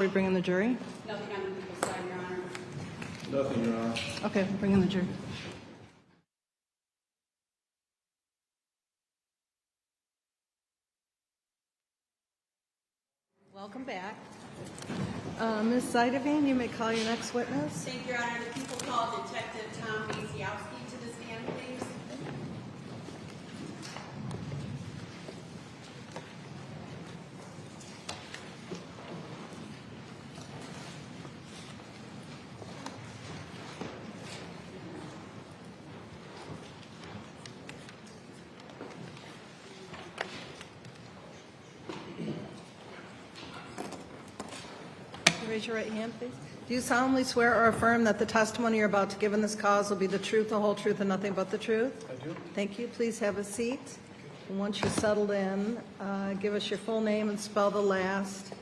Are we bringing the jury? Nothing on the people's side, Your Honor. Nothing, Your Honor. Okay, we're bringing the jury. Welcome back. Ms. Seideveen, you may call your next witness. Thank you, Your Honor. The people call Detective Tom Maciaskowski to the stand, please. Raise your right hand, please. Do you solemnly swear or affirm that the testimony you're about to give in this cause will be the truth, the whole truth, and nothing but the truth? I do. Thank you. Please have a seat. And once you're settled in, give us your full name and spell the last.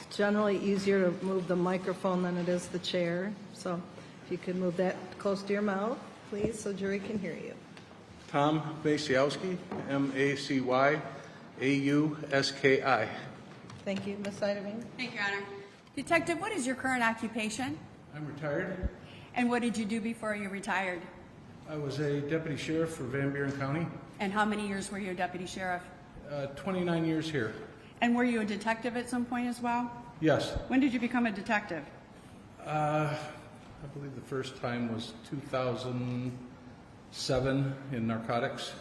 It's generally easier to move the microphone than it is the chair. So if you could move that close to your mouth, please, so jury can hear you. Tom Maciaskowski, Maciauski. Thank you. Ms. Seideveen? Thank you, Your Honor. Detective, what is your current occupation? I'm retired. And what did you do before you retired? I was a deputy sheriff for Buren County. And how many years were you a deputy sheriff? 29 years here. And were you a detective at some point as well? Yes. When did you become a detective? I believe the first time was 2007 in narcotics.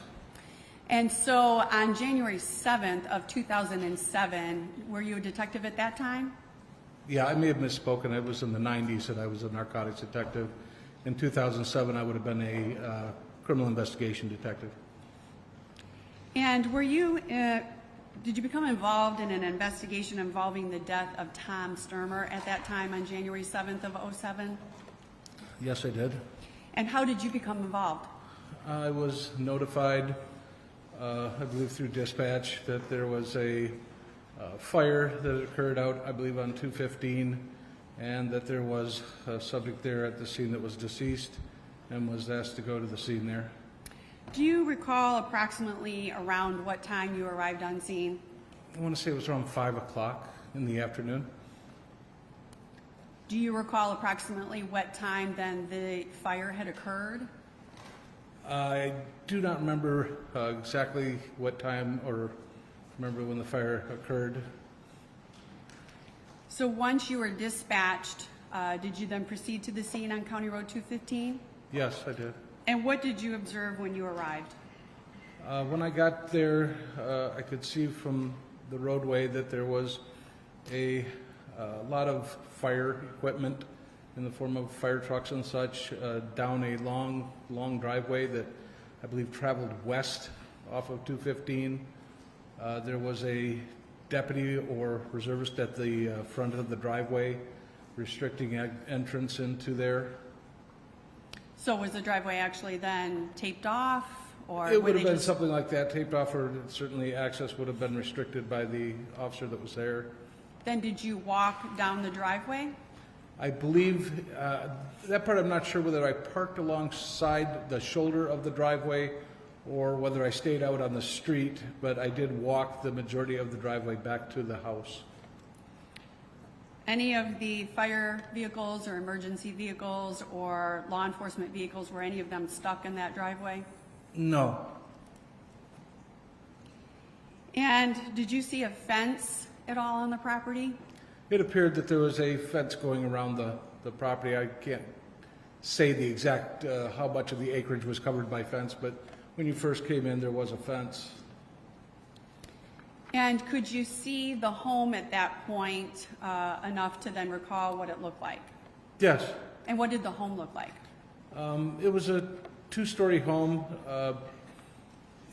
And so on January 7th of 2007, were you a detective at that time? Yeah, I may have misspoken. It was in the 90s that I was a narcotics detective. In 2007, I would have been a criminal investigation detective. And were you, did you become involved in an investigation involving the death of Todd Stermer at that time on January 7th of 07? Yes, I did. And how did you become involved? I was notified, I believe through dispatch, that there was a fire that occurred out, I believe, on 215, and that there was a subject there at the scene that was deceased and was asked to go to the scene there. Do you recall approximately around what time you arrived on scene? I want to say it was around 5 o'clock in the afternoon. Do you recall approximately what time then the fire had occurred? I do not remember exactly what time or remember when the fire occurred. So once you were dispatched, did you then proceed to the scene on County Road 215? Yes, I did. And what did you observe when you arrived? When I got there, I could see from the roadway that there was a lot of fire equipment in the form of fire trucks and such down a long driveway that I believe traveled west off of 215. There was a deputy or reservist at the front of the driveway restricting entrance into there. So was the driveway actually then taped off? Or It would have been something like that, taped off, or certainly access would have been restricted by the officer that was there. Then did you walk down the driveway? I believe, that part I'm not sure whether I parked alongside the shoulder of the driveway or whether I stayed out on the street, but I did walk the majority of the driveway back to the house. Any of the fire vehicles or emergency vehicles or law enforcement vehicles, were any of them stuck in that driveway? No. And did you see a fence at all on the property? It appeared that there was a fence going around the property. I can't say the exact how much of the acreage was covered by fence, but when you first came in, there was a fence. And could you see the home at that point enough to then recall what it looked like? Yes. And what did the home look like? It was a two-story home.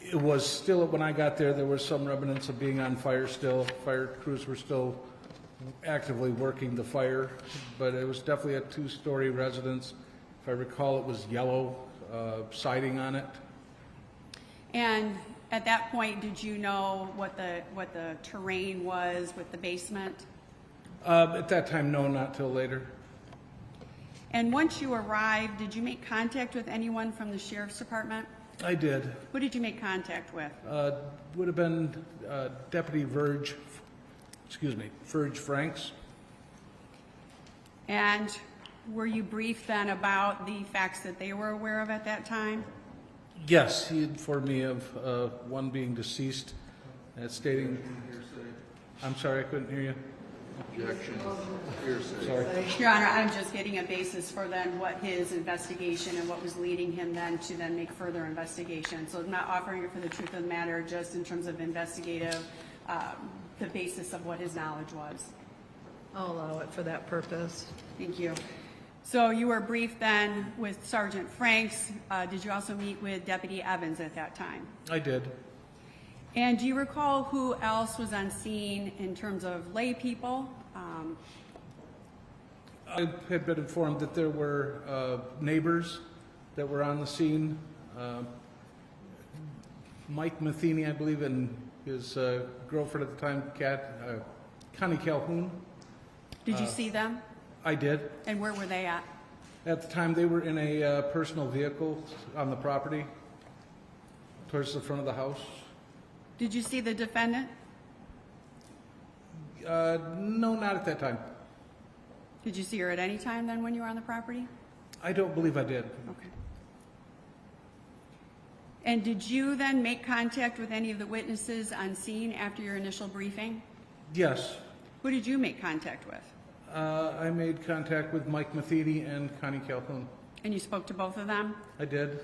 It was still, when I got there, there was some remnants of being on fire still. Fire crews were still actively working the fire, but it was definitely a two-story residence. If I recall, it was yellow siding on it. And at that point, did you know what the terrain was with the basement? At that time, no, not till later. And once you arrived, did you make contact with anyone from the sheriff's department? I did. Who did you make contact with? Would have been Deputy Verge Franks. And were you briefed then about the facts that they were aware of at that time? Yes, he informed me of one being deceased, stating, I'm sorry, I couldn't hear you. Objection. Hearsay. Sorry. Your Honor, I'm just getting a basis for then what his investigation and what was leading him then to then make further investigation. So I'm not offering it for the truth of the matter, just in terms of investigative, the basis of what his knowledge was. I'll allow it for that purpose. Thank you. So you were briefed then with Sergeant Franks. Did you also meet with Deputy Evans at that time? I did. And do you recall who else was on scene in terms of lay people? I had been informed that there were neighbors that were on the scene. Mike Matheny, I believe, and his girlfriend at the time, Connie Calhoun. Did you see them? I did. And where were they at? At the time, they were in a personal vehicle on the property towards the front of the house. Did you see the defendant? No, not at that time. Did you see her at any time then when you were on the property? I don't believe I did. Okay. And did you then make contact with any of the witnesses on scene after your initial briefing? Yes. Who did you make contact with? I made contact with Mike Matheny and Connie Calhoun. And you spoke to both of them? I did.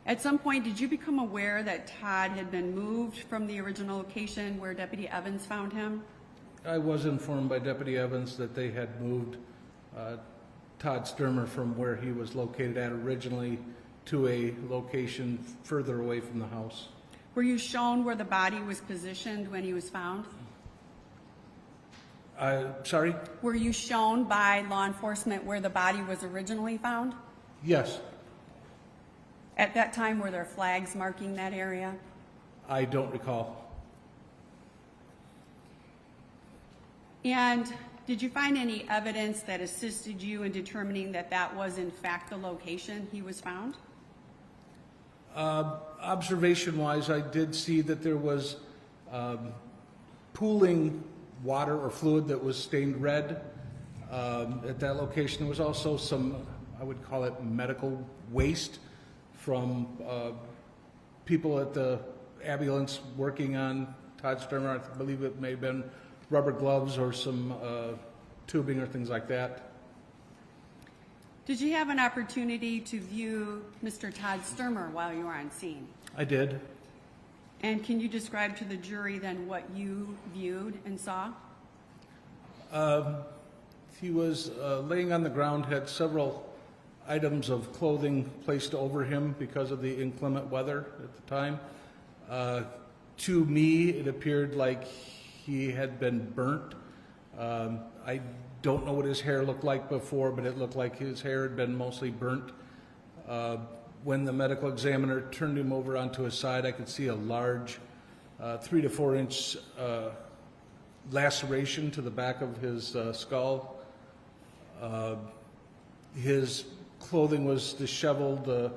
At some point, did you become aware that Todd had been moved from the original location where Deputy Evans found him? I was informed by Deputy Evans that they had moved Todd Stermer from where he was located at originally to a location further away from the house. Were you shown where the body was positioned when he was found? Sorry? Were you shown by law enforcement where the body was originally found? Yes. At that time, were there flags marking that area? I don't recall. And did you find any evidence that assisted you in determining that that was in fact the location he was found? Observation-wise, I did see that there was pooling water or fluid that was stained red at that location. There was also some, I would call it medical waste from people at the ambulance working on Todd Stermer. I believe it may have been rubber gloves or some tubing or things like that. Did you have an opportunity to view Mr. Todd Stermer while you were on scene? I did. And can you describe to the jury then what you viewed and saw? He was laying on the ground, had several items of clothing placed over him because of the inclement weather at the time. To me, it appeared like he had been burnt. I don't know what his hair looked like before, but it looked like his hair had been mostly burnt. When the medical examiner turned him over onto his side, I could see a large 3 to 4 inch laceration to the back of his skull. His clothing was disheveled.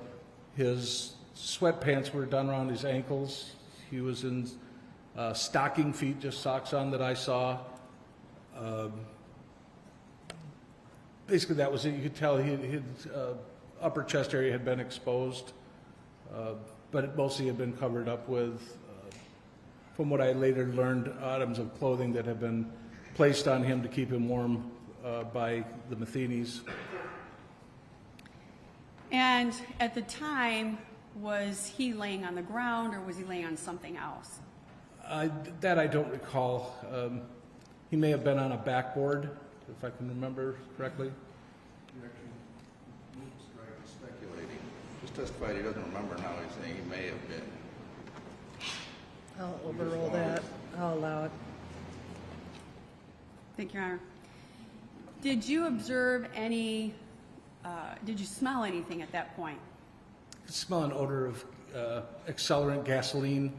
His sweatpants were done around his ankles. He was in stocking feet, just socks on that I saw. Basically, that was it. You could tell his upper chest area had been exposed, but it mostly had been covered up with, from what I later learned, items of clothing that had been placed on him to keep him warm by the Mathenys. And at the time, was he laying on the ground or was he laying on something else? That I don't recall. He may have been on a backboard, if I can remember correctly. He actually started speculating. Just testified he doesn't remember now. He's saying he may have been. I'll overrule that. I'll allow it. Thank you, Your Honor. Did you observe any, did you smell anything at that point? I could smell an odor of accelerant gasoline.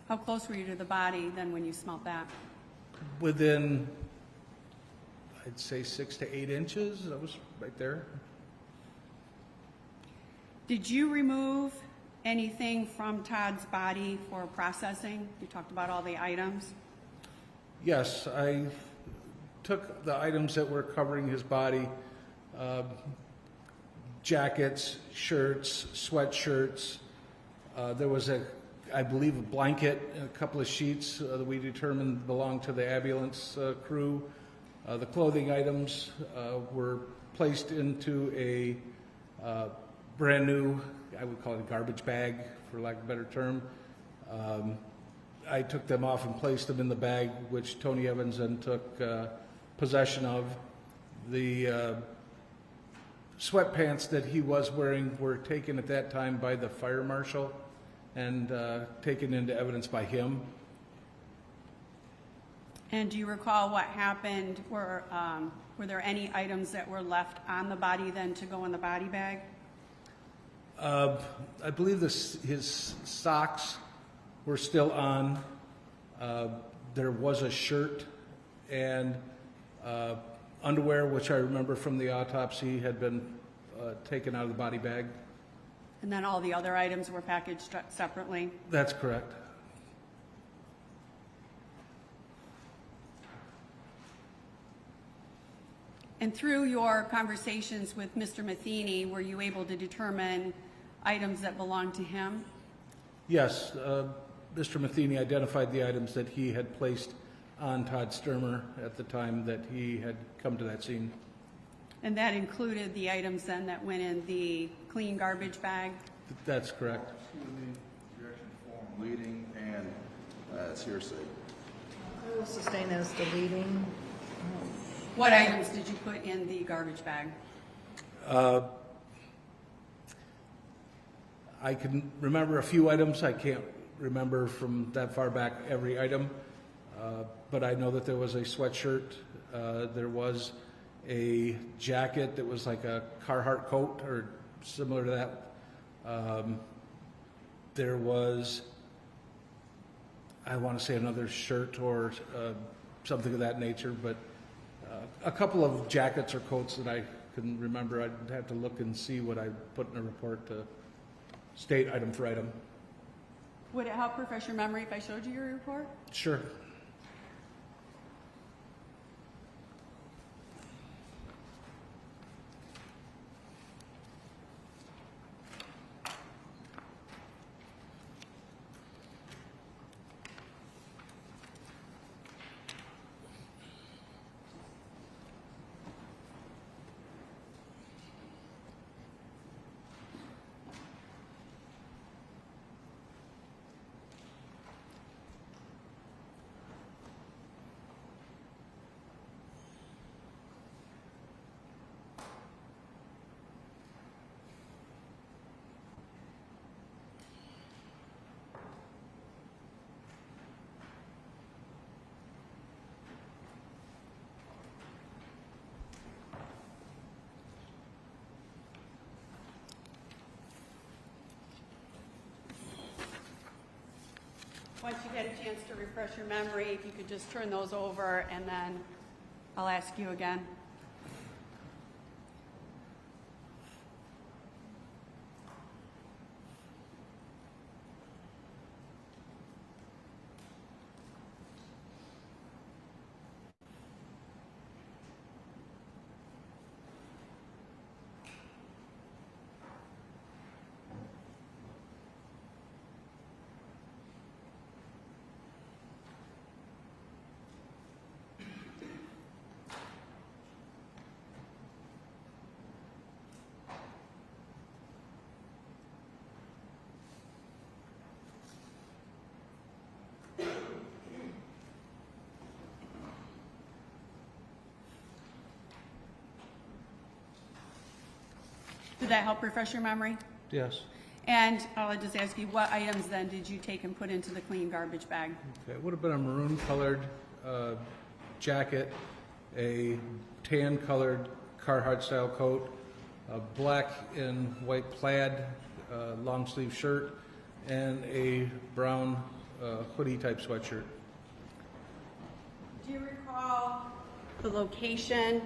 How close were you to the body then when you smelled that? Within, I'd say 6 to 8 inches. That was right there. Did you remove anything from Todd's body for processing? You talked about all the items. Yes, I took the items that were covering his body, jackets, shirts, sweatshirts. There was I believe, a blanket, a couple of sheets that we determined belonged to the ambulance crew. The clothing items were placed into a brand new, I would call it a garbage bag, for lack of a better term. I took them off and placed them in the bag, which Tony Evans then took possession of. The sweatpants that he was wearing were taken at that time by the fire marshal and taken into evidence by him. And do you recall what happened? Were there any items that were left on the body then to go in the body bag? I believe his socks were still on. There was a shirt and underwear, which I remember from the autopsy had been taken out of the body bag. And then all the other items were packaged separately? That's correct. And through your conversations with Mr. Matheny, were you able to determine items that belonged to him? Yes, Mr. Matheny identified the items that he had placed on Todd Stermer at the time that he had come to that scene. And that included the items then that went in the clean garbage bag? That's correct. Objection form, leading, and it's hearsay. I will sustain as deleting. What items did you put in the garbage bag? I can remember a few items. I can't remember from that far back every item, but I know that there was a sweatshirt. There was a jacket that was like a Carhartt coat or similar to that. There was, I want to say, another shirt or something of that nature, but a couple of jackets or coats that I can remember. I'd have to look and see what I put in a report to state item for item. Would it help refresh your memory if I showed you your report? Sure. Once you get a chance to refresh your memory, if you could just turn those over and then I'll ask you again. Did that help refresh your memory? Yes. And I'll just ask you, what items then did you take and put into the clean garbage bag? Okay. It would have been a maroon colored jacket, a tan colored Carhartt style coat, a black and white plaid long sleeve shirt, and a brown hoodie type sweatshirt. Do you recall the location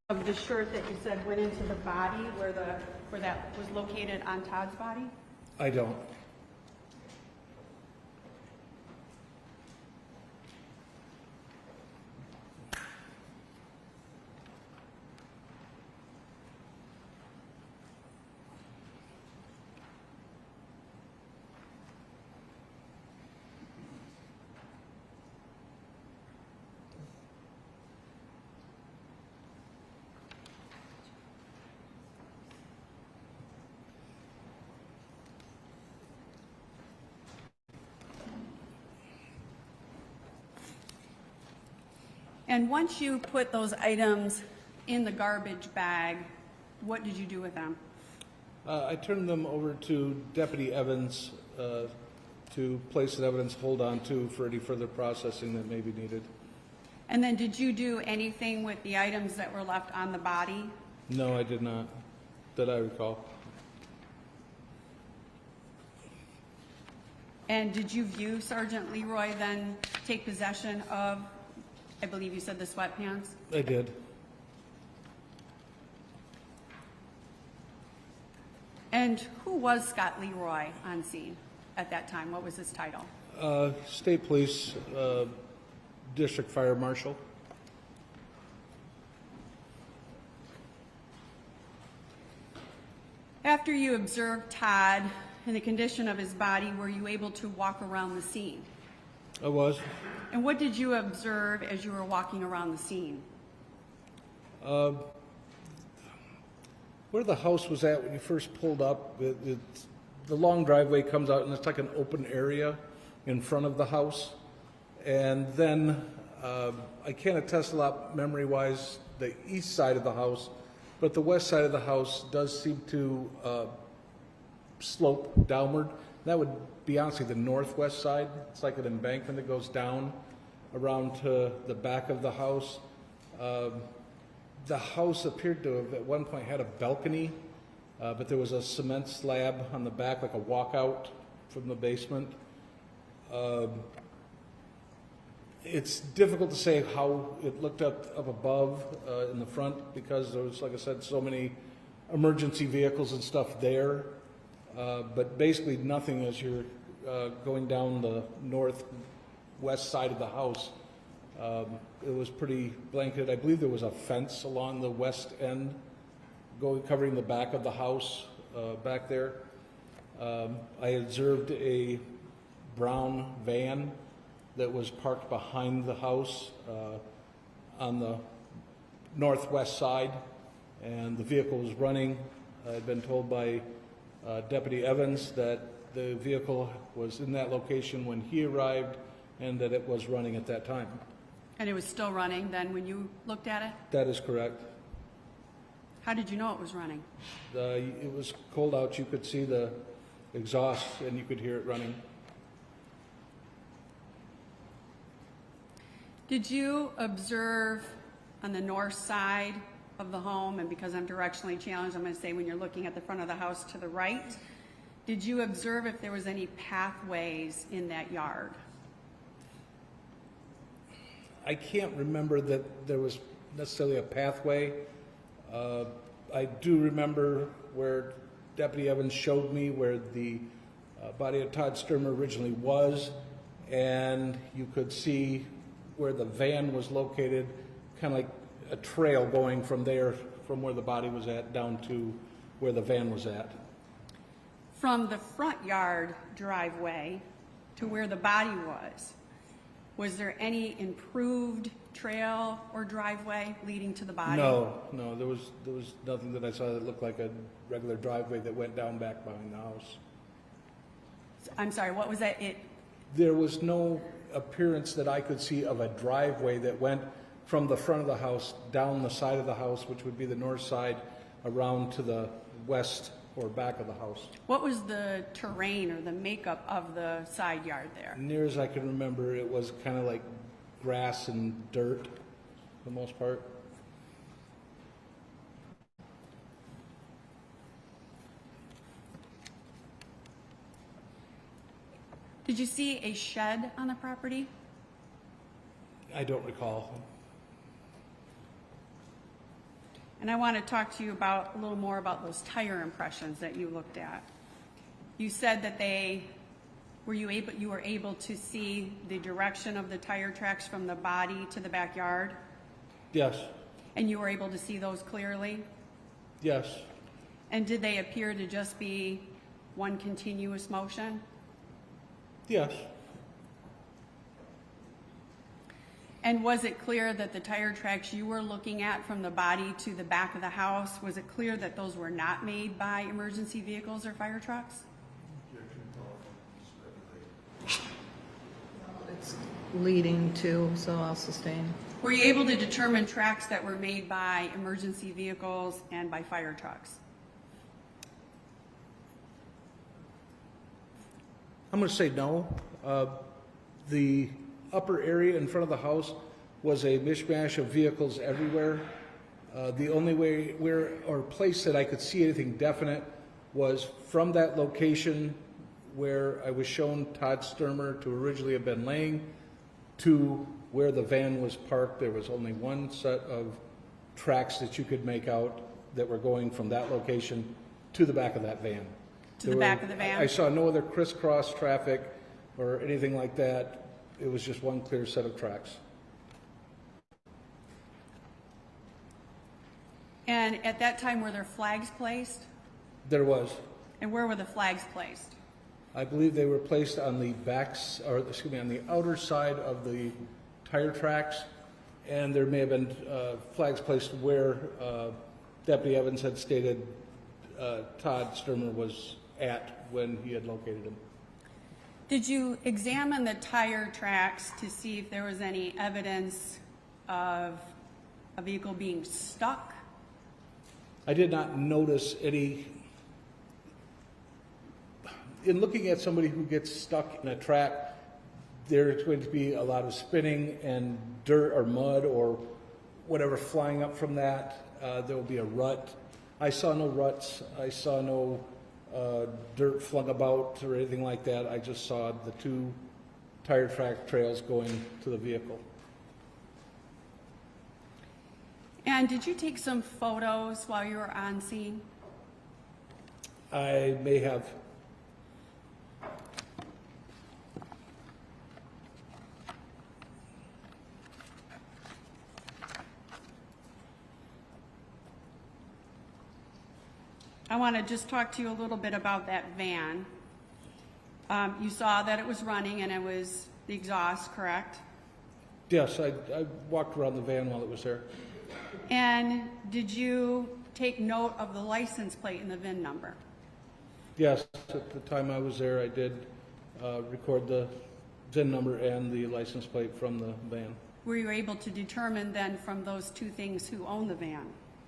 of the shirt that you said went into the body, where that was located on Todd's body? I don't. And once you put those items in the garbage bag, what did you do with them? I turned them over to Deputy Evans to place an evidence hold on to for any further processing that may be needed. And then did you do anything with the items that were left on the body? No, I did not, that I recall. And did you view Sergeant Leroy then take possession of, I believe you said the sweatpants? I did. And who was Scott Leroy on scene at that time? What was his title? State Police District Fire Marshal. After you observed Todd and the condition of his body, were you able to walk around the scene? I was. And what did you observe as you were walking around the scene? Where the house was at when you first pulled up, the long driveway comes out and it's like an open area in front of the house. And then I can't attest a lot memory-wise the east side of the house, but the west side of the house does seem to slope downward. That would be honestly the northwest side. It's like an embankment that goes down around to the back of the house. The house appeared to have at one point had a balcony, but there was a cement slab on the back, like a walkout from the basement. It's difficult to say how it looked up above in the front because there was, like I said, so many emergency vehicles and stuff there. But basically nothing as you're going down the northwest side of the house. It was pretty blanketed. I believe there was a fence along the west end covering the back of the house back there. I observed a brown van that was parked behind the house on the northwest side, and the vehicle was running. I'd been told by Deputy Evans that the vehicle was in that location when he arrived and that it was running at that time. And it was still running then when you looked at it? That is correct. How did you know it was running? It was cold out. You could see the exhaust and you could hear it running. Did you observe on the north side of the home, and because I'm directionally challenged, I'm going to say when you're looking at the front of the house to the right, did you observe if there was any pathways in that yard? I can't remember that there was necessarily a pathway. I do remember where Deputy Evans showed me where the body of Todd Stermer originally was, and you could see where the van was located, kind of like a trail going from there, from where the body was at, down to where the van was at. From the front yard driveway to where the body was there any improved trail or driveway leading to the body? No, there was nothing that I saw that looked like a regular driveway that went down back behind the house. I'm sorry, what was that? There was no appearance that I could see of a driveway that went from the front of the house down the side of the house, which would be the north side, around to the west or back of the house. What was the terrain or the makeup of the side yard there? Near as I can remember, it was kind of like grass and dirt for the most part. Did you see a shed on the property? I don't recall. And I want to talk to you about a little more about those tire impressions that you looked at. You said that you were able to see the direction of the tire tracks from the body to the backyard? Yes. And you were able to see those clearly? Yes. And did they appear to just be one continuous motion? Yes. And was it clear that the tire tracks you were looking at from the body to the back of the house, was it clear that those were not made by emergency vehicles or fire trucks? leading to, so I'll sustain. Were you able to determine tracks that were made by emergency vehicles and by fire trucks? I'm going to say no. The upper area in front of the house was a mishmash of vehicles everywhere. The only way or place that I could see anything definite was from that location where I was shown Todd Stermer to originally have been laying to where the van was parked. There was only one set of tracks that you could make out that were going from that location to the back of that van. To the back of the van? I saw no other crisscross traffic or anything like that. It was just one clear set of tracks. And at that time, were there flags placed? There was. And where were the flags placed? I believe they were placed on the backs, or excuse me, on the outer side of the tire tracks, and there may have been flags placed where Deputy Evans had stated Todd Stermer was at when he had located him. Did you examine the tire tracks to see if there was any evidence of a vehicle being stuck? I did not notice any. In looking at somebody who gets stuck in a track, there's going to be a lot of spinning and dirt or mud or whatever flying up from that. There will be a rut. I saw no ruts. I saw no dirt flung about or anything like that. I just saw the two tire track trails going to the vehicle. And did you take some photos while you were on scene? I may have. I want to just talk to you a little bit about that van. You saw that it was running and it was the exhaust, correct? Yes, I walked around the van while it was there. And did you take note of the license plate and the VIN number? Yes, at the time I was there, I did record the VIN number and the license plate from the van. Were you able to determine then from those two things who owned the van?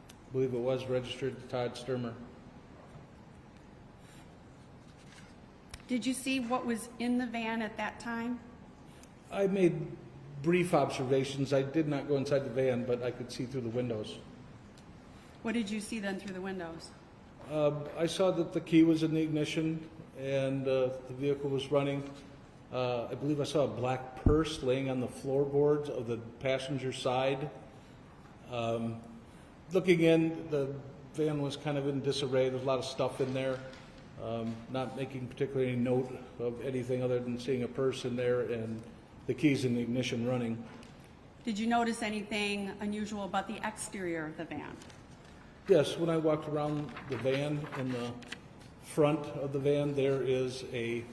I believe it was registered to Todd Stermer. Did you see what was in the van at that time? I made brief observations. I did not go inside the van, but I could see through the windows. What did you see then through the windows? I saw that the key was in the ignition and the vehicle was running. I believe I saw a black purse laying on the floorboards of the passenger side. Looking in, the van was kind of in disarray. There's a lot of stuff in there. Not making particularly any note of anything other than seeing a purse in there and the keys in the ignition running. Did you notice anything unusual about the exterior of the van? Yes, when I walked around the van, in the front of the van, there is a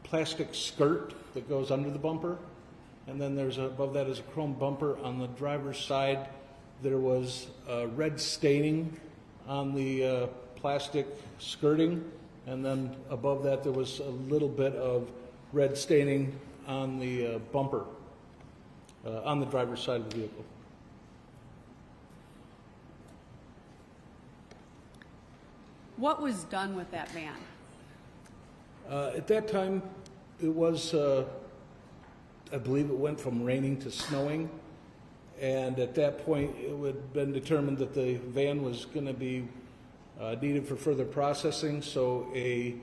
plastic skirt that goes under the bumper, and then there's above that is a chrome bumper. On the driver's side, there was red staining on the plastic skirting, and then above that there was a little bit of red staining on the bumper on the driver's side of the vehicle. What was done with that van? At that time, it was, I believe it went from raining to snowing, and at that point it had been determined that the van was going to be needed for further processing, so a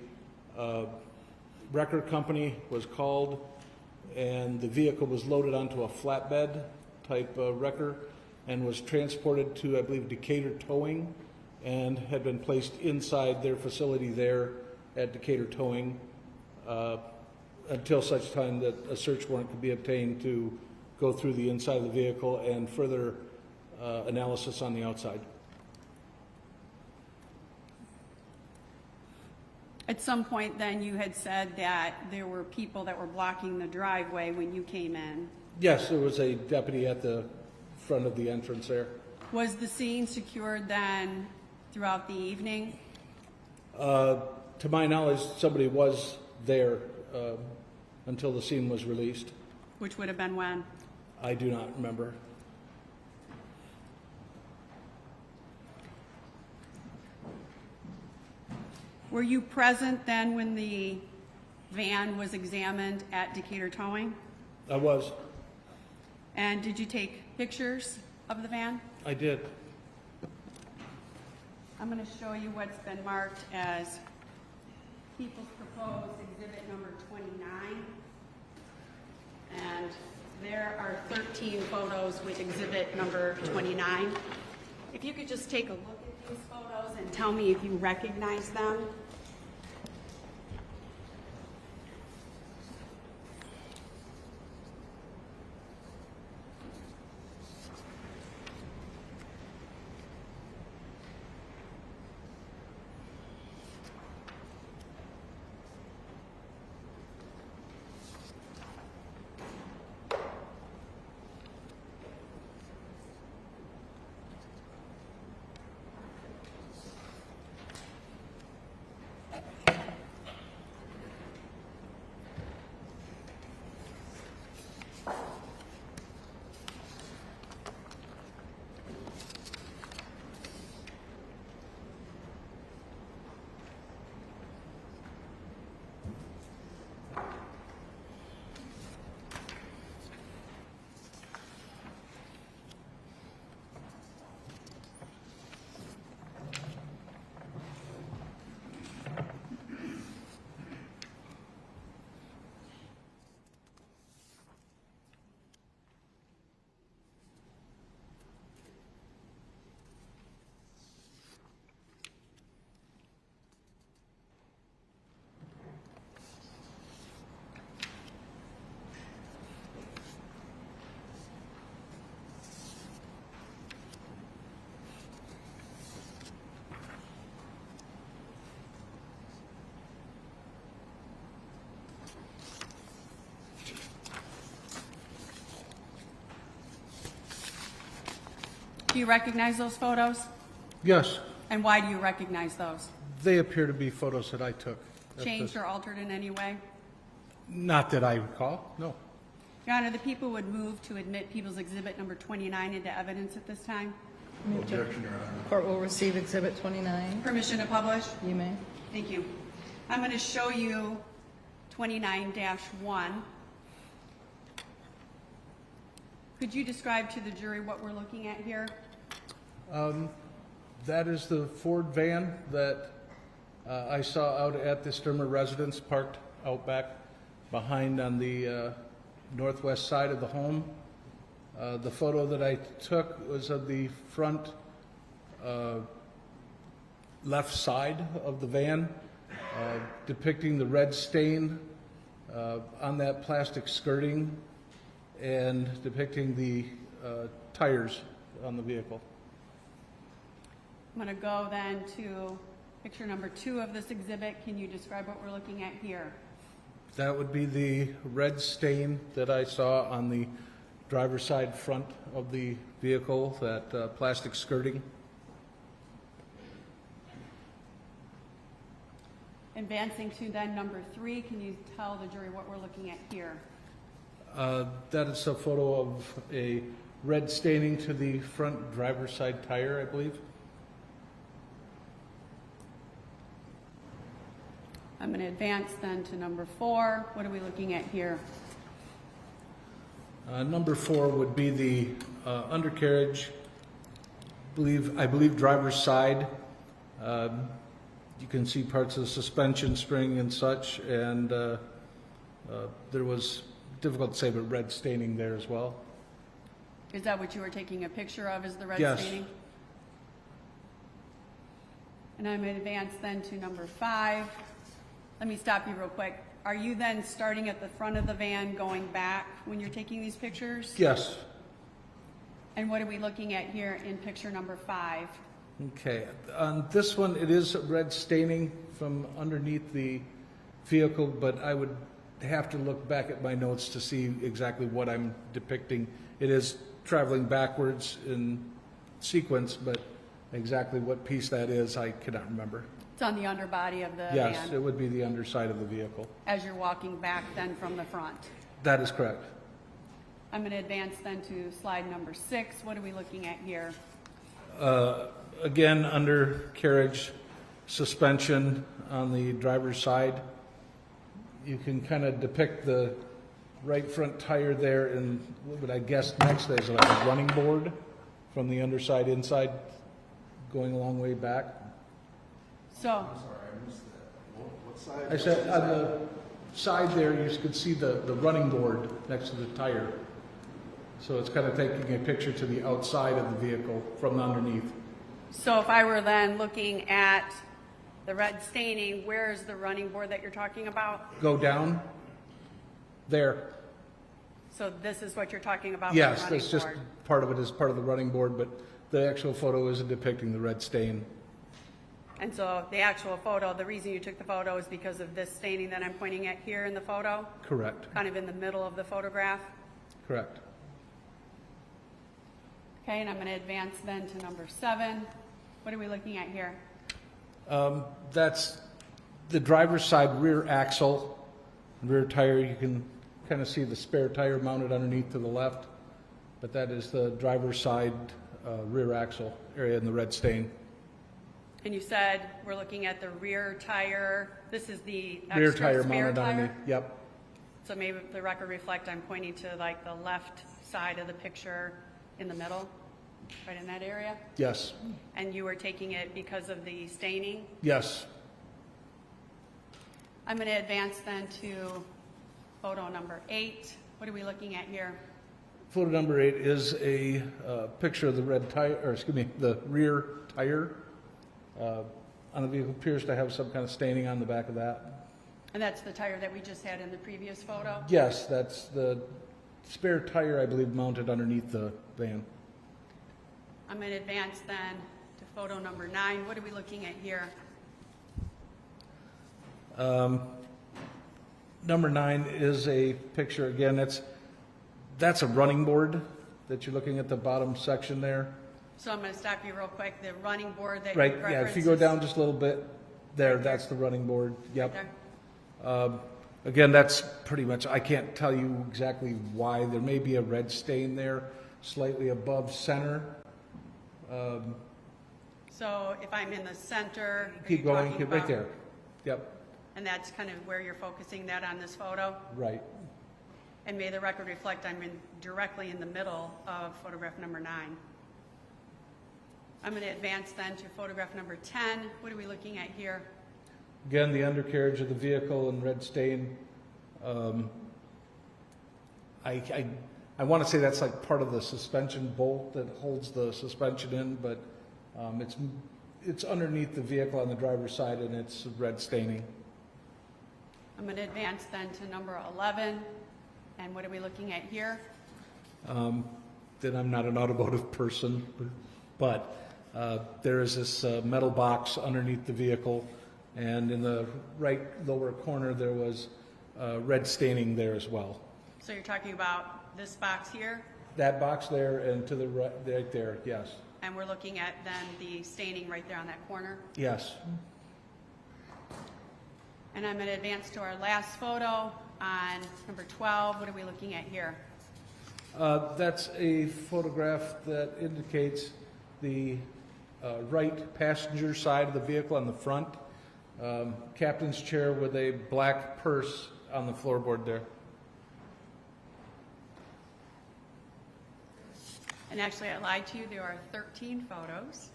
wrecker company was called and the vehicle was loaded onto a flatbed type wrecker and was transported to, I believe, Decatur Towing, and had been placed inside their facility there at Decatur Towing until such time that a search warrant could be obtained to go through the inside of the vehicle and further analysis on the outside. At some point then you had said that there were people that were blocking the driveway when you came in. Yes, there was a deputy at the front of the entrance there. Was the scene secured then throughout the evening? To my knowledge, somebody was there until the scene was released. which would have been when? I do not remember. Were you present then when the van was examined at Decatur Towing? I was. And did you take pictures of the van? I did. I'm going to show you what's been marked as People's Proposed Exhibit number 29. And there are 13 photos with exhibit number 29. If you could just take a look at these photos and tell me if you recognize them. Do you recognize those photos? Yes, And why do you recognize those? they appear to be photos that I took. at Changed the- or altered in any way? Not that I recall, no. Your Honor, the people would move to admit People's Exhibit number 29 into evidence at this time. Objection, Your Honor. Court will receive Exhibit 29. Permission to publish? You may. Thank you. I'm going to show you 29-1. Could you describe to the jury what we're looking at here? That is the Ford van that I saw out at the Stermer residence, parked out back behind on the northwest side of the home. The photo that I took was of the front left side of the van, depicting the red stain on that plastic skirting and depicting the tires on the vehicle. I'm going to go then to picture number 2 of this exhibit. Can you describe what we're looking at here? That would be the red stain that I saw on the driver's side front of the vehicle, that plastic skirting. Advancing to then number 3, can you tell the jury what we're looking at here? That is a photo of a red staining to the front driver's side tire, I believe. I'm going to advance then to number 4. What are we looking at here? Number 4 would be the undercarriage, I believe driver's side. You can see parts of the suspension spring and such, and there was, difficult to say, but red staining there as well. Is that what you were taking a picture of, is the red Yes. staining? And I'm going to advance then to number 5. Let me stop you real quick. Are you then starting at the front of the van going back when you're taking these pictures? Yes. And what are we looking at here in picture number 5? Okay. On this one, it is red staining from underneath the vehicle, but I would have to look back at my notes to see exactly what I'm depicting. It is traveling backwards in sequence, but exactly what piece that is, I cannot remember. It's on the underbody of the Yes, van it would be the underside of the vehicle. as you're walking back then from the front. That is correct. I'm going to advance then to slide number 6. What are we looking at here? Again, undercarriage suspension on the driver's side. You can kind of depict the right front tire there, and what I guess next is like a running board from the underside inside going a long way back. So, What side? I said on the side there, you could see the running board next to the tire. So it's kind of taking a picture to the outside of the vehicle from underneath. so if I were then looking at the red staining, where's the running board that you're talking about? Go down there. So this is what you're talking about? with Yes, the running that's just board. part of it is part of the running board, but the actual photo isn't depicting the red stain. And so the actual photo, the reason you took the photo is because of this staining that I'm pointing at here in the photo, Correct, kind of in the middle of the photograph. correct. Okay, and I'm going to advance then to number 7. What are we looking at here? That's the driver's side rear axle, rear tire. You can kind of see the spare tire mounted underneath to the left, but that is the driver's side rear axle area in the red stain. And you said we're looking at the rear tire. This is the Rear extra tire spare mounted tire? underneath, yep, So maybe the record reflect I'm pointing to like the left side of the picture in the middle, right in that area? yes, And you were taking it because of the staining? yes. I'm going to advance then to photo number 8. What are we looking at here? Photo number 8 is a picture of the red tire, or excuse me, the rear tire on the vehicle. Appears to have some kind of staining on the back of that. And that's the tire that we just had in the previous photo? Yes, that's the spare tire, I believe, mounted underneath the van. I'm going to advance then to photo number 9. What are we looking at here? Number 9 is a picture, again, that's a running board that you're looking at the bottom section there. So I'm going to stop you real quick. The running board that Right, you yeah, if you referenced go is down just a little bit, there, Right there. that's the running board, yep. there. Again, that's pretty much, I can't tell you exactly why. There may be a red stain there, slightly above center. So if I'm in the center, are Keep you going, talking keep right about- there. Yep, And that's kind of where you're focusing that on this photo? right. And may the record reflect I'm directly in the middle of photograph number 9. I'm going to advance then to photograph number 10. What are we looking at here? Again, the undercarriage of the vehicle in red stain. I want to say that's like part of the suspension bolt that holds the suspension in, but it's underneath the vehicle on the driver's side, and it's red staining. I'm going to advance then to number 11. And what are we looking at here? Then I'm not an automotive person, but there is this metal box underneath the vehicle, and in the right lower corner there was red staining there as well. So you're talking about this box here, That box there and to the right there, yes. and we're looking at then the staining right there on that corner. Yes. And I'm going to advance to our last photo on number 12. What are we looking at here? That's a photograph that indicates the right passenger side of the vehicle on the front. Captain's chair with a black purse on the floorboard there. And actually, I lied to you. There are 13 photos.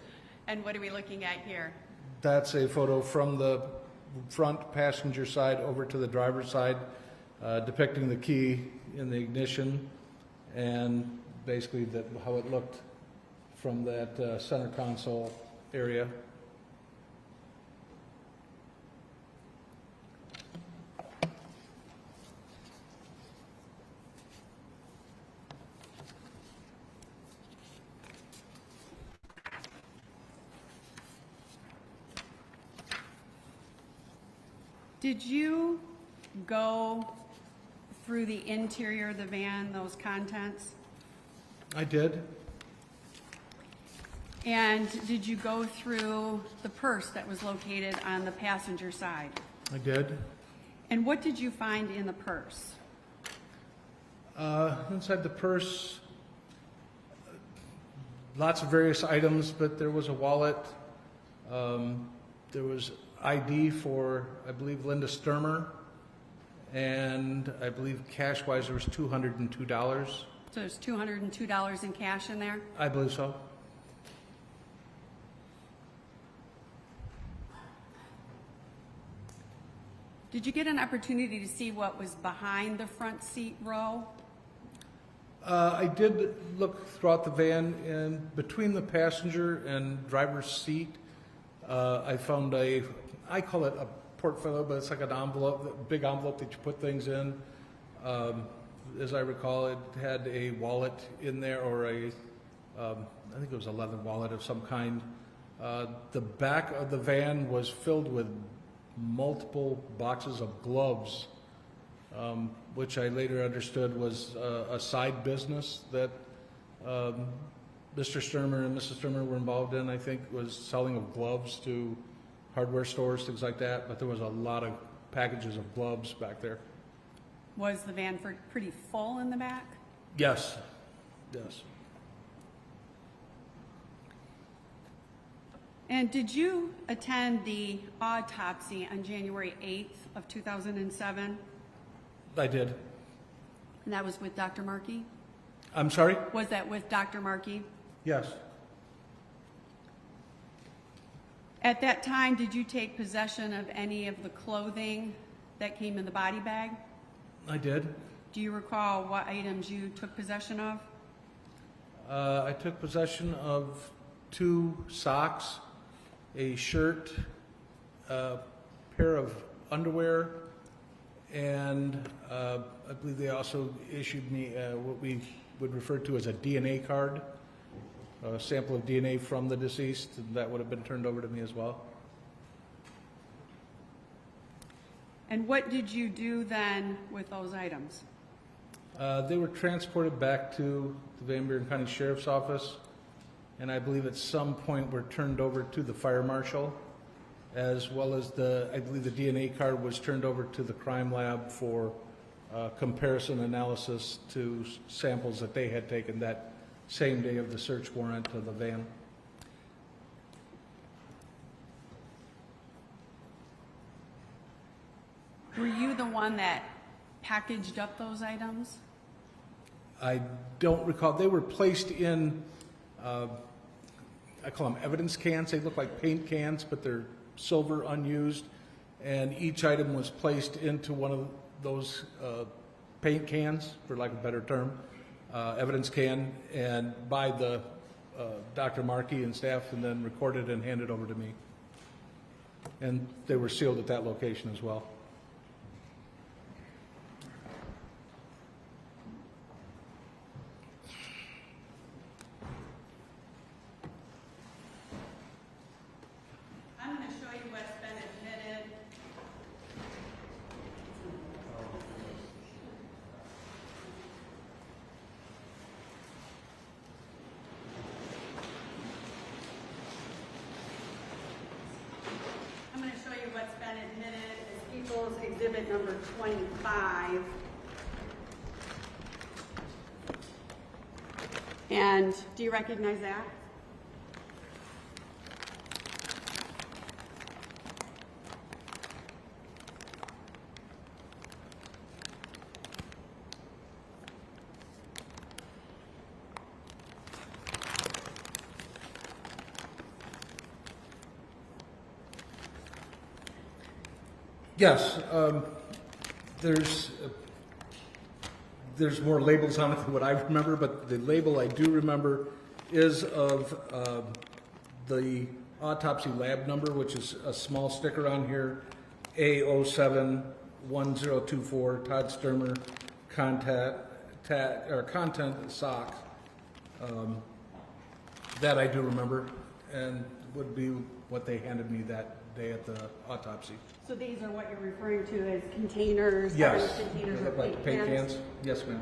And what are we looking at here? That's a photo from the front passenger side over to the driver's side, depicting the key in the ignition and basically how it looked from that center console area. Did you go through the interior of the van, those contents? I did. And did you go through the purse that was located on the passenger side? I did. And what did you find in the purse? Inside the purse, lots of various items, but there was a wallet. There was ID for, I believe, Linda Stermer, and I believe cash-wise there was $202. So there's $202 in cash in there? I believe so. Did you get an opportunity to see what was behind the front seat row? I did look throughout the van, and between the passenger and driver's seat, I found I call it a portfolio, but it's like an envelope, a big envelope that you put things in. As I recall, it had a wallet in there, or I think it was a leather wallet of some kind. The back of the van was filled with multiple boxes of gloves, which I later understood was a side business that Mr. Stermer and Mrs. Stermer were involved in. I think was selling of gloves to hardware stores, things like that. But there was a lot of packages of gloves back there. Was the van pretty full in the back? Yes, yes. And did you attend the autopsy on January 8th of 2007? I did. And that was with Dr. Markey? I'm sorry? Was that with Dr. Markey? Yes. At that time, did you take possession of any of the clothing that came in the body bag? I did. Do you recall what items you took possession of? I took possession of 2 socks, a shirt, a pair of underwear, and I believe they also issued me what we would refer to as a DNA card, a sample of DNA from the deceased, and that would have been turned over to me as well. And what did you do then with those items? They were transported back to the Van Buren County Sheriff's Office, and I believe at some point were turned over to the fire marshal, as well as I believe the DNA card was turned over to the crime lab for comparison analysis to samples that they had taken that same day of the search warrant of the van. Were you the one that packaged up those items? I don't recall. They were placed in, I call them evidence cans. They look like paint cans, but they're silver, unused. And each item was placed into one of those paint cans, for lack of a better term, evidence can, and by the Dr. Markey and staff, and then recorded and handed over to me. And they were sealed at that location as well. I'm going to show you what's been admitted. I'm going to show you what's been admitted as People's Exhibit number 25. And do you recognize that? Yes, there's more labels on it than what I remember, but the label I do remember is of the autopsy lab number, which is a small sticker on here, A071024, Todd Stermer, content socks. That I do remember, and would be what they handed me that day at the autopsy. So these are what you're referring to as containers? Yes. Containers They or look like paint cans? Yes, ma'am.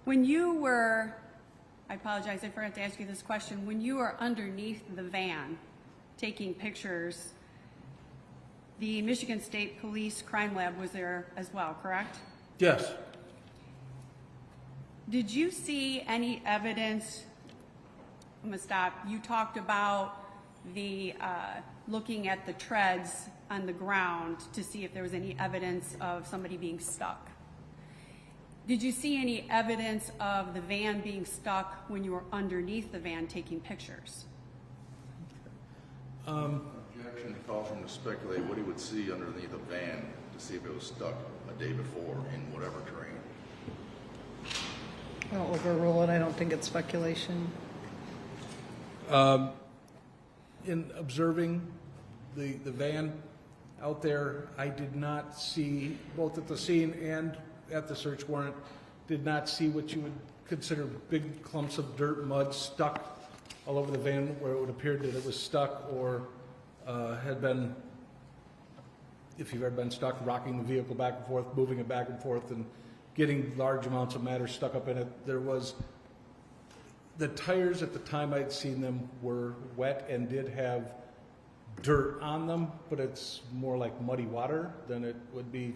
When you were, I apologize, I forgot to ask you this question. When you were underneath the van taking pictures, the Michigan State Police Crime Lab was there as well, correct? Yes. Did you see any evidence? I'm gonna stop. You talked about the looking at the treads on the ground to see if there was any evidence of somebody being stuck. Did you see any evidence of the van being stuck when you were underneath the van taking pictures? Objection to call from to speculate what he would see underneath a van to see if it was stuck a day before in whatever terrain. I'll overrule it. I don't think it's speculation. In observing the van out there, I did not see, both at the scene and at the search warrant, did not see what you would consider big clumps of dirt, mud stuck all over the van where it would appear that it was stuck or had been, if you've ever been stuck, rocking the vehicle back and forth, moving it back and forth, and getting large amounts of matter stuck up in it. There was, the tires at the time I'd seen them were wet and did have dirt on them, but it's more like muddy water than it would be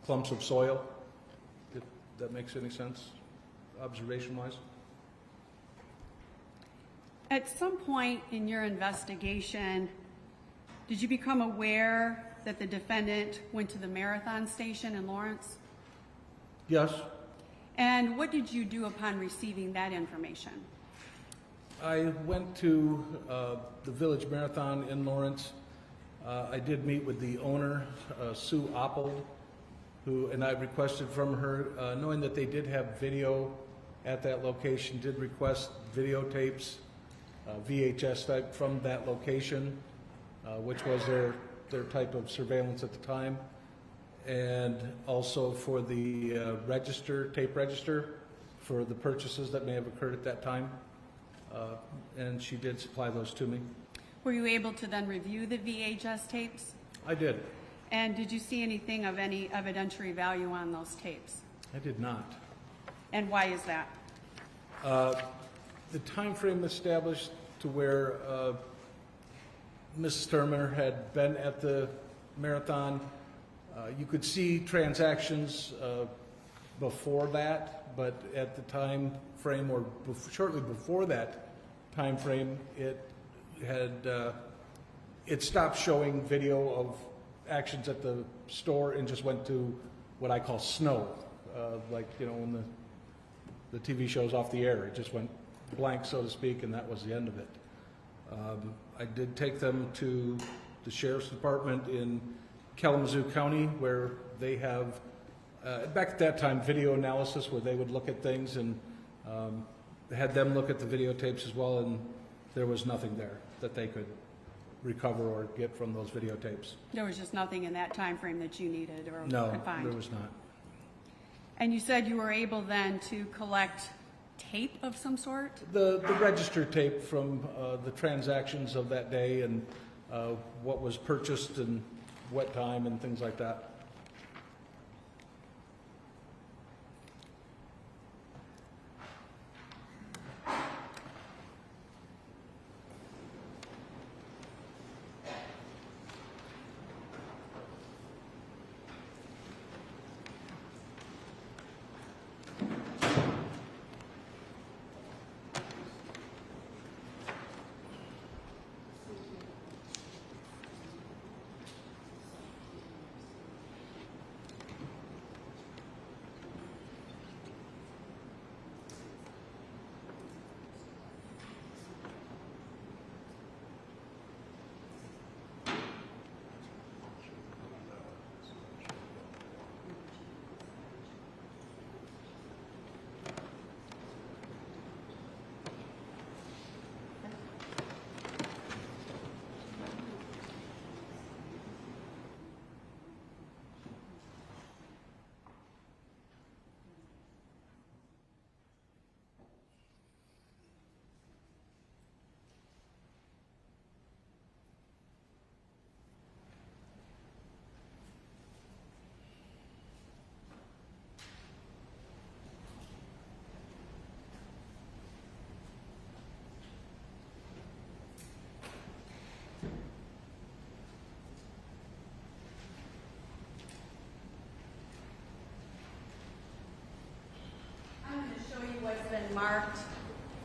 clumps of soil. If that makes any sense, observation-wise? At some point in your investigation, did you become aware that the defendant went to the Marathon station in Lawrence? Yes. And what did you do upon receiving that information? I went to the Village Marathon in Lawrence. I did meet with the owner, Sue Oppold, and I requested from her, knowing that they did have video at that location, did request videotapes, VHS type from that location, which was their type of surveillance at the time, and also for the tape register for the purchases that may have occurred at that time. And she did supply those to me. Were you able to then review the VHS tapes? I did. And did you see anything of any evidentiary value on those tapes? I did not. And why is that? The time frame established to where Ms. Stermer had been at the marathon, you could see transactions before that, but at the time frame or shortly before that time frame, it stopped showing video of actions at the store and just went to what I call snow, like, you know, when the TV show's off the air. It just went blank, so to speak, and that was the end of it. I did take them to the Sheriff's Department in Kalamazoo County, where they have, back at that time, video analysis, where they would look at things, and had them look at the videotapes as well, and there was nothing there that they could recover or get from those videotapes. There was just nothing in that time frame that you needed or could find? No, there was not. And you said you were able then to collect tape of some sort? The register tape from the transactions of that day and what was purchased and what time and things like that.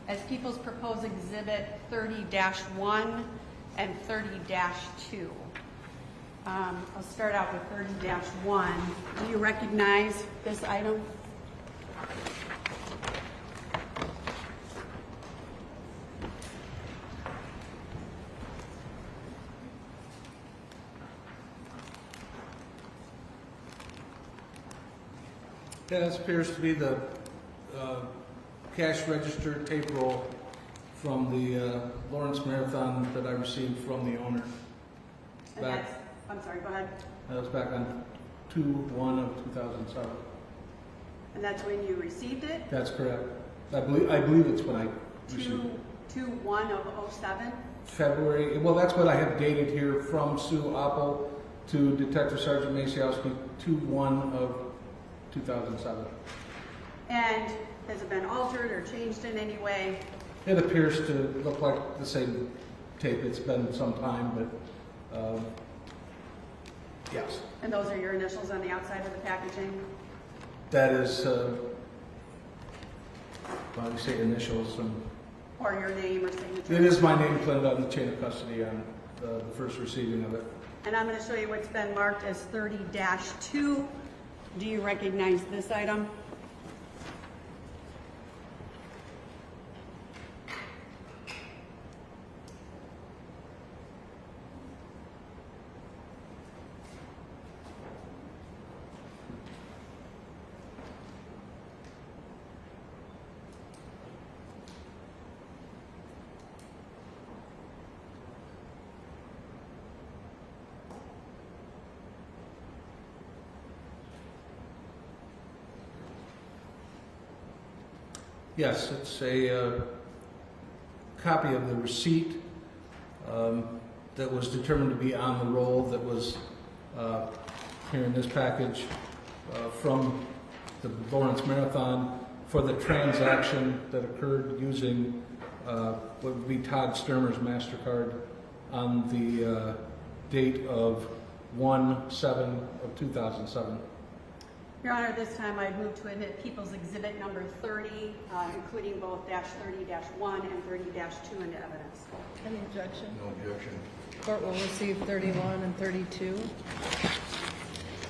as People's Proposed Exhibit 30-1 and 30-2. I'll start out with 30-1. Do you recognize this item? Yeah, this appears to be the cash register tape roll from the Lawrence Marathon that I received from the owner. And that's, I'm sorry, go ahead. That was back on 2/1 of 2007. And that's when you received it? That's correct. I believe it's when I received it. 2/1 of 07? February. Well, that's what I have dated here from Sue Apple to Detective Sergeant Maciaskowski, 2/1 of 2007. And has it been altered or changed in any way? It appears to look like the same tape. It's been some time, but yes. And those are your initials on the outside of the packaging? That is, well, you say initials, and Or your name or signature? it is my name printed on the chain of custody on the first receiving of it. And I'm going to show you what's been marked as 30-2. Do you recognize this item? Yes, it's a copy of the receipt that was determined to be on the roll that was here in this package from the Lawrence Marathon for the transaction that occurred using what would be Todd Stermer's MasterCard on the date of 1/7 of 2007. Your Honor, this time I'd move to admit People's Exhibit number 30, including both -30-1 and 30-2 into evidence. Any objection? No objection. Court will receive 31 and 32.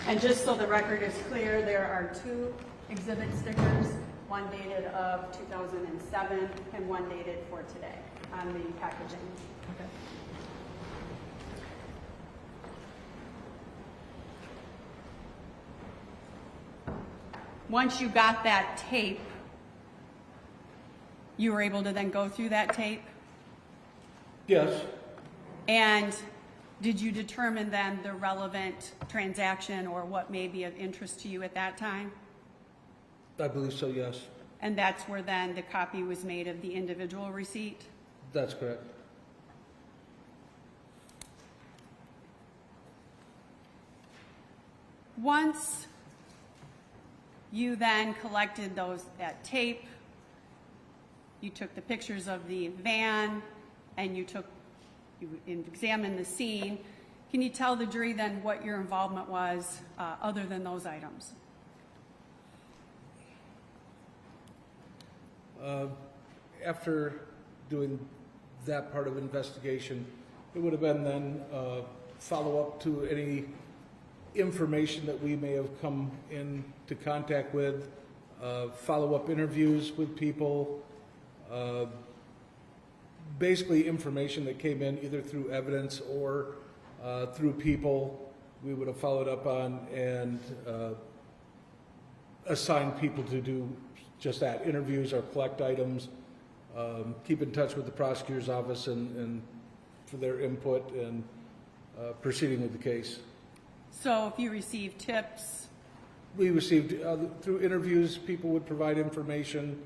And just so the record is clear, there are 2 exhibit stickers, one dated of 2007 and one dated for today on the packaging. Okay. Once you got that tape, you were able to then go through that tape? Yes. And did you determine then the relevant transaction or what may be of interest to you at that time? I believe so, yes. And that's where then the copy was made of the individual receipt? That's correct. Once you then collected that tape, you took the pictures of the van, and you examined the scene. Can you tell the jury then what your involvement was other than those items? After doing that part of investigation, it would have been then follow up to any information that we may have come into contact with, follow-up interviews with people, basically information that came in either through evidence or through people we would have followed up on and assigned people to do just that, interviews or collect items, keep in touch with the prosecutor's office and for their input and proceeding with the case. So if you received tips? We received, through interviews, people would provide information,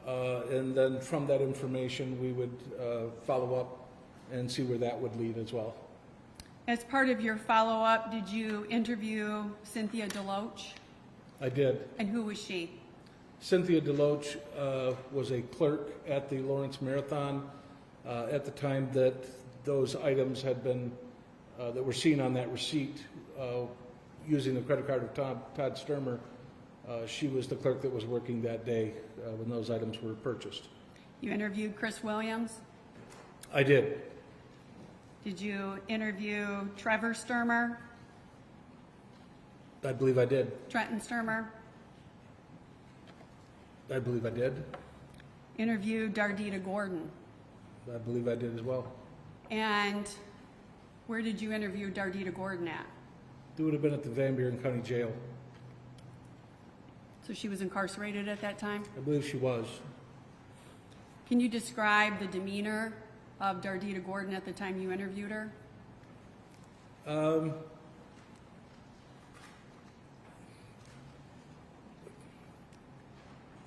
and then from that information, we would follow up and see where that would lead as well. As part of your follow-up, did you interview Cynthia DeLoach? I did. And who was she? Cynthia DeLoach was a clerk at the Lawrence Marathon at the time that those items had been, that were seen on that receipt using the credit card of Todd Stermer. She was the clerk that was working that day when those items were purchased. You interviewed Chris Williams? I did. Did you interview Trevor Stermer, I believe I did. Trenton Stermer? I believe I did. Interview Dardita Gordon? I believe I did as well. And where did you interview Dardita Gordon at? It would have been at the Buren County Jail. So she was incarcerated at that time? I believe she was. Can you describe the demeanor of Dardita Gordon at the time you interviewed her?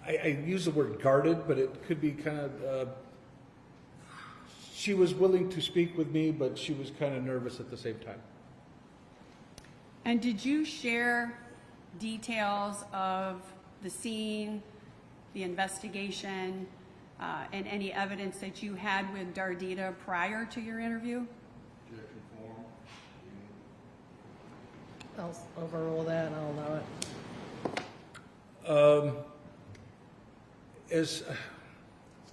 I use the word guarded, but it could be kind of, she was willing to speak with me, but she was kind of nervous at the same time. And did you share details of the scene, the investigation, and any evidence that you had with Dardita prior to your interview? Objection form. I'll overrule that, I'll allow it. It's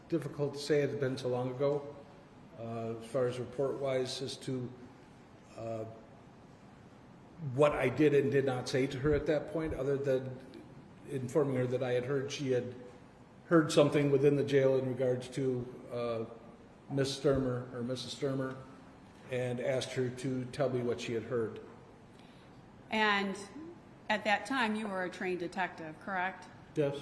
difficult to say, it's been so long ago, as far as report-wise, as to what I did and did not say to her at that point, other than informing her that I had heard she had heard something within the jail in regards to Miss Stermer or Mrs. Stermer, and asked her to tell me what she had heard. And at that time, you were a trained detective, correct? Yes.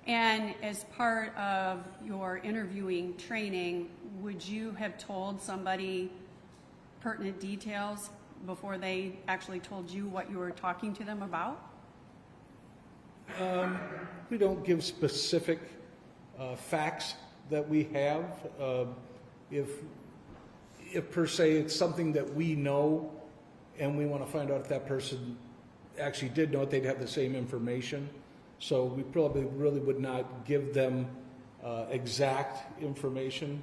And as part of your interviewing training, would you have told somebody pertinent details before they actually told you what you were talking to them about? We don't give specific facts that we have. If per se it's something that we know and we want to find out if that person actually did know it, they'd have the same information. So we probably really would not give them exact information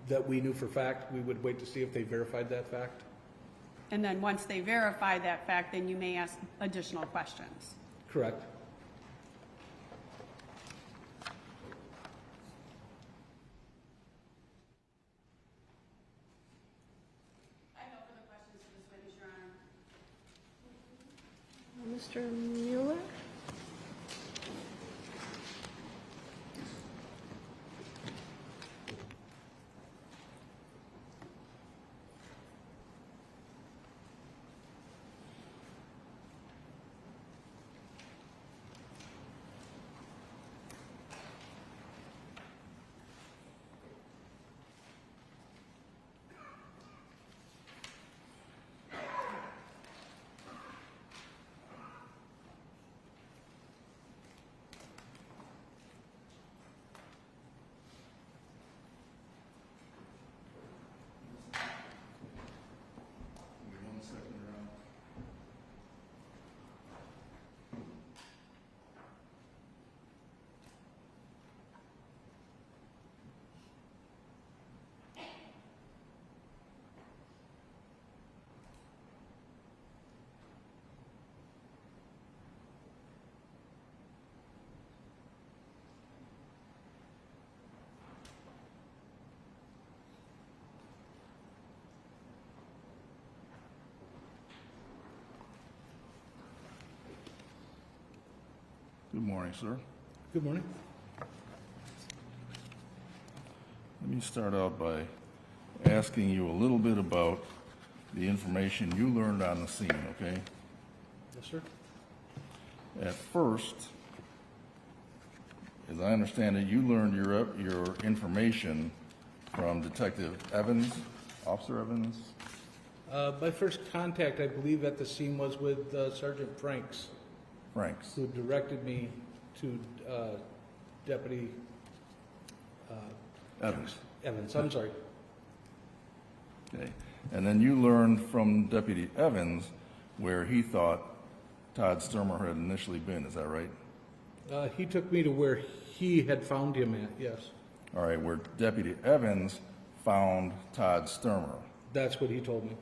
that we knew for fact. We would wait to see if they verified that fact. And then once they verify that fact, then you may ask additional questions. Correct. I have no further questions for this witness, Your Honor. Mr. Mueller? Give me 1 second, Your Honor. Good morning, sir. Good morning. Let me start out by asking you a little bit about the information you learned on the scene, okay? Yes, sir. At first, as I understand it, you learned your information from Detective Evans, Officer Evans? My first contact, I believe, at the scene was with Sergeant Franks, Franks. who directed me to Deputy Evans. Evans. I'm sorry. Okay. And then you learned from Deputy Evans where he thought Todd Stermer had initially been, is that right? He took me to where he had found him at, yes. All right, where Deputy Evans found Todd Stermer. That's what he told me.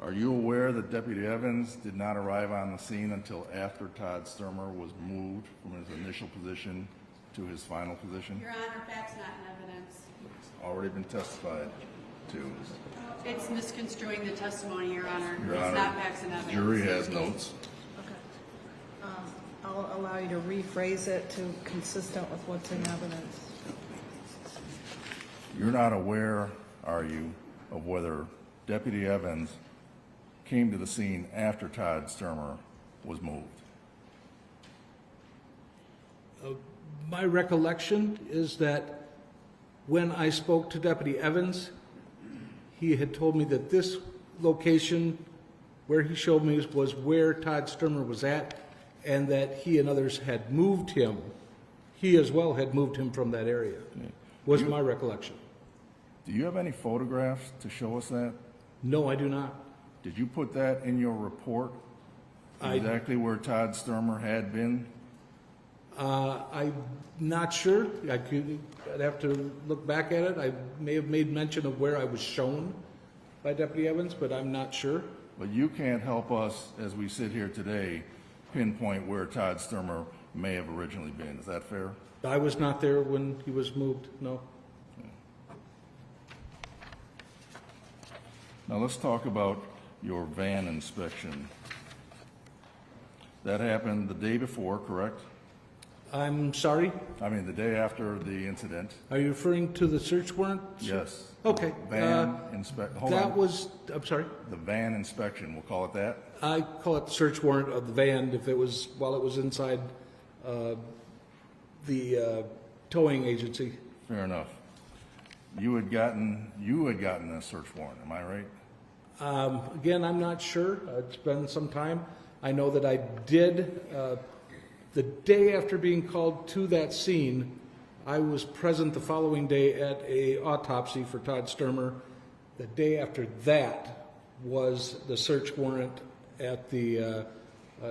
Are you aware that Deputy Evans did not arrive on the scene until after Todd Stermer was moved from his initial position to his final position? Your Honor, facts not in evidence. It's already been testified to. It's misconstruing the testimony, Your Honor. Your It's Honor, not facts and evidence. Jury has notes. Okay. I'll allow you to rephrase it to consistent with what's in evidence. You're not aware, are you, of whether Deputy Evans came to the scene after Todd Stermer was moved? My recollection is that when I spoke to Deputy Evans, he had told me that this location where he showed me was where Todd Stermer was at, and that he and others had moved him. He as well had moved him from that area, was my recollection. Do you have any photographs to show us that? No, I do not. Did you put that in your report? Exactly where Todd Stermer had been? I'm not sure. I'd have to look back at it. I may have made mention of where I was shown by Deputy Evans, but I'm not sure. But you can't help us, as we sit here today, pinpoint where Todd Stermer may have originally been. Is that fair? I was not there when he was moved, no. Now let's talk about your van inspection. That happened the day before, correct? I'm sorry? I mean, the day after the incident. Are you referring to the search warrant? Yes. Okay. Van hold That on. was, I'm sorry? The van inspection, we'll call it that. I call it the search warrant of the van if it was, while it was inside the towing agency. Fair enough. You had gotten a search warrant, am I right? Again, I'm not sure. It's been some time. I know that I did, the day after being called to that scene, I was present the following day at a autopsy for Todd Stermer. The day after that was the search warrant at the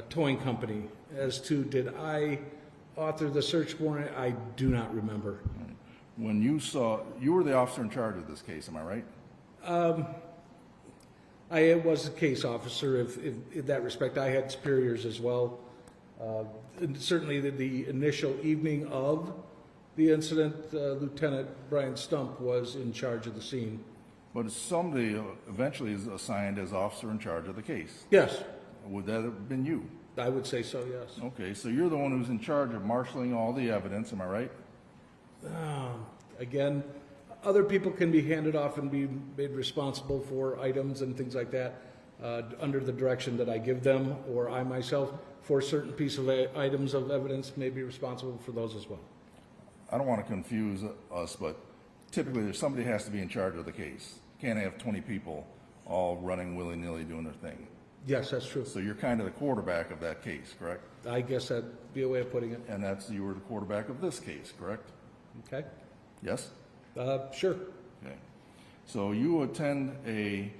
towing company. As to did I author the search warrant, I do not remember. When you were the officer in charge of this case, am I right? I was a case officer in that respect. I had superiors as well. And certainly the initial evening of the incident, Lieutenant Brian Stump was in charge of the scene. But somebody eventually is assigned as officer in charge of the case. Yes, Would that have been you? I would say so, yes. Okay, so you're the one who's in charge of marshaling all the evidence, am I right? Again, other people can be handed off and be made responsible for items and things like that under the direction that I give them, or I myself, for certain piece of items of evidence, may be responsible for those as well. I don't want to confuse us, but typically there's somebody has to be in charge of the case. Can't have 20 people all running willy-nilly doing their thing. Yes, that's true. So you're kind of the quarterback of that case, correct? I guess that'd be a way of putting it. And you were the quarterback of this case, correct? Okay? Yes? Sure. Okay. So you attend a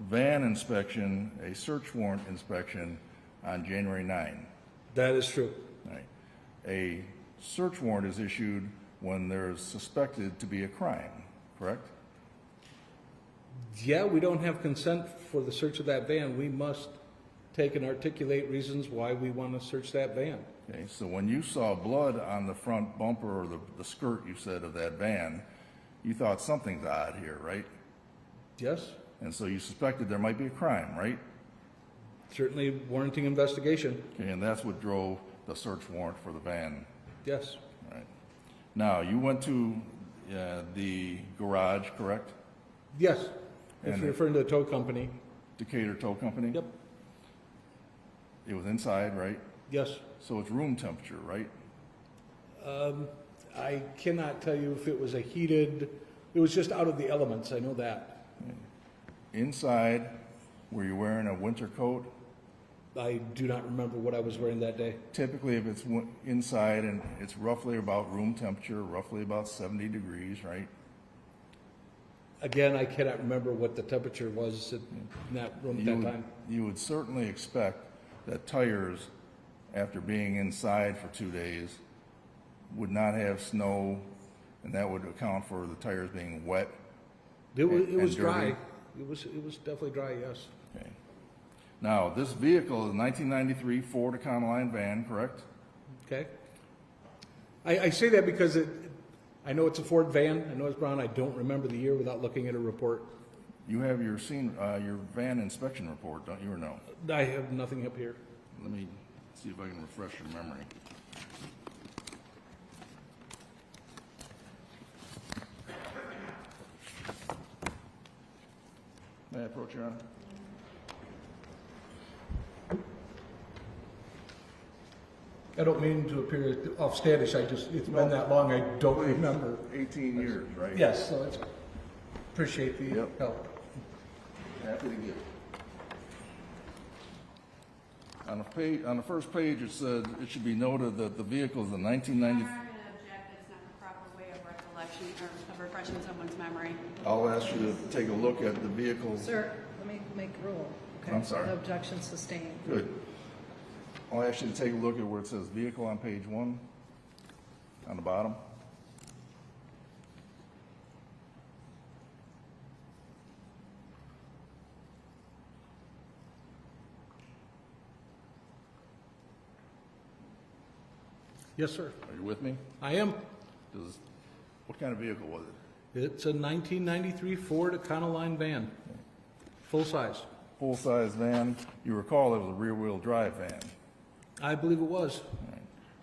van inspection, a search warrant inspection on January 9. That is true. Right. A search warrant is issued when there's suspected to be a crime, correct? Yeah, we don't have consent for the search of that van. We must take and articulate reasons why we want to search that van. Okay, so when you saw blood on the front bumper or the skirt, you said, of that van, you thought something's odd here, right? Yes, And so you suspected there might be a crime, right? certainly warranting investigation. Okay, and that's what drove the search warrant for the van. Yes, Right. Now, you went to the garage, correct? yes. If And you're referring to the tow company, Decatur Tow Company? yep, It was inside, right? yes. So it's room temperature, right? I cannot tell you if it was it was just out of the elements, I know that. Inside, were you wearing a winter coat? I do not remember what I was wearing that day. Typically, if it's inside and it's roughly about room temperature, roughly about 70 degrees, right? Again, I cannot remember what the temperature was in that room at that time. You would certainly expect that tires, after being inside for 2 days, would not have snow, and that would account for the tires being wet. It was and dry. dirty. It was definitely dry, yes. Okay. Now, this vehicle is a 1993 Ford Econoline van, correct? Okay? I say that because I know it's a Ford van, I know it's brown, I don't remember the year without looking at a report. You have your van inspection report, don't you, or no? I have nothing up here. Let me see if I can refresh your memory. May I approach, Your Honor? I don't mean to appear offstanding, it's been that long, I don't remember. 18 years, right? Yes, so it's, appreciate the Yep. help. Happy to give. On the first page, it said, it should be noted that the vehicle is a 1990. I'm going to object, that's not the proper way of recollection, or of refreshing someone's memory. I'll ask you to take a look at the vehicle. Sir, let me make a rule. Okay? I'm sorry. The objection sustained. Good. I'll ask you to take a look at where it says vehicle on page 1, on the bottom. Yes, sir. Are you with me? I am. What kind of vehicle was it? It's a 1993 Ford Econoline van, full size. Full-size van. You recall it was a rear-wheel drive van. I believe it was.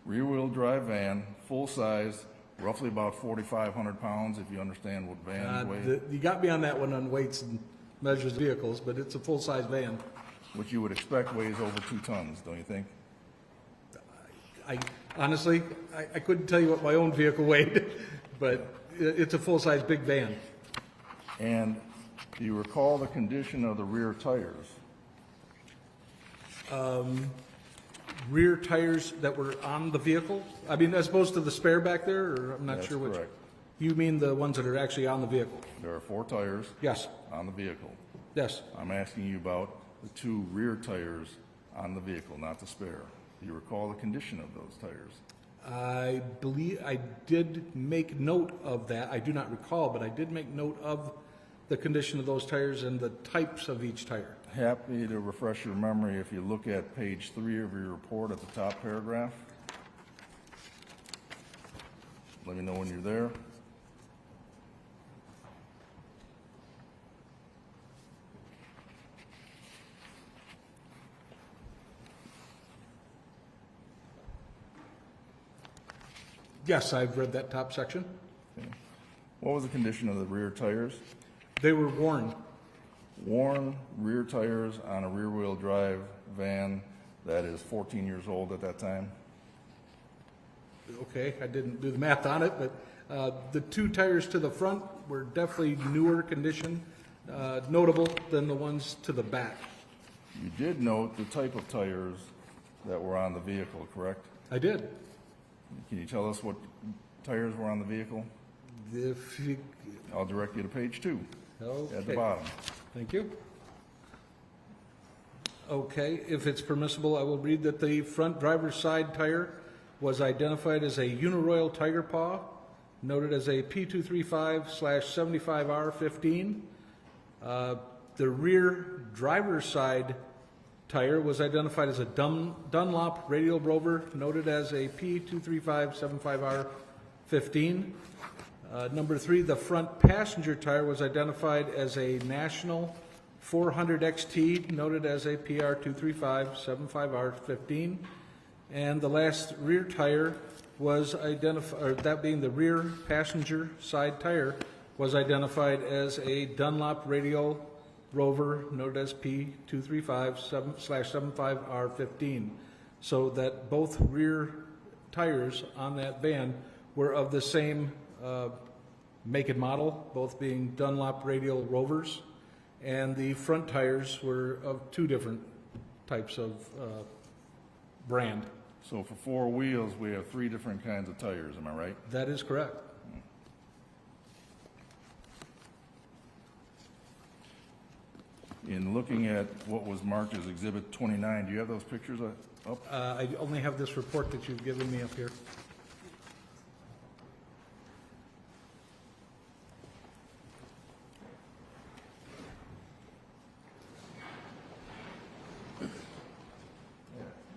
Rear-wheel drive van, full-size, roughly about 4,500 pounds, if you understand what vans weigh. You got me on that one on weights and measures of vehicles, but it's a full-size van. Which you would expect weighs over 2 tons, don't you think? Honestly, I couldn't tell you what my own vehicle weighed, but it's a full-size big van. And do you recall the condition of the rear tires? Rear tires that were on the vehicle? I mean, as opposed to the spare back there, or I'm not That's sure which. correct. You mean the ones that are actually on the vehicle? There are 4 tires Yes, on the vehicle. yes. I'm asking you about the 2 rear tires on the vehicle, not the spare. Do you recall the condition of those tires? I believe I did make note of that. I do not recall, but I did make note of the condition of those tires and the types of each tire. Happy to refresh your memory if you look at page 3 of your report at the top paragraph. Let me know when you're there. Yes, I've read that top section. Okay. What was the condition of the rear tires? They were worn. Worn rear tires on a rear-wheel drive van that is 14 years old at that time. Okay, I didn't do the math on it, but the 2 tires to the front were definitely newer condition, notable than the ones to the back. You did note the type of tires that were on the vehicle, correct? I did. Can you tell us what tires were on the vehicle? If you, I'll direct you to page 2 at the okay, bottom. thank you. Okay, if it's permissible, I will read that the front driver's side tire was identified as a Uniroyal Tiger Paw, noted as a P235/75R15. The rear driver's side tire was identified as a Dunlop Radial Rover, noted as a P235/75R15. Number 3, the front passenger tire was identified as a National 400 XT, noted as a PR235/75R15. And the last rear tire was identified, or that being the rear passenger side tire, was identified as a Dunlop Radial Rover, noted as P235/75R15. So that both rear tires on that van were of the same make and model, both being Dunlop Radial Rovers, and the front tires were of 2 different types of brand. So for 4 wheels, we have 3 different kinds of tires, am I right? That is correct. In looking at what was marked as Exhibit 29, do you have those pictures up? I only have this report that you've given me up here.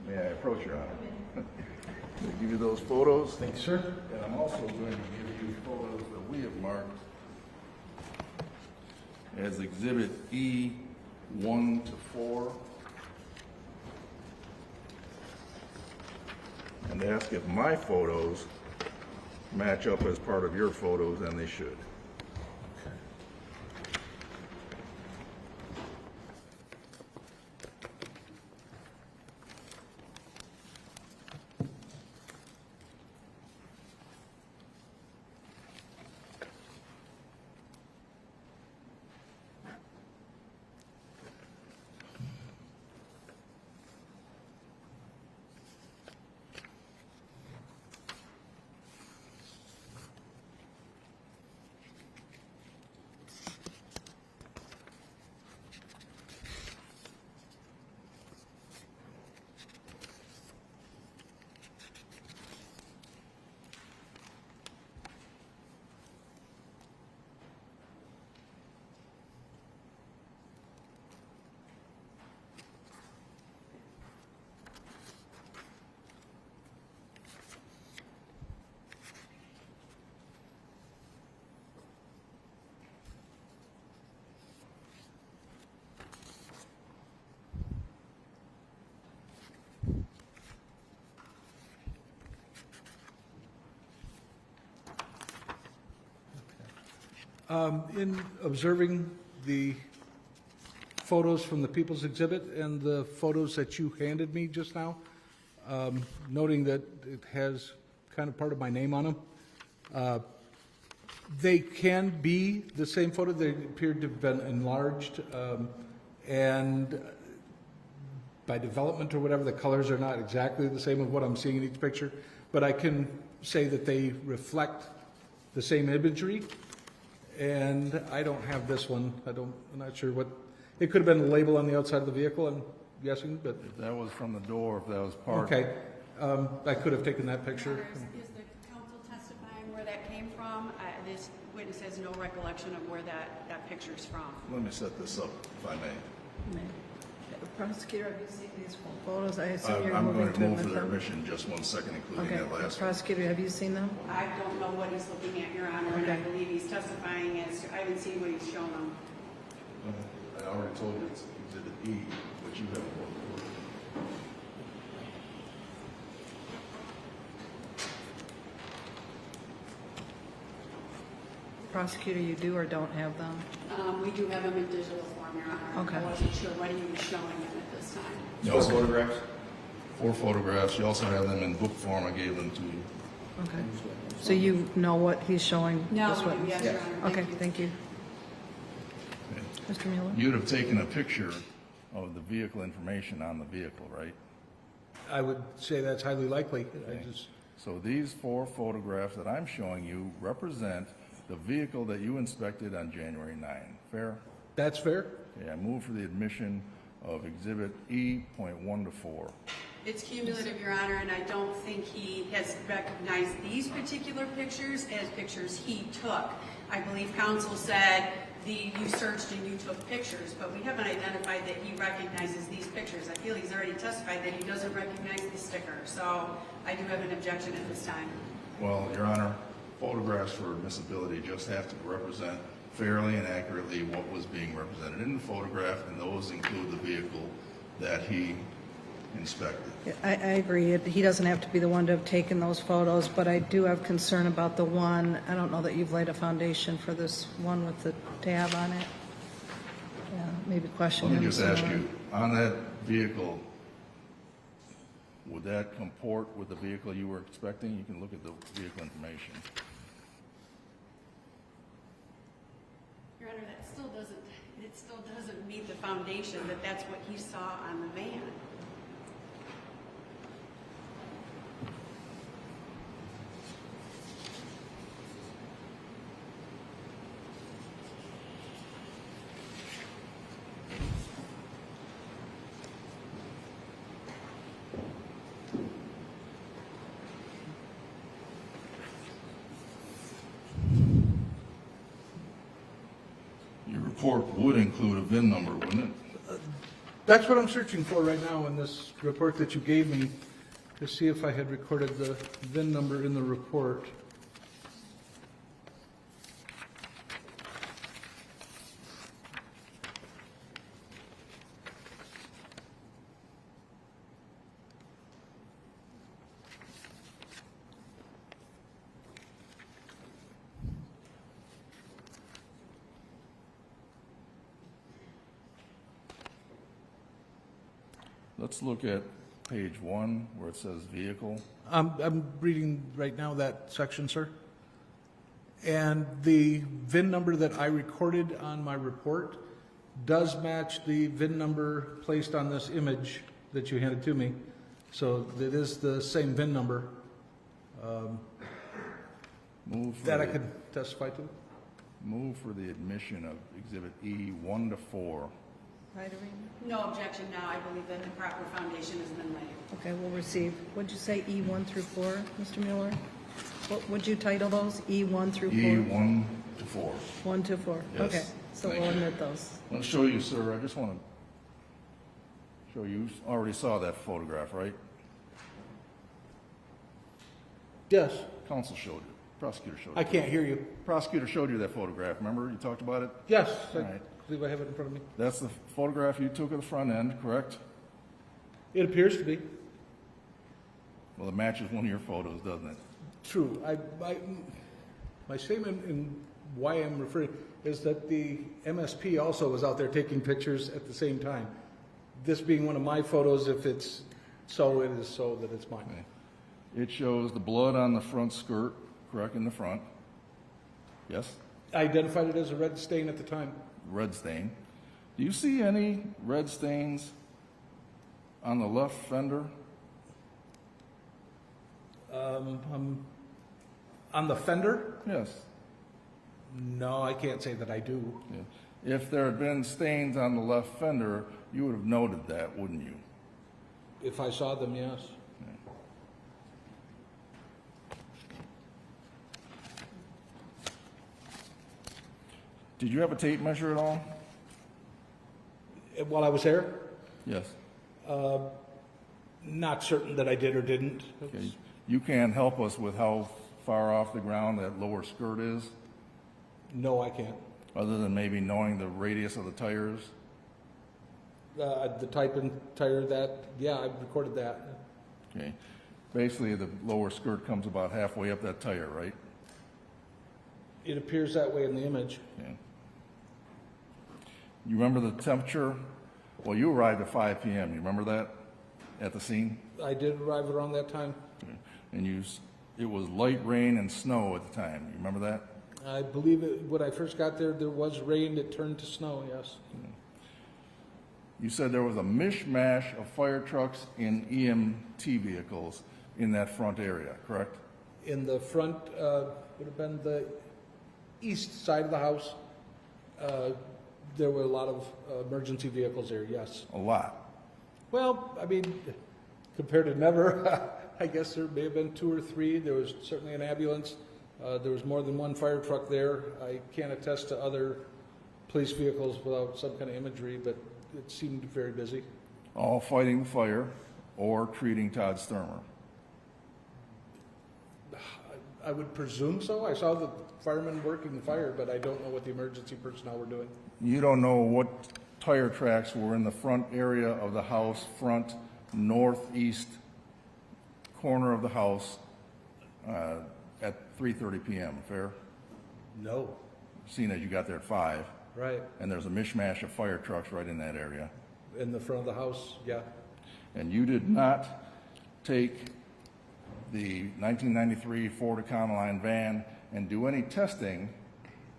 May I approach, Your Honor? give you those photos. Thank you, sir. And I'm also going to give you photos that we have marked as Exhibit E 1 to 4. And ask if my photos match up as part of your photos, and they should. In observing the photos from the People's Exhibit and the photos that you handed me just now, noting that it has kind of part of my name on them, they can be the same photo. They appear to have been enlarged, and by development or whatever, the colors are not exactly the same of what I'm seeing in each picture, but I can say that they reflect the same imagery. And I don't have this one. I'm not sure what, it could have been the label on the outside of the vehicle, I'm guessing, but, If that was from the door, if that was part. okay. I could have taken that picture. Is the counsel testifying where that came from? This witness has no recollection of where that picture's from. Let me set this up, if I may. Prosecutor, have you seen these photos? I assume you're I'm moving going to to move for admit their them. admission just one second, including Okay, that last one. prosecutor, have you seen them? I don't know what he's looking at, Your Honor, and I Okay. believe he's testifying as to, I haven't seen what he's shown him. I already told you it's Exhibit E, which you haven't looked for. Prosecutor, you do or don't have them? We do have him in digital form, Your Honor. Okay. I wasn't sure what he was showing him at this time. You also photographs? 4 photographs. You also have them in book form. I gave them to you. Okay. So you know what he's showing No, this we do, witness? yes, Your Honor. Okay, thank you. Okay. Mr. Mueller? You'd have taken a picture of the vehicle information on the vehicle, right? I would say that's highly likely. I just, So these 4 photographs that I'm showing you represent the vehicle that you inspected on January 9. Fair? that's fair? Okay, I move for the admission of Exhibit E.1 to 4. It's cumulative, Your Honor, and I don't think he has recognized these particular pictures as pictures he took. I believe counsel said you searched and you took pictures, but we haven't identified that he recognizes these pictures. I feel he's already testified that he doesn't recognize the sticker, so I do have an objection at this time. Well, Your Honor, photographs for admissibility just have to represent fairly and accurately what was being represented in the photograph, and those include the vehicle that he inspected. I agree. He doesn't have to be the one to have taken those photos, but I do have concern about the one, I don't know that you've laid a foundation for this one with the tab on it. Yeah, maybe question him. Let me just some ask more. you, on that vehicle, would that comport with the vehicle you were expecting? You can look at the vehicle information. Your Honor, it still doesn't meet the foundation that that's what he saw on the van. Your report would include a VIN number, wouldn't it? That's what I'm searching for right now in this report that you gave me. to see if I had recorded the VIN number in the report. Let's look at page 1 where it says vehicle. I'm reading right now that section, sir. And the VIN number that I recorded on my report does match the VIN number placed on this image that you handed to me. So it is the same VIN number Move for that I the- could testify to. Move for the admission of Exhibit E 1 to 4. Right, Irene? No objection now. I believe that the proper foundation has been laid. Okay, we'll receive. What'd you say, E1 through 4, Mr. Mueller? What would you title those, E1 through 4? E 1 to 4. 1 to 4, Yes, okay. So thank we'll you. admit those. I'll show you, sir. I just want to show you. You already saw that photograph, right? Yes, Counsel showed you. Prosecutor showed you. I can't hear you. Prosecutor showed you that photograph. Remember, you talked about it? Yes, I All right. believe I have it in front of me. That's the photograph you took of the front end, correct? It appears to be. Well, it matches one of your photos, doesn't it? True. My statement in why I'm referring is that the MSP also was out there taking pictures at the same time. This being one of my photos, if it's so, it is so that it's mine. Okay. It shows the blood on the front skirt, correct, in the front. Yes? I identified it as a red stain at the time. Red stain. Do you see any red stains on the left fender? On the fender? Yes. No, I can't say that I do. Yeah. If there had been stains on the left fender, you would have noted that, wouldn't you? If I saw them, yes. Did you have a tape measure at all? While I was there, Yes. not certain that I did or didn't. Okay. You can't help us with how far off the ground that lower skirt is, No, I can't. other than maybe knowing the radius of the tires? The type and tire that, yeah, I recorded that. Okay. Basically, the lower skirt comes about halfway up that tire, right? It appears that way in the image. Okay. You remember the temperature? Well, you arrived at 5 p.m. You remember that at the scene? I did arrive around that time. Okay. And it was light rain and snow at the time. You remember that? I believe when I first got there, there was rain that turned to snow, yes. You said there was a mishmash of fire trucks and EMT vehicles in that front area, correct? In the front, would have been the east side of the house. There were a lot of emergency vehicles there, yes. A lot. Well, I mean, compared to never, I guess there may have been 2 or 3. There was certainly an ambulance. There was more than one fire truck there. I can't attest to other police vehicles without some kind of imagery, but it seemed very busy. All fighting the fire or treating Todd Stermer. I would presume so. I saw the firemen working the fire, but I don't know what the emergency personnel were doing. You don't know what tire tracks were in the front area of the house, front northeast corner of the house at 3:30 p.m., fair? No. Seeing as you got there at 5, Right. and there's a mishmash of fire trucks right in that area. In the front of the house, yeah. And you did not take the 1993 Ford Econoline van and do any testing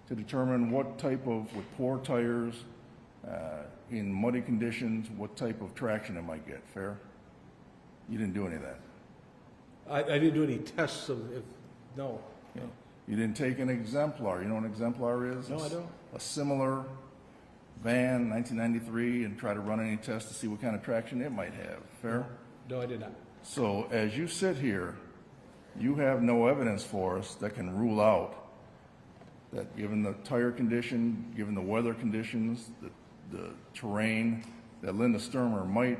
to determine what type of, with poor tires, in muddy conditions, what type of traction it might get, fair? You didn't do any of that. I didn't do any tests of, no. Okay. You didn't take an exemplar. You know what an exemplar is? No, I don't. A similar van, 1993, and try to run any tests to see what kind of traction it might have, fair? No, I did not. So as you sit here, you have no evidence for us that can rule out that given the tire condition, given the weather conditions, the terrain, that Linda Stermer might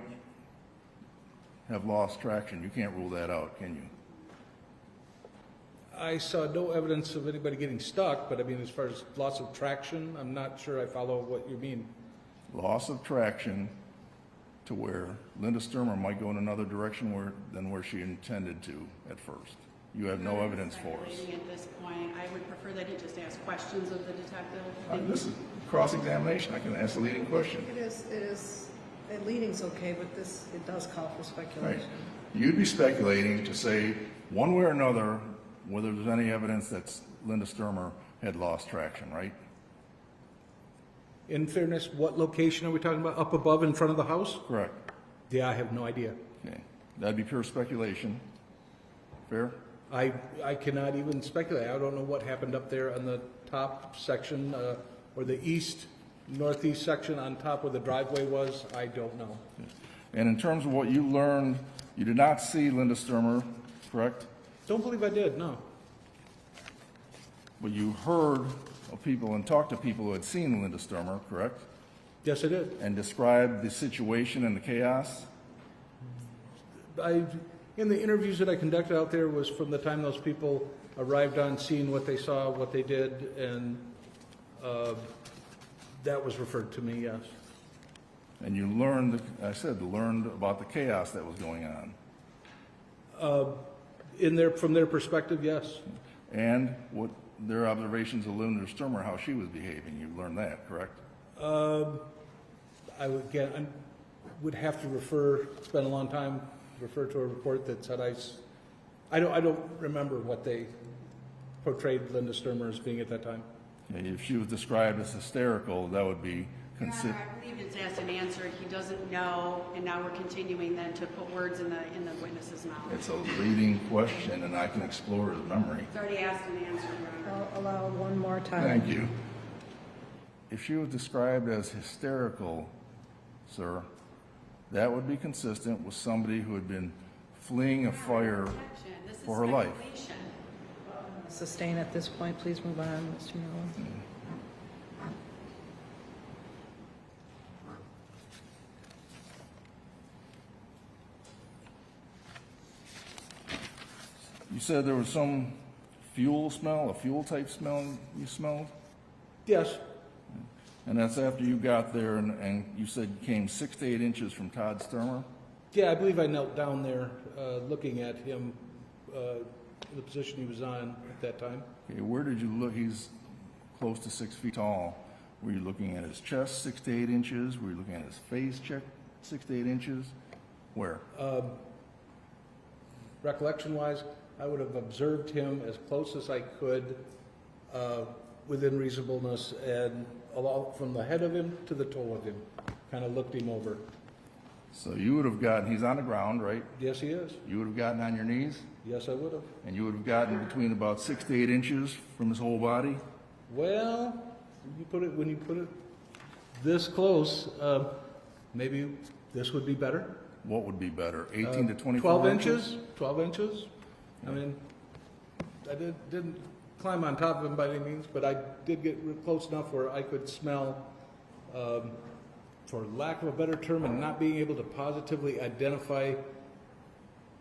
have lost traction. You can't rule that out, can you? I saw no evidence of anybody getting stuck, but I mean, as far as loss of traction, I'm not sure I follow what you mean. Loss of traction to where Linda Stermer might go in another direction than where she intended to at first. You have no evidence for us. Speculating at this point, I would prefer that he just ask questions of the detective. This is cross-examination. I can ask a leading question. It is, leading's okay, but this, it does call for Right. speculation. You'd be speculating to say, one way or another, whether there's any evidence that Linda Stermer had lost traction, right? In fairness, what location are we talking about? Up above in front of the house? Correct. Yeah, I have no idea. Okay. That'd be pure speculation. Fair? I cannot even speculate. I don't know what happened up there on the top section, or the northeast section on top where the driveway was. I don't know. And in terms of what you learned, you did not see Linda Stermer, correct? Don't believe I did, no. But you heard of people and talked to people who had seen Linda Stermer, correct? Yes, I did. And described the situation and the chaos? In the interviews that I conducted out there was from the time those people arrived on scene, what they saw, what they did, and that was referred to me, yes. And you learned, learned about the chaos that was going on. From their perspective, yes. And what their observations of Linda Stermer, how she was behaving. You learned that, correct? I would have to spend a long time, refer to a report that said I don't remember what they portrayed Linda Stermer as being at that time. If she was described as hysterical, that would be Your Honor, I believe it's asked and answered. He doesn't know, and now we're continuing then to put words in the witness's mouth. It's a leading question, and I can explore his memory. It's already asked and answered, Your Honor. I'll allow one more time. Thank you. If she was described as hysterical, sir, that would be consistent with somebody who had been fleeing a fire This is for her life. speculation. Sustain at this point. Please move on, Mr. Miller. You said there was some fuel smell, a fuel type smell you smelled? Yes, And that's after you got there and you said you came 6 to 8 inches from Todd Stermer? yeah, I believe I knelt down there looking at him, the position he was on at that time. Okay, where did you look? He's close to 6 feet tall. Were you looking at his chest 6 to 8 inches? Were you looking at his face 6 to 8 inches? Where? Recollection-wise, I would have observed him as close as I could within reasonableness and from the head of him to the toe of him, kind of looked him over. So you would have gotten, he's on the ground, right? Yes, he is. You would have gotten on your knees, Yes, I would have. and you would have gotten between about 6 to 8 inches from his whole body? Well, when you put it this close, maybe this would be better. What would be better, 18 to 24 12 inches? inches. 12 inches. I mean, I didn't climb on top of him by any means, but I did get close enough where I could smell, for lack of a better term, and not being able to positively identify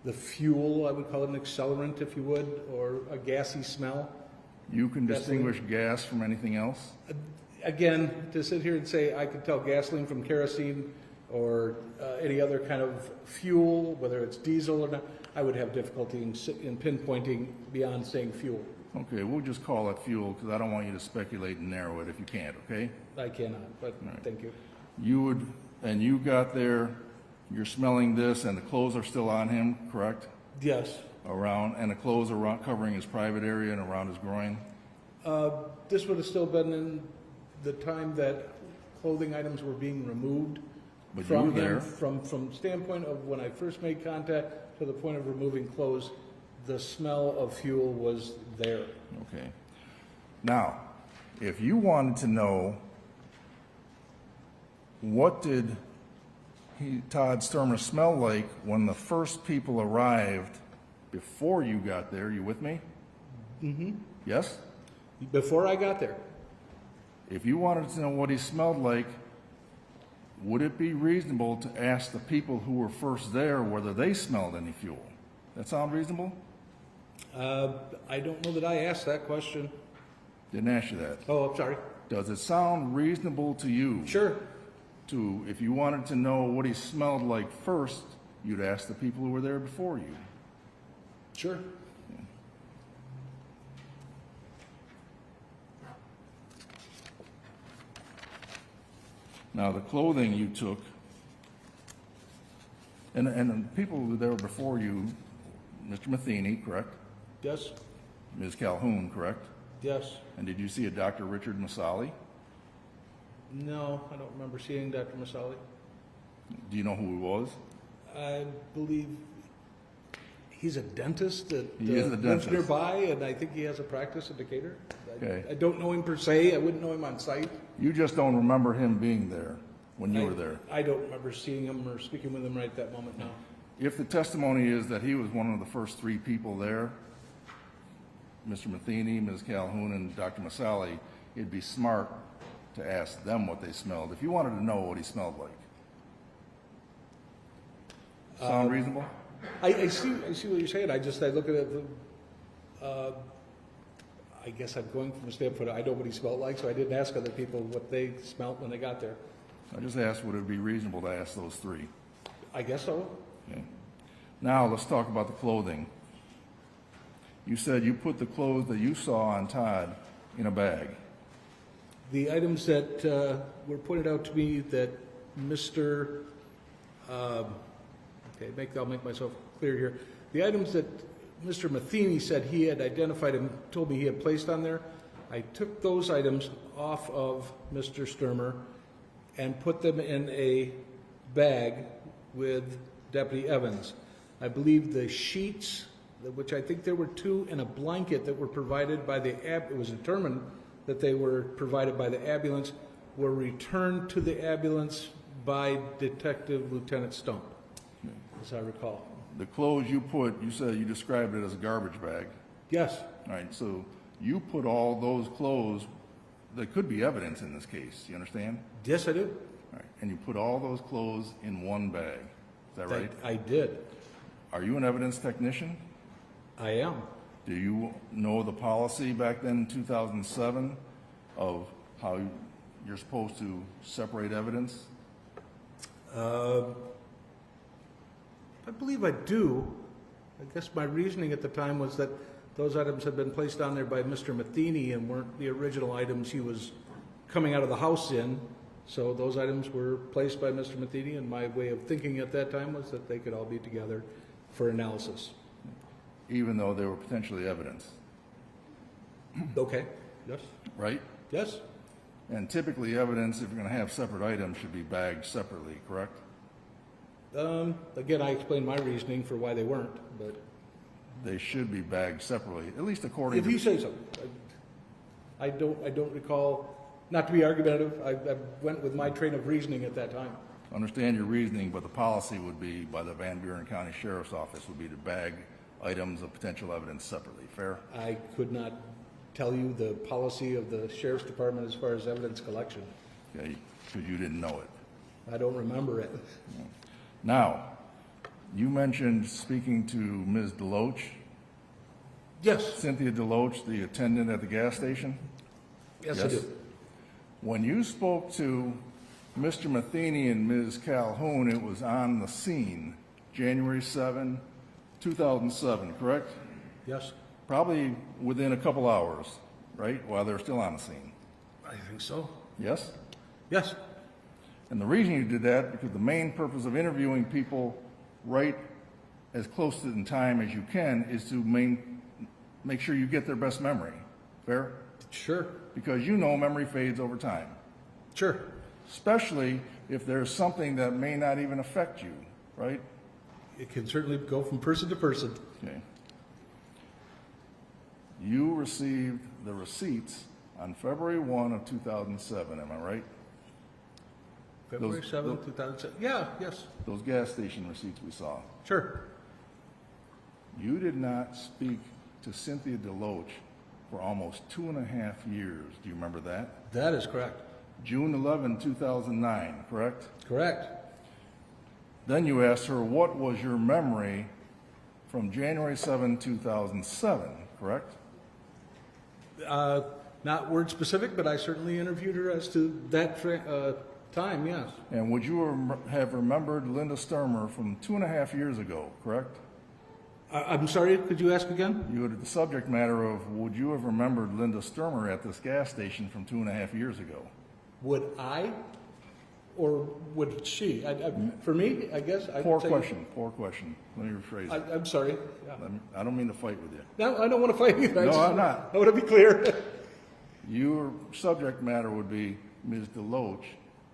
the fuel, I would call it an accelerant, if you would, or a gassy smell. You can distinguish gas from anything else? Again, to sit here and say I could tell gasoline from kerosene or any other kind of fuel, whether it's diesel or not, I would have difficulty in pinpointing beyond saying fuel. Okay, we'll just call it fuel, because I don't want you to speculate and narrow it if you can't, okay? I cannot, but thank you. You got there, you're smelling this, and the clothes are still on him, correct? Yes. And the clothes are covering his private area and around his groin? This would have still been in the time that clothing items were being removed But you from were there. him. From standpoint of when I first made contact to the point of removing clothes, the smell of fuel was there. Okay. Now, if you wanted to know what did Todd Stermer smell like when the first people arrived before you got there, you with me? Mm-hmm. Yes? Before I got there, If you wanted to know what he smelled like would it be reasonable to ask the people who were first there whether they smelled any fuel? That sound reasonable? I don't know that I asked that question. Didn't ask you that. Oh, I'm sorry. Does it sound reasonable to you? Sure. To, if you wanted to know what he smelled like first, you'd ask the people who were there before you. Sure. Now, the clothing you took, and the people who were there before you, Mr. Matheny, correct? Yes. Ms. Calhoun, correct? Yes. And did you see a Dr. Richard Masali? No, I don't remember seeing Dr. Masali. Do you know who he was? I believe he's a dentist that He is a lives dentist. nearby, and I think he has a practice in Decatur. Okay. I don't know him per se. I wouldn't know him on site. You just don't remember him being there when you were there. I don't remember seeing him or speaking with him right at that moment, no. If the testimony is that he was one of the first three people there, Mr. Matheny, Ms. Calhoun, and Dr. Masali, it'd be smart to ask them what they smelled, if you wanted to know what he smelled like. Sound reasonable? I see what you're saying. I look at it, I guess I'm going from a standpoint, I know what he smelled like, so I didn't ask other people what they smelled when they got there. I just asked, would it be reasonable to ask those three? I guess so. Okay. Now, let's talk about the clothing. You said you put the clothes that you saw on Todd in a bag. The items that were pointed out to me that Mr. I'll make myself clear here. The items that Mr. Matheny said he had identified and told me he had placed on there, I took those items off of Mr. Stermer and put them in a bag with Deputy Evans. I believe the sheets, which I think there were two, and a blanket that were provided by it was determined that they were provided by the ambulance, were returned to the ambulance by Detective Lieutenant Stump, as I recall. The clothes you put, you said you described it as a garbage bag. Yes. All right, so you put all those clothes, there could be evidence in this case, you understand? Yes, I do. All right, and you put all those clothes in one bag, is that right? I did. Are you an evidence technician? I am. Do you know the policy back then in 2007 of how you're supposed to separate evidence? I believe I do. I guess my reasoning at the time was that those items had been placed on there by Mr. Matheny and weren't the original items he was coming out of the house in. So those items were placed by Mr. Matheny, and my way of thinking at that time was that they could all be together for analysis. Even though they were potentially evidence, Okay. Yes. right? Yes. And typically evidence, if you're going to have separate items, should be bagged separately, correct? Again, I explained my reasoning for why they weren't, but They should be bagged separately, at least according if to... you say so. I don't recall, not to be argumentative, I went with my train of reasoning at that time. Understand your reasoning, but the policy would be, by the Van Buren County Sheriff's Office, would be to bag items of potential evidence separately. Fair? I could not tell you the policy of the Sheriff's Department as far as evidence collection. Okay, because you didn't know it. I don't remember it. Now, you mentioned speaking to Ms. Deloach, Yes. Cynthia Deloach, the attendant at the gas station? Yes, I do. When you spoke to Mr. Matheny and Ms. Calhoun, it was on the scene, January 7, 2007, correct? Yes. Probably within a couple hours, right, while they're still on the scene. I think so. Yes? Yes. And the reason you did that, because the main purpose of interviewing people right as close to in time as you can is to make sure you get their best memory. Fair? Sure. Because you know memory fades over time, Sure. especially if there's something that may not even affect you, right? It can certainly go from person to person. Okay. You received the receipts on February 1 of 2007, am I right? February Those- 7th, 2007. Yeah, yes. Those gas station receipts we saw. Sure. You did not speak to Cynthia Deloach for almost 2.5 years. Do you remember that? That is correct. June 11, 2009, correct? Correct. Then you asked her, what was your memory from January 7, 2007, correct? Not word specific, but I certainly interviewed her as to that time, yes. And would you have remembered Linda Stermer from 2.5 years ago, correct? I'm sorry, could you ask again? You had the subject matter of, would you have remembered Linda Stermer at this gas station from 2.5 years ago? Would I, or would she? For me, I guess. Poor question. Let me rephrase it. I'm sorry. Yeah. I don't mean to fight with you. No, I don't want to fight you. No, I'm not. I want to be clear. Your subject matter would be, Ms. DeLoach,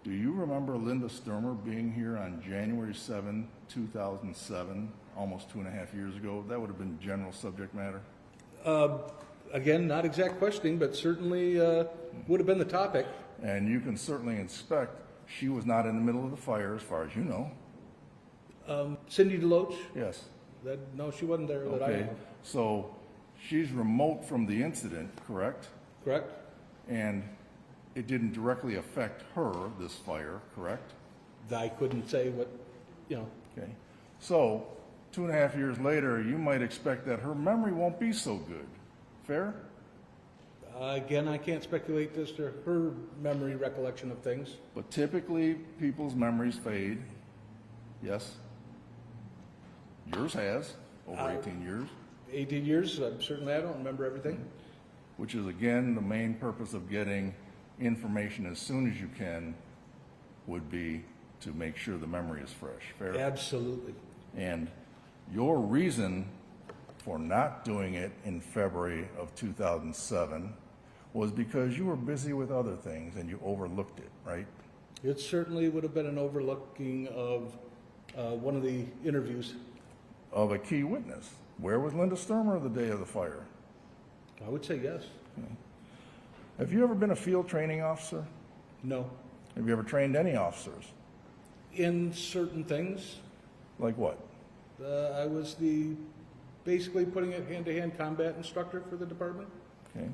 do you remember Linda Stermer being here on January 7, 2007, almost 2.5 years ago? That would have been general subject matter. Again, not exact questioning, but certainly would have been the topic. And you can certainly inspect, she was not in the middle of the fire as far as you know. Cindy DeLoach? Yes. No, she wasn't there that I Okay, know. so she's remote from the incident, correct? Correct? And it didn't directly affect her, this fire, correct? I couldn't say what, Okay, so 2.5 years later, you might expect that her memory won't be so good. Fair? Again, I can't speculate as to her memory recollection of things. But typically, people's memories fade. Yes? Yours has, over 18 years, 18 years, certainly I don't remember everything. which is, again, the main purpose of getting information as soon as you can would be to make sure the memory is fresh. Fair? Absolutely. And your reason for not doing it in February of 2007 was because you were busy with other things and you overlooked it, right? It certainly would have been an overlooking of one of the interviews. Of a key witness. Where was Linda Stermer the day of the fire? I would say yes. Have you ever been a field training officer? No. Have you ever trained any officers? In certain things, Like what? I was basically putting it hand-to-hand combat instructor for the department. Okay.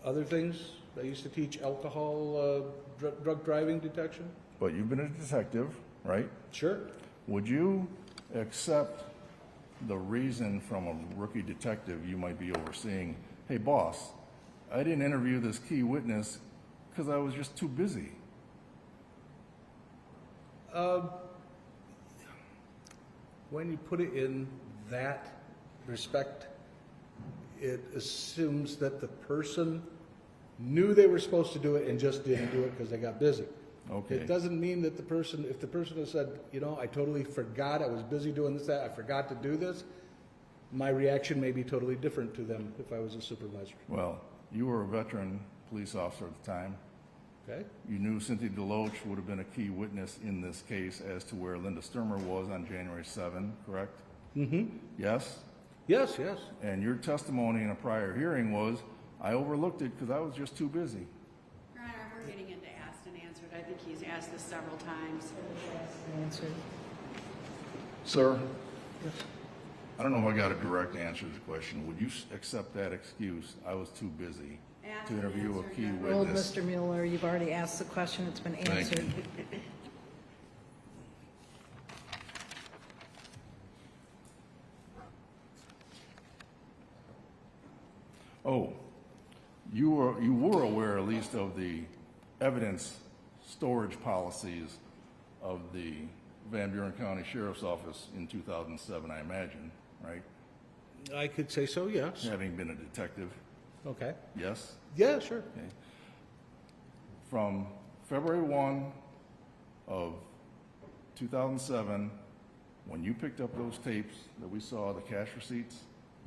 Other things, I used to teach alcohol, drug driving detection. But you've been a detective, right? Sure. Would you accept the reason from a rookie detective you might be overseeing, hey boss, I didn't interview this key witness because I was just too busy? When you put it in that respect, it assumes that the person knew they were supposed to do it and just didn't do it because they got busy. Okay. It doesn't mean that if the person has said, I totally forgot, I was busy doing this, that, I forgot to do this, my reaction may be totally different to them if I was a supervisor. Well, you were a veteran police officer at the time. Okay? You knew Cynthia DeLoach would have been a key witness in this case as to where Linda Stermer was on January 7, correct? Mm-hmm. Yes? Yes, yes. And your testimony in a prior hearing was, I overlooked it because I was just too busy. Your Honor, we're getting into asked and answered. I think he's asked this several times. Answered. Sir? I don't know if I got a direct answer to the question. Would you accept that excuse? I was too busy Asked to and interview a answered, key Your Honor. Old witness. Mr. Mueller, you've already asked the question, it's been Thank answered. you. Oh, you were aware at least of the evidence storage policies of the Van Buren County Sheriff's Office in 2007, I imagine, right? I could say so, yes. Having been a detective, Okay. yes? Yeah, sure. Okay. From February 1 of 2007, when you picked up those tapes that we saw, the cash receipts,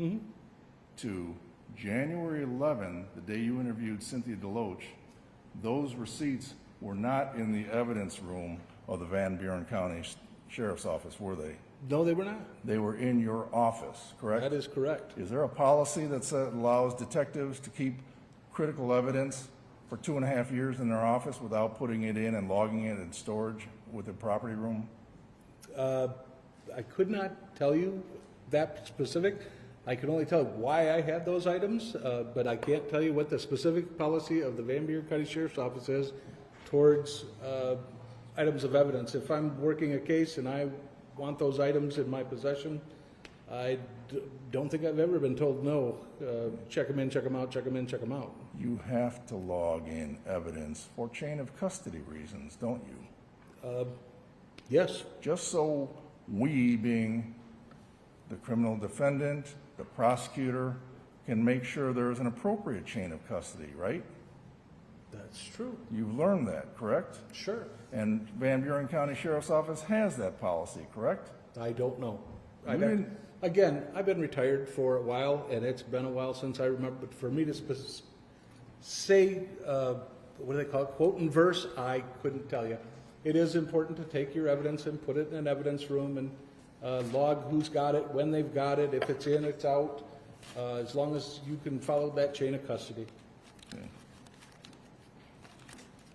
Mm-hmm. to January 11, the day you interviewed Cynthia DeLoach, those receipts were not in the evidence room of the Van Buren County Sheriff's Office, were they? No, they were not. They were in your office, correct? That is correct. Is there a policy that allows detectives to keep critical evidence for 2.5 years in their office without putting it in and logging it in storage with the property room? I could not tell you that specific. I can only tell why I had those items, but I can't tell you what the specific policy of the Buren County Sheriff's Office is towards items of evidence. If I'm working a case and I want those items in my possession, I don't think I've ever been told no. Check them in, check them out, check them in, check them out. You have to log in evidence for chain of custody reasons, don't you? Yes, Just so we, being the criminal defendant, the prosecutor, can make sure there is an appropriate chain of custody, right? that's true. You've learned that, correct? Sure. And Van Buren County Sheriff's Office has that policy, correct? I don't know. You didn't- Again, I've been retired for a while, and it's been a while since I remember, but for me to say, what do they call it, quote and verse, I couldn't tell you. It is important to take your evidence and put it in an evidence room and log who's got it, when they've got it, if it's in, it's out, as long as you can follow that chain of custody. Okay.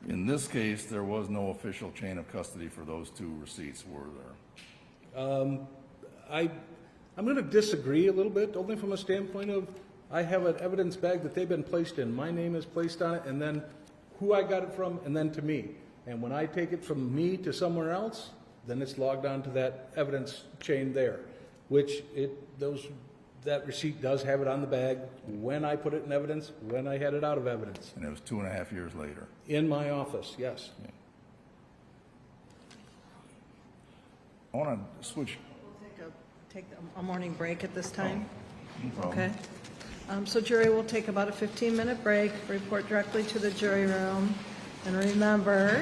In this case, there was no official chain of custody for those two receipts, were there? I'm going to disagree a little bit, only from a standpoint of I have an evidence bag that they've been placed in. My name is placed on it, and then who I got it from, and then to me. And when I take it from me to somewhere else, then it's logged onto that evidence chain there, which that receipt does have it on the bag when I put it in evidence, when I had it out of evidence. And it was 2.5 years later. In my office, yes. I want to switch. We'll take a morning break at this time. No problem. Okay. So jury will take about a 15-minute break, report directly to the jury room. And remember,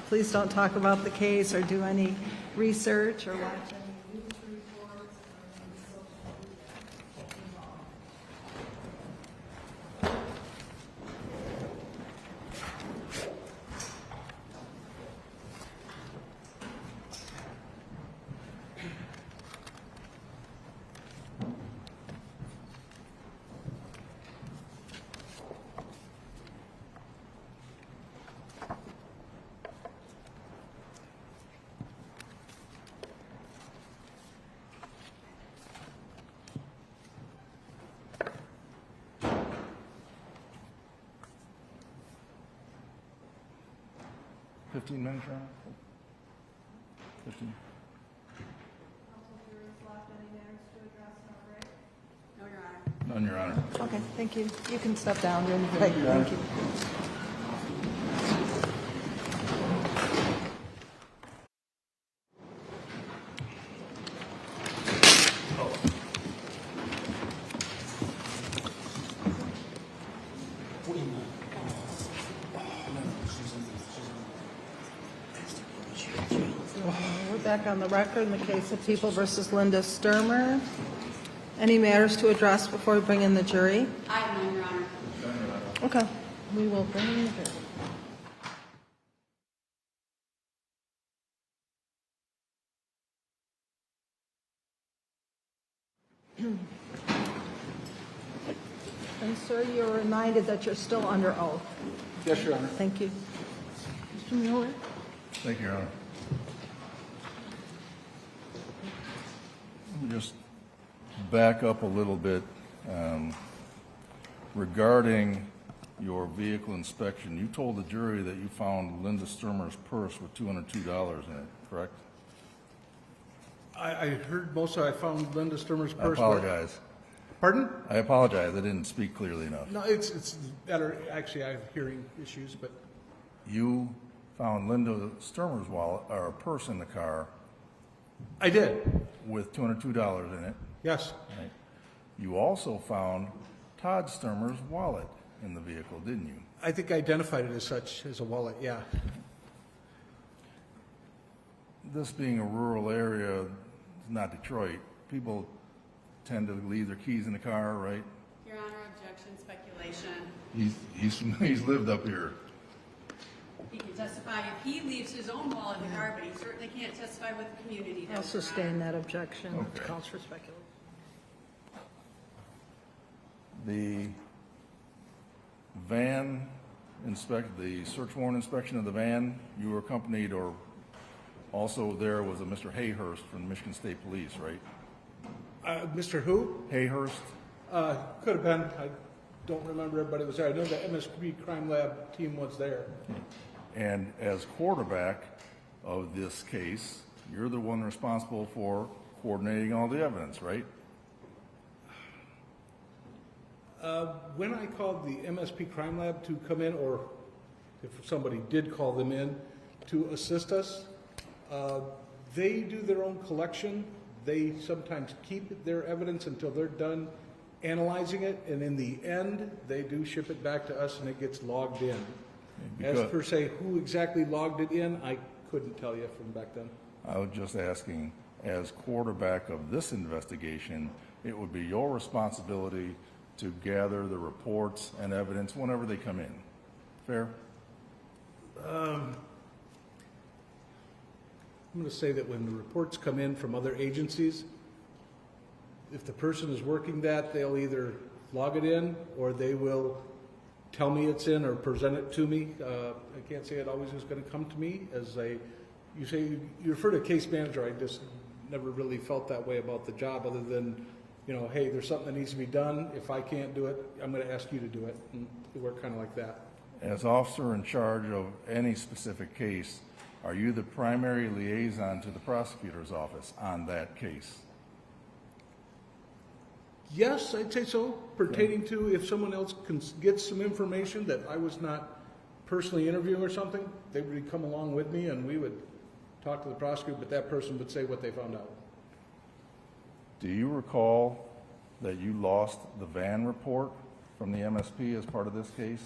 please don't talk about the case or do any research or watch any news reports or any social media. Fifteen minutes, Your Honor? 15. No, Your Honor. None, Your Honor. Okay, thank you. You can step down during the break. Thank you. We're back on the record in the case of People versus Linda Stermer. Any matters to address before we bring in the jury? I have none, Your Honor. Okay, we will bring in the jury. And sir, you're reminded that you're still under oath. Yes, Your Honor. Thank you. Mr. Miller? Thank you, Your Honor. Let me just back up a little bit. Regarding your vehicle inspection, you told the jury that you found Linda Stermer's purse with $202 in it, correct? I heard most of it. I found Linda Stermer's I purse. apologize. Pardon? I apologize. I didn't speak clearly enough. No, it's better. Actually, I have hearing issues, but You found Linda Stermer's wallet or purse in the car I did. with $202 in it. Yes. Right. You also found Todd Stermer's wallet in the vehicle, didn't you? I think I identified it as such, as a wallet, yeah. This being a rural area, not Detroit, people tend to leave their keys in the car, right? Your Honor, objection, speculation. He's lived up here. He can testify if he leaves his own wallet in the car, but he certainly can't testify what the community does. I'll sustain that objection. It Okay. calls for speculation. The the search warrant inspection of the van, you were accompanied, or also there was a Mr. Hayhurst from the Michigan State Police, right? Mr. Who? Hayhurst, Could have been. I don't remember everybody was there. I know the MSP Crime Lab team was there. And as quarterback of this case, you're the one responsible for coordinating all the evidence, right? When I called the MSP Crime Lab to come in, or if somebody did call them in to assist us, they do their own collection. They sometimes keep their evidence until they're done analyzing it, and in the end, they do ship it back to us and it gets logged in. As per se, who exactly logged it in, I couldn't tell you from back then. I was just asking, as quarterback of this investigation, it would be your responsibility to gather the reports and evidence whenever they come in. Fair? I'm going to say that when the reports come in from other agencies, if the person is working that, they'll either log it in or they will tell me it's in or present it to me. I can't say it always is going to come to me as you say, you refer to case manager. I just never really felt that way about the job other than, you know, hey, there's something that needs to be done. If I can't do it, I'm going to ask you to do it. And we work kind of like that. As officer in charge of any specific case, are you the primary liaison to the prosecutor's office on that case? Yes, I'd say so, pertaining to if someone else gets some information that I was not personally interviewing or something, they would come along with me and we would talk to the prosecutor, but that person would say what they found out. Do you recall that you lost the van report from the MSP as part of this case?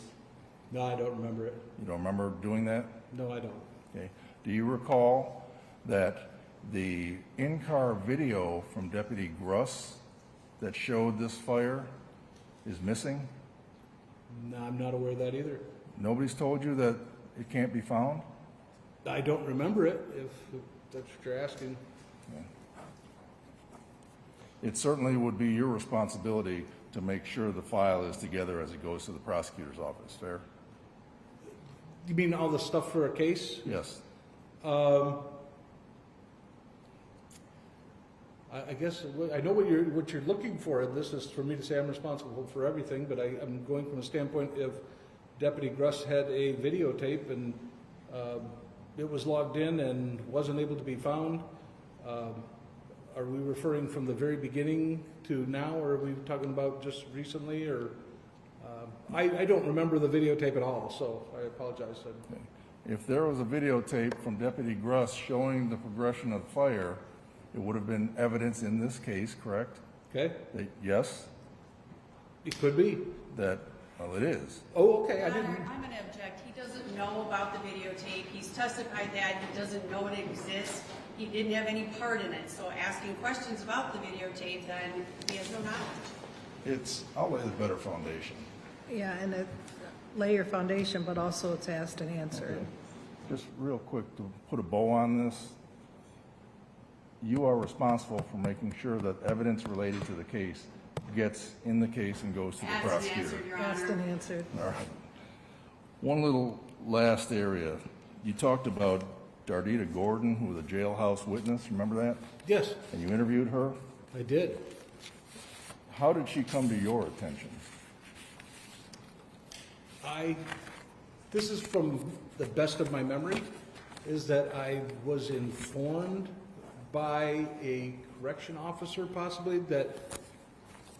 No, I don't remember it. You don't remember doing that? No, I don't. Okay. Do you recall that the in-car video from Deputy Gruss that showed this fire is missing? No, I'm not aware of that either. Nobody's told you that it can't be found? I don't remember it, if that's what you're asking. It certainly would be your responsibility to make sure the file is together as it goes to the prosecutor's office, fair? You mean all the stuff for a case? Yes. I guess I know what you're looking for, and this is for me to say I'm responsible for everything, but I'm going from a standpoint if Deputy Gruss had a videotape and it was logged in and wasn't able to be found. Are we referring from the very beginning to now, or are we talking about just recently? Or I don't remember the videotape at all, so I apologize. Okay. If there was a videotape from Deputy Gruss showing the progression of the fire, it would have been evidence in this case, correct? Okay, Yes? it could be. Well, it is. Oh, okay, I Your didn't. Honor, I'm going to object. He doesn't know about the videotape. He's testified that he doesn't know it exists. He didn't have any part in it. So asking questions about the videotape, then he has no knowledge. I'll lay the better foundation. Yeah, and lay your foundation, but also it's asked and answered. Okay. Just real quick to put a bow on this, you are responsible for making sure that evidence related to the case gets in the case and goes to the Asked and prosecutor. answered, Your Asked Honor. and answered. All right. One little last area. You talked about Dardita Gordon, who was a jailhouse witness. Remember that? Yes, And you interviewed her. I did. How did she come to your attention? This is from the best of my memory, is that I was informed by a correction officer possibly that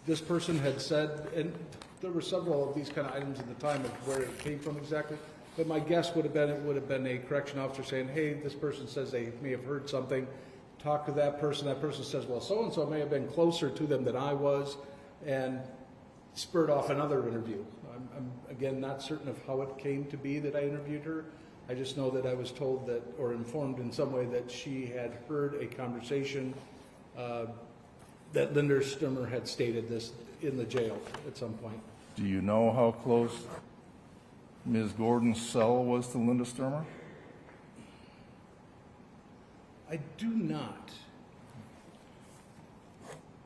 this person had said, and there were several of these kind of items at the time of where it came from exactly, but my guess would have been it would have been a correction officer saying, hey, this person says they may have heard something, talk to that person says, well, so-and-so may have been closer to them than I was, and spurred off another interview. I'm again not certain of how it came to be that I interviewed her. I just know that I was told that, or informed in some way, that she had heard a conversation that Linda Stermer had stated this in the jail at some point. Do you know how close Ms. Gordon's cell was to Linda Stermer? I do not.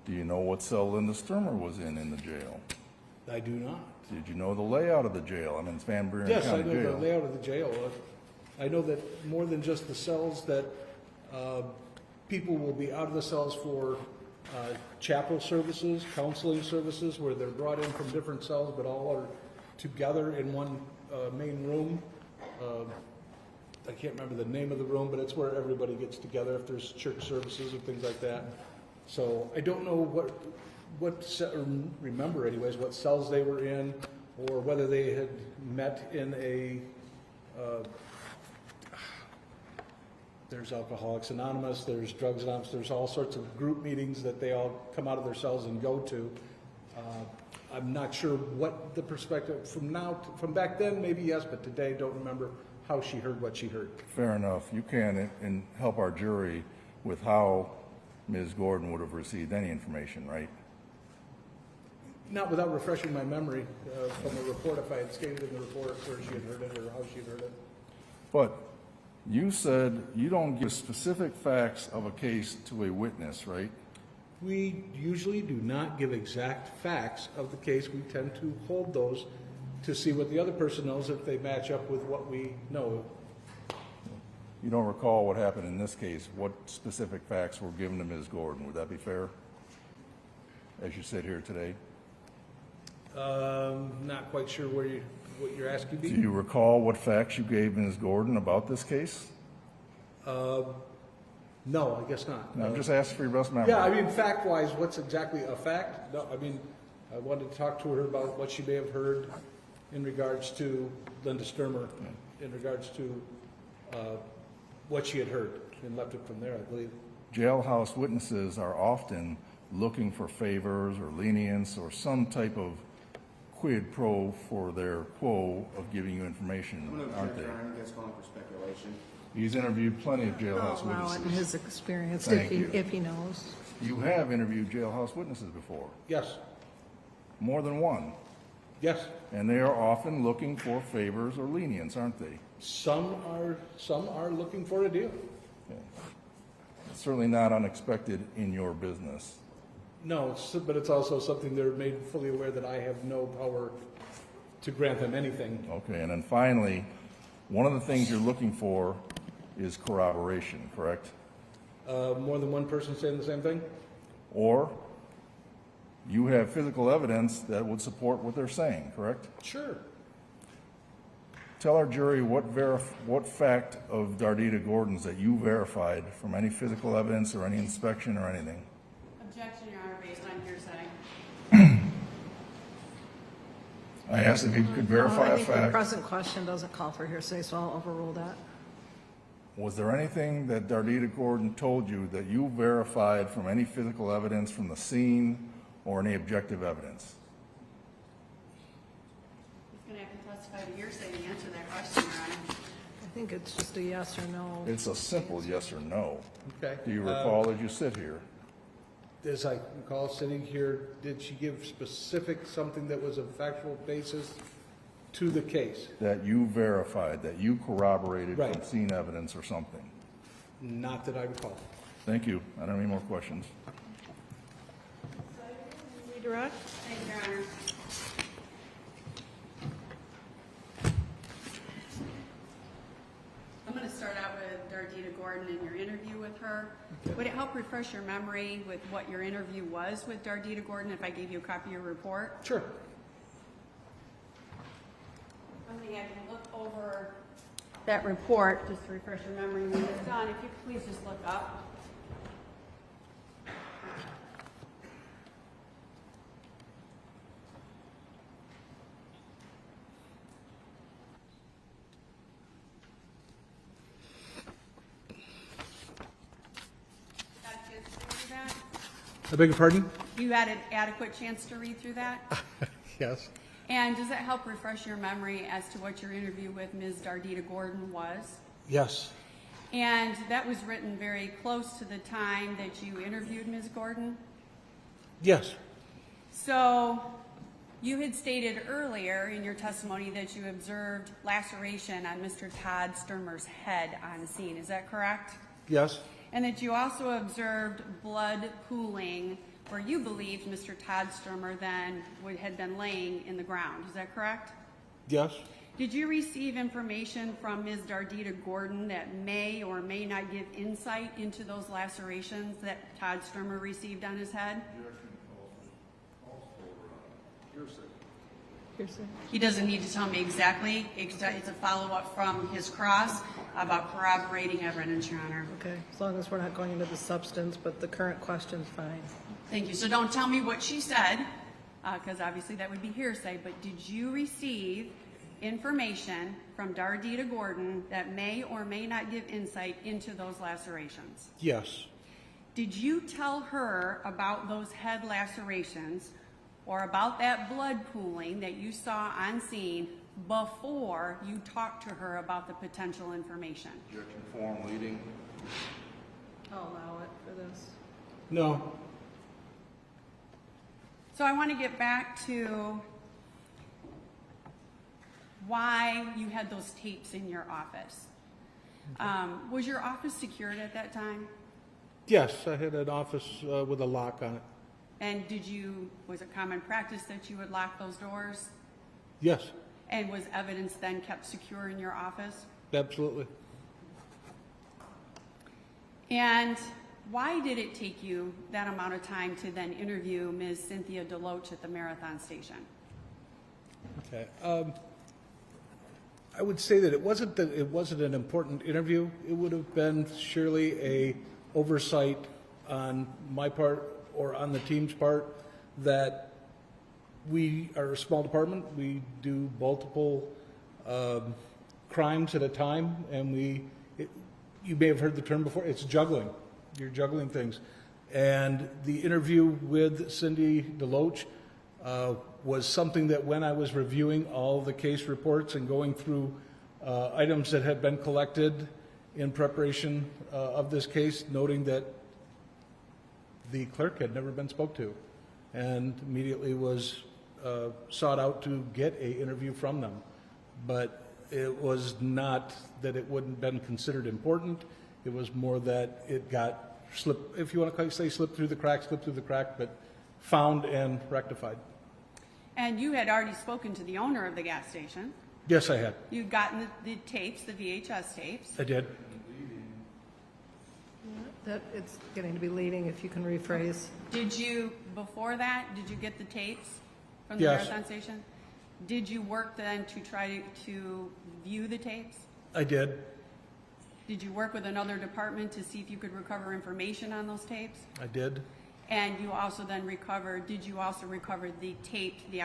Do you know what cell Linda Stermer was in the jail? I do not. Did you know the layout of the jail? I mean, it's Van Buren Yes, County I know Jail. the layout of the jail. I know that more than just the cells, that people will be out of the cells for chapel services, counseling services, where they're brought in from different cells, but all are together in one main room. I can't remember the name of the room, but it's where everybody gets together if there's church services and things like that. So I don't know or remember anyways, what cells they were in, or whether they had met in a, there's Alcoholics Anonymous, there's Drugs Anonymous, there's all sorts of group meetings that they all come out of their cells and go to. I'm not sure what the perspective, from back then, maybe yes, but today, don't remember how she heard what she heard. Fair enough. You can and help our jury with how Ms. Gordon would have received any information, right? Not without refreshing my memory from the report, if I had stated in the report where she had heard it or how she had heard it. But you said you don't give specific facts of a case to a witness, right? We usually do not give exact facts of the case. We tend to hold those to see what the other person knows if they match up with what we know. You don't recall what happened in this case. What specific facts were given to Ms. Gordon? Would that be fair, as you sit here today? Not quite sure what you're asking me. Do you recall what facts you gave Ms. Gordon about this case? No, I guess not. No, I'm just asking for your best memory. Yeah, I mean, fact-wise, what's exactly a fact? No, I mean, I wanted to talk to her about what she may have heard in regards to Linda Stermer, in regards to what she had heard, and left it from there, I believe. Jailhouse witnesses are often looking for favors or lenience or some type of quid pro for their quo of giving you information, aren't they? I think that's calling for speculation. He's interviewed plenty of jailhouse Allow it in witnesses. his experience, Thank you. if he knows. You have interviewed jailhouse witnesses before, Yes, more than one, yes. and they are often looking for favors or lenience, aren't they? Some are looking for a deal. It's certainly not unexpected in your business. No, but it's also something they're made fully aware that I have no power to grant them anything. Okay, and then finally, one of the things you're looking for is corroboration, correct? More than one person saying the same thing? Or you have physical evidence that would support what they're saying, correct? Sure. Tell our jury what fact of Dardita Gordon's that you verified from any physical evidence or any inspection or anything. Objection, Your Honor, based on hearsay. I asked if you could verify I a think the fact. present question doesn't call for hearsay, so I'll overrule that. Was there anything that Dardita Gordon told you that you verified from any physical evidence from the scene or any objective evidence? He's going to have to testify to hearsay to answer that question, Your Honor. I think it's just a yes or no. It's a simple yes or no. Okay. Do you recall as you sit here? As I recall sitting here, did she give specific something that was a factual basis to the case? That you verified, that you corroborated from Right. scene evidence or something? Not that I recall. Thank you. I don't have any more questions. Redirect? Thank you, Your Honor. I'm going to start out with Dardita Gordon and your interview with her. Would it help refresh your memory with what your interview was with Dardita Gordon if I gave you a copy of your report? Sure. I'm going to have you look over that report just to refresh your memory when you're done. If you could please just look up. Got a chance to read through that? I beg your pardon? You had an adequate chance to read through that? Yes. And does that help refresh your memory as to what your interview with Ms. Dardita Gordon was? Yes. And that was written very close to the time that you interviewed Ms. Gordon? Yes. So you had stated earlier in your testimony that you observed laceration on Mr. Todd Stermer's head on the scene. Is that correct? Yes. And that you also observed blood pooling where you believed Mr. Todd Stermer then had been laying in the ground. Is that correct? Yes. Did you receive information from Ms. Dardita Gordon that may or may not give insight into those lacerations that Todd Stermer received on his head? Hearsay. He doesn't need to tell me exactly. It's a follow-up from his cross about corroborating evidence, Your Honor. Okay, as long as we're not going into the substance, but the current question's fine. Thank you. So don't tell me what she said, because obviously that would be hearsay, but did you receive information from Dardita Gordon that may or may not give insight into those lacerations? Yes, Did you tell her about those head lacerations or about that blood pooling that you saw on scene before you talked to her about the potential information? Objection form leading. I'll allow it for this. no, So I want to get back to why you had those tapes in your office. Was your office secured at that time? yes, I had an office with a lock on it. And was it common practice that you would lock those doors? Yes, And was evidence then kept secure in your office? absolutely. And why did it take you that amount of time to then interview Ms. Cynthia DeLoach at the Marathon Station? Okay. I would say that it wasn't an important interview. It would have been surely a oversight on my part or on the team's part that we are a small department. We do multiple crimes at a time, and you may have heard the term before. It's juggling. You're juggling things. And the interview with Cindy DeLoach was something that when I was reviewing all the case reports and going through items that had been collected in preparation of this case, noting that the clerk had never been spoke to, and immediately was sought out to get an interview from them. But it was not that it wouldn't been considered important. It was more that it got slipped, if you want to say slipped through the crack, but found and rectified. And you had already spoken to the owner of the gas station. Yes, I had. You'd gotten the tapes, the VHS tapes. I did. That, it's getting to be leading, if you can rephrase. Before that, did you get the tapes from the Yes. Marathon Station? Did you work then to try to view the tapes? I did. Did you work with another department to see if you could recover information on those tapes? I did. And you also then did you also recover the tape, the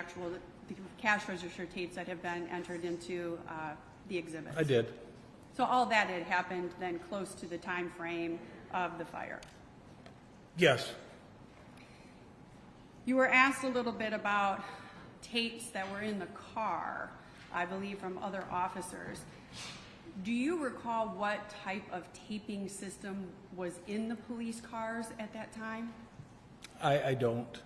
cash register tapes that have been entered into the exhibits? I did. So all that had happened then close to the time frame of the fire. Yes. You were asked a little bit about tapes that were in the car, I believe from other officers. Do you recall what type of taping system was in the police cars at that time? I don't.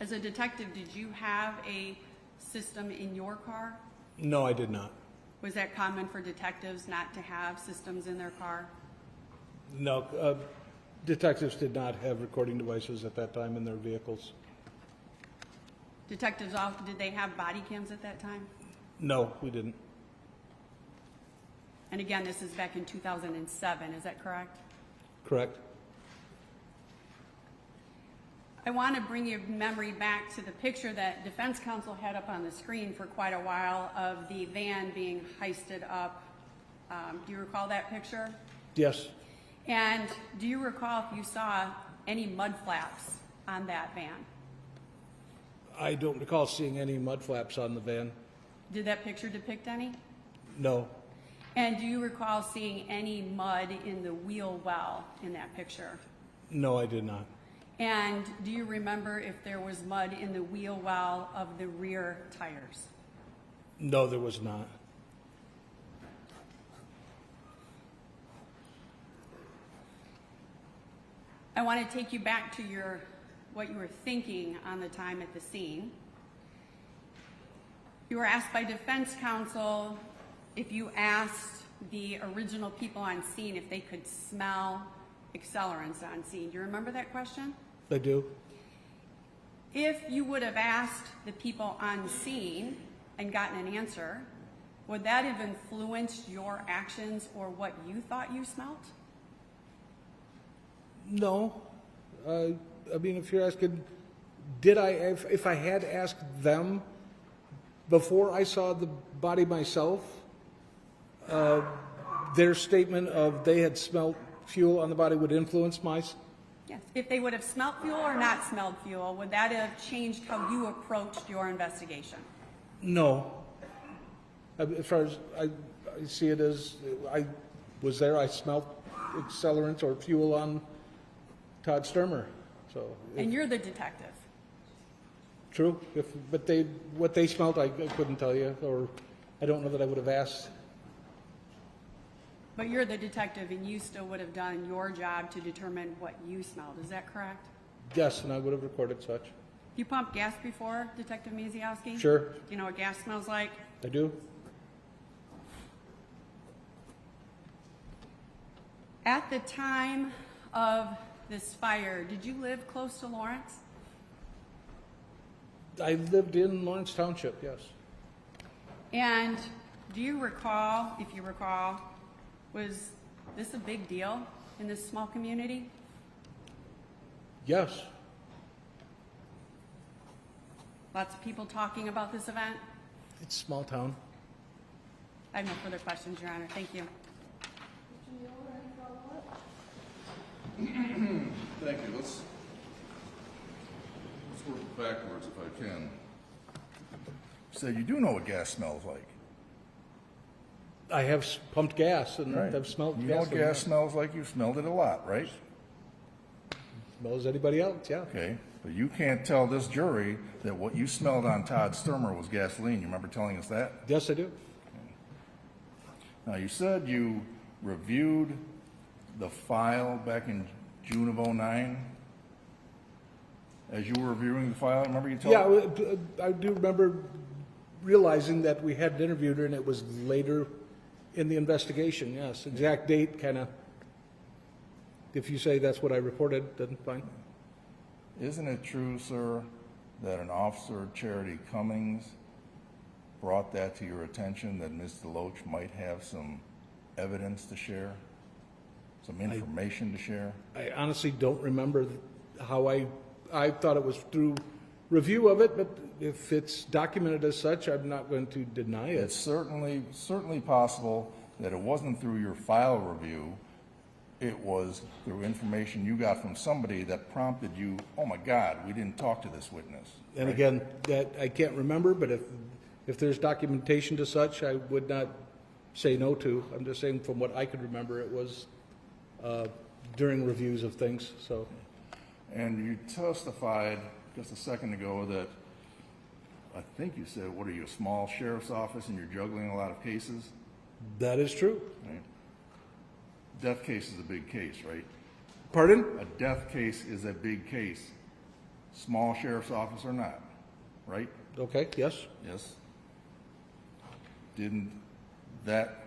As a detective, did you have a system in your car? No, I did not. Was that common for detectives not to have systems in their car? No, detectives did not have recording devices at that time in their vehicles. Detectives, did they have body cams at that time? No, we didn't. And again, this is back in 2007, is that correct? Correct. I want to bring your memory back to the picture that defense counsel had up on the screen for quite a while of the van being heisted up. Do you recall that picture? Yes. And do you recall if you saw any mud flaps on that van? I don't recall seeing any mud flaps on the van. Did that picture depict any? No. And do you recall seeing any mud in the wheel well in that picture? No, I did not. And do you remember if there was mud in the wheel well of the rear tires? No, there was not. I want to take you back to what you were thinking on the time at the scene. You were asked by defense counsel if you asked the original people on scene if they could smell accelerants on scene. Do you remember that question? I do. If you would have asked the people on scene and gotten an answer, would that have influenced your actions or what you thought you smelt? No. I mean, if you're asking, if I had asked them before I saw the body myself, their statement of they had smelled fuel on the body would influence my... Yes. If they would have smelt fuel or not smelled fuel, would that have changed how you approached your investigation? No. As far as I see it as, I was there, I smelled accelerants or fuel on Todd Stermer. So, And you're the detective. true. But what they smelled, I couldn't tell you, or I don't know that I would have asked. But you're the detective, and you still would have done your job to determine what you smelled. Is that correct? Yes, and I would have recorded such. You pumped gas before, Detective Maciaskowski? Sure, Do you know what gas smells like? I do. At the time of this fire, did you live close to Lawrence? I lived in Lawrence Township, yes. And do you recall, if you recall, was this a big deal in this small community? Yes. Lots of people talking about this event? It's a small town. I have no further questions, Your Honor. Thank you. Thank you. Let's work backwards if I can. So you do know what gas smells like, I have pumped gas and right? I've smelled You know gas. what gas smells like? You've smelled it a lot, right? Well as anybody else, yeah. Okay, but you can't tell this jury that what you smelled on Todd Stermer was gasoline. You remember telling us that? Yes, I do. Now, you said you reviewed the file back in June of '09. As you were reviewing the file, remember you told Yeah, I do remember realizing that we hadn't interviewed her and it was later in the investigation, yes. Exact date, kind of, if you say that's what I reported, then fine. Isn't it true, sir, that an officer, Charity Cummings, brought that to your attention that Ms. DeLoach might have some evidence to share, some information to share? I honestly don't remember how I thought it was through review of it, but if it's documented as such, I'm not going to deny it. It's certainly possible that it wasn't through your file review. It was through information you got from somebody that prompted you, oh my God, we didn't talk to this witness. And right? again, that I can't remember, but if there's documentation to such, I would not say no to. I'm just saying from what I could remember, it was during reviews of things, so. And you testified just a second ago that, I think you said, what are you, a small sheriff's office and you're juggling a lot of cases? That is true. Right? Death case is a big case, right? Pardon? A death case is a big case. Small sheriff's office or not, right? Okay, yes. Yes. Didn't that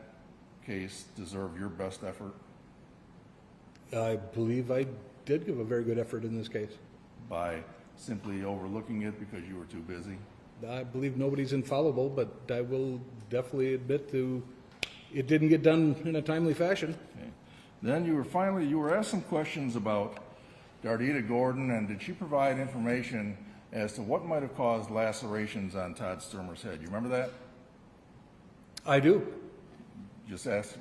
case deserve your best effort? I believe I did give a very good effort in this case. By simply overlooking it because you were too busy? I believe nobody's infallible, but I will definitely admit to it didn't get done in a timely fashion. Okay. Then you were asked some questions about Dardita Gordon, and did she provide information as to what might have caused lacerations on Todd Stermer's head? You remember that? I do.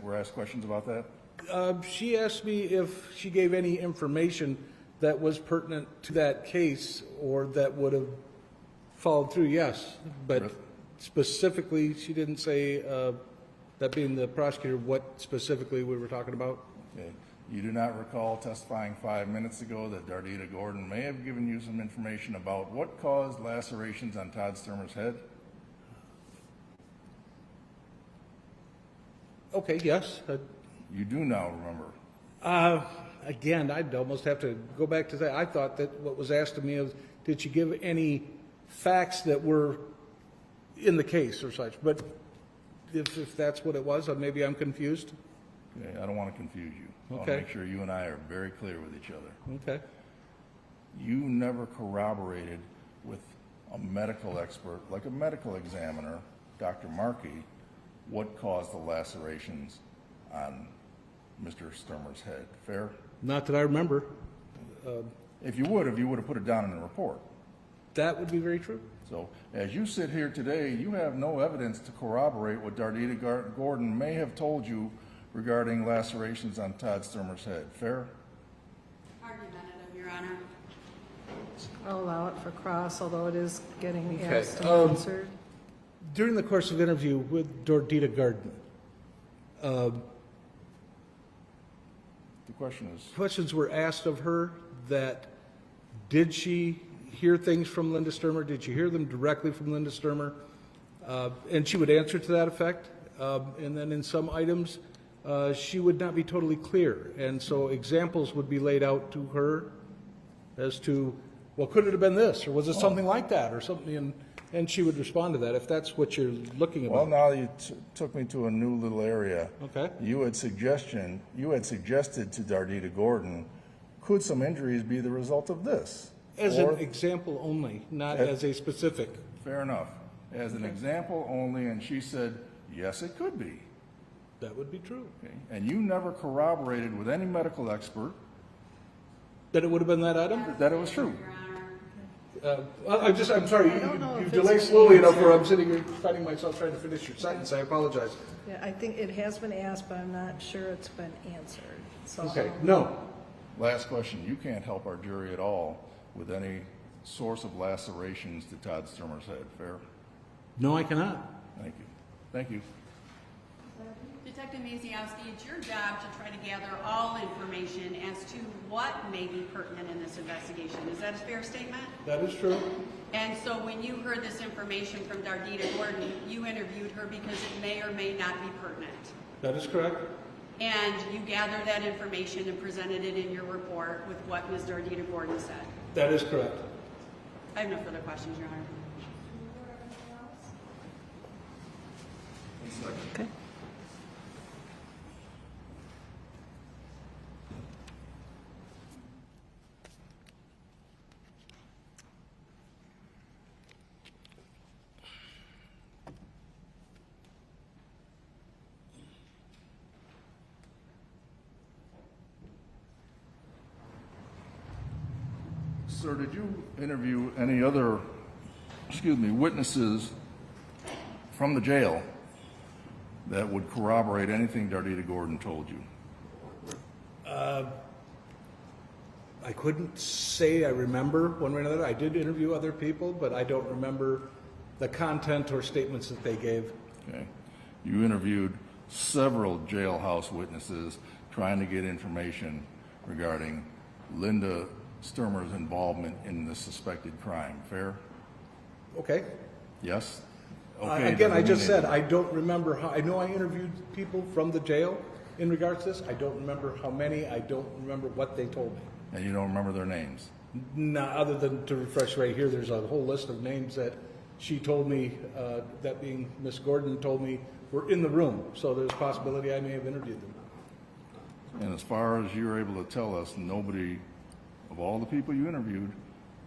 Were asked questions about that? She asked me if she gave any information that was pertinent to that case or that would have followed through, yes. But Really? specifically, she didn't say, that being the prosecutor, what specifically we were talking about. Okay. You do not recall testifying 5 minutes ago that Dardita Gordon may have given you some information about what caused lacerations on Todd Stermer's head? Okay, yes. You do now remember. Again, I'd almost have to go back to that. I thought that what was asked of me was, did she give any facts that were in the case or such? But if that's what it was, maybe I'm confused. Okay, I don't want to confuse you. I want Okay. to make sure you and I are very clear with each other. Okay. You never corroborated with a medical expert, like a medical examiner, Dr. Markey what caused the lacerations on Mr. Stermer's head. Fair? Not that I remember. If you would have put it down in the report. That would be very true. So as you sit here today, you have no evidence to corroborate what Dardita Gordon may have told you regarding lacerations on Todd Stermer's head. Fair? Argumentative, Your Honor. I'll allow it for cross, although it is getting Okay, asked and answered. During the course of interview with Dordita Garden, The question is, questions were asked of her that did she hear things from Linda Stermer? Did she hear them directly from Linda Stermer? And she would answer to that effect. And then in some items, she would not be totally clear. And so examples would be laid out to her as to, well, could it have been this? Or was it something like that? Or something, and she would respond to that if that's what you're looking well, about. now you took me to a new little area. Okay. You had suggested to Dardita Gordon, could some injuries be the result of this? As Or- an example only, not As- as a specific. Fair enough. As an example only, and she said, yes, it could be. That would be true. Okay. And you never corroborated with any medical expert That it would have been that item? that it was true. Your Honor. I'm sorry, I don't know you if delay it's slowly been enough where I'm answered. sitting here finding myself trying to finish your sentence. I apologize. Yeah, I think it has been asked, but I'm not sure it's been answered. So Okay, no. Last question. You can't help our jury at all with any source of lacerations to Todd Stermer's head. Fair? No, I cannot. Thank you. Thank you. Detective Maciaskowski, it's your job to try to gather all information as to what may be pertinent in this investigation. Is that a fair statement? That is true. And so when you heard this information from Dardita Gordon, you interviewed her because it may or may not be pertinent. That is correct. And you gathered that information and presented it in your report with what Ms. Dardita Gordon said. That is correct. I have no further questions, Your Honor. Okay. Sir, did you interview any other, witnesses from the jail that would corroborate anything Dardita Gordon told you? I couldn't say I remember one way or another. I did interview other people, but I don't remember the content or statements that they gave. Okay. You interviewed several jailhouse witnesses trying to get information regarding Linda Stermer's involvement in the suspected crime. Fair? Okay. Yes? Again, I doesn't just mean said, anything. I don't remember how, I know I interviewed people from the jail in regards to this. I don't remember how many. I don't remember what they told me. And you don't remember their names? No, other than to refresh right here, there's a whole list of names that she told me, that being Miss Gordon told me were in the room. So there's a possibility I may have interviewed them. And as far as you're able to tell us, nobody of all the people you interviewed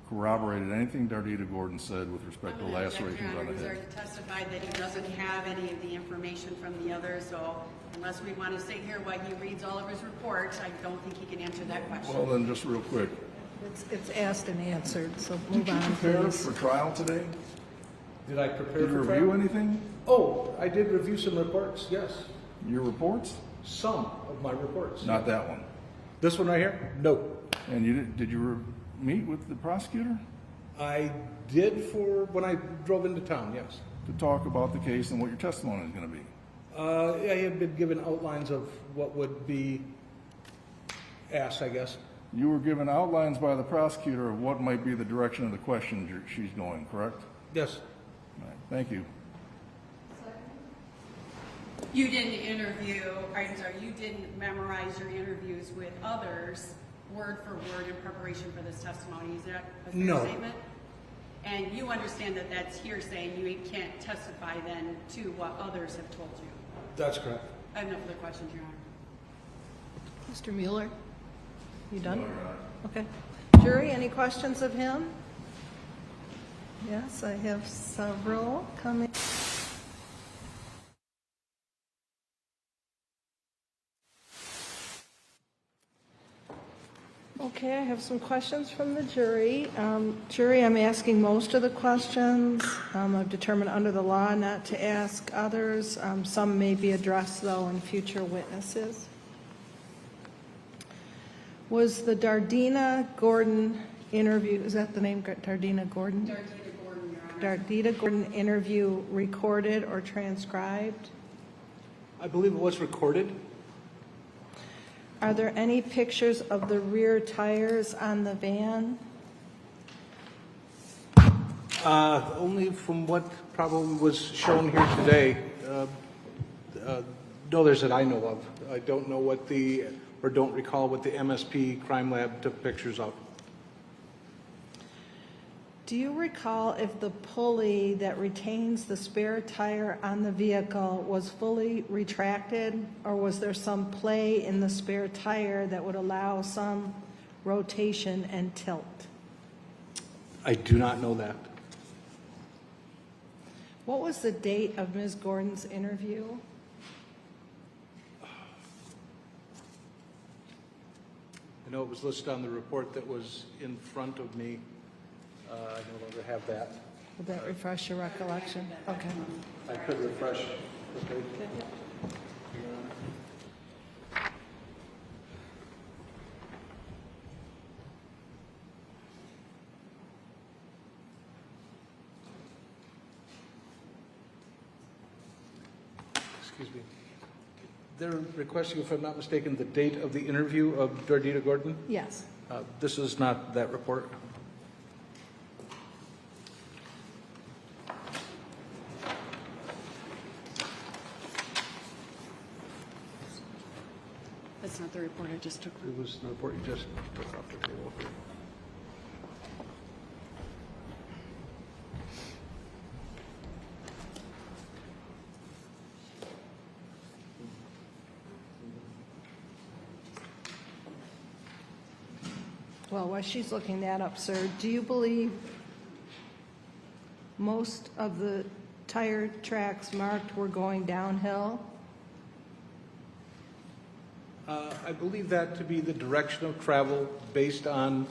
corroborated anything Dardita Gordon said with respect to lacerations on the He's head? already testified that he doesn't have any of the information from the others, so unless we want to sit here while he reads all of his reports, I don't think he can answer that question. Well, then just real quick, It's asked and answered, so did move you on, prepare please. for trial today? Did I prepare Did you for review trial? anything? Oh, I did review some reports, yes. Your reports? Some of my reports. Not that one. This one right here? No. And you did you meet with the prosecutor I did for when I drove into town, yes. to talk about the case and what your testimony is going to be? I had been given outlines of what would be asked, I guess. You were given outlines by the prosecutor of what might be the direction of the questions she's going, correct? Yes. All right, thank you. You didn't you didn't memorize your interviews with others word for word in preparation for this testimony. Is that a fair No. statement? And you understand that that's hearsay, and you can't testify then to what others have told you. That's correct. I have no further questions, Your Honor. Mr. Mueller, you done? Okay. Jury, any questions of him? Yes, I have several coming. Okay, I have some questions from the jury. Jury, I'm asking most of the questions. I've determined under the law not to ask others. Some may be addressed, though, in future witnesses. Was the Dardina Gordon interview, is that the name, Dardina Gordon? Dardita Gordon, Your Honor. Dardita Gordon interview recorded or transcribed? I believe it was recorded. Are there any pictures of the rear tires on the van? Only from what probably was shown here today. No, there's that I know of. I don't know what or don't recall what the MSP crime lab took pictures of. Do you recall if the pulley that retains the spare tire on the vehicle was fully retracted, or was there some play in the spare tire that would allow some rotation and tilt? I do not know that. What was the date of Ms. Gordon's interview? I know it was listed on the report that was in front of me. I no longer have that. Would that refresh your recollection? Okay. I could refresh. Okay. Excuse me. They're requesting, if I'm not mistaken, the date of the interview of Dardita Gordon. Yes. This is not that report. That's not the report I just took. It was the report you just took off the table. Well, while she's looking that up, sir, do you believe most of the tire tracks marked were going downhill? I believe that to be the direction of travel based on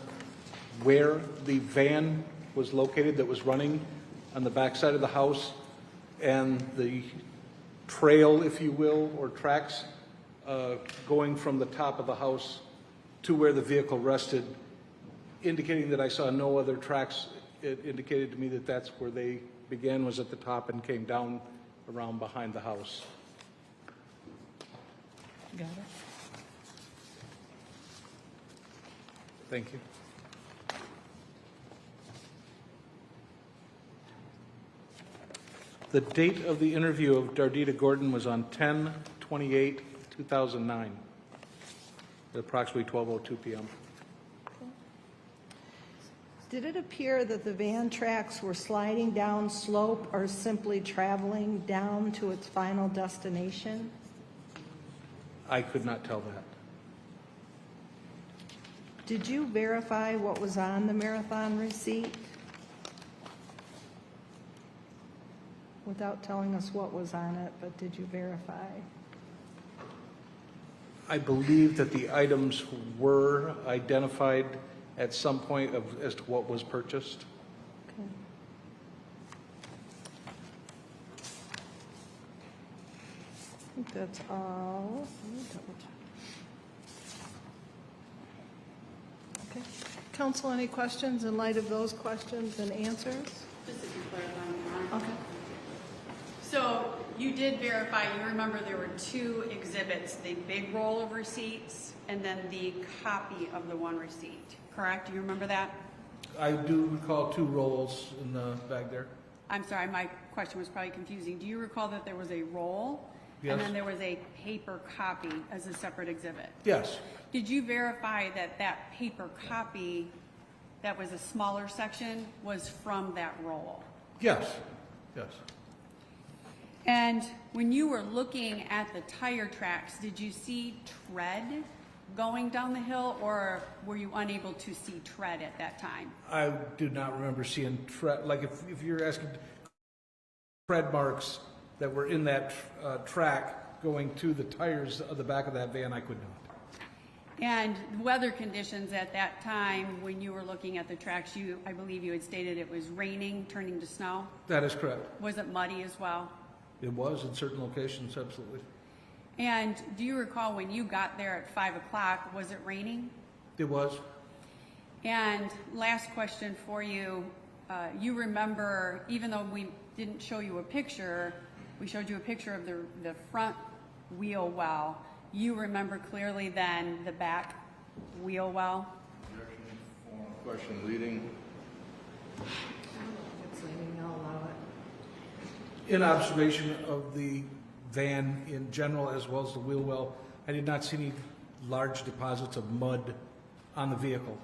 where the van was located that was running on the backside of the house, and the trail, if you will, or tracks going from the top of the house to where the vehicle rested, indicating that I saw no other tracks. It indicated to me that that's where they began, was at the top, and came down around behind the house. Got it. Thank you. The date of the interview of Dardita Gordon was on 10/28/2009, at approximately 12:02 p.m. Did it appear that the van tracks were sliding down slope or simply traveling down to its final destination? I could not tell that. Did you verify what was on the marathon receipt? Without telling us what was on it, but did you verify? I believe that the items were identified at some point as to what was purchased. Okay. I think that's all. Let me double check. Okay. Counsel, any questions in light of those questions and answers? Just to be clarifying, Your Honor. Okay. So you did verify, you remember there were two exhibits, the big roll of receipts and then the copy of the one receipt, correct? Do you remember that? I do recall 2 rolls in the bag there. I'm sorry, my question was probably confusing. Do you recall that there was a roll? Yes. And then there was a paper copy as a separate exhibit? Yes. Did you verify that that paper copy, that was a smaller section, was from that roll? Yes. Yes. And when you were looking at the tire tracks, did you see tread going down the hill, or were you unable to see tread at that time? I do not remember seeing tread. Like if you're asking tread marks that were in that track going to the tires of the back of that van, I could not. And weather conditions at that time, when you were looking at the tracks, I believe you had stated it was raining, turning to snow. That is correct. Was it muddy as well? It was in certain locations, absolutely. And do you recall when you got there at 5 o'clock, was it raining? It was. And last question for you, you remember, even though we didn't show you a picture, we showed you a picture of the front wheel well. You remember clearly then the back wheel well? Question leading. In observation of the van in general as well as the wheel well, I did not see any large deposits of mud on the vehicle.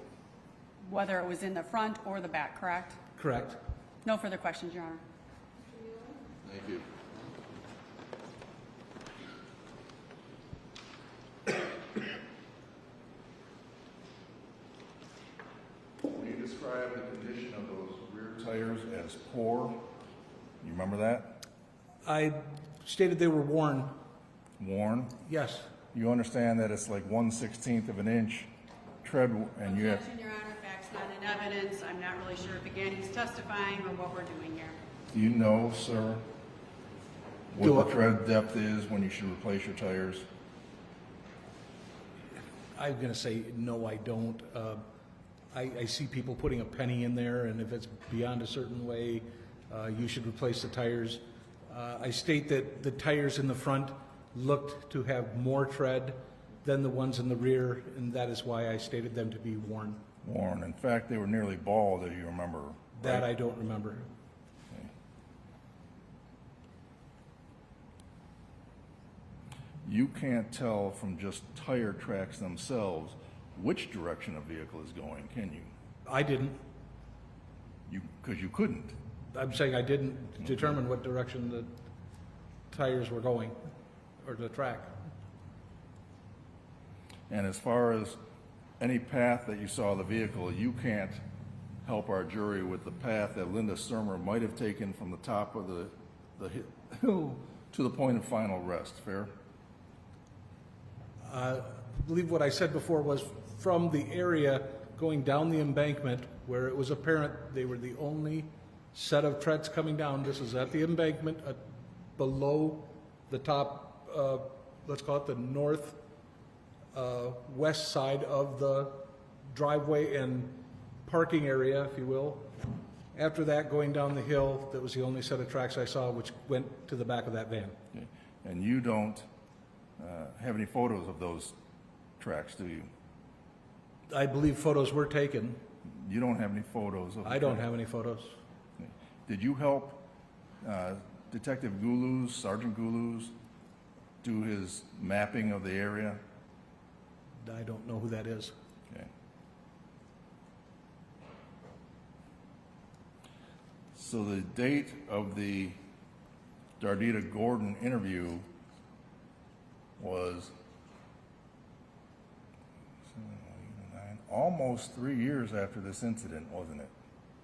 Whether it was in the front or the back, correct? Correct. No further questions, Your Honor. Thank you. When you describe the condition of those rear tires as poor, you remember that? I stated they were worn. Worn? Yes. You understand that it's like 1/16 of an inch tread, and you have, Objection, Your Honor. Facts not in evidence. I'm not really sure if, again, he's testifying or what we're doing here. do you know, sir, Do what I- the tread depth is when you should replace your tires? I'm going to say, no, I don't. I see people putting a penny in there, and if it's beyond a certain way, you should replace the tires. I state that the tires in the front looked to have more tread than the ones in the rear, and that is why I stated them to be worn. Worn. In fact, they were nearly bald, as you remember. That right? I don't remember. Okay. You can't tell from just tire tracks themselves which direction a vehicle is going, can you? I didn't. Because you couldn't. I'm saying I didn't determine what direction the tires were going, or the track. And as far as any path that you saw the vehicle, you can't help our jury with the path that Linda Stermer might have taken from the top of the hill to the point of final rest, fair? I believe what I said before was from the area going down the embankment where it was apparent they were the only set of treads coming down. This is at the embankment below the top, let's call it the north west side of the driveway and parking area, if you will. After that, going down the hill, that was the only set of tracks I saw which went to the back of that van. Okay. And you don't have any photos of those tracks, do you? I believe photos were taken. You don't have any photos of the I don't tracks? have any photos. Okay. Did you help Detective Guluz, Sergeant Guluz, do his mapping of the area? I don't know who that is. Okay. So the date of the Dardita Gordon interview was almost 3 years after this incident, wasn't it?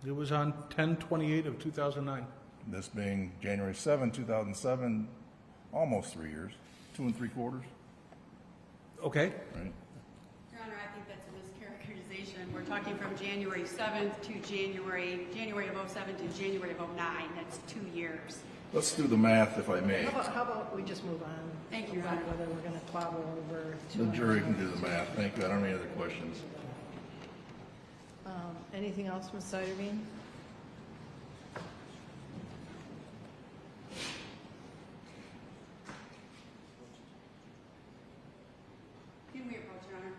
It was on 10/28 of 2009. This being January 7, 2007, almost 3 years, 2 3/4, Okay. right? Your Honor, I think that's a mischaracterization. We're talking from January 7th to January of 07 to January of 09. That's 2 years. Let's do the math, if I may. How about we just move on? Thank you, About Your Honor. whether we're going to quabble over. The jury can do the math. Thank you. I don't have any other questions. Anything else, Ms. Seiderbean? Can we approach, Your Honor?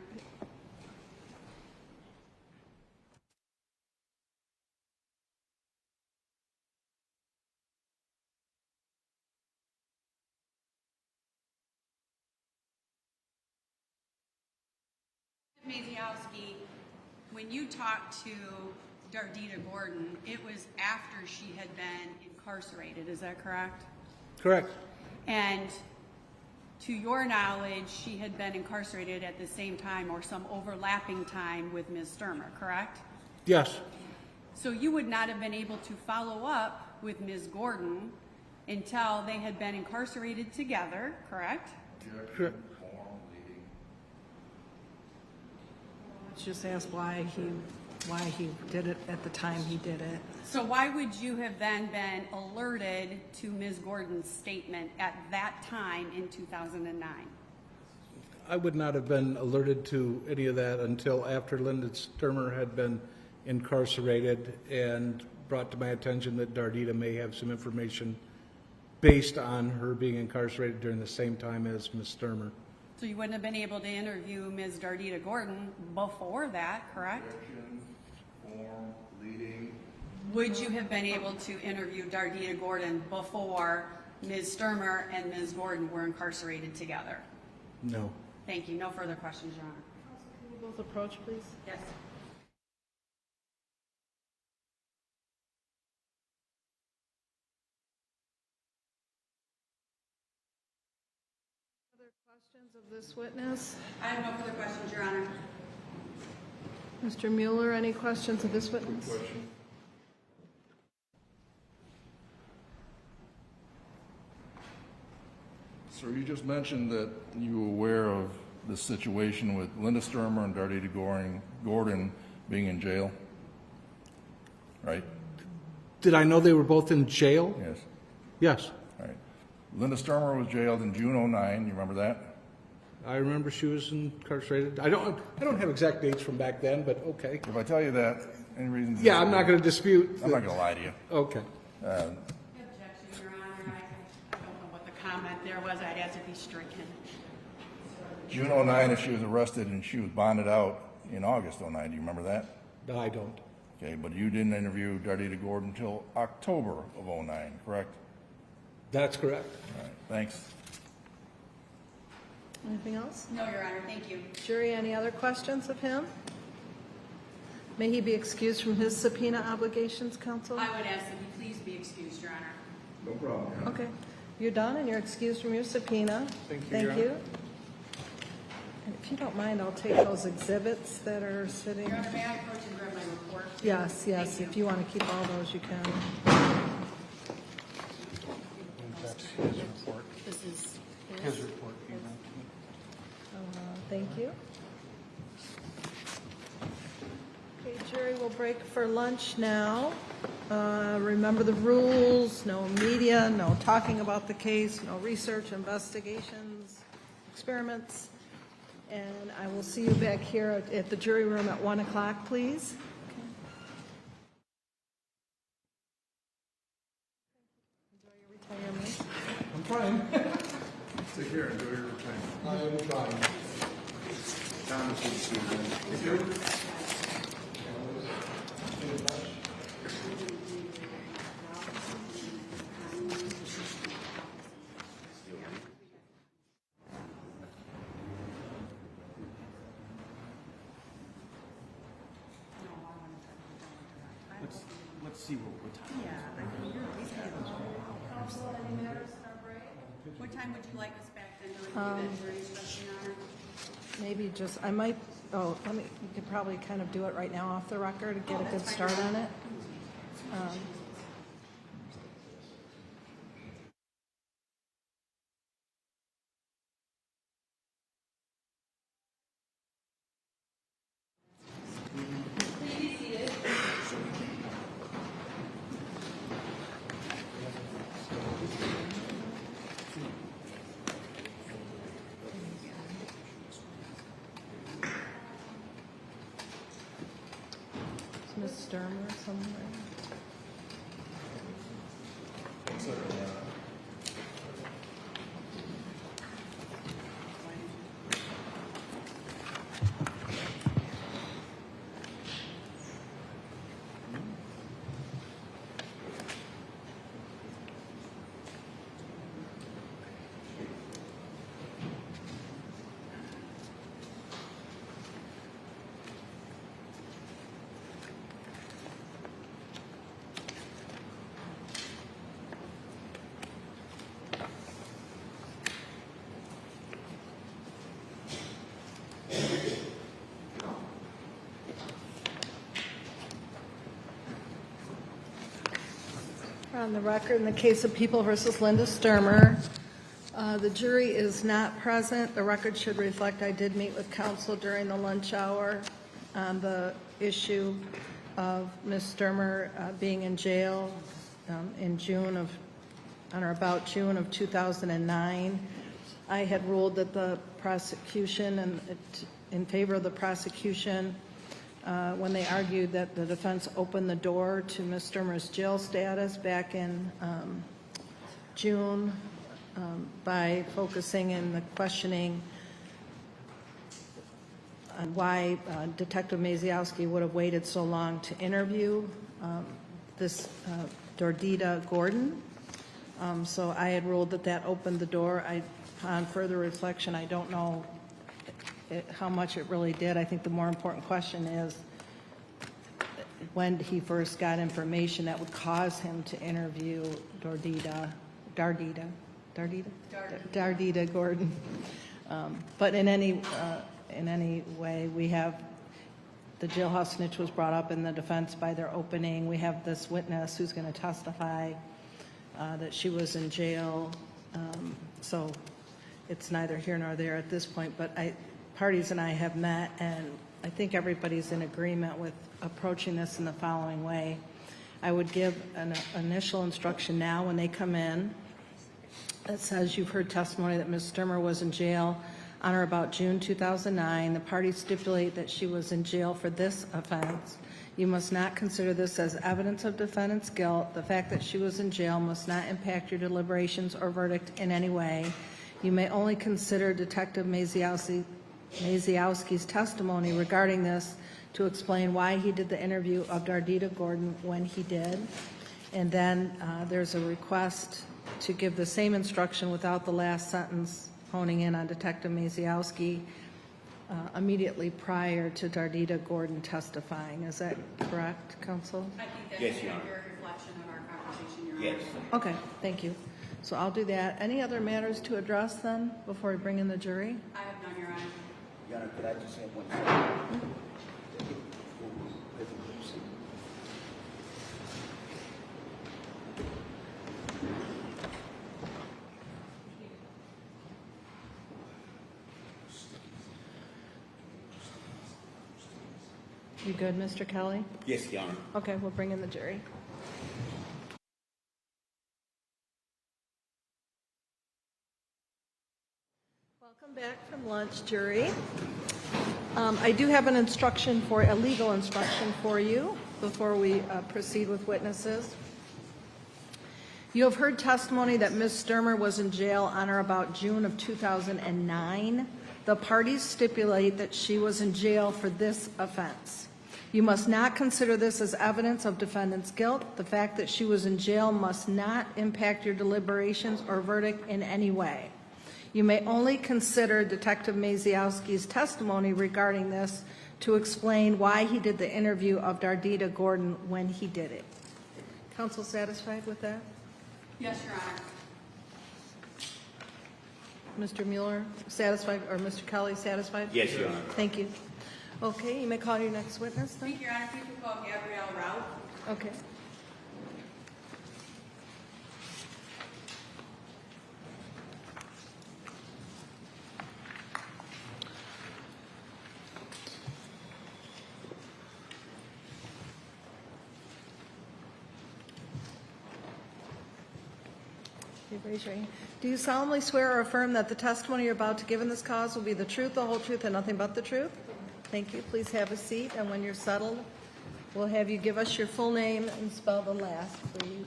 Maciaskowski, when you talked to Dardita Gordon, it was after she had been incarcerated, is that correct? Correct. And to your knowledge, she had been incarcerated at the same time or some overlapping time with Ms. Stermer, correct? Yes. So you would not have been able to follow up with Ms. Gordon until they had been incarcerated together, correct? Correct. just ask why he did it at the time he did it. So why would you have then been alerted to Ms. Gordon's statement at that time in 2009? I would not have been alerted to any of that until after Linda Stermer had been incarcerated and brought to my attention that Dardita may have some information based on her being incarcerated during the same time as Ms. Stermer. So you wouldn't have been able to interview Ms. Dardita Gordon before that, correct? Form, leading. Would you have been able to interview Dardita Gordon before Ms. Stermer and Ms. Gordon were incarcerated together? No. Thank you. No further questions, Your Honor. Can you both approach, please? Yes. Other questions of this witness? I have no further questions, Your Honor. Mr. Mueller, any questions of this witness? Sir, you just mentioned that you were aware of the situation with Linda Stermer and Dardita Gordon being in jail, right? Did I know they were both in jail? Yes. Yes. All right. Linda Stermer was jailed in June '09. You remember that? I remember she was incarcerated. I don't have exact dates from back then, but okay. If I tell you that, any reason? Yeah, I'm not going to dispute. I'm not going to lie to you. Okay. Objection, Your Honor. I don't know what the comment there was. I'd ask it be stricken. June '09, if she was arrested and she was bonded out in August '09. Do you remember that? No, I don't. Okay, but you didn't interview Dardita Gordon until October of '09, correct? That's correct. All right, thanks. Anything else? No, Your Honor. Thank you. Jury, any other questions of him? May he be excused from his subpoena obligations, counsel? I would ask that you please be excused, Your Honor. No problem. Okay. You're done and you're excused from your subpoena. Thank you, Thank Your you. Honor. And if you don't mind, I'll take those exhibits that are sitting. Your Honor, may I approach and grab my report? Yes, yes. Thank you. If you want to keep all those, you can. That's his report. This is His report. Thank you. Okay, jury, we'll break for lunch now. Remember the rules, no media, no talking about the case, no research, investigations, experiments. And I will see you back here at the jury room at 1 o'clock, please. Enjoy your retirement. I'm trying. Take care. Enjoy your retirement. I am trying. Thomas, you see them. Let's see what time. What time would you like us back then to review that jury instruction, Your Honor? Maybe just, I might, you could probably kind of do it right now off the record and get a good start on it. Ms. Stermer somewhere. On the record, in the case of People versus Linda Stermer, the jury is not present. The record should reflect I did meet with counsel during the lunch hour. on the issue of Ms. Stermer being in jail in June of, on or about June of 2009. I had ruled that the prosecution and in favor of the prosecution when they argued that the defense opened the door to Ms. Stermer's jail status back in June by focusing in the questioning on why Detective Maciaskowski would have waited so long to interview this Dordita Gordon. So I had ruled that that opened the door. On further reflection, I don't know how much it really did. I think the more important question is when he first got information that would cause him to interview Dordita Gordon. But in any way, we have the jailhouse snitch was brought up in the defense by their opening. We have this witness who's going to testify that she was in jail. So it's neither here nor there at this point. But parties and I have met, and I think everybody's in agreement with approaching this in the following way. I would give an initial instruction now when they come in that says you've heard testimony that Ms. Stermer was in jail on or about June 2009. The parties stipulate that she was in jail for this offense. You must not consider this as evidence of defendant's guilt. The fact that she was in jail must not impact your deliberations or verdict in any way. You may only consider Detective Maciaskowski's testimony regarding this to explain why he did the interview of Dordita Gordon when he did. And then there's a request to give the same instruction without the last sentence, honing in on Detective Maciaskowski immediately prior to Dordita Gordon testifying. Is that correct, counsel? I think that's Yes, a Your Honor. fair reflection of our conversation, Your Yes. Honor. Okay, thank you. So I'll do that. Any other matters to address then before we bring in the jury? I have none, Your Honor. Your Honor, could I just have 1 second? You good, Mr. Kelly? Yes, Your Honor. Okay, we'll bring in the jury. Welcome back from lunch, jury. I do have an instruction for, a legal instruction for you before we proceed with witnesses. You have heard testimony that Ms. Stermer was in jail on or about June of 2009. The parties stipulate that she was in jail for this offense. You must not consider this as evidence of defendant's guilt. The fact that she was in jail must not impact your deliberations or verdict in any way. You may only consider Detective Maciaskowski's testimony regarding this to explain why he did the interview of Dordita Gordon when he did it. Counsel satisfied with that? Yes, Your Honor. Mr. Mueller satisfied, or Mr. Kelly satisfied? Yes, Your Honor. Thank you. Okay, you may call your next witness then. Thank you, Your Honor. If you could call Gabrielle Rout. Okay. Okay, raise your hand. Do you solemnly swear or affirm that the testimony you're about to give in this cause will be the truth, the whole truth, and nothing but the truth? Thank you. Please have a seat, and when you're settled, we'll have you give us your full name and spell the last, please.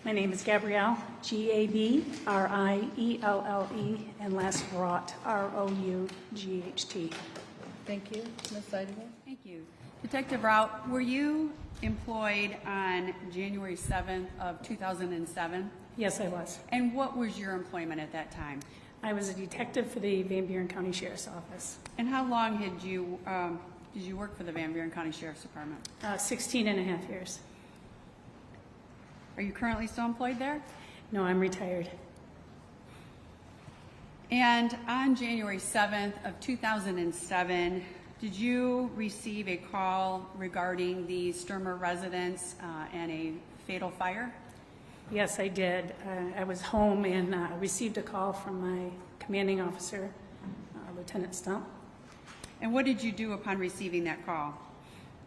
My name is Gabrielle, Gabrielle, and last Rout, Rought. Thank you. Ms. Seidinger? Thank you. Detective Rout, were you employed on January 7th of 2007? Yes, I was. And what was your employment at that time? I was a detective for the Van Buren County Sheriff's Office. And how long did you work for the Van Buren County Sheriff's Department? 16 and a half years. Are you currently still employed there? No, I'm retired. And on January 7th of 2007, did you receive a call regarding the Stermer residence and a fatal fire? Yes, I did. I was home and received a call from my commanding officer, Lieutenant Stump. And what did you do upon receiving that call?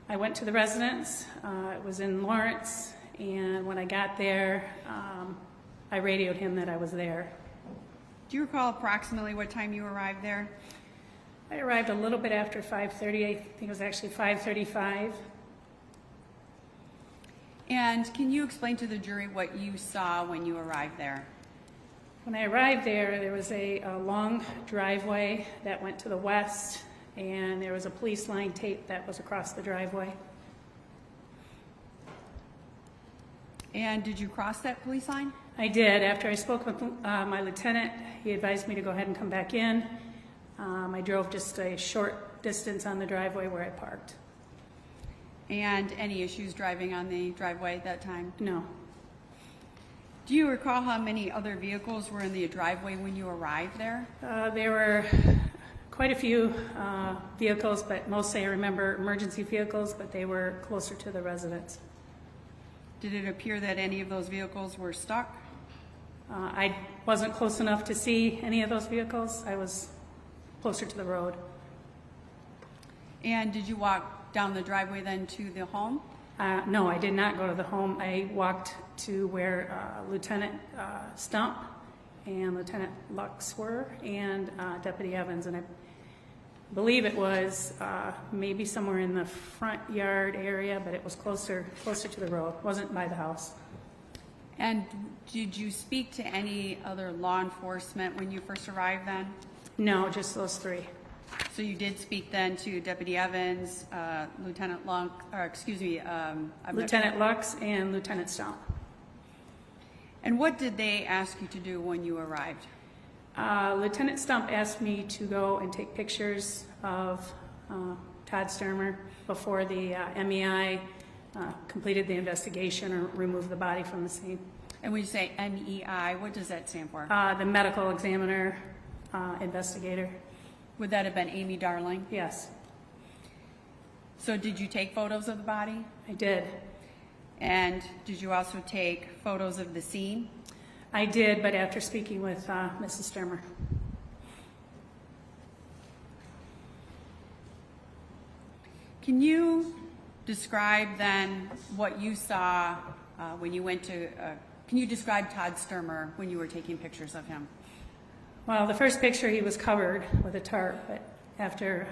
I went to the residence. It was in Lawrence, and when I got there, I radioed him that I was there. Do you recall approximately what time you arrived there? I arrived a little bit after 5:30. I think it was actually 5:35. And can you explain to the jury what you saw when you arrived there? When I arrived there, there was a long driveway that went to the west, and there was a police line tape that was across the driveway. And did you cross that police line? I did. After I spoke with my lieutenant, he advised me to go ahead and come back in. I drove just a short distance on the driveway where I parked. And any issues driving on the driveway at that time? No. Do you recall how many other vehicles were in the driveway when you arrived there? There were quite a few vehicles, but mostly I remember emergency vehicles, but they were closer to the residence. Did it appear that any of those vehicles were stuck? I wasn't close enough to see any of those vehicles. I was closer to the road. And did you walk down the driveway then to the home? No, I did not go to the home. I walked to where Lieutenant Stump and Lieutenant Lux were, and Deputy Evans, and I believe it was maybe somewhere in the front yard area, but it was closer to the road. It wasn't by the house. And did you speak to any other law enforcement when you first arrived then? No, just those three. So you did speak then to Deputy Evans, Lieutenant Lux, or excuse me, Lieutenant Lux and Lieutenant Stump. And what did they ask you to do when you arrived? Lieutenant Stump asked me to go and take pictures of Todd Stermer before the MEI completed the investigation or removed the body from the scene. And when you say MEI, what does that stand for? The medical examiner investigator. Would that have been Amy Darling? Yes, So did you take photos of the body? I did. And did you also take photos of the scene? I did, but after speaking with Mrs. Stermer. Can you describe then what you saw when you went to, can you describe Todd Stermer when you were taking pictures of him? Well, the first picture he was covered with a tarp, but after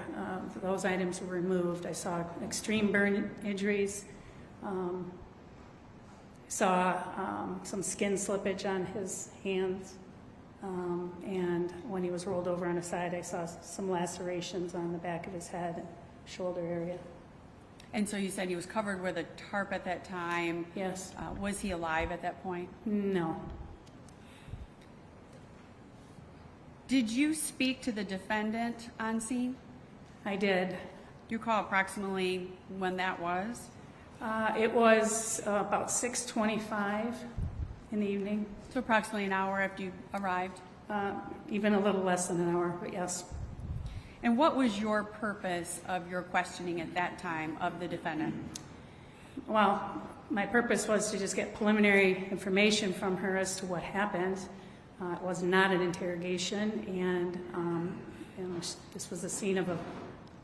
those items were removed, I saw extreme burn injuries. Saw some skin slippage on his hands, and when he was rolled over on his side, I saw some lacerations on the back of his head and shoulder area. And so you said he was covered with a tarp at that time. Yes. Was he alive at that point? No. Did you speak to the defendant on scene? I did. Do you recall approximately when that was? It was about 6:25 in the evening, So approximately an hour after you arrived. even a little less than an hour, but yes. And what was your purpose of your questioning at that time of the defendant? Well, my purpose was to just get preliminary information from her as to what happened. It was not an interrogation, and this was the scene of a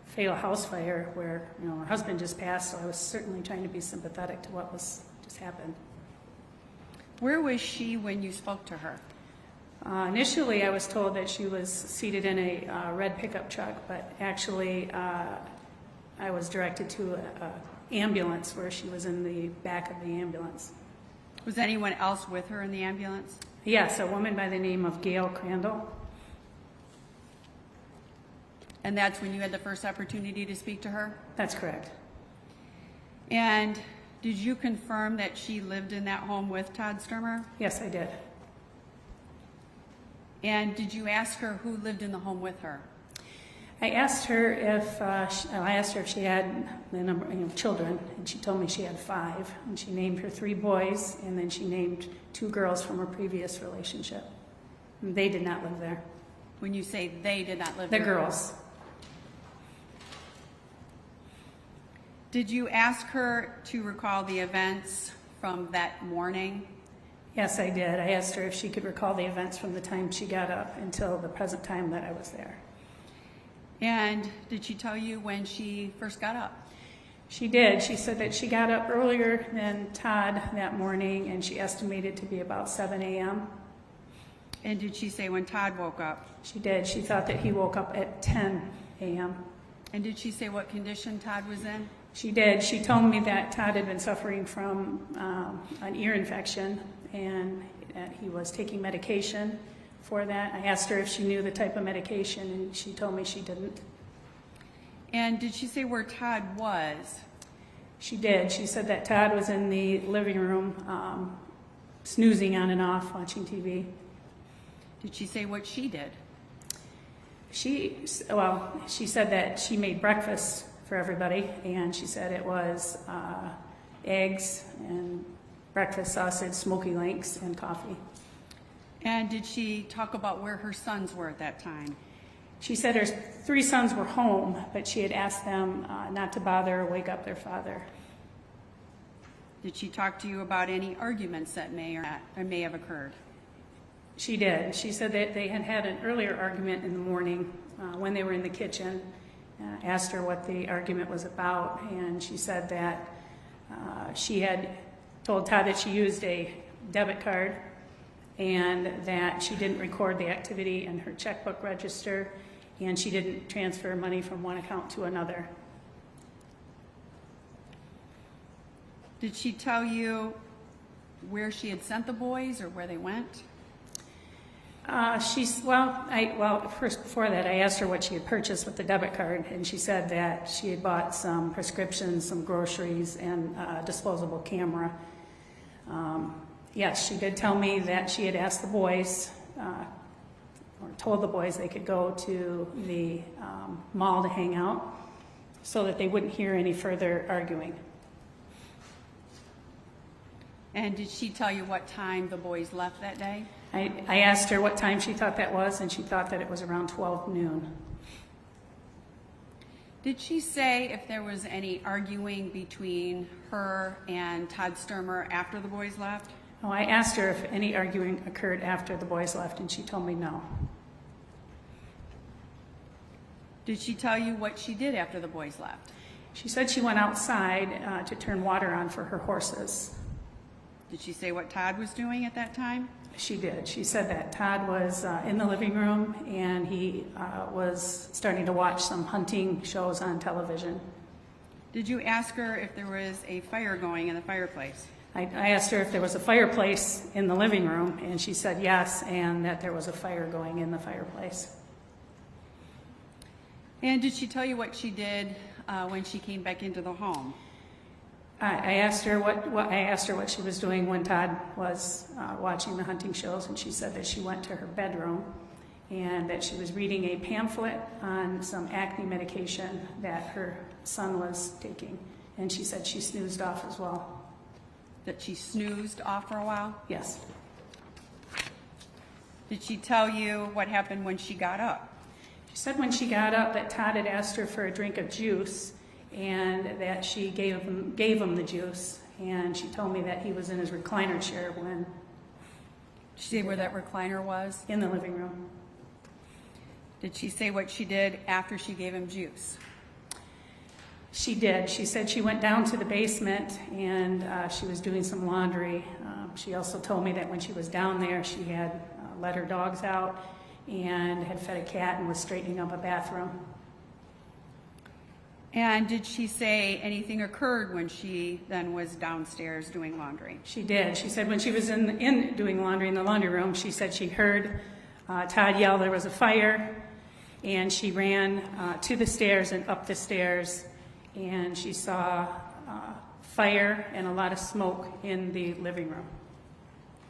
fatal house fire where her husband just passed, so I was certainly trying to be sympathetic to what was just happened. Where was she when you spoke to her? Initially, I was told that she was seated in a red pickup truck, but actually I was directed to an ambulance where she was in the back of the ambulance. Was anyone else with her in the ambulance? Yes, a woman by the name of Gail Crandall. And that's when you had the first opportunity to speak to her? That's correct. And did you confirm that she lived in that home with Todd Stermer? Yes, I did. And did you ask her who lived in the home with her? I asked her if she had the number of children, and she told me she had 5. And she named her 3 boys, and then she named 2 girls from her previous relationship. And they did not live there. When you say they did not live The there? girls. Did you ask her to recall the events from that morning? Yes, I did. I asked her if she could recall the events from the time she got up until the present time that I was there. And did she tell you when she first got up? She did. She said that she got up earlier than Todd that morning, and she estimated to be about 7 a.m. And did she say when Todd woke up? She did. She thought that he woke up at 10 a.m. And did she say what condition Todd was in? She did. She told me that Todd had been suffering from an ear infection and that he was taking medication for that. I asked her if she knew the type of medication, and she told me she didn't. And did she say where Todd was? She did. She said that Todd was in the living room snoozing on and off, watching TV. Did she say what she did? She said that she made breakfast for everybody, and she said it was eggs and breakfast sausage, smoky links, and coffee. And did she talk about where her sons were at that time? She said her 3 sons were home, but she had asked them not to bother or wake up their father. Did she talk to you about any arguments that may have occurred? She did. She said that they had had an earlier argument in the morning when they were in the kitchen. Asked her what the argument was about, and she said that she had told Todd that she used a debit card and that she didn't record the activity in her checkbook register, and she didn't transfer money from one account to another. Did she tell you where she had sent the boys or where they went? First before that, I asked her what she had purchased with the debit card, and she said that she had bought some prescriptions, some groceries, and a disposable camera. Yes, she did tell me that she had asked the boys, or told the boys they could go to the mall to hang out so that they wouldn't hear any further arguing. And did she tell you what time the boys left that day? I asked her what time she thought that was, and she thought that it was around 12 noon. Did she say if there was any arguing between her and Todd Stermer after the boys left? Oh, I asked her if any arguing occurred after the boys left, and she told me no. Did she tell you what she did after the boys left? She said she went outside to turn water on for her horses. Did she say what Todd was doing at that time? She did. She said that Todd was in the living room, and he was starting to watch some hunting shows on television. Did you ask her if there was a fire going in the fireplace? I asked her if there was a fireplace in the living room, and she said yes, and that there was a fire going in the fireplace. And did she tell you what she did when she came back into the home? I asked her what she was doing when Todd was watching the hunting shows, and she said that she went to her bedroom and that she was reading a pamphlet on some acne medication that her son was taking, and she said she snoozed off as well. That she snoozed off for a while? Yes. Did she tell you what happened when she got up? She said when she got up that Todd had asked her for a drink of juice, and that she gave him the juice, and she told me that he was in his recliner chair when... Did she say where that recliner was? In the living room. Did she say what she did after she gave him juice? She did. She said she went down to the basement and she was doing some laundry. She also told me that when she was down there, she had let her dogs out and had fed a cat and was straightening up a bathroom. And did she say anything occurred when she then was downstairs doing laundry? She did. She said when she was in doing laundry in the laundry room, she said she heard Todd yell there was a fire, and she ran to the stairs and up the stairs, and she saw fire and a lot of smoke in the living room.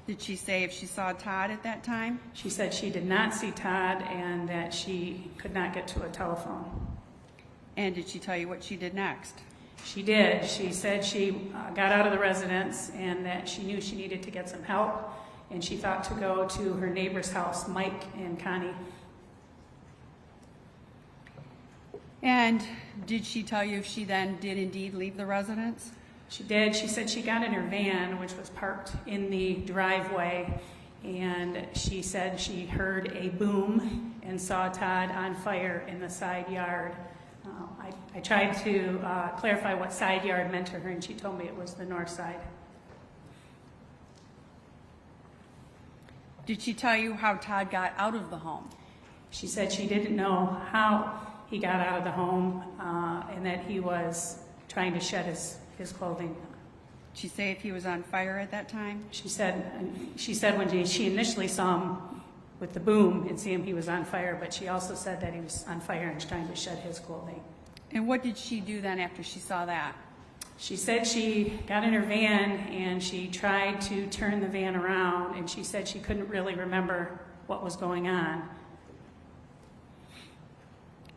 Did she say if she saw Todd at that time? She said she did not see Todd and that she could not get to a telephone. And did she tell you what she did next? She did. She said she got out of the residence and that she knew she needed to get some help, and she thought to go to her neighbor's house, Mike and Connie. And did she tell you if she then did indeed leave the residence? She did. She said she got in her van, which was parked in the driveway, and she said she heard a boom and saw Todd on fire in the side yard. I tried to clarify what side yard meant to her, and she told me it was the north side. Did she tell you how Todd got out of the home? She said she didn't know how he got out of the home and that he was trying to shed his clothing. Did she say if he was on fire at that time? She said when she initially saw him with the boom and see him, he was on fire, but she also said that he was on fire and trying to shed his clothing. And what did she do then after she saw that? She said she got in her van and she tried to turn the van around, and she said she couldn't really remember what was going on.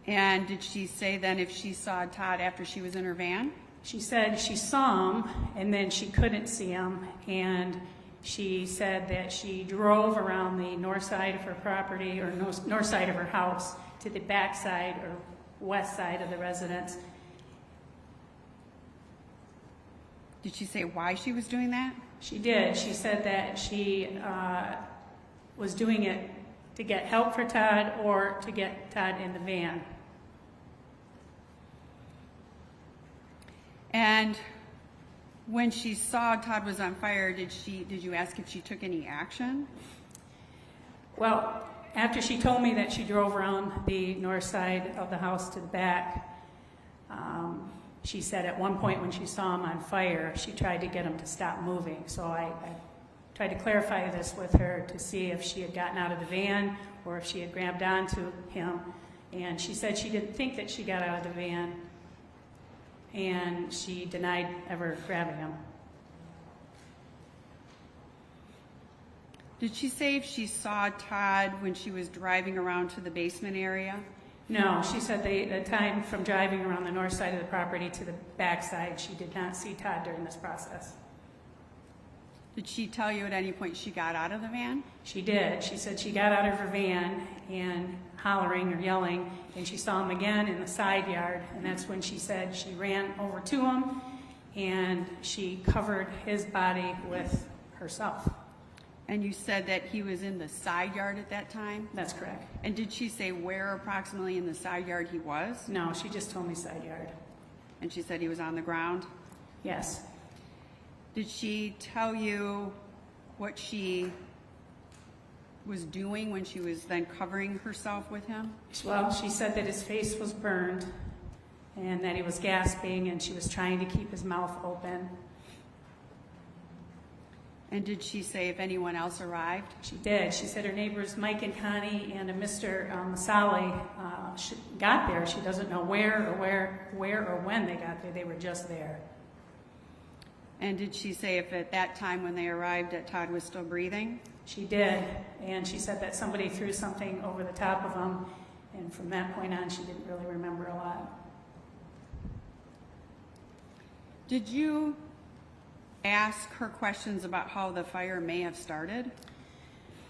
And did she say then if she saw Todd after she was in her van? She said she saw him and then she couldn't see him, and she said that she drove around the north side of her property, or north side of her house, to the back side or west side of the residence. Did she say why she was doing that? She did. She said that she was doing it to get help for Todd or to get Todd in the van. And when she saw Todd was on fire, did you ask if she took any action? Well, after she told me that she drove around the north side of the house to the back, she said at one point when she saw him on fire, she tried to get him to stop moving. So I tried to clarify this with her to see if she had gotten out of the van or if she had grabbed onto him. And she said she didn't think that she got out of the van, and she denied ever grabbing him. Did she say if she saw Todd when she was driving around to the basement area? No, she said the time from driving around the north side of the property to the back side, she did not see Todd during this process. Did she tell you at any point she got out of the van? She did. She said she got out of her van and hollering or yelling, and she saw him again in the side yard, and that's when she said she ran over to him and she covered his body with herself. And you said that he was in the side yard at that time? That's correct. And did she say where approximately in the side yard he was? No, she just told me side yard. And she said he was on the ground? Yes. Did she tell you what she was doing when she was then covering herself with him? Well, she said that his face was burned and that he was gasping and she was trying to keep his mouth open. And did she say if anyone else arrived? She did. She said her neighbors Mike and Connie and a Mr. Masali got there. She doesn't know where or when they got there. They were just there. And did she say if at that time when they arrived that Todd was still breathing? She did, and she said that somebody threw something over the top of him, and from that point on, she didn't really remember a lot. Did you ask her questions about how the fire may have started?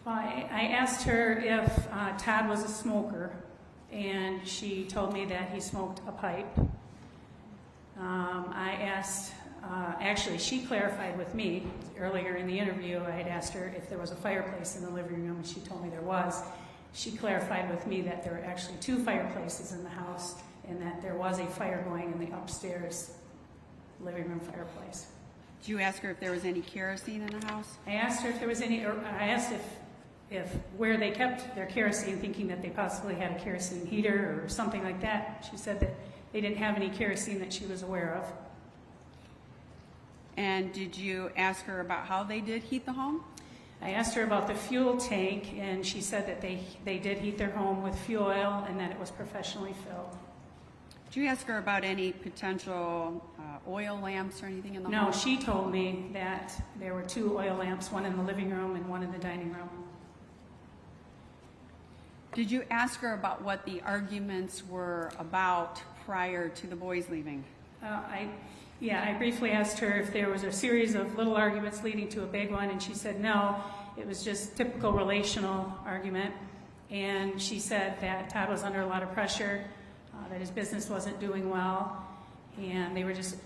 Well, I asked her if Todd was a smoker, and she told me that he smoked a pipe. I asked, actually, she clarified with me earlier in the interview. I had asked her if there was a fireplace in the living room, and she told me there was. She clarified with me that there were actually 2 fireplaces in the house, and that there was a fire going in the upstairs living room fireplace. Did you ask her if there was any kerosene in the house? I asked her if there was any, or I asked if where they kept their kerosene, thinking that they possibly had a kerosene heater or something like that. She said that they didn't have any kerosene that she was aware of. And did you ask her about how they did heat the home? I asked her about the fuel tank, and she said that they did heat their home with fuel oil and that it was professionally filled. Did you ask her about any potential oil lamps or anything in the home? No, she told me that there were 2 oil lamps, one in the living room and one in the dining room. Did you ask her about what the arguments were about prior to the boys leaving? I briefly asked her if there was a series of little arguments leading to a big one, and she said no, it was just typical relational argument. And she said that Todd was under a lot of pressure, that his business wasn't doing well, and they were just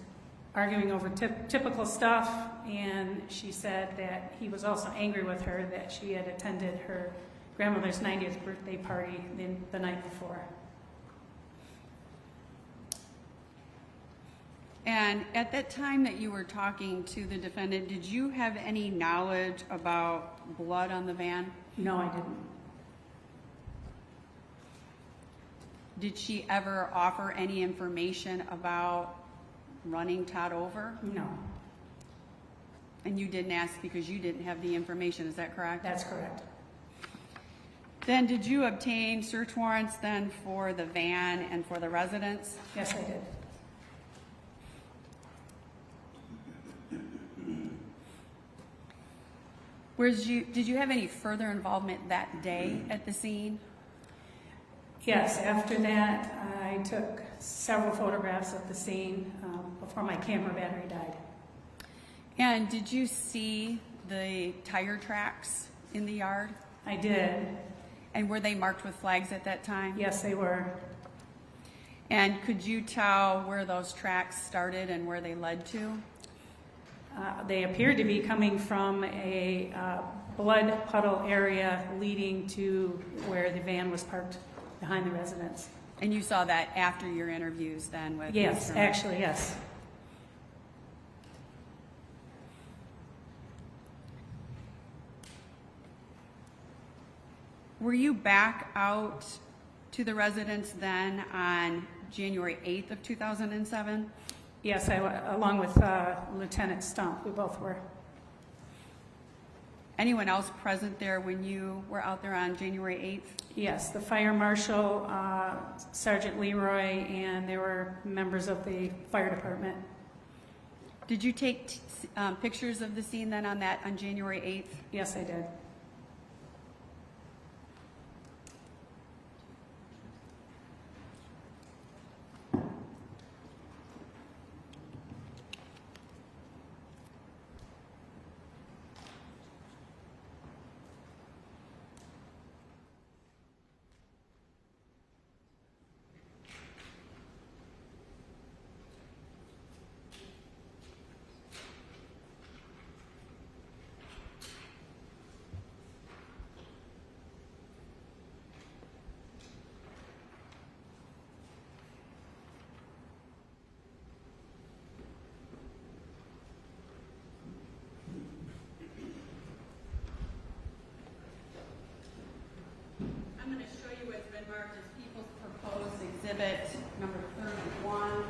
arguing over typical stuff, and she said that he was also angry with her that she had attended her grandmother's 90th birthday party the night before. And at that time that you were talking to the defendant, did you have any knowledge about blood on the van? No, I didn't. Did she ever offer any information about running Todd over? No, And you didn't ask because you didn't have the information, is that correct? that's correct. Then did you obtain search warrants then for the van and for the residence? Yes, I did. Did you have any further involvement that day at the scene? Yes, after that, I took several photographs of the scene before my camera battery died. And did you see the tire tracks in the yard? I did. And were they marked with flags at that time? Yes, they were. And could you tell where those tracks started and where they led to? They appeared to be coming from a blood puddle area leading to where the van was parked behind the residence. And you saw that after your interviews then with Yes, Mr. actually, yes. Were you back out to the residence then on January 8th of 2007? Yes, along with Lieutenant Stump, we both were. Anyone else present there when you were out there on January 8th? Yes, the fire marshal, Sergeant Leroy, and there were members of the fire department. Did you take pictures of the scene then on January 8th? Yes, I did. I'm going to show you what's been marked as People's Proposed Exhibit number 31.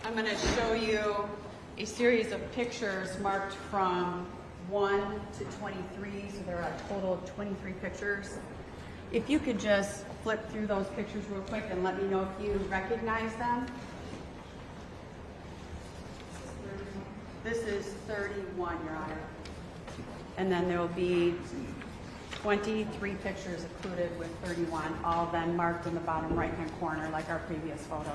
I'm going to show you a series of pictures marked from 1 to 23, so there are a total of 23 pictures. If you could just flip through those pictures real quick and let me know if you recognize them. This is 31, Your Honor. And then there will be 23 pictures included with 31, all then marked in the bottom right-hand corner like our previous photos.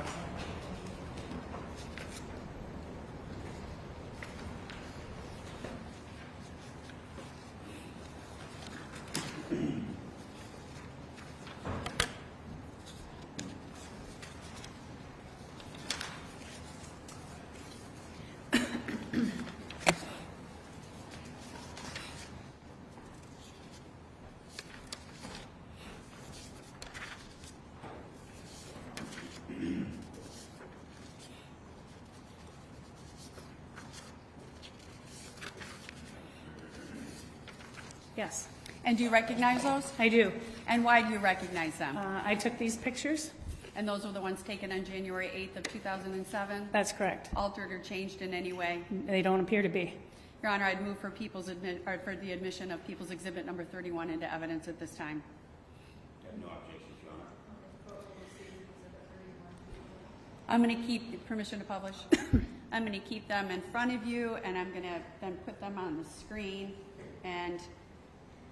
Yes, And do you recognize those? I do. And why do you recognize them? I took these pictures. And those were the ones taken on January 8th of 2007? That's correct. Altered or changed in any way? They don't appear to be. Your Honor, I'd move for for the admission of People's Exhibit number 31 into evidence at this time. No objections, Your Honor. I'm going to keep permission to publish. I'm going to keep them in front of you, and I'm going to then put them on the screen and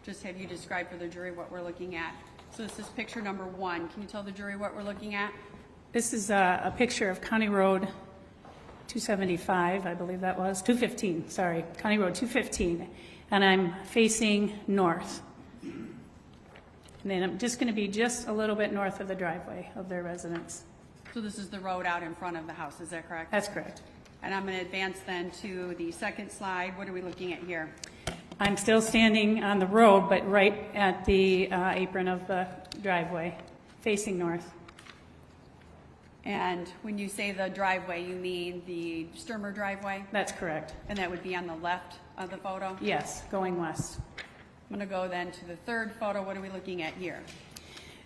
just have you describe for the jury what we're looking at. So this is picture number 1. Can you tell the jury what we're looking at? This is a picture of County Road 275, I believe that was, 215, sorry, County Road 215, and I'm facing north. And then I'm just going to be just a little bit north of the driveway of their residence. So this is the road out in front of the house, is that correct? That's correct. And I'm going to advance then to the second slide. What are we looking at here? I'm still standing on the road, but right at the apron of the driveway, facing north. And when you say the driveway, you mean the Stermer driveway? That's correct. And that would be on the left of the photo? Yes, going west. I'm going to go then to the third photo. What are we looking at here?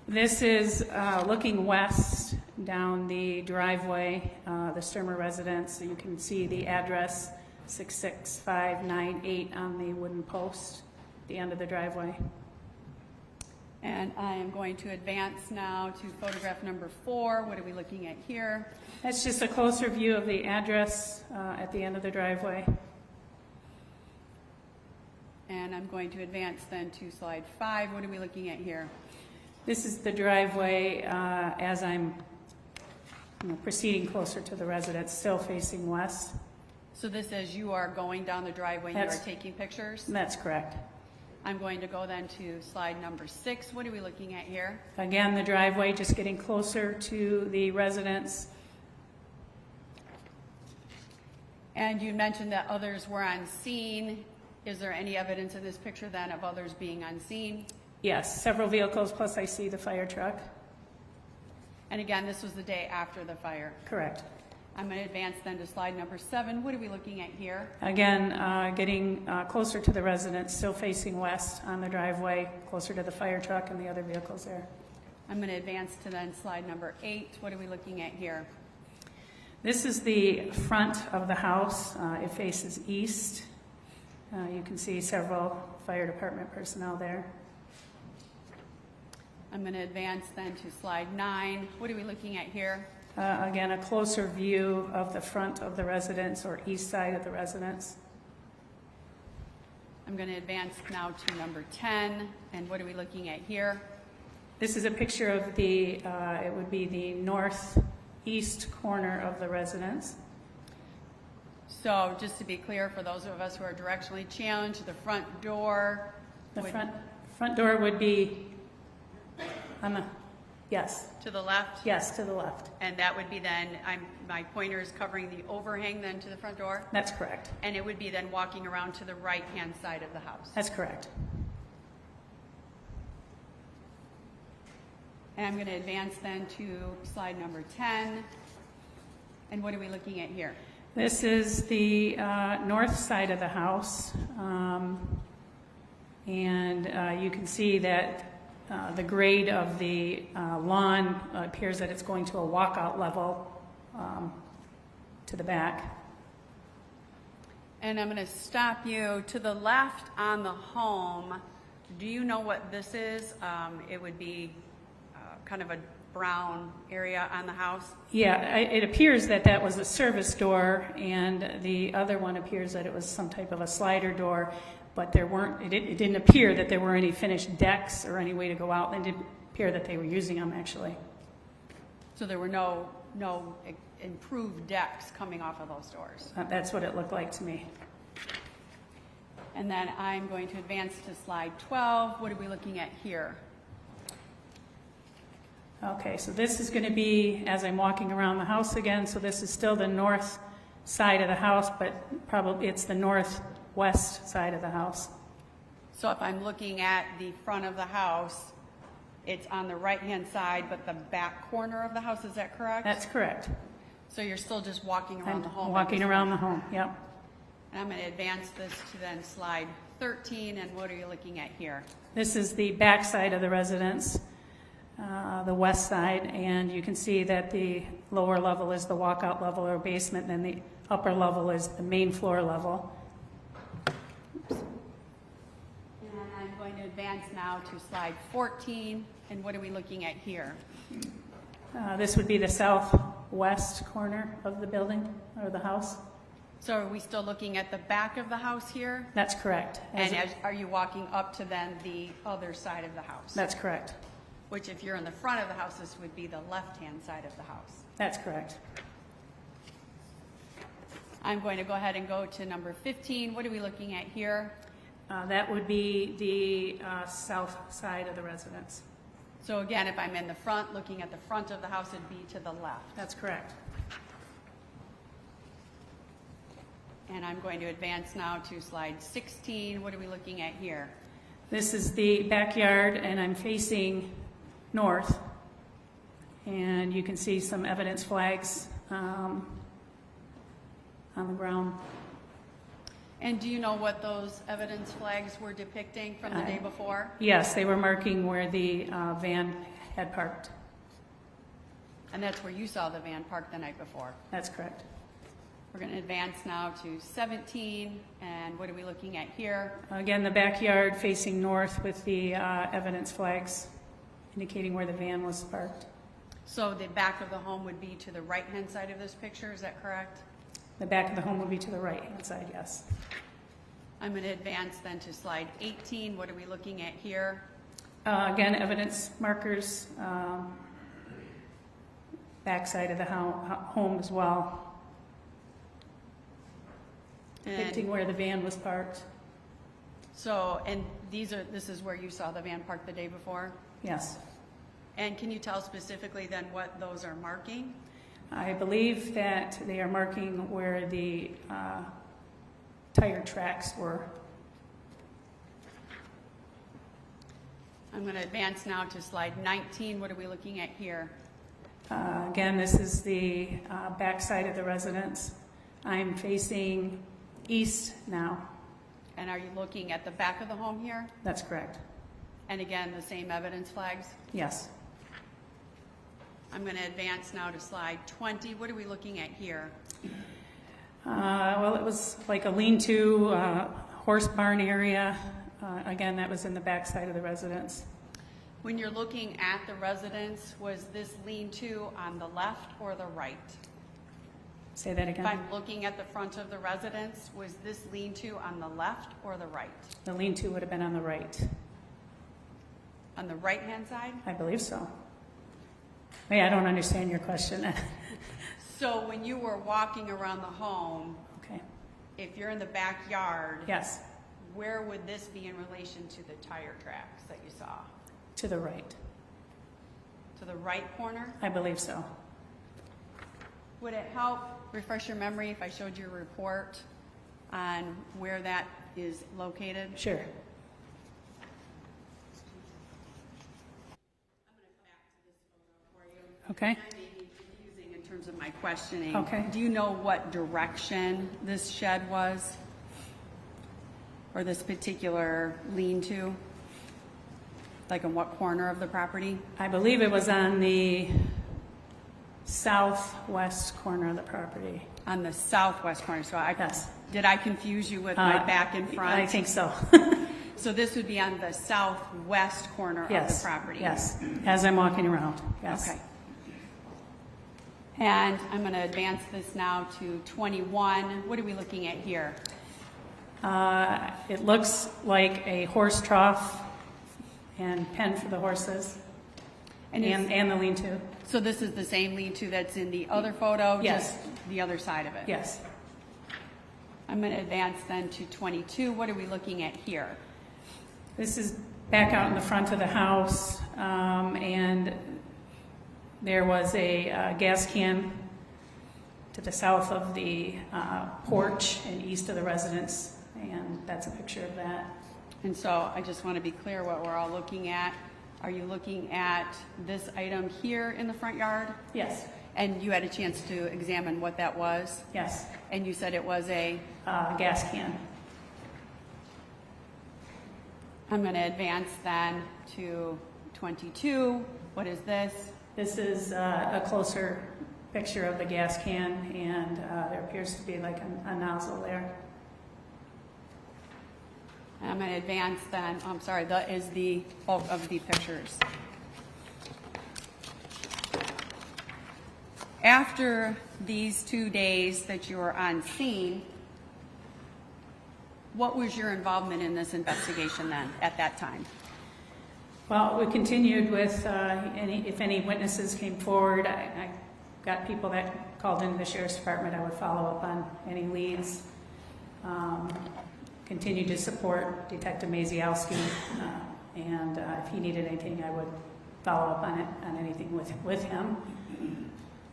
This is looking west down the driveway, the Stermer residence. So you can see the address 66598 on the wooden post at the end of the driveway. And I am going to advance now to photograph number 4. What are we looking at here? That's just a closer view of the address at the end of the driveway. And I'm going to advance then to slide 5. What are we looking at here? This is the driveway as I'm proceeding closer to the residence, still facing west. So this is you are going down the driveway and you That's- are taking pictures? That's correct. I'm going to go then to slide number 6. What are we looking at here? Again, the driveway, just getting closer to the residence. And you mentioned that others were on scene. Is there any evidence in this picture then of others being on scene? Yes, several vehicles, plus I see the fire truck. And again, this was the day after the fire. Correct. I'm going to advance then to slide number 7. What are we looking at here? Again, getting closer to the residence, still facing west on the driveway, closer to the fire truck and the other vehicles there. I'm going to advance to then slide number 8. What are we looking at here? This is the front of the house. It faces east. You can see several fire department personnel there. I'm going to advance then to slide 9. What are we looking at here? Again, a closer view of the front of the residence or east side of the residence. I'm going to advance now to number 10. And what are we looking at here? This is a picture of the, it would be the northeast corner of the residence. So just to be clear, for those of us who are directionally challenged, the front door The would front door would be on the, yes, to the left? yes, to the left. And that would be then, my pointer is covering the overhang then to the front door? That's correct. And it would be then walking around to the right-hand side of the house? That's correct. And I'm going to advance then to slide number 10. And what are we looking at here? This is the north side of the house. And you can see that the grade of the lawn appears that it's going to a walkout level to the back. And I'm going to stop you to the left on the home. Do you know what this is? It would be kind of a brown area on the house. Yeah, it appears that that was a service door, and the other one appears that it was some type of a slider door, but there weren't. It didn't appear that there were any finished decks or any way to go out. It didn't appear that they were using them actually. So there were no improved decks coming off of those doors. That's what it looked like to me. And then I'm going to advance to slide 12. What are we looking at here? Okay, so this is going to be as I'm walking around the house again. So this is still the north side of the house, but probably it's the northwest side of the house. So if I'm looking at the front of the house, it's on the right-hand side, but the back corner of the house, is that correct? That's correct. So you're still just walking around I'm the home? walking around the home, yep. And I'm going to advance this to then slide 13, and what are you looking at here? This is the back side of the residence, the west side, and you can see that the lower level is the walkout level or basement, and the upper level is the main floor level. advance now to slide 14, and what are we looking at here? This would be the southwest corner of the building, or the house. So are we still looking at the back of the house here? That's correct. Are you walking up to then the other side of the house? That's correct. Which if you're in the front of the house, this would be the left-hand side of the house. That's correct. I'm going to go ahead and go to number 15. What are we looking at here? That would be the south side of the residence. So again, if I'm in the front, looking at the front of the house, it'd be to the left. That's correct. And I'm going to advance now to slide 16. What are we looking at here? This is the backyard, and I'm facing north. And you can see some evidence flags on the ground. And do you know what those evidence flags were depicting from the day before? Yes, they were marking where the van had parked. And that's where you saw the van parked the night before. That's correct. We're going to advance now to 17. And what are we looking at here? Again, the backyard facing north with the evidence flags indicating where the van was parked. So the back of the home would be to the right-hand side of this picture, is that correct? The back of the home would be to the right-hand side, yes. I'm going to advance then to slide 18. What are we looking at here? Again, evidence markers, back side of the home as well, depicting where the van was parked. So, and this is where you saw the van parked the day before? Yes. And can you tell specifically then what those are marking? I believe that they are marking where the tire tracks were. I'm going to advance now to slide 19. What are we looking at here? Again, this is the back side of the residence. I'm facing east now. And are you looking at the back of the home here? That's correct. And again, the same evidence flags? Yes. I'm going to advance now to slide 20. What are we looking at here? Well, it was like a lean-to horse barn area. Again, that was in the back side of the residence. When you're looking at the residence, was this lean-to on the left or the right? Say that again. If I'm looking at the front of the residence, was this lean-to on the left or the right? The lean-to would have been on the right. On the right-hand side? I believe so. Hey, I don't understand your question. So when you were walking around the home, Okay. if you're in the backyard, Yes, where would this be in relation to the tire tracks that you saw? to the right. To the right corner? I believe so. Would it help refresh your memory if I showed you a report on where that is located? Sure. Okay. It may be confusing in terms of my questioning. Okay. Do you know what direction this shed was? Or this particular lean-to? Like in what corner of the property? I believe it was on the southwest corner of the property. On the southwest corner. So Yes. Did I confuse you with my back and front? I think so. So this would be on the southwest corner of the Yes. property? Yes. As I'm walking around. Yes. Okay. And I'm going to advance this now to 21. What are we looking at here? It looks like a horse trough and pen for the horses, And and the lean-to. So this is the same lean-to that's in the other photo? Yes. Just the other side of it? Yes. I'm going to advance then to 22. What are we looking at here? This is back out in the front of the house, and there was a gas can to the south of the porch and east of the residence, and that's a picture of that. And so I just want to be clear what we're all looking at. Are you looking at this item here in the front yard? Yes. And you had a chance to examine what that was? Yes. And you said it was a? Gas can. I'm going to advance then to 22. What is this? This is a closer picture of the gas can, and there appears to be like a nozzle there. And I'm going to advance then, I'm sorry, that is the bulk of the pictures. After these 2 days that you were on scene, what was your involvement in this investigation then, at that time? Well, we continued with if any witnesses came forward. I got people that called into the sheriff's department. I would follow up on any leads. Continued to support Detective Maciaskowski, and if he needed anything, I would follow up on it, on anything with him.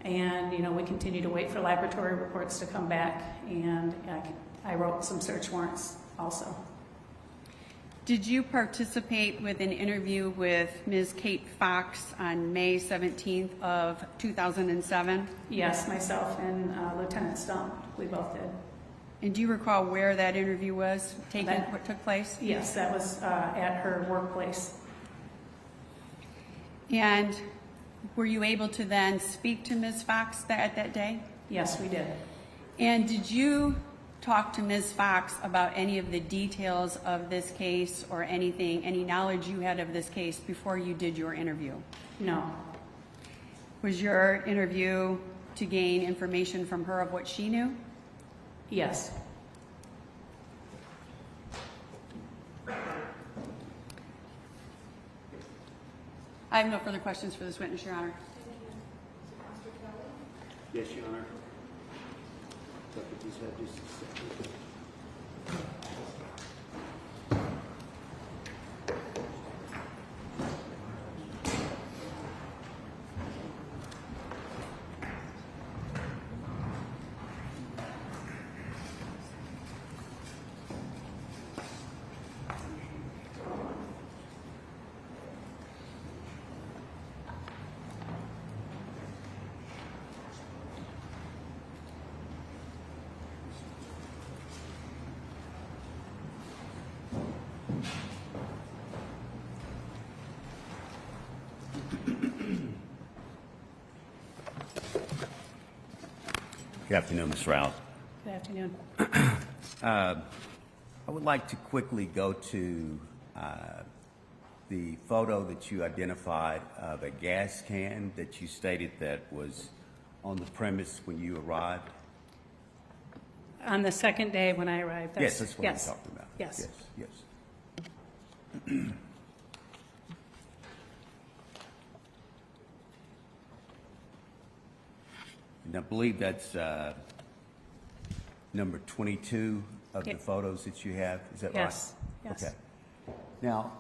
And we continue to wait for laboratory reports to come back, and I wrote some search warrants also. Did you participate with an interview with Ms. Kate Fox on May 17th of 2007? Yes, myself and Lieutenant Stump, we both did. And do you recall where that interview was taken, what took place? Yes, that was at her workplace. And were you able to then speak to Ms. Fox at that day? Yes, we did. And did you talk to Ms. Fox about any of the details of this case or anything, any knowledge you had of this case before you did your interview? No. Was your interview to gain information from her of what she knew? Yes. I have no further questions for this witness, Your Honor. Yes, Your Honor. Please have just a second. Good afternoon, Ms. Rouse. Good afternoon. I would like to quickly go to the photo that you identified of a gas can that you stated that was on the premise when you arrived. On the second day when I arrived. Yes, that's what I'm talking about. Yes. Yes. And I believe that's number 22 of the photos that you have. Is that right? Yes. Yes. Okay. Now,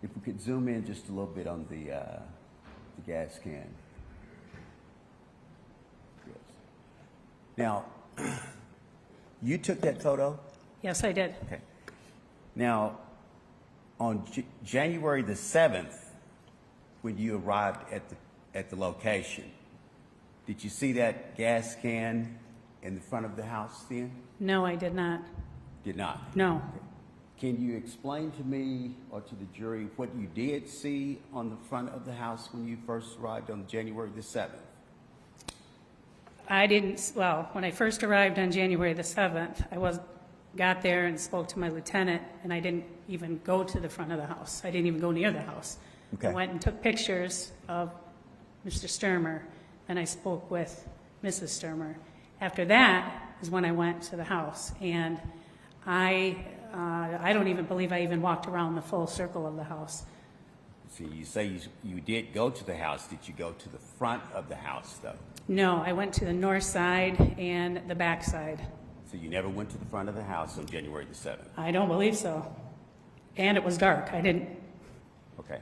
if we could zoom in just a little bit on the gas can. Yes. Now, you took that photo? Yes, I did. Okay. Now, on January the 7th, when you arrived at the location, did you see that gas can in the front of the house then? No, I did not. Did not? No. Okay. Can you explain to me or to the jury what you did see on the front of the house when you first arrived on January the 7th? I didn't, well, when I first arrived on January the 7th, got there and spoke to my lieutenant, and I didn't even go to the front of the house. I didn't even go near the house. Okay. I went and took pictures of Mr. Stermer, and I spoke with Mrs. Stermer. After that is when I went to the house, and I don't even believe I even walked around the full circle of the house. See, you say you did go to the house. Did you go to the front of the house, though? No, I went to the north side and the back side. So you never went to the front of the house on January the 7th? I don't believe so. And it was dark. I didn't. Okay.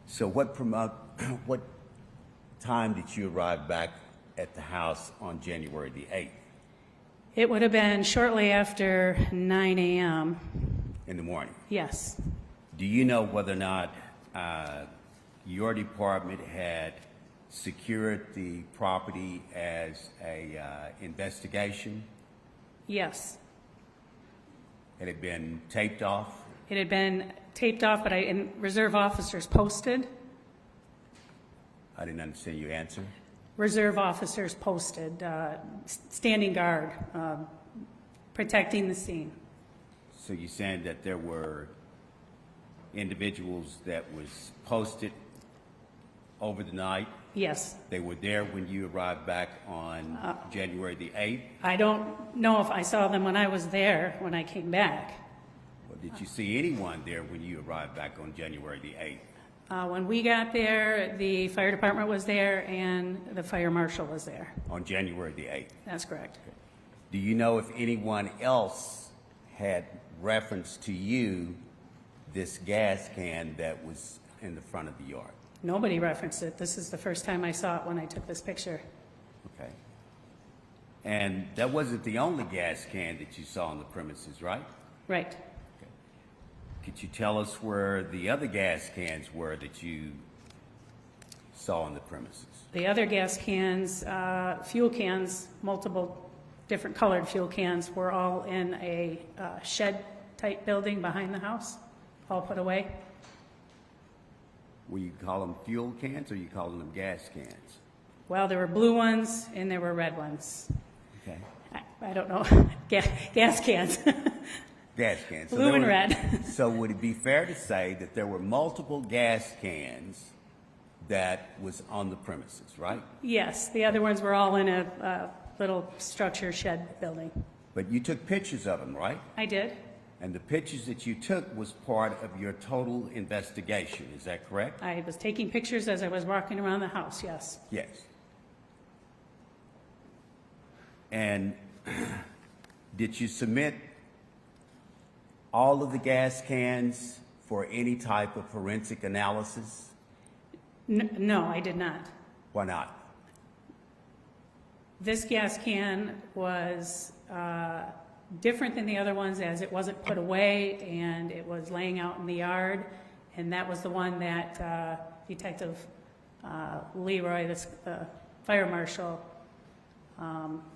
So what time did you arrive back at the house on January the 8th? It would have been shortly after 9 a.m. In the morning? Yes. Do you know whether or not your department had secured the property as a investigation? Yes. Had it been taped off? It had been taped off, but and reserve officers posted. I didn't understand your answer. reserve officers posted, standing guard, protecting the scene. So you're saying that there were individuals that was posted over the night? Yes. They were there when you arrived back on January the 8th? I don't know if I saw them when I was there, when I came back. Or did you see anyone there when you arrived back on January the 8th? When we got there, the fire department was there and the fire marshal was there. On January the 8th? That's correct. Do you know if anyone else had reference to you this gas can that was in the front of the yard? Nobody referenced it. This is the first time I saw it when I took this picture. Okay. And that wasn't the only gas can that you saw on the premises, right? Right. Could you tell us where the other gas cans were that you saw on the premises? The other gas cans, fuel cans, multiple different colored fuel cans, were all in a shed-type building behind the house, all put away. Will you call them fuel cans or you calling them gas cans? Well, there were blue ones and there were red ones. Okay. I don't know. Gas cans. Gas cans. Blue and red. So would it be fair to say that there were multiple gas cans that was on the premises, right? Yes, the other ones were all in a little structure shed building. But you took pictures of them, right? I did. And the pictures that you took was part of your total investigation, is that correct? I was taking pictures as I was walking around the house, yes. Yes. And did you submit all of the gas cans for any type of forensic analysis? No, I did not. Why not? This gas can was different than the other ones as it wasn't put away and it was laying out in the yard, and that was the one that Detective Leroy, the fire marshal,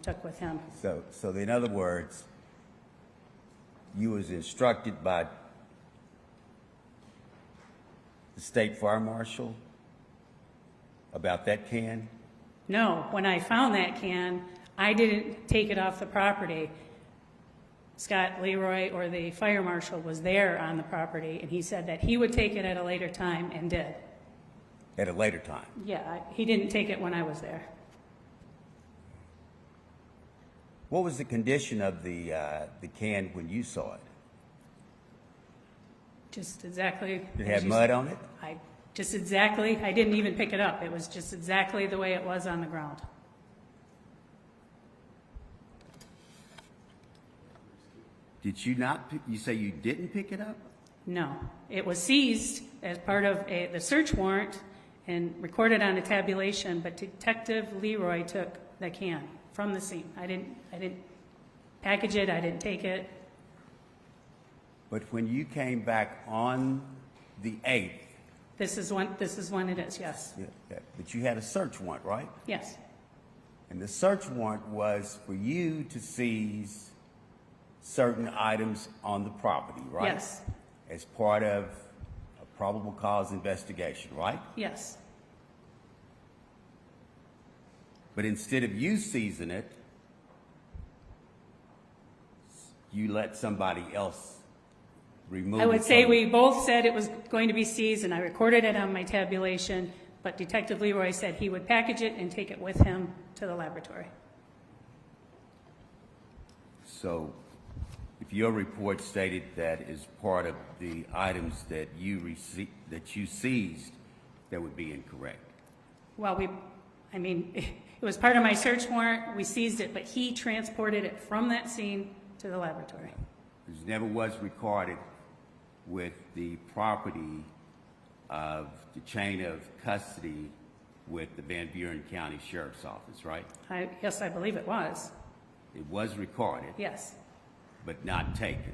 took with him. So in other words, you was instructed by the state fire marshal about that can? No, when I found that can, I didn't take it off the property. Scott Leroy, or the fire marshal, was there on the property, and he said that he would take it at a later time and did. At a later time? Yeah, he didn't take it when I was there. What was the condition of the can when you saw it? Just exactly. Did it have mud on it? I didn't even pick it up. It was just exactly the way it was on the ground. Did you not, you say you didn't pick it up? No, it was seized as part of the search warrant and recorded on a tabulation, but Detective Leroy took the can from the scene. I didn't package it, I didn't take it. But when you came back on the 8th, This is when it is, yes. but you had a search warrant, right? Yes, And the search warrant was for you to seize certain items on the property, right? yes, As part of a probable cause investigation, right? yes. But instead of you seizing it, you let somebody else remove it. I would say from- we both said it was going to be seized, and I recorded it on my tabulation, but Detective Leroy said he would package it and take it with him to the laboratory. So if your report stated that as part of the items that you seized, that would be incorrect. Well, it was part of my search warrant, we seized it, but he transported it from that scene to the laboratory. It never was recorded with the property of the chain of custody with the Buren County Sheriff's Office, right? Yes, I believe it was. It was recorded, Yes, but not taken.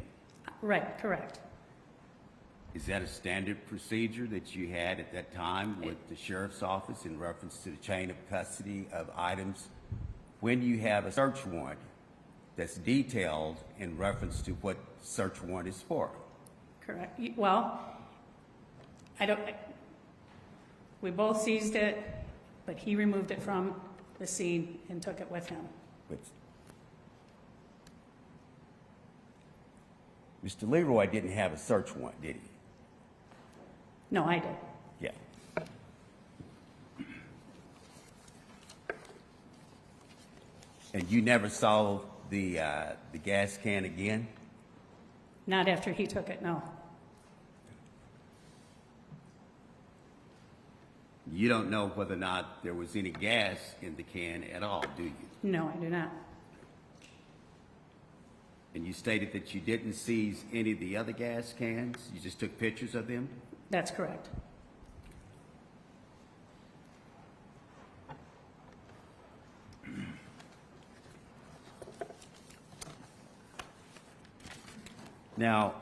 right, correct. Is that a standard procedure that you had at that time with the Sheriff's Office in reference to the chain of custody of items? When you have a search warrant that's detailed in reference to what search warrant is for? Correct. Well, we both seized it, but he removed it from the scene and took it with him. But Mr. Leroy didn't have a search warrant, did he? No, I did. Yeah. And you never saw the gas can again? Not after he took it, no. You don't know whether or not there was any gas in the can at all, do you? No, I do not. And you stated that you didn't seize any of the other gas cans? You just took pictures of them? That's correct. Now,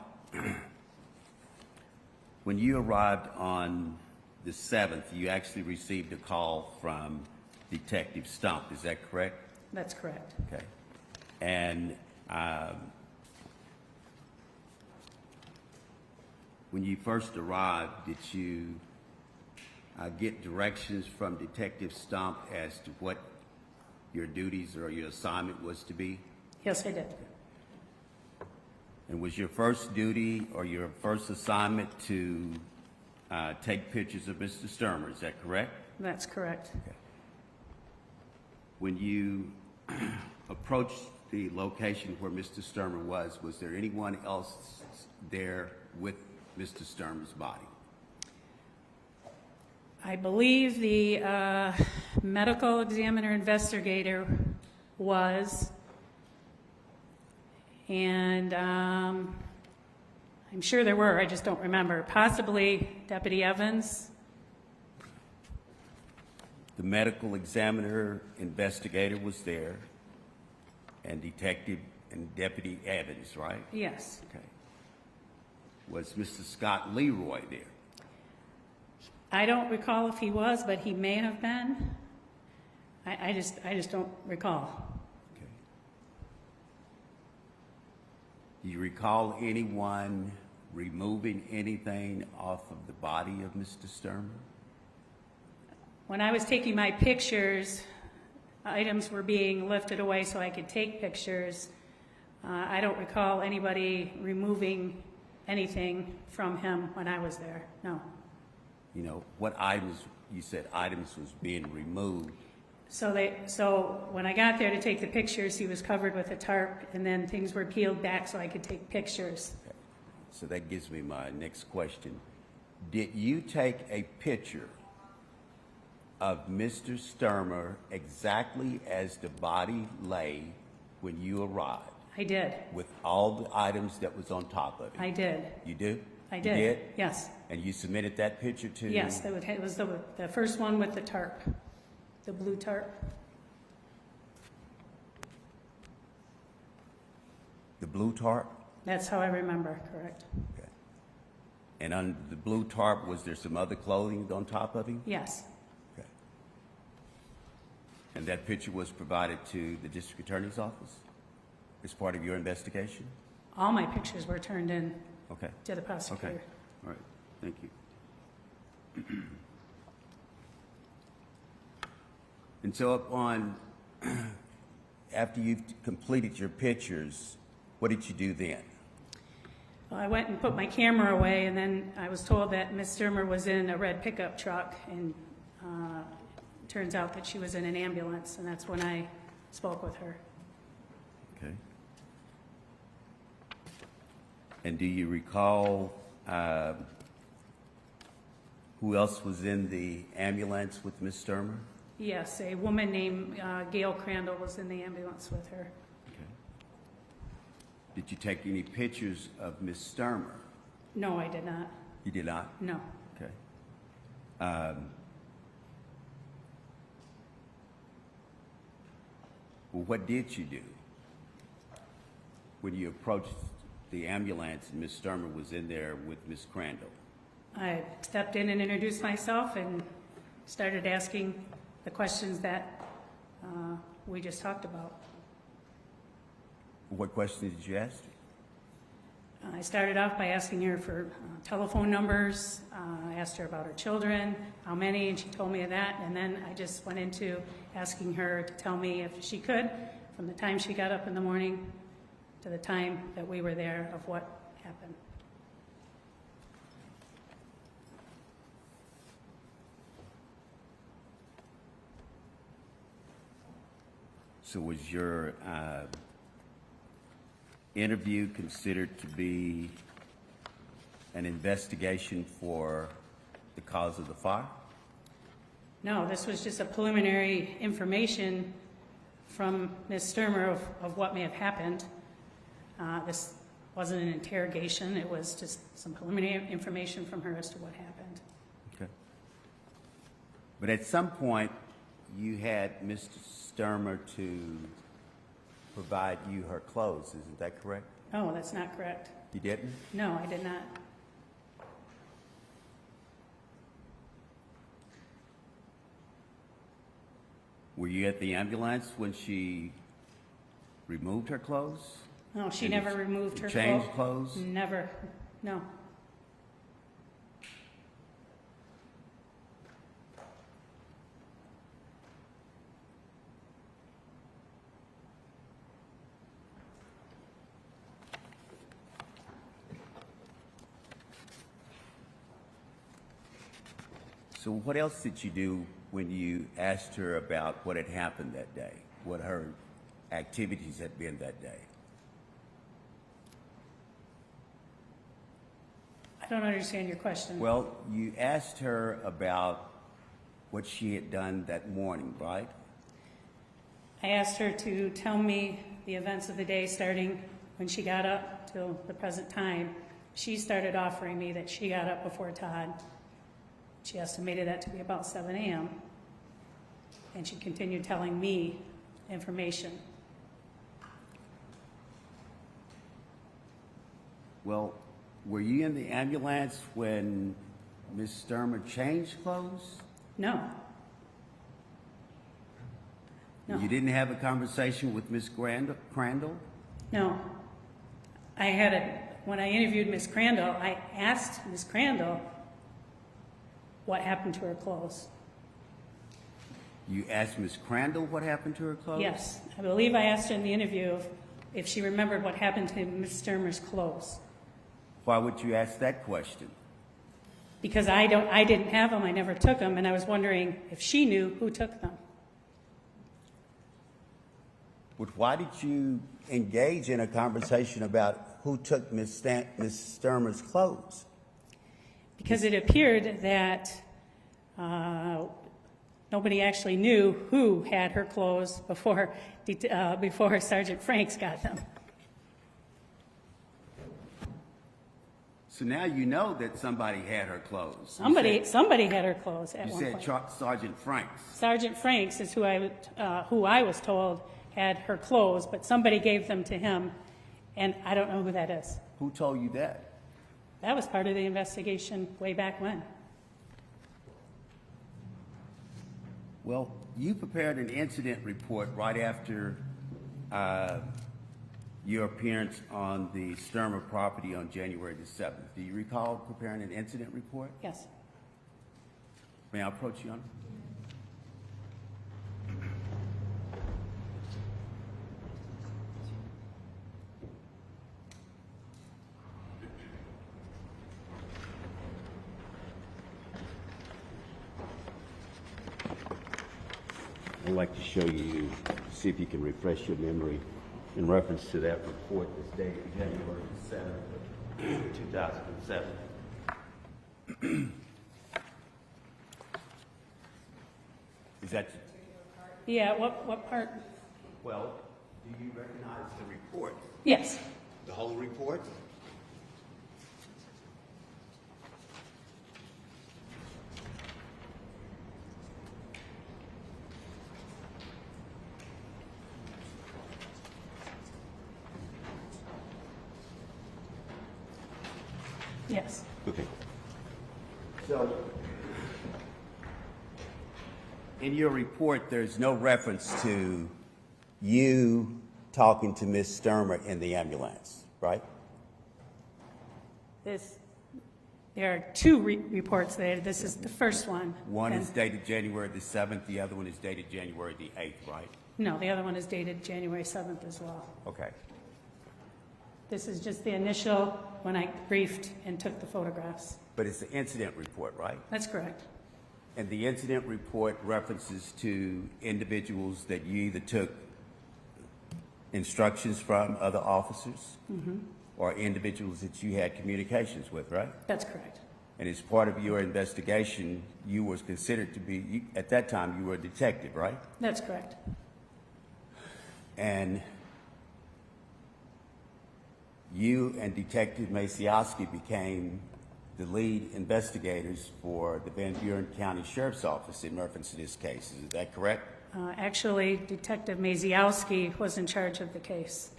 when you arrived on the 7th, you actually received a call from Detective Stump, is that correct? That's correct. Okay. And when you first arrived, did you get directions from Detective Stump as to what your duties or your assignment was to be? Yes, I did. And was your first duty or your first assignment to take pictures of Mr. Stermer, is that correct? That's correct. Okay. When you approached the location where Mr. Stermer was there anyone else there with Mr. Stermer's body? I believe the medical examiner investigator was, and I'm sure there were, I just don't remember. Possibly Deputy Evans. The medical examiner investigator was there, and Detective and Deputy Evans, right? Yes. Okay. Was Mr. Scott Leroy there? I don't recall if he was, but he may have been. I just don't recall. Okay. Do you recall anyone removing anything off of the body of Mr. Stermer? When I was taking my pictures, items were being lifted away so I could take pictures. I don't recall anybody removing anything from him when I was there, no. You know, what items, you said items was being removed. So when I got there to take the pictures, he was covered with a tarp, and then things were peeled back so I could take pictures. Okay. So that gives me my next question. Did you take a picture of Mr. Stermer exactly as the body lay when you arrived? I did. With all the items that was on top of it? I did. You do? I You did. did? Yes. And you submitted that picture to? Yes, it was the first one with the tarp, the blue tarp. The blue tarp? That's how I remember, correct? Okay. And under the blue tarp, was there some other clothing on top of him? Yes. Okay. And that picture was provided to the district attorney's office as part of your investigation? All my pictures were turned in Okay. to the prosecutor. Okay. All right. Thank you. And so upon, after you've completed your pictures, what did you do then? Well, I went and put my camera away, and then I was told that Miss Stermer was in a red pickup truck, and turns out that she was in an ambulance, and that's when I spoke with her. Okay. And do you recall who else was in the ambulance with Miss Stermer? Yes, a woman named Gail Crandall was in the ambulance with her. Okay. Did you take any pictures of Miss Stermer? No, I did not. You did not? No. Okay. Well, what did you do when you approached the ambulance and Miss Stermer was in there with Miss Crandall? I stepped in and introduced myself and started asking the questions that we just talked about. What questions did you ask? I started off by asking her for telephone numbers. I asked her about her children, how many, and she told me that. And then I just went into asking her to tell me if she could, from the time she got up in the morning to the time that we were there, of what happened. So was your interview considered to be an investigation for the cause of the fire? No, this was just a preliminary information from Ms. Stermer of what may have happened. This wasn't an interrogation. It was just some preliminary information from her as to what happened. Okay. But at some point, you had Mr. Stermer to provide you her clothes. Isn't that correct? No, that's not correct. You didn't? No, I did not. Were you at the ambulance when she removed her clothes? No, she And never removed her changed clothes? Never, no. So what else did you do when you asked her about what had happened that day, what her activities had been that day? I don't understand your question. Well, you asked her about what she had done that morning, right? I asked her to tell me the events of the day starting when she got up till the present time. She started offering me that she got up before Todd. She estimated that to be about 7 a.m. And she continued telling me information. Well, were you in the ambulance when Ms. Stermer changed clothes? No. No. You didn't have a conversation with Ms. Crandall? No. When I interviewed Ms. Crandall, I asked Ms. Crandall what happened to her clothes. You asked Ms. Crandall what happened to her clothes? Yes. I believe I asked her in the interview if she remembered what happened to Ms. Stermer's clothes. Why would you ask that question? Because I didn't have them, I never took them, and I was wondering if she knew who took them. But why did you engage in a conversation about who took Ms. Stermer's clothes? Because it appeared that nobody actually knew who had her clothes before Sergeant Franks got them. So now you know that somebody had her clothes. Somebody had her clothes at one point. You said Sergeant Franks. Sergeant Franks is who I was told had her clothes, but somebody gave them to him, and I don't know who that is. Who told you that? That was part of the investigation way back when. Well, you prepared an incident report right after your appearance on the Stermer property on January the 7th. Do you recall preparing an incident report? Yes. May I approach you on it? I'd like to show you, see if you can refresh your memory in reference to that report that's dated January 7th, 2007. Is that? Yeah, what part? Well, do you recognize the report? Yes. The whole report? Yes. Okay. So, in your report, there's no reference to you talking to Ms. Stermer in the ambulance, right? There are two reports there. This is the first one. One And- is dated January the 7th, the other one is dated January the 8th, right? No, the other one is dated January 7th as well. Okay. This is just the initial, when I briefed and took the photographs. But it's the incident report, right? That's correct. And the incident report references to individuals that you either took instructions from other officers or individuals that you had communications with, right? That's correct. And as part of your investigation, you was considered to be, at that time, you were a detective, right? That's correct. And you and Detective Maciaskowski became the lead investigators for the Buren County Sheriff's Office in reference to this case. Is that correct? Actually, Detective Maciaskowski was in charge of the case.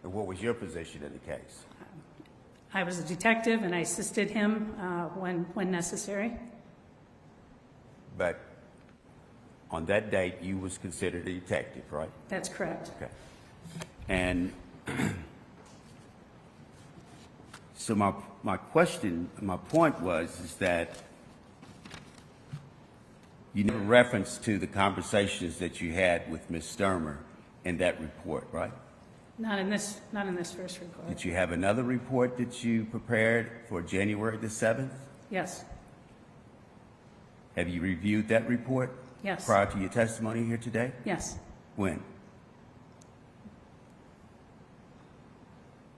And what was your position in the case? I was a detective, and I assisted him when necessary. But on that date, you was considered a detective, right? That's correct. Okay. And so my question, my point was, is that you never referenced to the conversations that you had with Ms. Stermer in that report, right? Not in this first report. Did you have another report that you prepared for January the 7th? Yes. Have you reviewed that report? Yes. Prior to your testimony here today? Yes. When?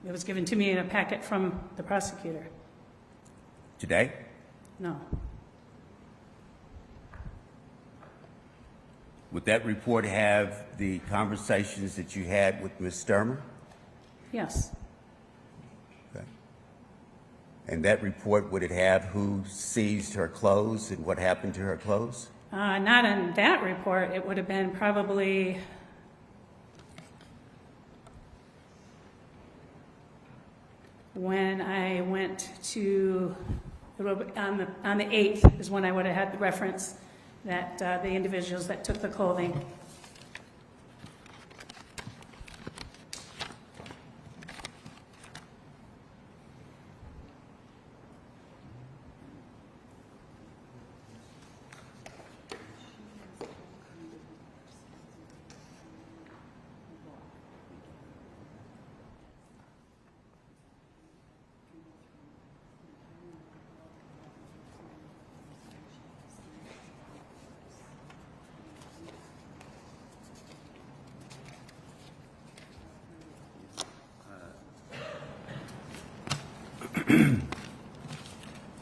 It was given to me in a packet from the prosecutor. Today? No. Would that report have the conversations that you had with Ms. Stermer? Yes. Okay. And that report, would it have who seized her clothes and what happened to her clothes? Not in that report. It would have been probably when I went to on the 8th is when I would have had the reference that the individuals that took the clothing.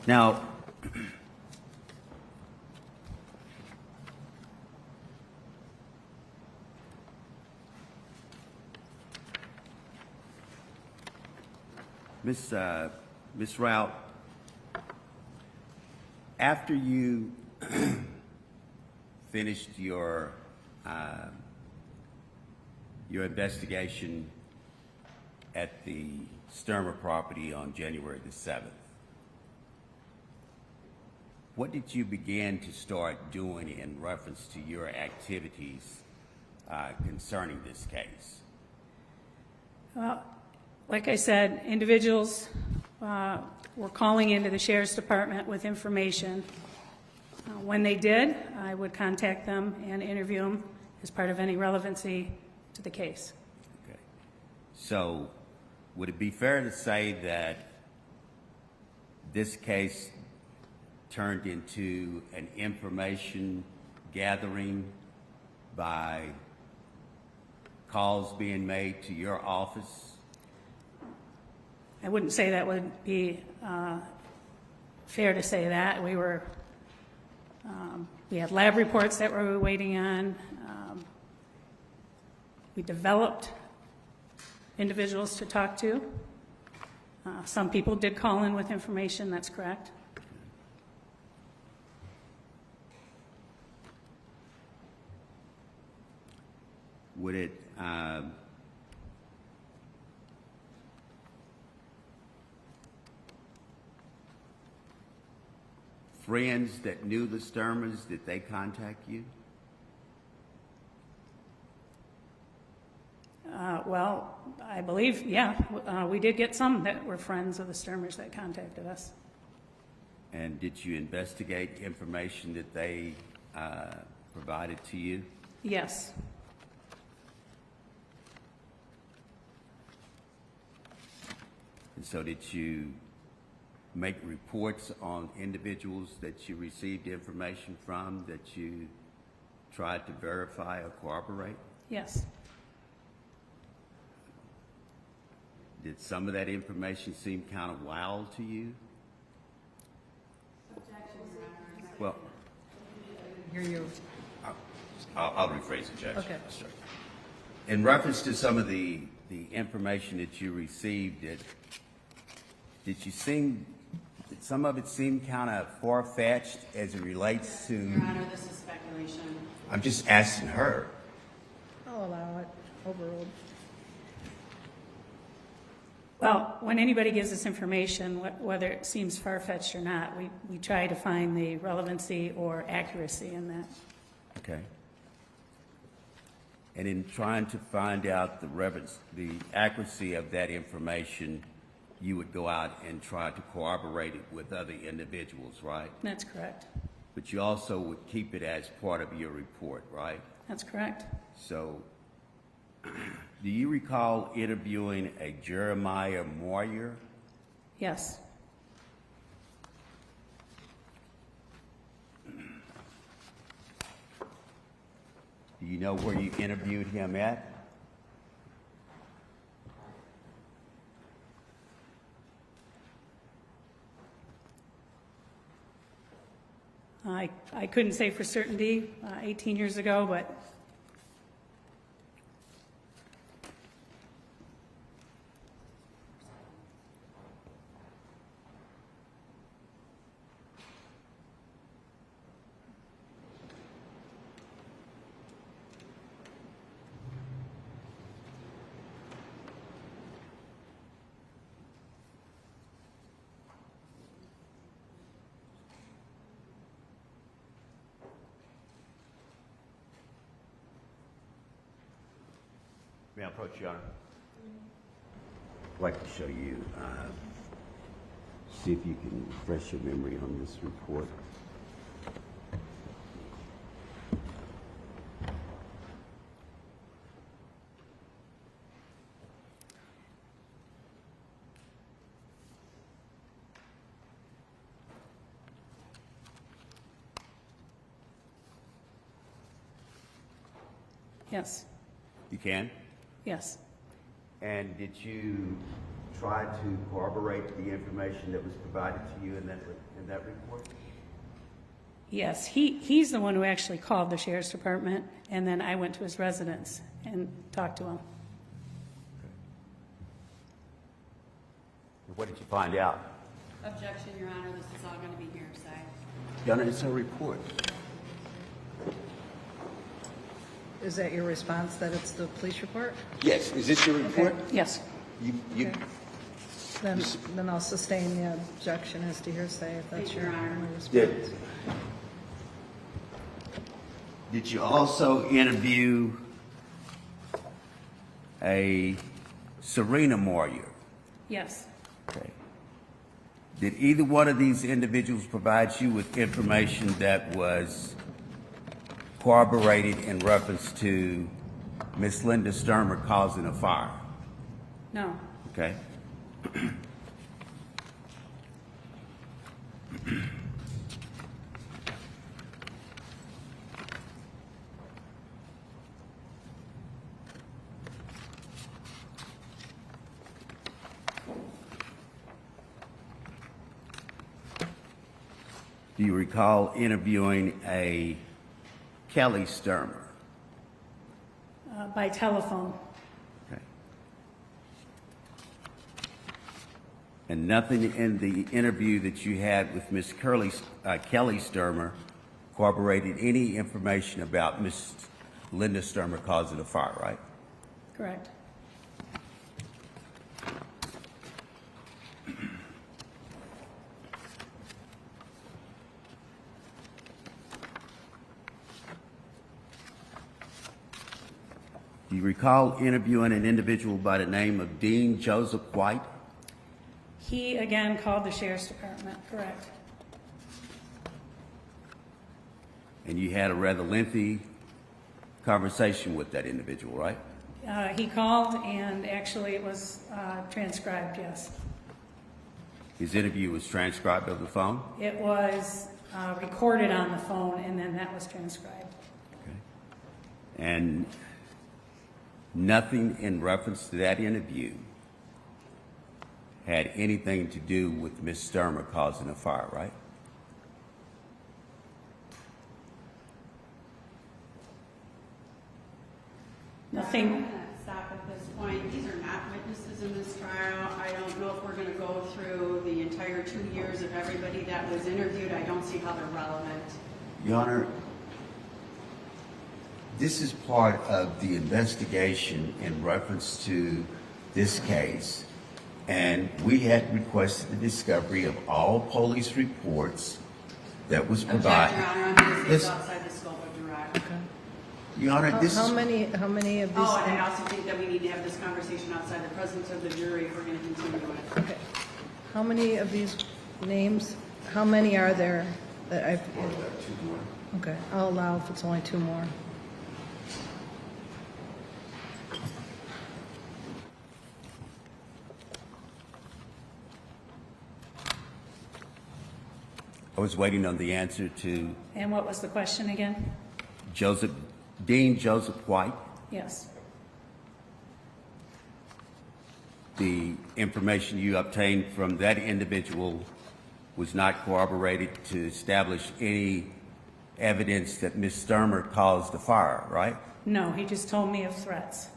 Now, Ms. Rout, after you finished your investigation at the Stermer property on January the 7th, what did you begin to start doing in reference to your activities concerning this case? Well, like I said, individuals were calling into the Sheriff's Department with information. When they did, I would contact them and interview them as part of any relevancy to the case. Okay. So would it be fair to say that this case turned into an information gathering by calls being made to your office? I wouldn't say that would be fair to say that. We had lab reports that we were waiting on. We developed individuals to talk to. Some people did call in with information, that's correct. Would it friends that knew the Stermers, did they contact you? Well, I believe, yeah, we did get some that were friends of the Stermers that contacted us. And did you investigate information that they provided to you? Yes. And so did you make reports on individuals that you received information from that you tried to verify or corroborate? Yes. Did some of that information seem kind of wild to you? Well, Hear you. I'll rephrase it, Judge. Okay. In reference to some of the information that you received, did some of it seem kind of far-fetched as it relates to? Your Honor, this is speculation. I'm just asking her. I'll allow it. Overruled. Well, when anybody gives us information, whether it seems far-fetched or not, we try to find the relevancy or accuracy in that. Okay. And in trying to find out the accuracy of that information, you would go out and try to corroborate it with other individuals, right? That's correct. But you also would keep it as part of your report, right? That's correct. So, do you recall interviewing a Jeremiah Moyer? Yes. Do you know where you interviewed him at? I couldn't say for certainty 18 years ago, but May I approach you, Your Honor? I'd like to show you, see if you can refresh your memory on this report. yes, You can? yes. And did you try to corroborate the information that was provided to you in that report? Yes, he's the one who actually called the sheriff's department, and then I went to his residence and talked to him. What did you find out? Objection, Your Honor, this is all going to be hearsay. Your Honor, it's a report. Is that your response, that it's the police report? Yes, is this your report? Yes. You, Okay. Then I'll sustain the objection as to hearsay if that's Thank you, your Your Honor. only response. Did you also interview a Serena Moyer? Yes. Okay. Did either one of these individuals provide you with information that was corroborated in reference to Miss Linda Stermer causing a fire? No. Okay. Do you recall interviewing a Kelly Stermer? By telephone. Okay. And nothing in the interview that you had with Miss Kelly Stermer corroborated any information about Miss Linda Stermer causing a fire, right? Correct. Do you recall interviewing an individual by the name of Dean Joseph White? He, again, called the sheriff's department, correct? And you had a rather lengthy conversation with that individual, right? He called, and actually it was transcribed, yes. His interview was transcribed over the phone? It was recorded on the phone, and then that was transcribed. Okay. And nothing in reference to that interview had anything to do with Ms. Stermer causing a fire, right? Nothing. I'm going to stop at this point. These are not witnesses in this trial. I don't know if we're going to go through the entire 2 years of everybody that was interviewed. I don't see how they're relevant. Your Honor, this is part of the investigation in reference to this case, and we had requested the discovery of all police reports that was provided. Object, Your Honor, I'm going to say it's Listen, outside the scope of direct. Your Honor, this How is... many of these? Oh, and I also think that we need to have this conversation outside the presence of the jury if we're going to continue it. Okay. How many of these names, how many are there that I've? Okay, I'll allow if it's only 2 more. I was waiting on the answer to And what was the question again? Dean Joseph White. Yes. The information you obtained from that individual was not corroborated to establish any evidence that Ms. Stermer caused the fire, right? No, he just told me of threats.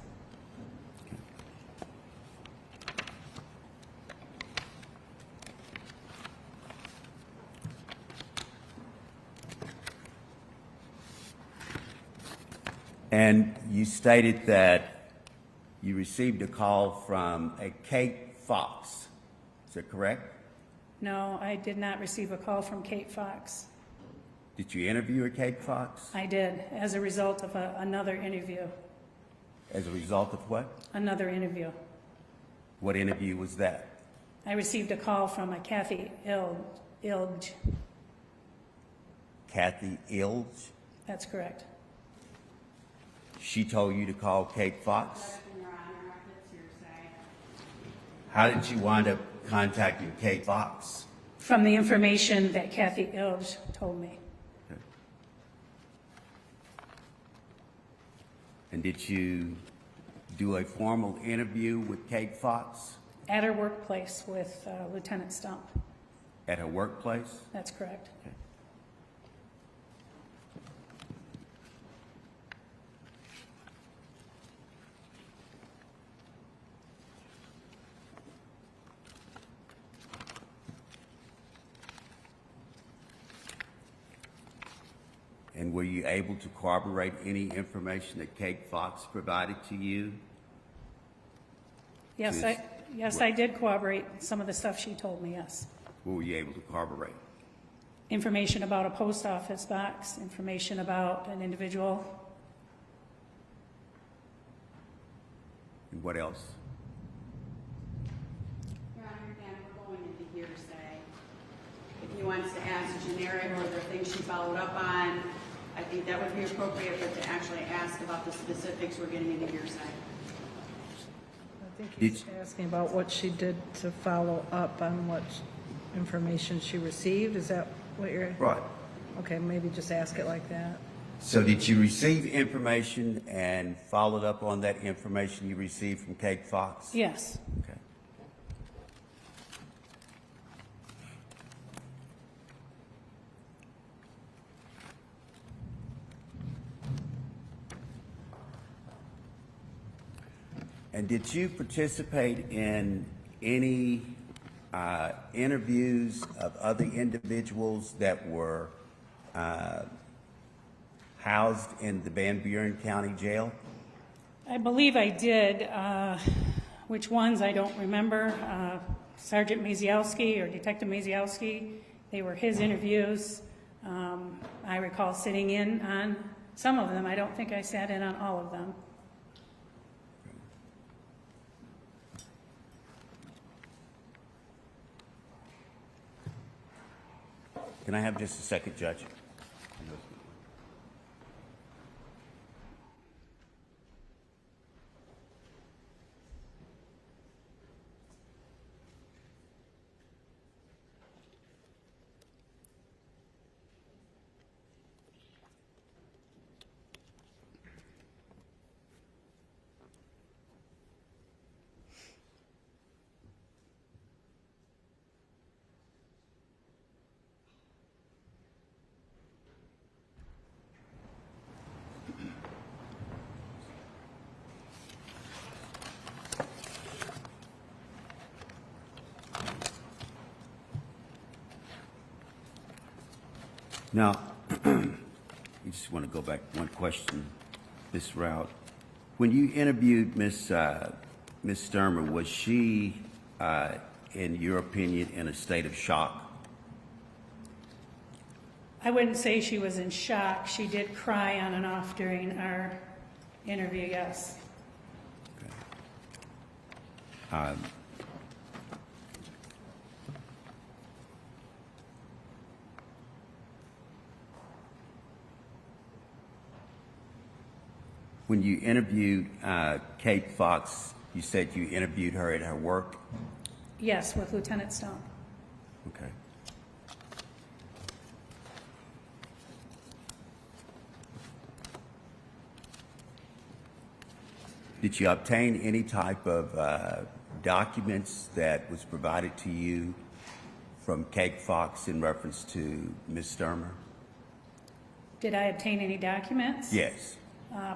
And you stated that you received a call from a Kate Fox. Is that correct? No, I did not receive a call from Kate Fox. Did you interview a Kate Fox? I did, as a result of another interview. As a result of what? Another interview. What interview was that? I received a call from a Kathy Ilge. Kathy Ilge? That's correct. She told you to call Kate Fox? Your Honor, it's hearsay. How did you wind up contacting Kate Fox? From the information that Kathy Ilge told me. And did you do a formal interview with Kate Fox At her workplace with Lieutenant Stump. at her workplace? That's correct. And were you able to corroborate any information that Kate Fox provided to you? Yes, Yes. I did corroborate some of the stuff she told me, yes. What were you able to corroborate? Information about a post office box, information about an individual. And what else? Your Honor, again, we're going into hearsay. If he wants to ask generic or the things she followed up on, I think that would be appropriate, but to actually ask about the specifics, we're getting into hearsay. I think he's asking about what she did to follow up on what information she received. Is that what you're? Right. Okay, maybe just ask it like that. So did you receive information and followed up on that information you received from Kate Fox? Yes. Okay. And did you participate in any interviews of other individuals that were housed in the Van Buren County Jail? I believe I did. Which ones, I don't remember. Sergeant Maciaskowski or Detective Maciaskowski, they were his interviews. I recall sitting in on some of them. I don't think I sat in on all of them. Can I have just a second, Judge? Now, I just want to go back one question, Ms. Rout. When you interviewed Ms. Stermer, was she, in your opinion, in a state of shock? I wouldn't say she was in shock. She did cry on and off during our interview, yes. When you interviewed Kate Fox, you said you interviewed her at her work? Yes, with Lieutenant Stone. Okay. Did you obtain any type of documents that was provided to you from Kate Fox in reference to Ms. Stermer? Did I obtain any documents? Yes.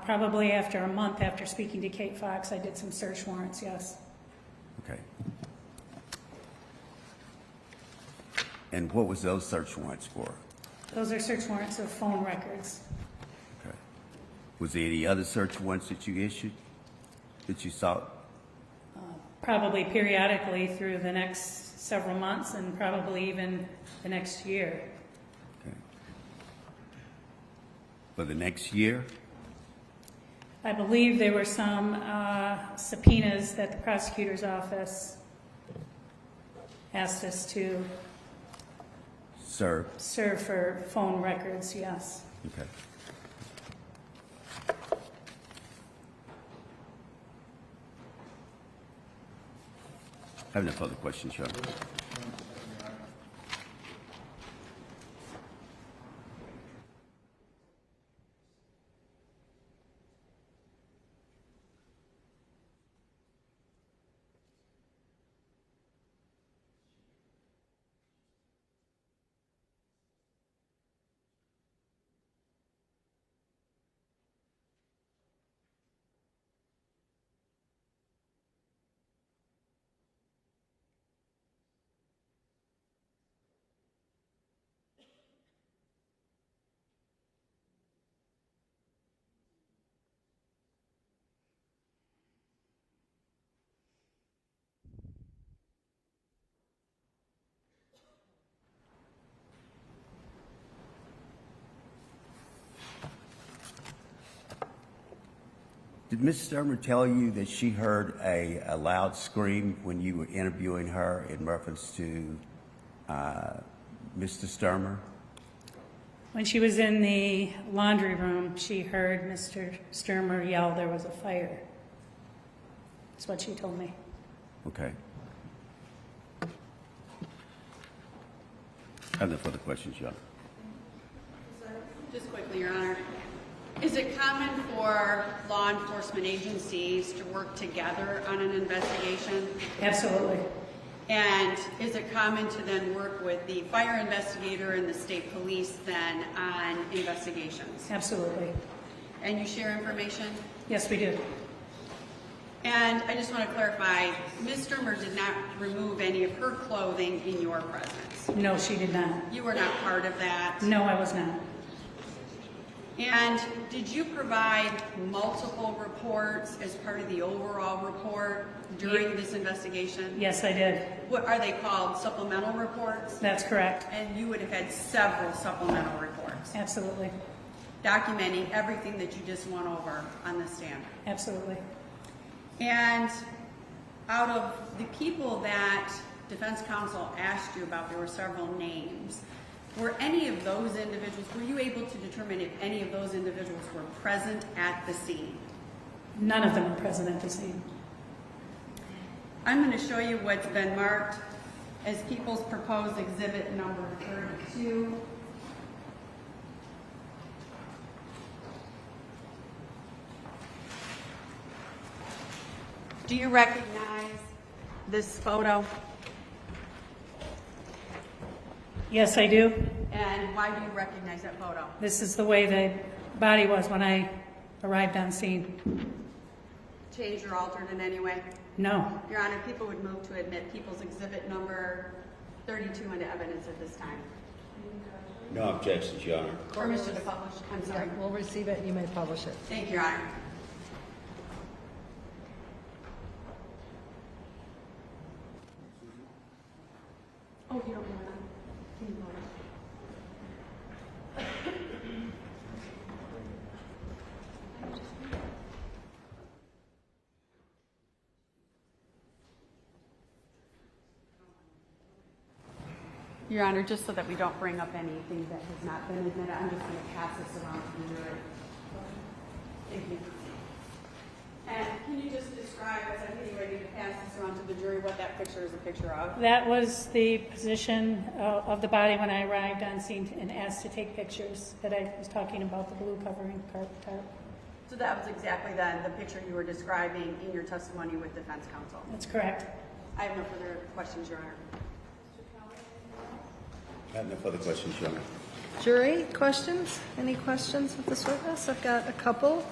Probably after a month after speaking to Kate Fox, I did some search warrants, yes. Okay. And what was those search warrants for? Those are search warrants of phone records. Okay. Was there any other search warrants that you issued, that you sought? Probably periodically through the next several months and probably even the next year. Okay. For the next year? I believe there were some subpoenas that the prosecutor's office asked us to Serve. serve for phone records, yes. Okay. I have no further questions, Your Honor. Did Ms. Stermer tell you that she heard a loud scream when you were interviewing her in reference to Mr. Stermer? When she was in the laundry room, she heard Mr. Stermer yell there was a fire. That's what she told me. Okay. I have no further questions, Your Honor. Just quickly, Your Honor. Is it common for law enforcement agencies to work together on an investigation? Absolutely. And is it common to then work with the fire investigator and the state police then on investigations? Absolutely. And you share information? Yes, we do. And I just want to clarify, Ms. Stermer did not remove any of her clothing in your presence. No, she did not. You were not part of that. No, I was not. And did you provide multiple reports as part of the overall report during this investigation? Yes, I did. What are they called? Supplemental reports? That's correct. And you would have had several supplemental reports Absolutely. documenting everything that you just went over on the stand. Absolutely. And out of the people that defense counsel asked you about, there were several names. Were any of those individuals, were you able to determine if any of those individuals were present at the scene? None of them were present at the scene. I'm going to show you what's been marked as People's Proposed Exhibit number 32. Do you recognize this photo? Yes, I do. And why do you recognize that photo? This is the way the body was when I arrived on scene. Changed or altered in any way? No. Your Honor, people would move to admit People's Exhibit number 32 into evidence at this time. No objections, Your Honor. Permission to publish? I'm Yeah, sorry. we'll receive it and you may publish it. Thank you, Your Honor. Oh, you don't know that? Can you vote? Your Honor, just so that we don't bring up anything that has not been admitted, I'm just going to pass this around to the jury. Thank you. And can you just describe, as I'm getting ready to pass this around to the jury, what that picture is a picture of? That was the position of the body when I arrived on scene and asked to take pictures that I was talking about, the blue covering tarp. So that was exactly then the picture you were describing in your testimony with defense counsel. That's correct. I have no further questions, Your Honor. I have no further questions, Your Honor. Jury, questions? Any questions of this witness? I've got a couple.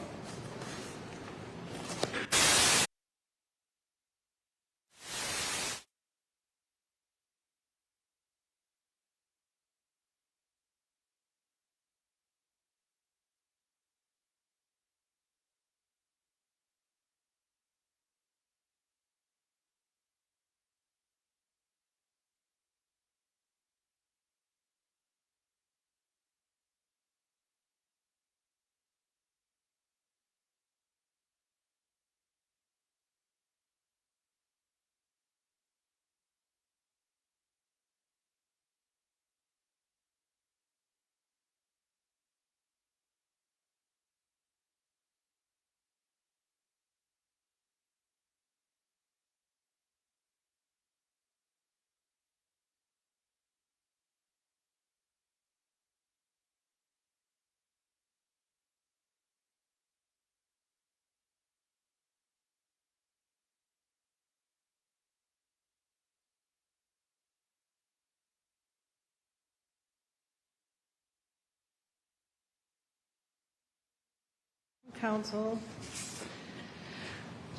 Counsel,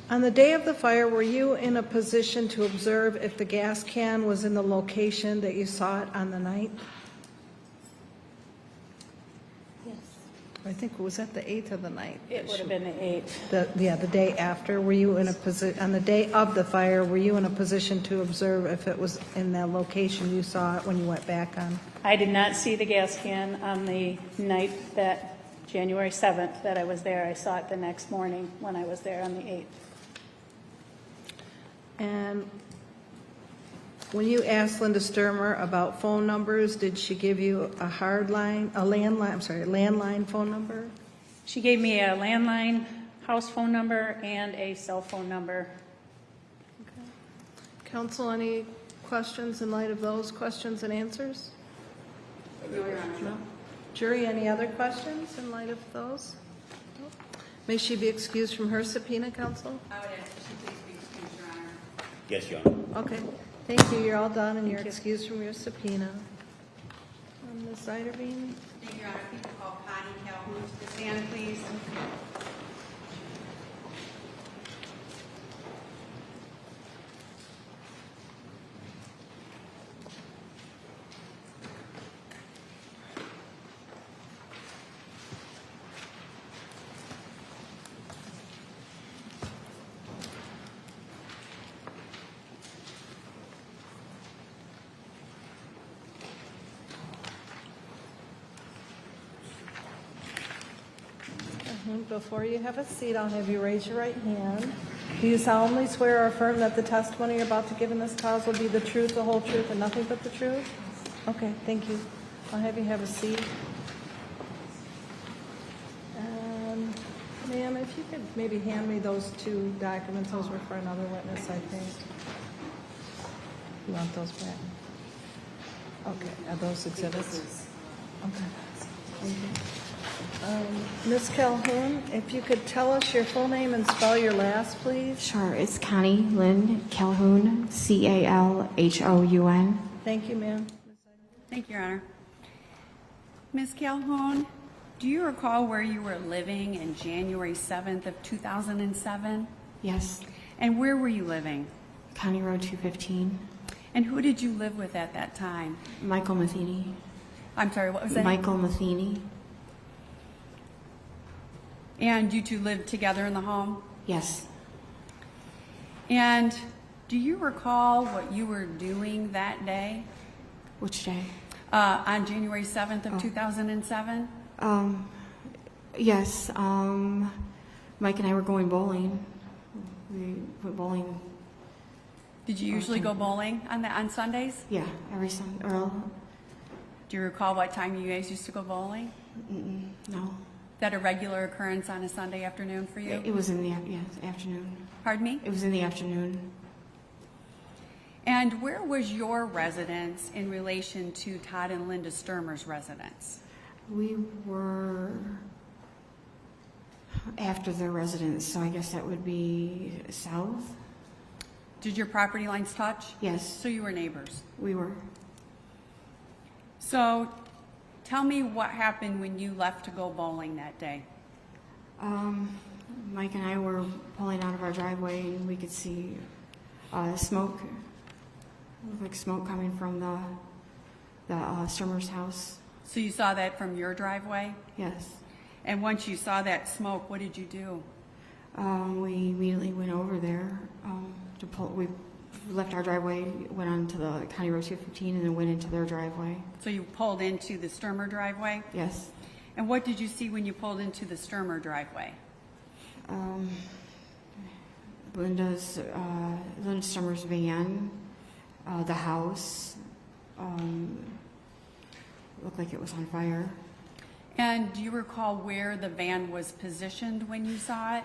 on the day of the fire, were you in a position to observe if the gas can was in the location that you saw it on the night? Yes. I think, was that the 8th of the night? It would have been the 8th. The day after, were you in a position, on the day of the fire, were you in a position to observe if it was in the location you saw it when you went back on? I did not see the gas can on the night that January 7th that I was there. I saw it the next morning when I was there on the 8th. And when you asked Linda Stermer about phone numbers, did she give you a landline phone number? She gave me a landline house phone number and a cell phone number. Counsel, any questions in light of those questions and answers? No, Your Honor. No? Jury, any other questions in light of those? No? May she be excused from her subpoena, counsel? I would ask that she please be excused, Your Honor. Yes, Your Honor. Okay, thank you. You're all done and you're Thank you. excused from your subpoena. Ms. Ziderbean? Thank you, Your Honor. People call Connie Calhoun to the stand, please. Before you have a seat, I'll have you raise your right hand. Do you solemnly swear or affirm that the testimony you're about to give in this cause will be the truth, the whole truth, and nothing but the truth? Okay, thank you. I'll have you have a seat. And, ma'am, if you could maybe hand me those two documents, those were for another witness, I think. You want those back? Okay, are those exhibits? Okay. Thank you. Ms. Calhoun, if you could tell us your full name and spell your last, please. Sure, it's Connie Lynn Calhoun, Calhoun. Thank you, ma'am. Thank you, Your Honor. Ms. Calhoun, do you recall where you were living in January 7th of 2007? Yes, And where were you living? County Road 215. And who did you live with at that time? Michael Matheny. I'm sorry, what was that? Michael Matheny. And you two lived together in the home? Yes. And do you recall what you were doing that day? Which day? On January 7th of 2007? Yes. Mike and I were going bowling. We went bowling. Did you usually go bowling on Sundays? Yeah, every Sunday. Earl. Do you recall what time you guys used to go bowling? No. Is that a regular occurrence on a Sunday afternoon for you? It was in the afternoon. Pardon me? It was in the afternoon. And where was your residence in relation to Todd and Linda Stermer's residence? We were after their residence, so I guess that would be south. Did your property lines touch? Yes, So you were neighbors. we were. So tell me what happened when you left to go bowling that day. Mike and I were pulling out of our driveway, and we could see smoke. It looked like smoke coming from the Stermer's house. So you saw that from your driveway? Yes. And once you saw that smoke, what did you do? We immediately went over there to pull. We left our driveway, went on to the County Road 215, and then went into their driveway. So you pulled into the Stermer driveway? Yes. And what did you see when you pulled into the Stermer driveway? Linda Stermer's van, the house, looked like it was on fire. And do you recall where the van was positioned when you saw it?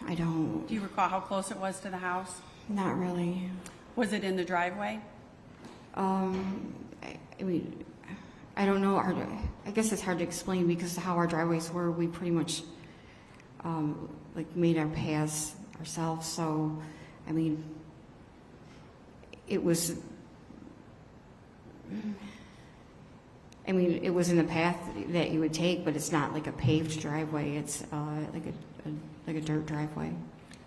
I don't. Do you recall how close it was to the house? Not really. Was it in the driveway? I mean, I don't know. I guess it's hard to explain because how our driveways were. We pretty much like made our paths ourselves. So, I mean, it was. I mean, it was in the path that you would take, but it's not like a paved driveway. It's like a dirt driveway.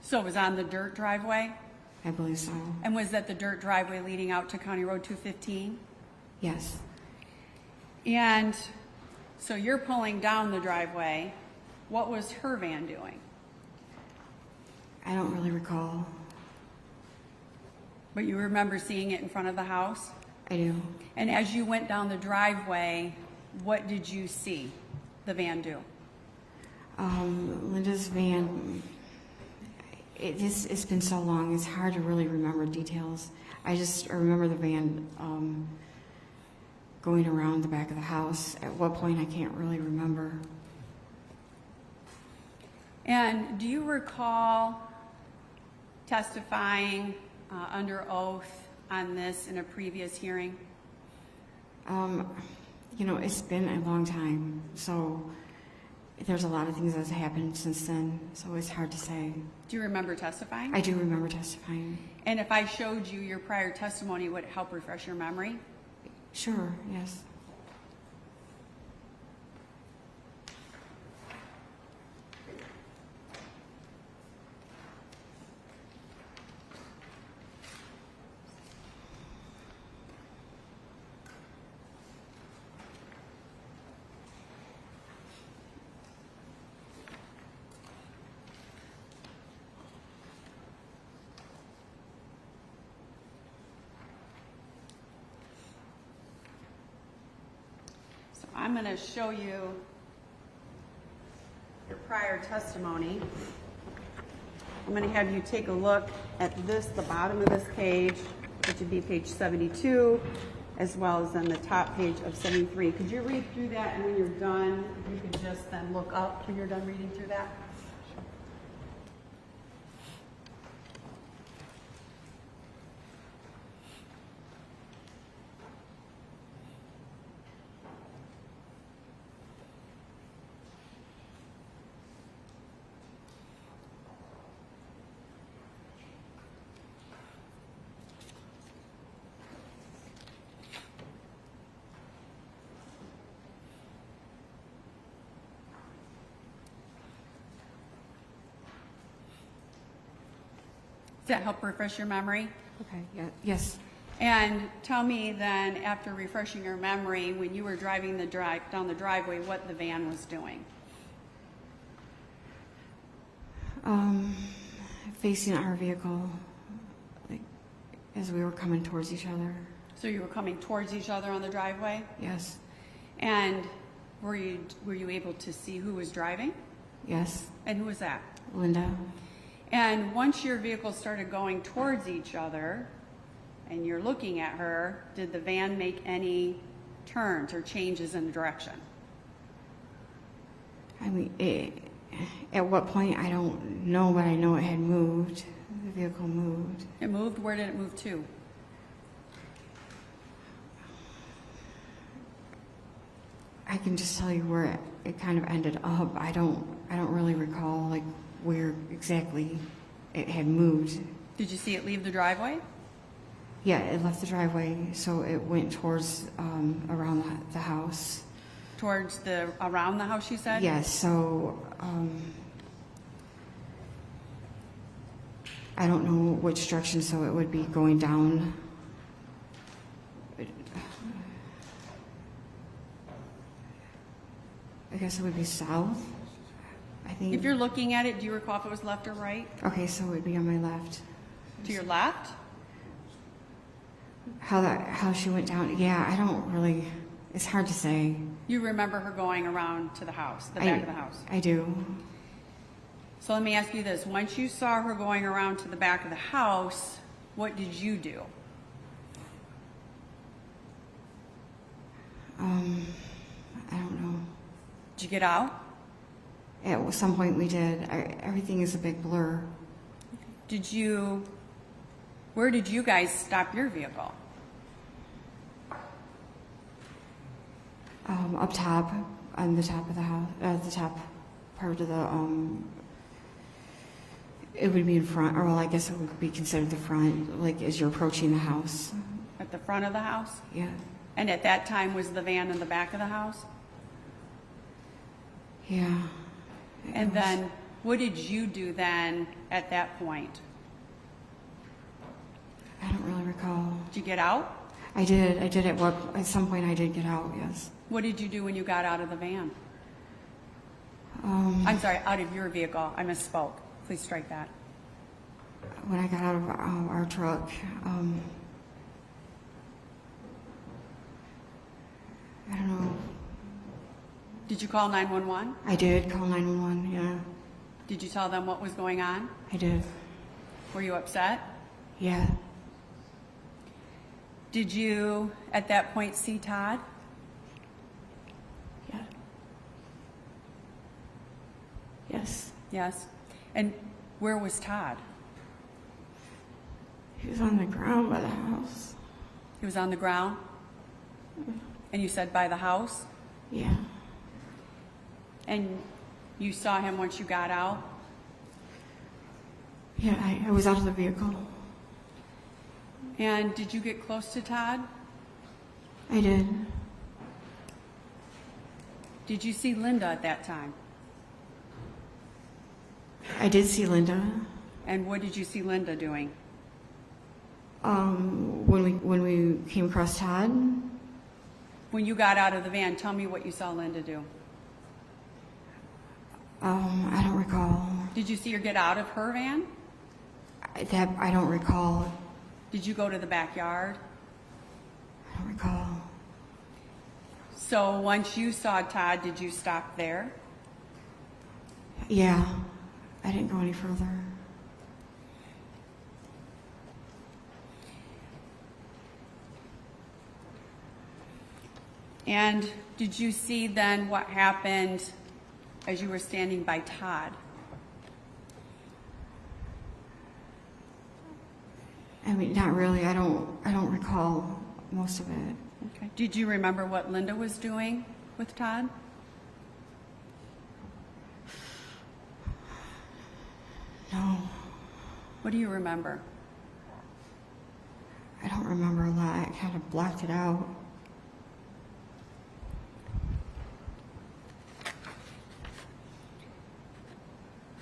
So it was on the dirt driveway? I believe so. And was that the dirt driveway leading out to County Road 215? Yes. And so you're pulling down the driveway. What was her van doing? I don't really recall. But you remember seeing it in front of the house? I do. And as you went down the driveway, what did you see the van do? Linda's van, it's been so long, it's hard to really remember details. I just remember the van going around the back of the house. At what point, I can't really remember. And do you recall testifying under oath on this in a previous hearing? You know, it's been a long time, so there's a lot of things that's happened since then, so it's hard to say. Do you remember testifying? I do remember testifying. And if I showed you your prior testimony, would it help refresh your memory? Sure, yes. I'm going to show you your prior testimony. I'm going to have you take a look at this, the bottom of this page, which would be page 72, as well as then the top page of 73. Could you read through that, and when you're done, if you could just then look up when you're done reading through that? Does that help refresh your memory? Okay, yeah, yes. And tell me then, after refreshing your memory, when you were driving down the driveway, what the van was doing. Facing our vehicle, like, as we were coming towards each other. So you were coming towards each other on the driveway? Yes, And were you able to see who was driving? yes. And who was that? Linda. And once your vehicles started going towards each other and you're looking at her, did the van make any turns or changes in the direction? I mean, at what point, I don't know, but I know it had moved. The vehicle moved. It moved? Where did it move to? I can just tell you where it kind of ended up. I don't really recall, like, where exactly it had moved. Did you see it leave the driveway? Yeah, it left the driveway, so it went towards, around the house. Towards around the house, you said? Yes, so, I don't know which direction, so it would be going down. I guess it would be south, I think. If you're looking at it, do you recall if it was left or right? Okay, so it would be on my left. To your left? How she went down, yeah, I don't really, it's hard to say. You remember her going around to the house, the back of the house? I do. So let me ask you this. Once you saw her going around to the back of the house, what did you do? I don't know. Did you get out? At some point we did. Everything is a big blur. Where did you guys stop your vehicle? Up top, on the top of the house, the top part of the, it would be in front, or well, I guess it would be considered the front, like as you're approaching the house. At the front of the house? Yeah. And at that time, was the van in the back of the house? Yeah. And then, what did you do then at that point? I don't really recall. Did you get out? I did at some point I did get out, yes. What did you do when you got out of the van? I'm sorry, out of your vehicle. I misspoke. Please strike that. When I got out of our truck, I don't know. Did you call 911? I did call 911, yeah. Did you tell them what was going on? I did. Were you upset? Yeah. Did you, at that point, see Todd? Yeah. Yes. Yes. And where was Todd? He was on the ground by the house. He was on the ground? And you said by the house? Yeah. And you saw him once you got out? Yeah, I was out of the vehicle. And did you get close to Todd? I did. Did you see Linda at that time? I did see Linda. And what did you see Linda doing? When we came across Todd, When you got out of the van, tell me what you saw Linda do. I don't recall. Did you see her get out of her van? That I don't recall. Did you go to the backyard? I don't recall. So once you saw Todd, did you stop there? Yeah, I didn't go any further. And did you see then what happened as you were standing by Todd? I mean, not really. I don't recall most of it. Okay. Did you remember what Linda was doing with Todd? No, What do you remember? I don't remember a lot. I kind of blocked it out.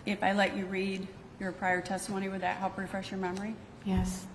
If I let you read your prior testimony, would that help refresh your memory? Yes.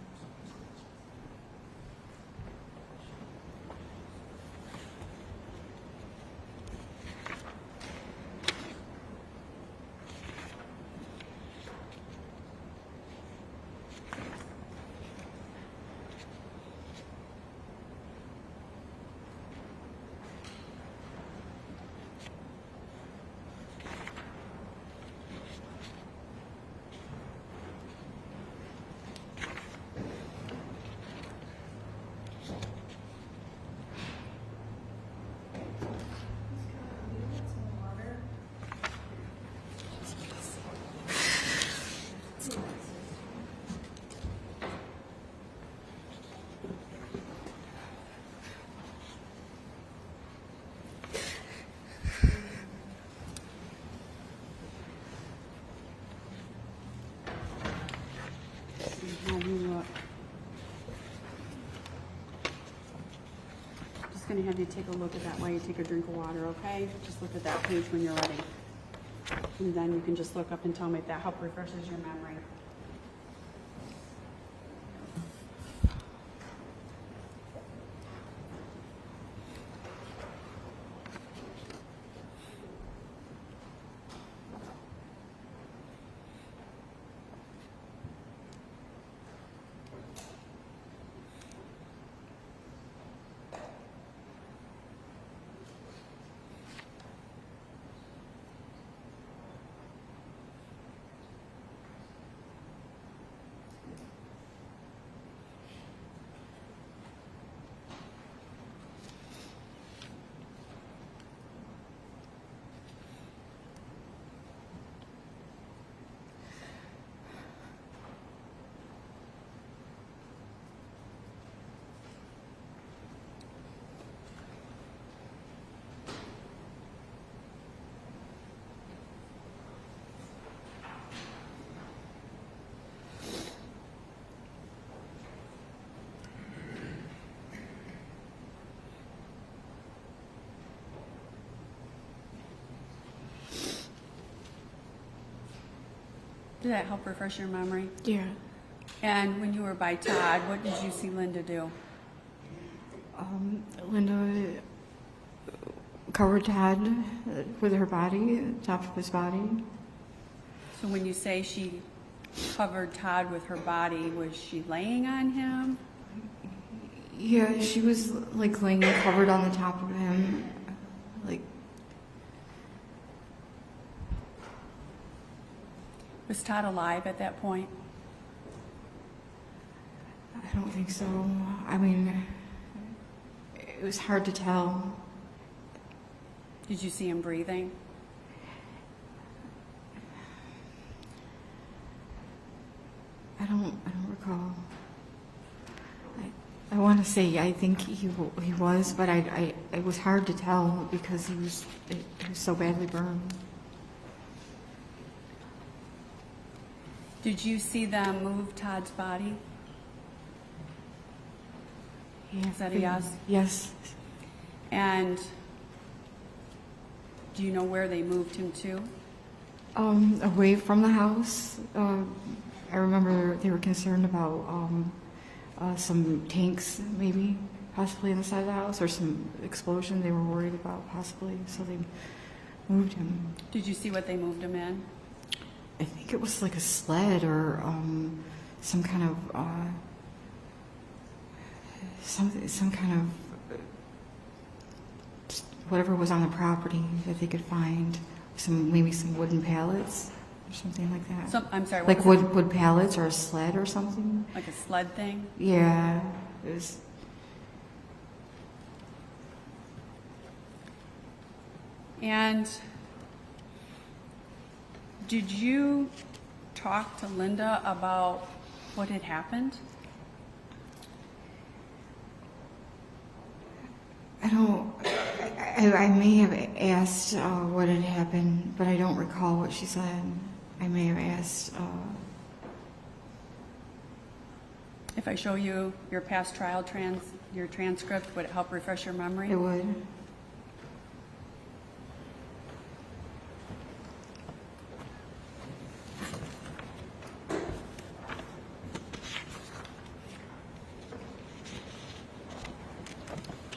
Just going to have you take a look at that while you take a drink of water, okay? Just look at that page when you're ready. And then you can just look up and tell me if that help refreshes your memory. Did that help refresh your memory? Yeah. And when you were by Todd, what did you see Linda do? Linda covered Todd with her body, top of his body. So when you say she covered Todd with her body, was she laying on him? Yeah, she was like laying covered on the top of him, like. Was Todd alive at that point? I don't think so. I mean, it was hard to tell. Did you see him breathing? I don't recall. I want to say I think he was, but it was hard to tell because he was so badly burned. Did you see them move Todd's body? Yeah, Is that a yes? Yes. And do you know where they moved him to? Away from the house. I remember they were concerned about some tanks, maybe, possibly on the side of the house, or some explosion they were worried about, possibly, so they moved him. Did you see what they moved him in? I think it was like a sled or some kind of some kind of whatever was on the property that they could find. Maybe some wooden pallets or something like that. I'm sorry. Like what was wood pallets or a sled or something. it? Like a sled thing? Yeah, it was. And did you talk to Linda about what had happened? I may have asked what had happened, but I don't recall what she said. I may have asked. If I show you your past trial your transcript, would it help refresh your memory? It would.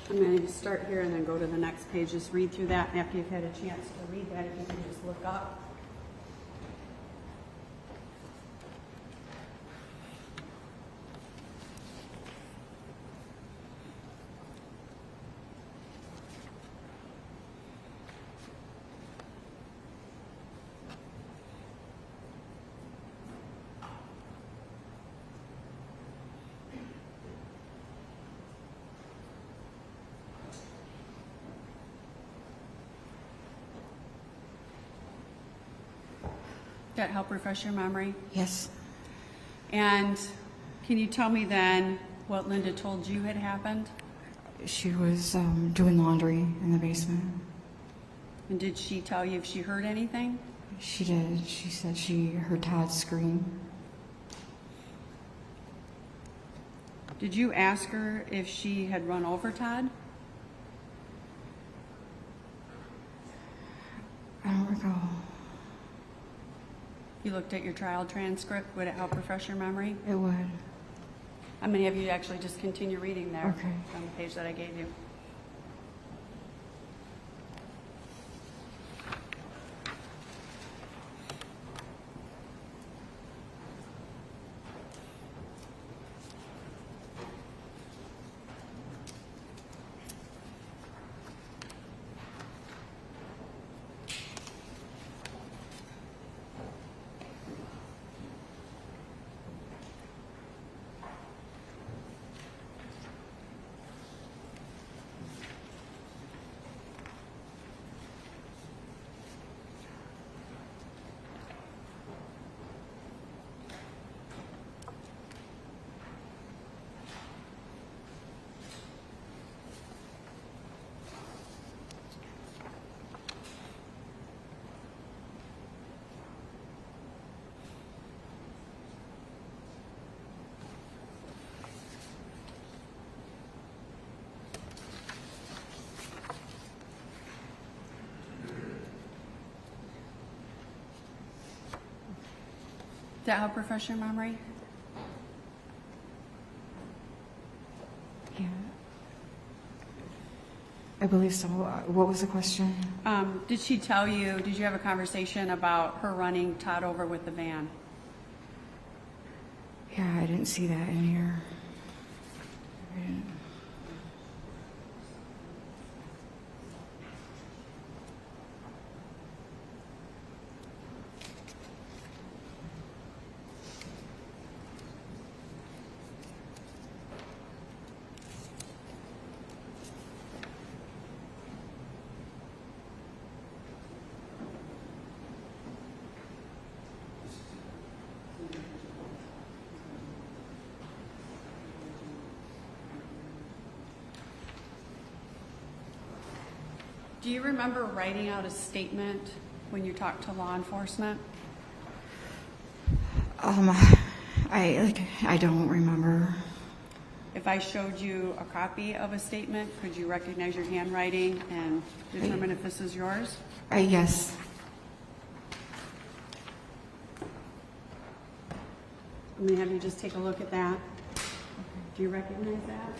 I'm going to start here and then go to the next page. Just read through that, and after you've had a chance to read that, if you can just look up. That help refresh your memory? Yes. And can you tell me then what Linda told you had happened? She was doing laundry in the basement. And did she tell you if she heard anything? She did. She said she heard Todd scream. Did you ask her if she had run over Todd? I don't recall. You looked at your trial transcript. Would it help refresh your memory? It would. I'm going to have you actually just continue reading there Okay. on the page that I gave you. Did that help refresh your memory? Yeah. I believe so. What was the question? Did she tell you, did you have a conversation about her running Todd over with the van? Yeah, I didn't see that in here. I didn't. Do you remember writing out a statement when you talked to law enforcement? I don't remember. If I showed you a copy of a statement, could you recognize your handwriting and determine if this is yours? Yes. I'm going to have you just take a look at that. Do you recognize that?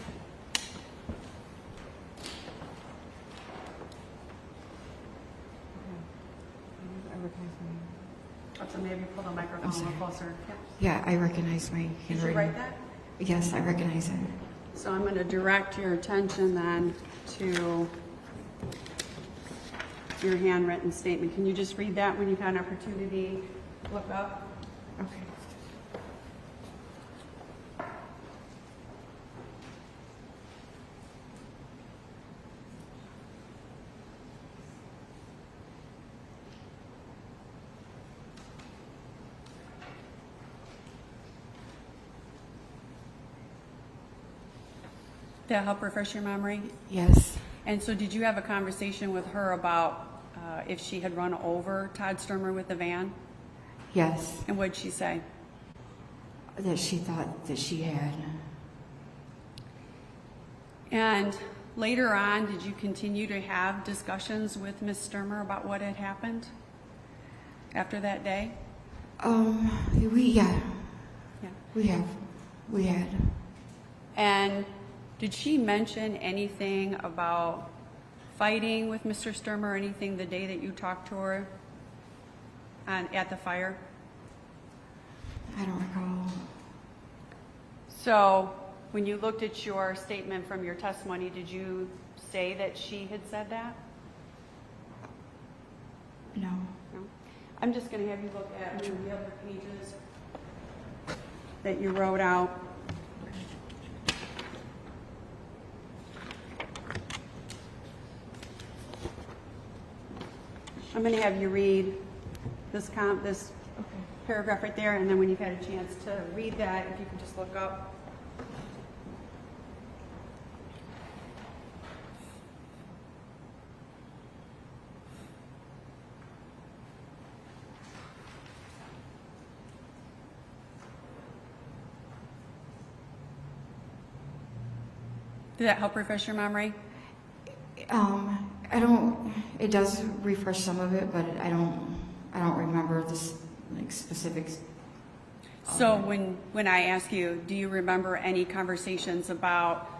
So maybe pull the microphone a little closer. Yep. Yeah, I recognize my Did you handwriting. write that? Yes, I recognize it. So I'm going to direct your attention then to your handwritten statement. Can you just read that when you've had an opportunity to look up? Okay. That help refresh your memory? Yes. And so did you have a conversation with her about if she had run over Todd Stermer with the van? Yes. And what did she say? That she thought that she had. And later on, did you continue to have discussions with Ms. Stermer about what had happened after that day? Yeah. Yeah. We had. And did she mention anything about fighting with Mr. Stermer or anything the day that you talked to her at the fire? I don't recall. So when you looked at your statement from your testimony, did you say that she had said that? No. No? I'm just going to have you look at one of the other pages that you wrote out. I'm going to have you read this paragraph right there, and then when you've had a chance to read that, if you could just look up. Did that help refresh your memory? I don't. It does refresh some of it, but I don't remember this like specifics. So when I ask you, do you remember any conversations about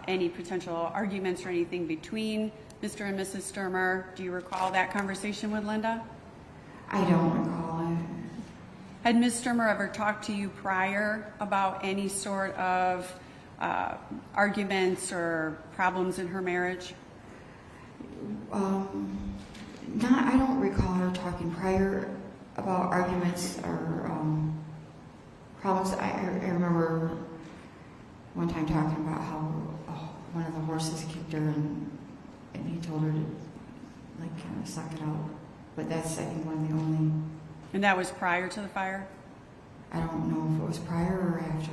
any potential arguments or anything between Mr. and Mrs. Stermer? Do you recall that conversation with Linda? I don't recall it. Had Ms. Stermer ever talked to you prior about any sort of arguments or problems in her marriage? I don't recall her talking prior about arguments or problems. I remember one time talking about how one of the horses kicked her and he told her to like kind of suck it out. But that's, I think, one of the only. And that was prior to the fire? I don't know if it was prior or after.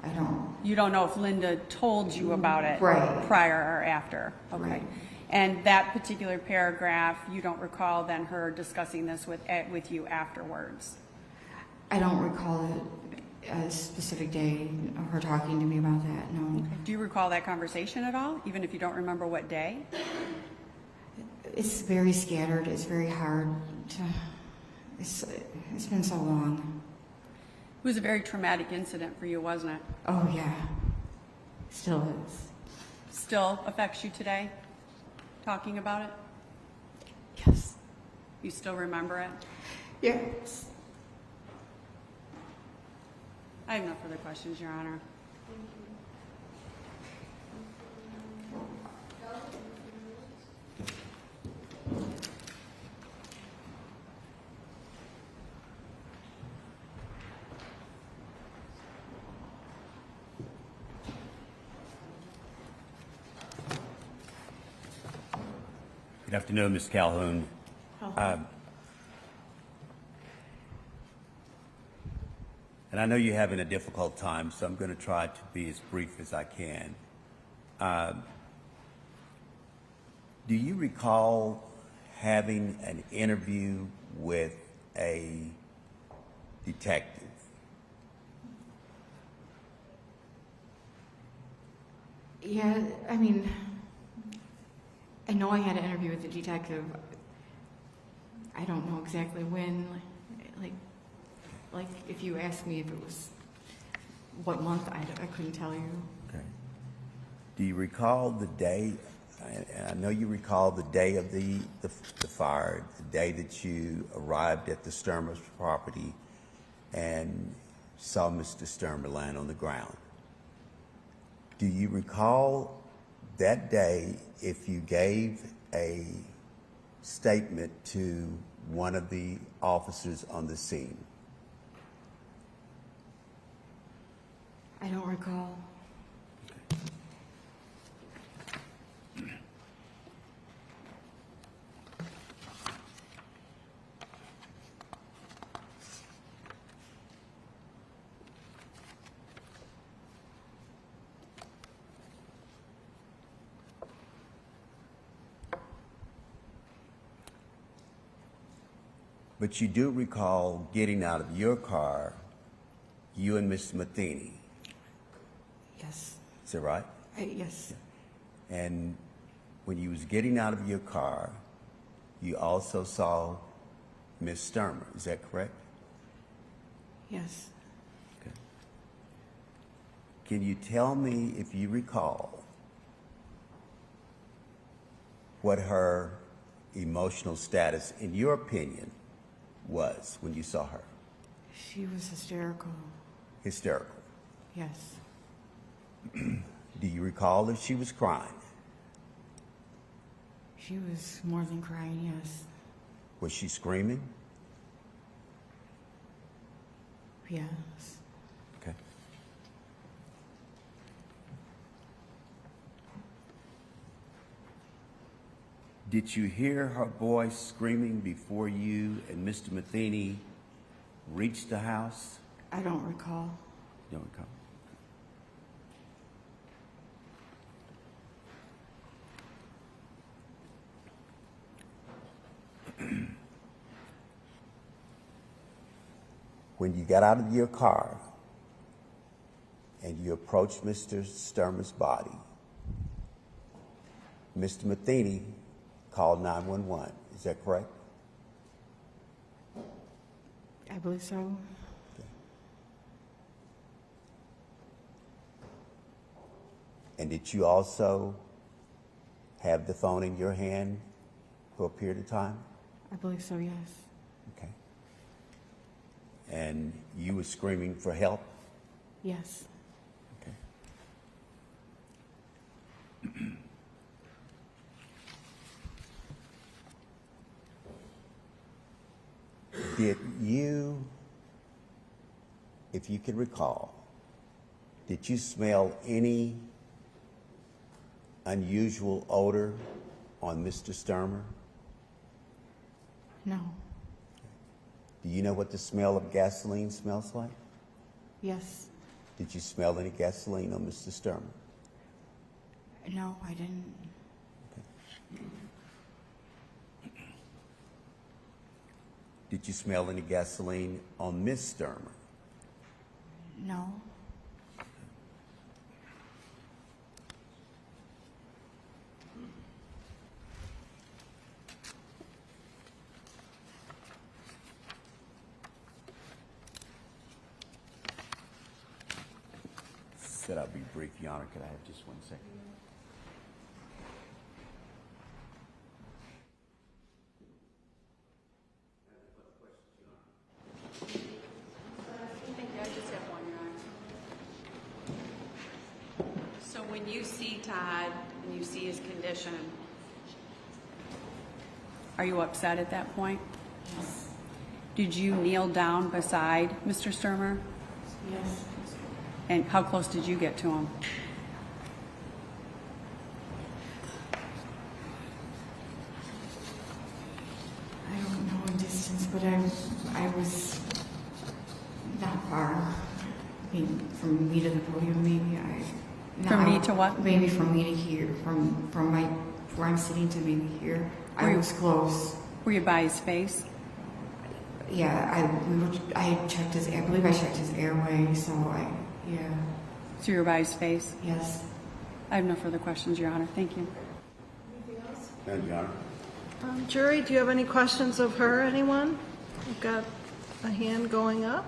I don't. You don't know if Linda told you about it Right. prior or after? Okay. Right. And that particular paragraph, you don't recall then her discussing this with you afterwards? I don't recall a specific day of her talking to me about that, no. Okay. Do you recall that conversation at all, even if you don't remember what day? It's very scattered. It's very hard to. It's been so long. It was a very traumatic incident for you, wasn't it? Oh yeah, still is. Still affects you today, talking about it? Yes. You still remember it? Yes. I have no further questions, Your Honor. Good afternoon, Ms. Calhoun. And I know you're having a difficult time, so I'm going to try to be as brief as I can. Do you recall having an interview with a detective? Yeah, I mean, I know I had an interview with the detective. I don't know exactly when. Like if you asked me if it was what month, I couldn't tell you. Okay. Do you recall the day? I know you recall the day of the fire, the day that you arrived at the Stermer's property and saw Mr. Stermer land on the ground. Do you recall that day if you gave a statement to one of the officers on the scene? I don't recall. But you do recall getting out of your car, you and Mr. Matheny. Yes. Is that right? Yes. And when you was getting out of your car, you also saw Miss Stermer. Is that correct? Yes. Okay. Can you tell me, if you recall, what her emotional status, in your opinion, was when you saw her? She was hysterical. Hysterical. Yes. Do you recall if she was crying? She was more than crying, yes. Was she screaming? Yes. Okay. Did you hear her voice screaming before you and Mr. Matheny reached the house? I don't recall. You don't recall. When you got out of your car and you approached Mr. Stermer's body, Mr. Matheny called 911. Is that correct? I believe so. And did you also have the phone in your hand for a period of time? I believe so, yes. Okay. And you were screaming for help? Yes. Okay. Did you, if you can recall, did you smell any unusual odor on Mr. Stermer? No. Do you know what the smell of gasoline smells like? Yes. Did you smell any gasoline on Mr. Stermer? No, I didn't. Did you smell any gasoline on Miss Stermer? No. Said I'll be brief, Your Honor. Could I have just 1 second? I just have one, Your Honor. So when you see Todd and you see his condition, are you upset at that point? Yes. Did you kneel down beside Mr. Stermer? Yes. And how close did you get to him? I don't know in distance, but I was not far. I mean, from me to the podium, maybe From me to what? Maybe from me to here, from my where I'm sitting to maybe here. I was close. Were you by his face? Yeah, I checked his. I believe I checked his airway. So yeah. So you were by his face? Yes. I have no further questions, Your Honor. Thank you. Thank you, Your Honor. Jury, do you have any questions of her, anyone? We've got a hand going up.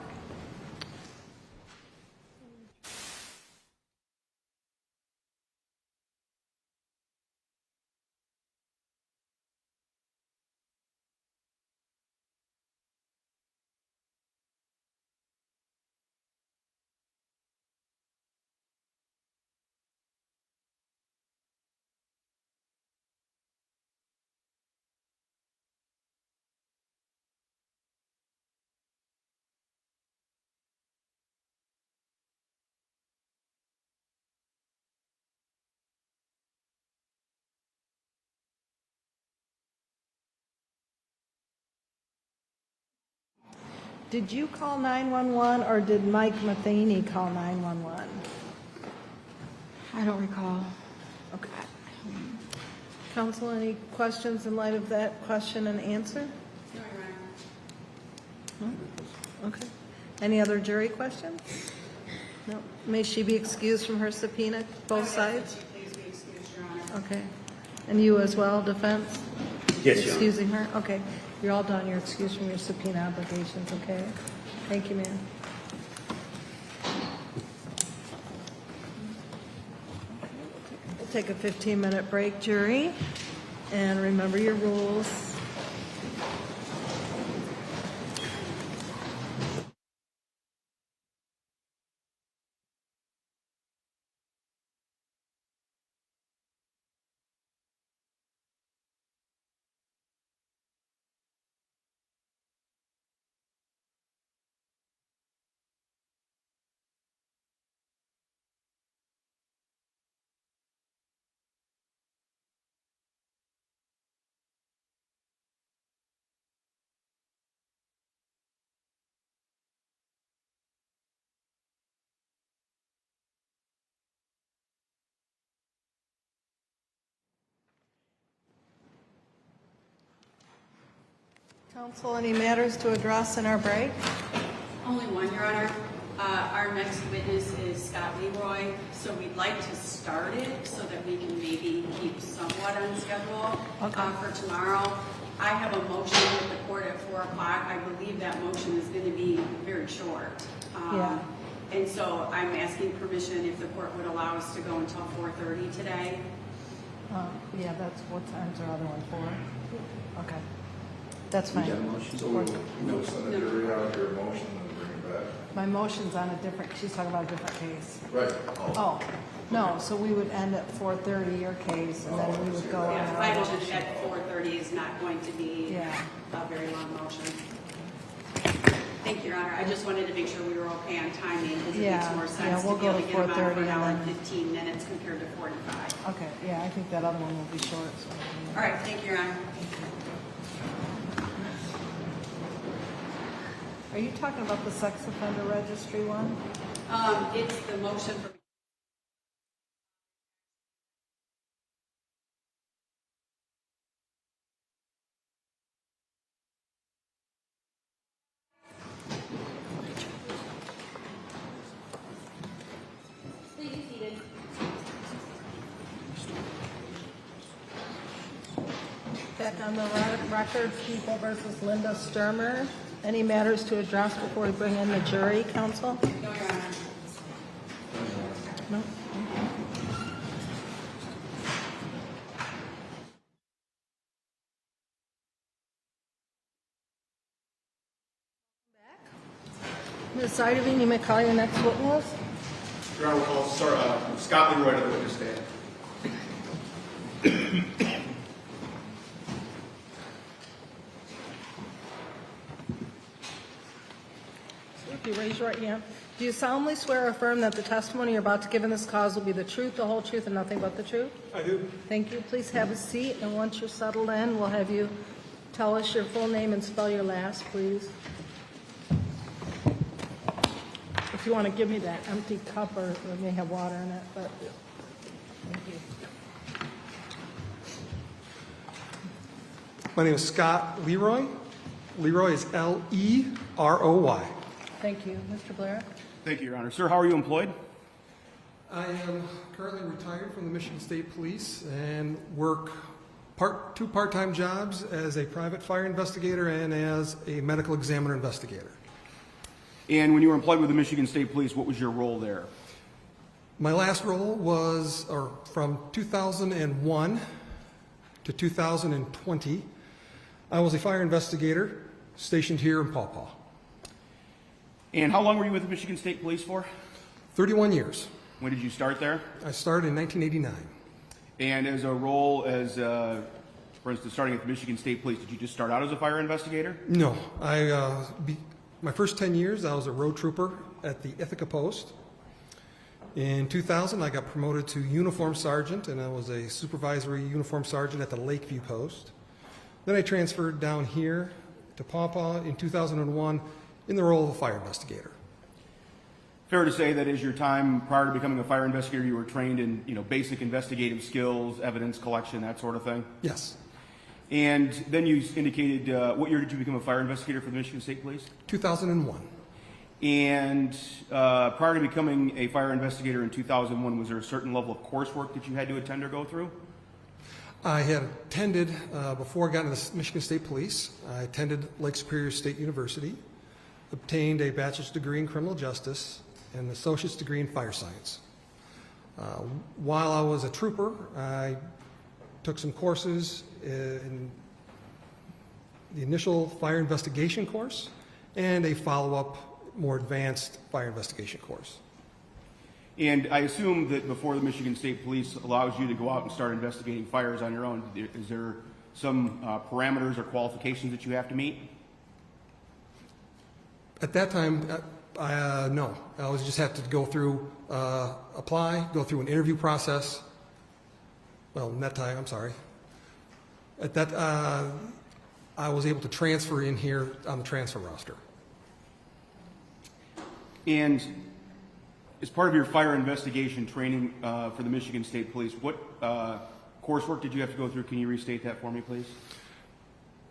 Did you call 911 or did Mike Matheny call 911? I don't recall. Okay. Counsel, any questions in light of that question and answer? No, Your Honor. Okay. Any other jury questions? No. May she be excused from her subpoena, both sides? Please be excused, Your Honor. Okay. And you as well, defense? Yes, Your Honor. Excusing her? Okay. You're all done. You're excused from your subpoena obligations, okay? Thank you, ma'am. We'll take a 15-minute break, jury, and remember your rules. Counsel, any matters to address in our break? Only one, Your Honor. Our next witness is Scott Leroy, so we'd like to start it so that we can maybe keep somewhat on schedule for tomorrow. I have a motion with the court at 4 o'clock. I believe that motion is going to be very short. Yeah. And so I'm asking permission if the court would allow us to go until 4:30 today. Yeah, that's, what time's our other one for? Okay. That's fine. So we'll send a jury out your motion and bring it back? My motion's on a different, she's talking about a different case. Right. Oh, no, so we would end at 4:30 your case, and then we would go on Yeah, our my other motion motion. at 4:30 is not going to be Yeah. a very long motion. Thank you, Your Honor. I just wanted to make sure we were okay on timing, because it makes Yeah, more yeah, sense we'll to be go able to to get them out 4:30 for an hour and and then- 15 minutes compared to 45. Okay, yeah, I think that other one will be short, so. All right, thank you, Your Honor. Are you talking about the sex offender registry one? It's the motion for... Back on the record, People versus Linda Stermer. Any matters to address before we bring in the jury, counsel? No, Your Honor. No? Ms. Idovine, you may call your next witness. Your Honor, we'll call Scott Leroy to the witness stand. If you raise your right hand, do you solemnly swear or affirm that the testimony you're about to give in this cause will be the truth, the whole truth, and nothing but the truth? I do. Thank you. Please have a seat, and once you're settled in, we'll have you tell us your full name and spell your last, please. If you want to give me that empty cup, or it may have water in it, but thank you. My name is Scott Leroy. Leroy is Leroy. Thank you. Mr. Blair? Thank you, Your Honor. Sir, how are you employed? I am currently retired from the Michigan State Police and work two part-time jobs as a private fire investigator and as a medical examiner investigator. And when you were employed with the Michigan State Police, what was your role there? My last role was from 2001 to 2020. I was a fire investigator stationed here in Paw Paw. And how long were you with the Michigan State Police for? 31 years. When did you start there? I started in 1989. And as a role as, for instance, starting at the Michigan State Police, did you just start out as a fire investigator? No, my first 10 years I was a road trooper at the Ithaca Post. In 2000 I got promoted to uniform sergeant, and I was a supervisory uniform sergeant at the Lakeview Post. Then I transferred down here to Paw Paw in 2001 in the role of a fire investigator. Fair to say that as your time prior to becoming a fire investigator, you were trained in, basic investigative skills, evidence collection, that sort of thing? Yes. And then you indicated, what year did you become a fire investigator for the Michigan State Police? 2001. And prior to becoming a fire investigator in 2001, was there a certain level of coursework that you had to attend or go through? I had attended, before I got into the Michigan State Police, I attended Lake Superior State University, obtained a bachelor's degree in criminal justice and an associate's degree in fire science. While I was a trooper, I took some courses in the initial fire investigation course and a follow-up, more advanced fire investigation course. And I assume that before the Michigan State Police allows you to go out and start investigating fires on your own, is there some parameters or qualifications that you have to meet? At that time, no. I was just have to go through, apply, go through an interview process. Well, in that time, I'm sorry. At that, I was able to transfer in here on the transfer roster. And as part of your fire investigation training for the Michigan State Police, what coursework did you have to go through? Can you restate that for me, please?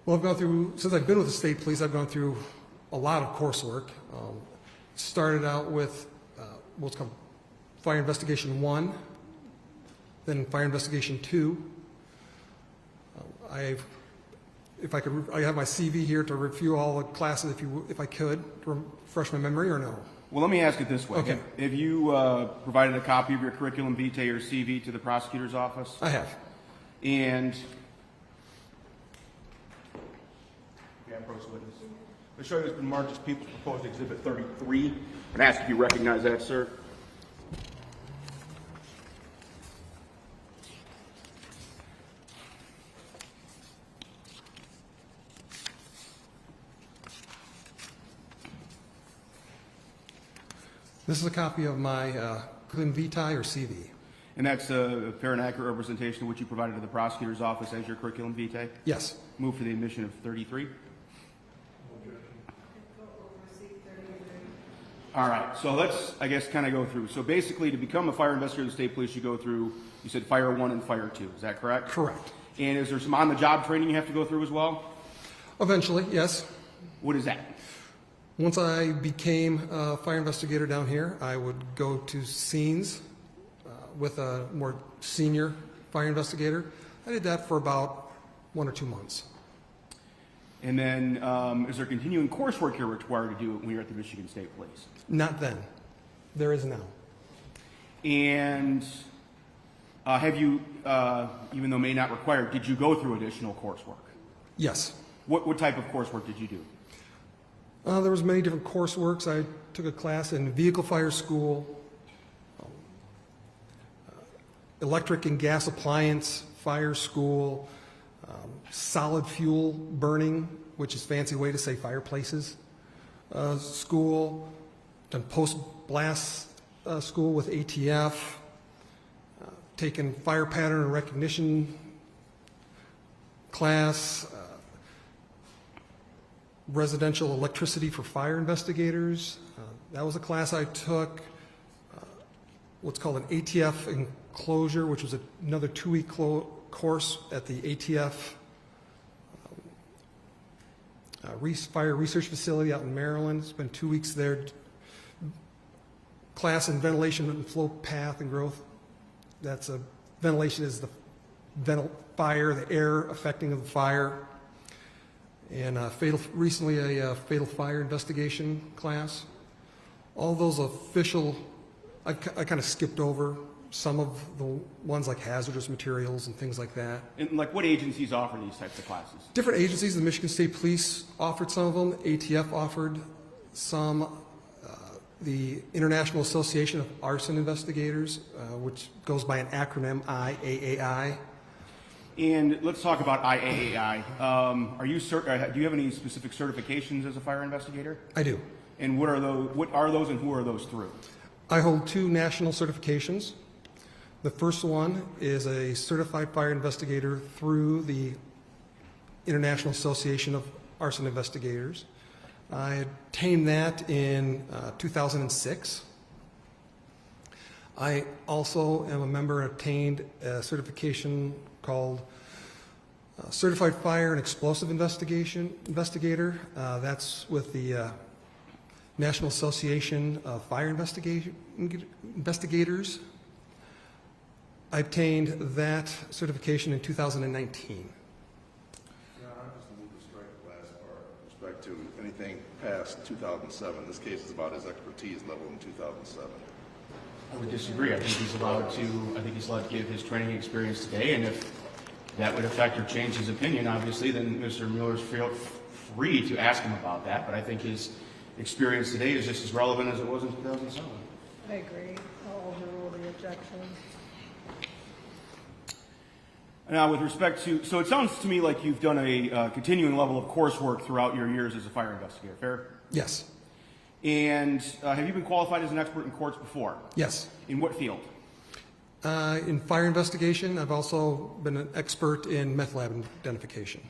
Well, I've gone through, since I've been with the state police, I've gone through a lot of coursework. Started out with what's called Fire Investigation 1, then Fire Investigation 2. I have my CV here to review all the classes if I could, to refresh my memory, or no? Well, let me ask it this way. Okay. Have you provided a copy of your curriculum vitae or CV to the prosecutor's office? I have. And the show has been marked as People's Proposed Exhibit 33. And ask if you recognize that, sir. This is a copy of my curriculum vitae or CV. And that's a fair and accurate representation of what you provided to the prosecutor's office as your curriculum vitae? Yes. Move for the admission of 33. All right, so let's, I guess, kind of go through. So basically, to become a fire investigator of the state police, you go through, you said Fire 1 and Fire 2. Is that correct? Correct. And is there some on-the-job training you have to go through as well? Eventually, yes. What is that? Once I became a fire investigator down here, I would go to scenes with a more senior fire investigator. I did that for about 1 or 2 months. And then, is there continuing coursework you're required to do when you're at the Michigan State Police? Not then. There is now. And have you, even though may not require, did you go through additional coursework? Yes. What type of coursework did you do? There was many different courseworks. I took a class in vehicle fire school, electric and gas appliance fire school, solid fuel burning, which is a fancy way to say fireplaces school, done post-blast school with ATF, taken fire pattern and recognition class, residential electricity for fire investigators. That was a class I took. What's called an ATF enclosure, which was another 2-week course at the ATF Fire Research Facility out in Maryland. Spent 2 weeks there. Class in ventilation and flow path and growth. That's a ventilation is the fire, the air affecting of the fire. And recently a fatal fire investigation class. All those official, I kind of skipped over some of the ones like hazardous materials and things like that. And like what agencies offer these types of classes? Different agencies. The Michigan State Police offered some of them. ATF offered some. The International Association of Arson Investigators, which goes by an acronym IAAI. And let's talk about IAAI. Do you have any specific certifications as a fire investigator? I do. And what are those and who are those through? I hold 2 national certifications. The first one is a certified fire investigator through the International Association of Arson Investigators. I obtained that in 2006. I also am a member and obtained a certification called Certified fire and explosive investigator. That's with the National Association of Fire Investigators. I obtained that certification in 2019. Yeah, I just need to strike the last part with respect to anything past 2007. This case is about his expertise level in 2007. I would disagree. I think he's allowed to give his training experience today, and if that would affect or change his opinion, obviously, then Mr. Miller's free to ask him about that. But I think his experience today is just as relevant as it was in 2007. I agree. I'll overrule the objection. Now, with respect to, so it sounds to me like you've done a continuing level of coursework throughout your years as a fire investigator, fair? Yes. And have you been qualified as an expert in courts before? Yes. In what field? In fire investigation, I've also been an expert in meth lab identification.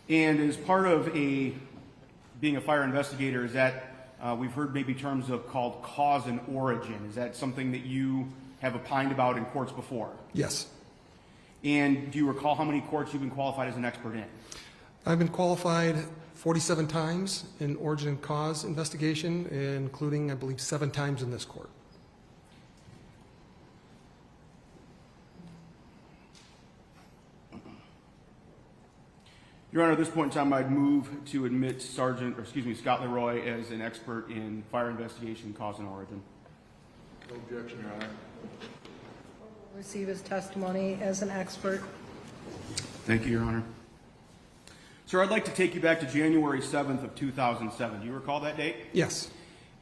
And as part of being a fire investigator, is that, we've heard maybe terms of called cause and origin. Is that something that you have opined about in courts before? Yes. And do you recall how many courts you've been qualified as an expert in? I've been qualified 47 times in origin and cause investigation, including, I believe, 7 times in this court. Your Honor, at this point in time, I'd move to admit Scott Leroy as an expert in fire investigation, cause and origin. No objection, Your Honor. Receive his testimony as an expert. Thank you, Your Honor. Sir, I'd like to take you back to January 7th of 2007. Do you recall that date? Yes,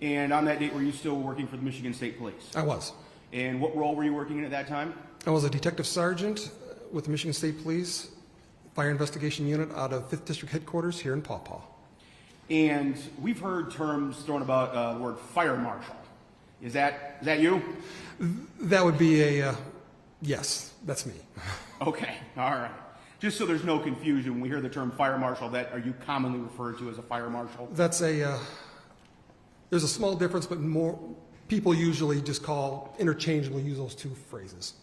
And on that date, were you still working for the Michigan State Police? I was. And what role were you working in at that time? I was a detective sergeant with the Michigan State Police Fire Investigation Unit out of 5th District Headquarters here in Paw Paw. And we've heard terms thrown about the word fire marshal. Is that you? That would be a, yes, that's me. Okay, all right. Just so there's no confusion, when we hear the term fire marshal, are you commonly referred to as a fire marshal? That's there's a small difference, but more people usually just interchangeably use those two phrases.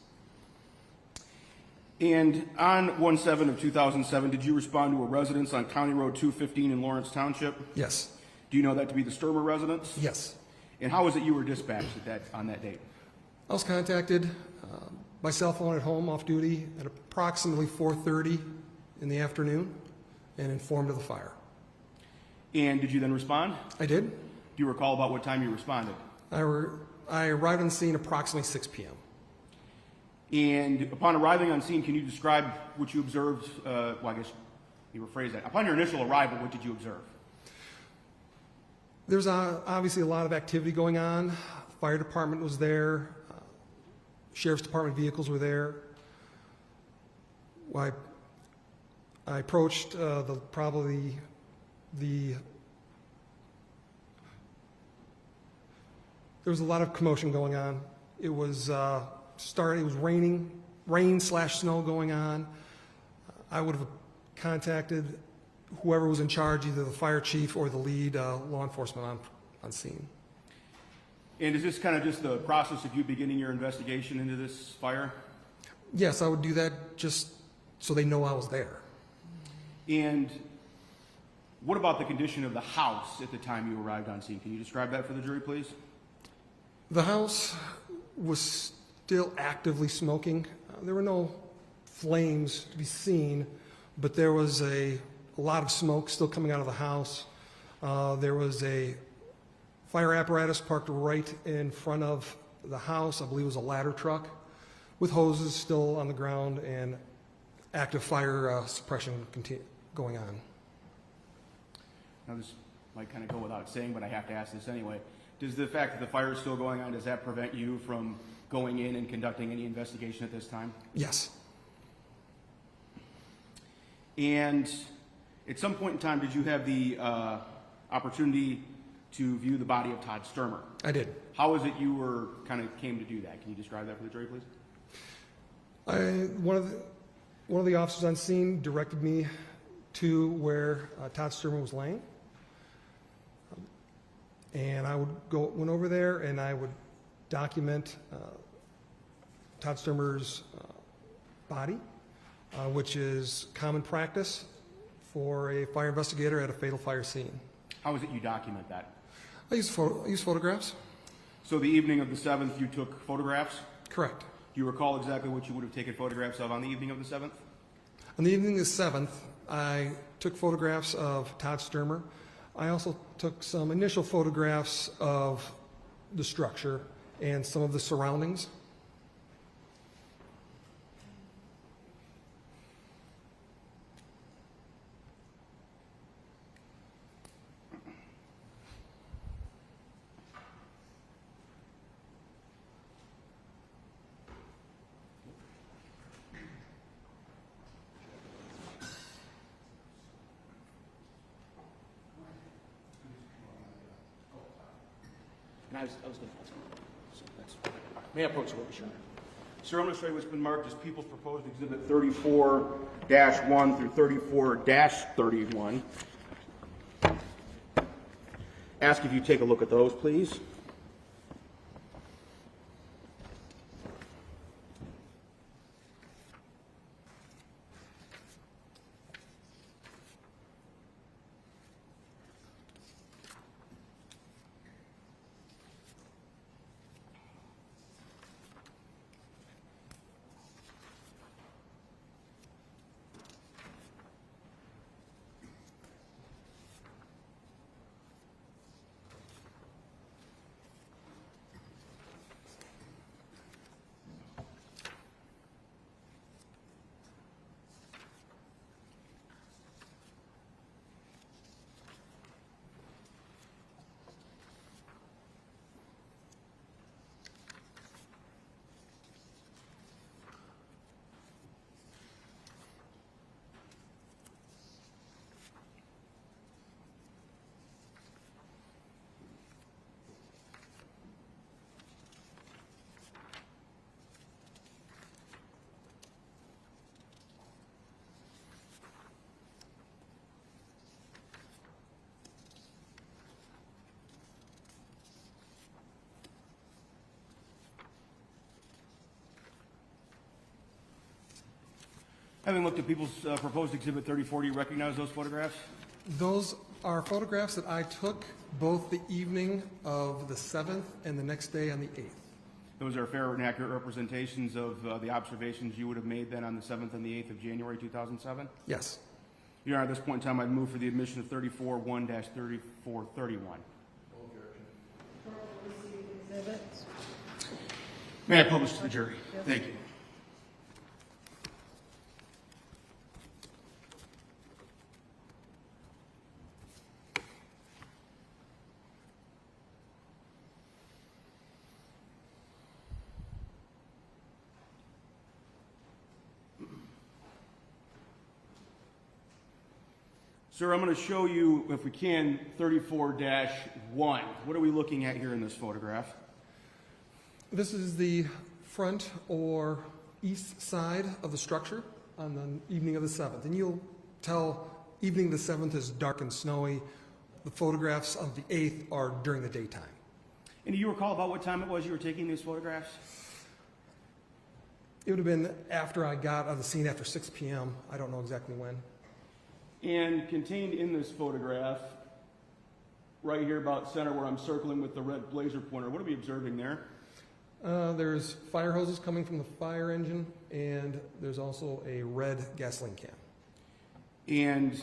And on 1/7 of 2007, did you respond to a residence on County Road 215 in Lawrence Township? Yes. Do you know that to be the Stermer residence? Yes. And how was it you were dispatched on that date? I was contacted by cell phone at home off duty at approximately 4:30 in the afternoon and informed of the fire. And did you then respond? I did. Do you recall about what time you responded? I arrived on scene approximately 6 p.m. And upon arriving on scene, can you describe what you observed? Well, I guess you rephrase that. Upon your initial arrival, what did you observe? There's obviously a lot of activity going on. Fire department was there. Sheriff's Department vehicles were there. I approached there was a lot of commotion going on. It was it was rain/snow going on. I would have contacted whoever was in charge, either the fire chief or the lead law enforcement on scene. And is this kind of just the process of you beginning your investigation into this fire? Yes, I would do that just so they know I was there. And what about the condition of the house at the time you arrived on scene? Can you describe that for the jury, please? The house was still actively smoking. There were no flames to be seen, but there was a lot of smoke still coming out of the house. There was a fire apparatus parked right in front of the house. I believe it was a ladder truck with hoses still on the ground and active fire suppression going on. Now, this might kind of go without saying, but I have to ask this anyway. Does the fact that the fire is still going on, does that prevent you from going in and conducting any investigation at this time? Yes. And at some point in time, did you have the opportunity to view the body of Todd Stermer? I did. How is it you came to do that? Can you describe that for the jury, please? One of the officers on scene directed me to where Todd Stermer was laying. And I went over there and I would document Todd Stermer's body which is common practice for a fire investigator at a fatal fire scene. How is it you document that? I use photographs. So the evening of the 7th, you took photographs? Correct. Do you recall exactly what you would have taken photographs of on the evening of the 7th? On the evening of the 7th, I took photographs of Todd Stermer. I also took some initial photographs of the structure and some of the surroundings. And I was going to ask him. So that's, may I approach the witness, Your Honor? Sir, I'm going to show you what's been marked as People's Proposed Exhibit 34-1 through 34-31. Ask if you take a look at those, please. Having looked at People's Proposed Exhibit 34, do you recognize those photographs? Those are photographs that I took both the evening of the 7th and the next day on the 8th. Those are fair and accurate representations of the observations you would have made then on the 7th and the 8th of January 2007? Yes. Your Honor, at this point in time, I'd move for the admission of 34-1-3431. May I publish to the jury? Thank you. Sir, I'm going to show you, if we can, 34-1. What are we looking at here in this photograph? This is the front or east side of the structure on the evening of the 7th. And you'll tell evening of the 7th is dark and snowy. The photographs of the 8th are during the daytime. And do you recall about what time it was you were taking these photographs? It would have been after I got on the scene after 6 p.m. I don't know exactly when. And contained in this photograph, right here about center where I'm circling with the red laser pointer, what are we observing there? There's fire hoses coming from the fire engine, and there's also a red gasoline can. And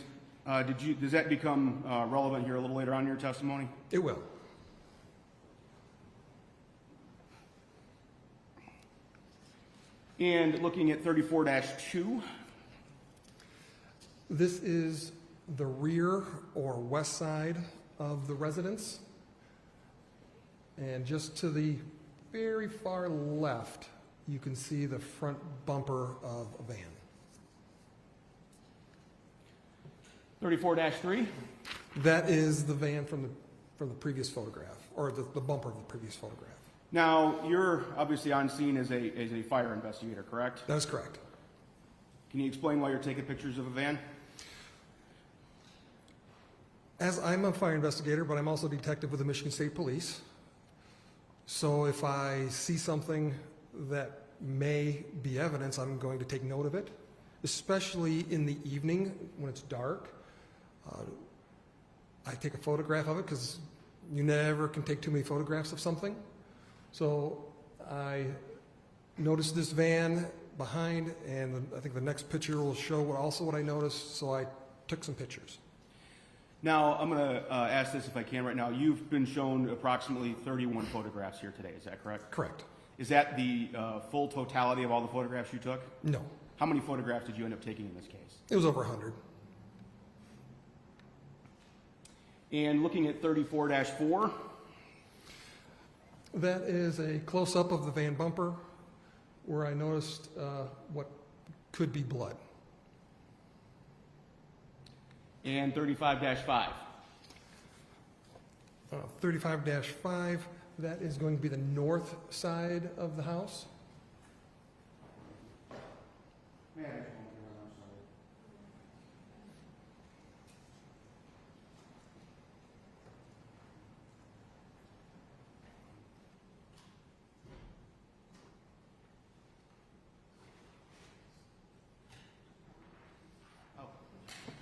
does that become relevant here a little later on in your testimony? It will. And looking at 34-2. This is the rear or west side of the residence. And just to the very far left, you can see the front bumper of a van. 34-3. That is the van from the previous photograph, or the bumper of the previous photograph. Now, you're obviously on scene as a fire investigator, correct? That is correct. Can you explain why you're taking pictures of a van? As I'm a fire investigator, but I'm also a detective with the Michigan State Police. So if I see something that may be evidence, I'm going to take note of it. especially in the evening when it's dark. I take a photograph of it because you never can take too many photographs of something. So I noticed this van behind, and I think the next picture will show what I noticed, so I took some pictures. Now, I'm going to ask this if I can right now. You've been shown approximately 31 photographs here today, is that correct? Correct. Is that the full totality of all the photographs you took? No. How many photographs did you end up taking in this case? It was over 100. And looking at 34-4, that is a close-up of the van bumper where I noticed what could be blood. and 35-5. 35-5, that is going to be the north side of the house.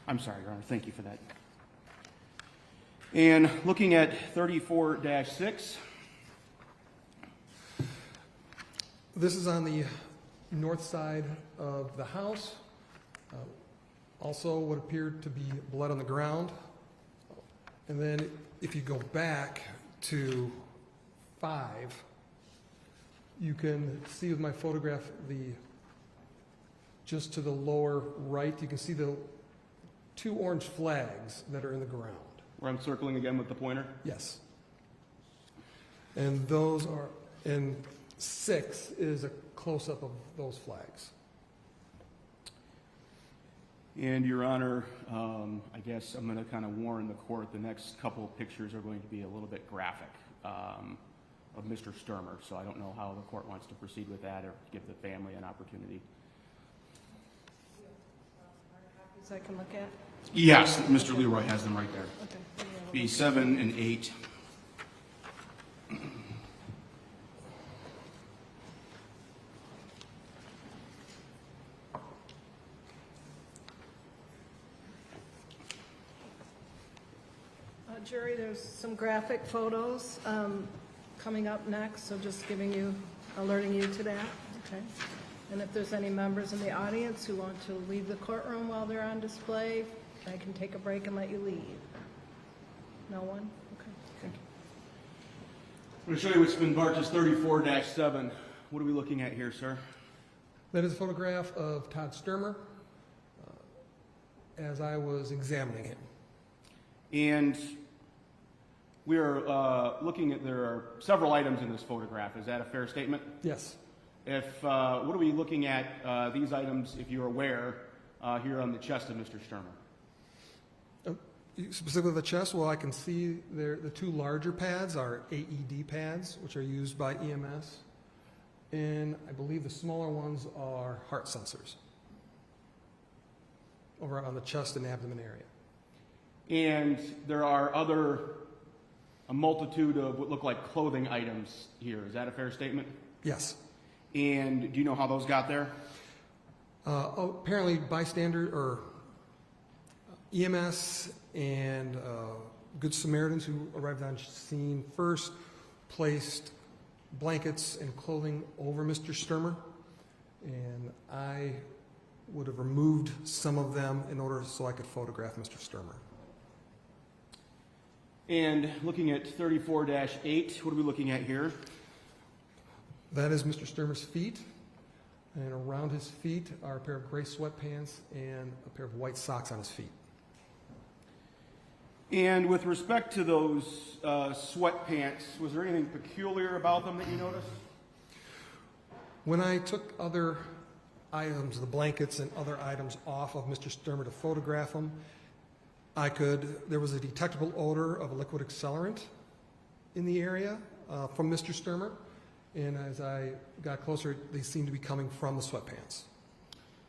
I'm sorry, Your Honor. Thank you for that. And looking at 34-6. This is on the north side of the house. Also what appeared to be blood on the ground. And then if you go back to 5, you can see with my photograph just to the lower right, you can see the 2 orange flags that are in the ground. Where I'm circling again with the pointer? Yes. And those are, and 6 is a close-up of those flags. And Your Honor, I guess I'm going to kind of warn the court the next couple of pictures are going to be a little bit graphic of Mr. Stermer, so I don't know how the court wants to proceed with that or give the family an opportunity. Copies I can look at? Yes, Mr. Leroy has them right there. Okay. Be 7 and 8. Jury, there's some graphic photos coming up next, so just alerting you to that, okay? And if there's any members in the audience who want to leave the courtroom while they're on display, I can take a break and let you leave. No one? Okay. I'm going to show you what's been marked as 34-7. What are we looking at here, sir? That is a photograph of Todd Stermer as I was examining him. And we are looking at, there are several items in this photograph. Is that a fair statement? Yes. What are we looking at these items, if you're aware, here on the chest of Mr. Stermer? Specifically the chest, well, I can see there, the 2 larger pads are AED pads, which are used by EMS. And I believe the smaller ones are heart sensors over on the chest and abdomen area. And there are a multitude of what look like clothing items here. Is that a fair statement? Yes. And do you know how those got there? Apparently bystander or EMS and Good Samaritans who arrived on scene first placed blankets and clothing over Mr. Stermer, and I would have removed some of them in order so I could photograph Mr. Stermer. And looking at 34-8, what are we looking at here? That is Mr. Stermer's feet, and around his feet are a pair of gray sweatpants and a pair of white socks on his feet. And with respect to those sweatpants, was there anything peculiar about them that you noticed? When I took other items, the blankets and other items off of Mr. Stermer to photograph him, there was a detectable odor of a liquid accelerant in the area from Mr. Stermer, and as I got closer, they seemed to be coming from the sweatpants.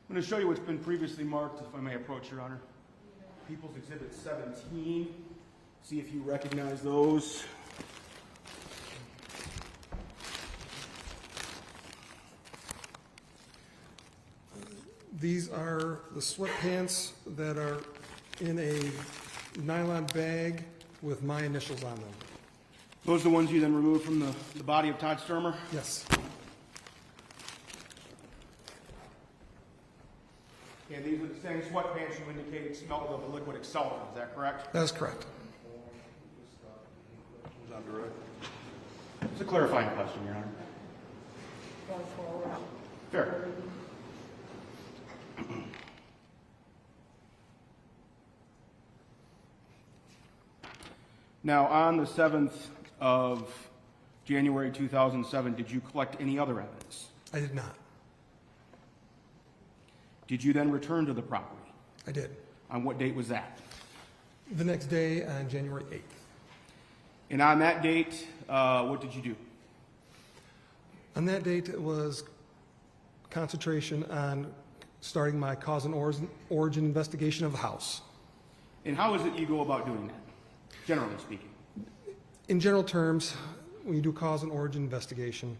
I'm going to show you what's been previously marked, if I may approach, Your Honor. People's Exhibit 17. See if you recognize those. These are the sweatpants that are in a nylon bag with my initials on them. Those are the ones you then removed from the body of Todd Stermer? Yes, And these are the same sweatpants you indicated smelled of a liquid accelerant, is that correct? that is correct. It's a clarifying question, Your Honor. Fair. Now, on the 7th of January 2007, did you collect any other evidence? I did not. Did you then return to the property? I did. On what date was that? The next day, on January 8th. And on that date, what did you do? On that date, it was concentration on starting my cause and origin investigation of the house. And how is it you go about doing that, generally speaking? In general terms, when you do cause and origin investigation,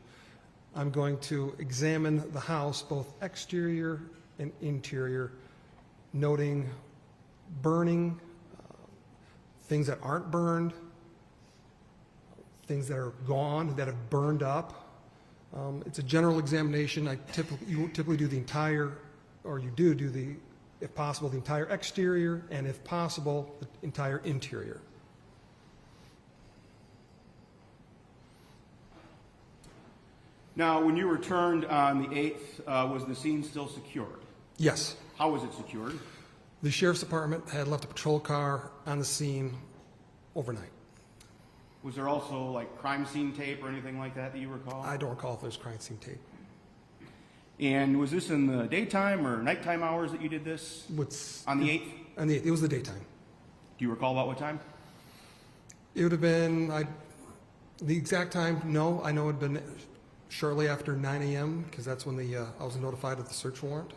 I'm going to examine the house, both exterior and interior, noting burning, things that aren't burned, things that are gone, that have burned up. It's a general examination. You typically do the entire, or you do the, if possible, the entire exterior, and if possible, the entire interior. Now, when you returned on the 8th, was the scene still secured? Yes. How was it secured? The sheriff's department had left a patrol car on the scene overnight. Was there also like crime scene tape or anything like that you recall? I don't recall if there's crime scene tape. And was this in the daytime or nighttime hours that you did this? On the 8th? On the 8th. It was the daytime. Do you recall about what time? It would have been, the exact time, no. I know it would have been shortly after 9 a.m. because that's when I was notified of the search warrant.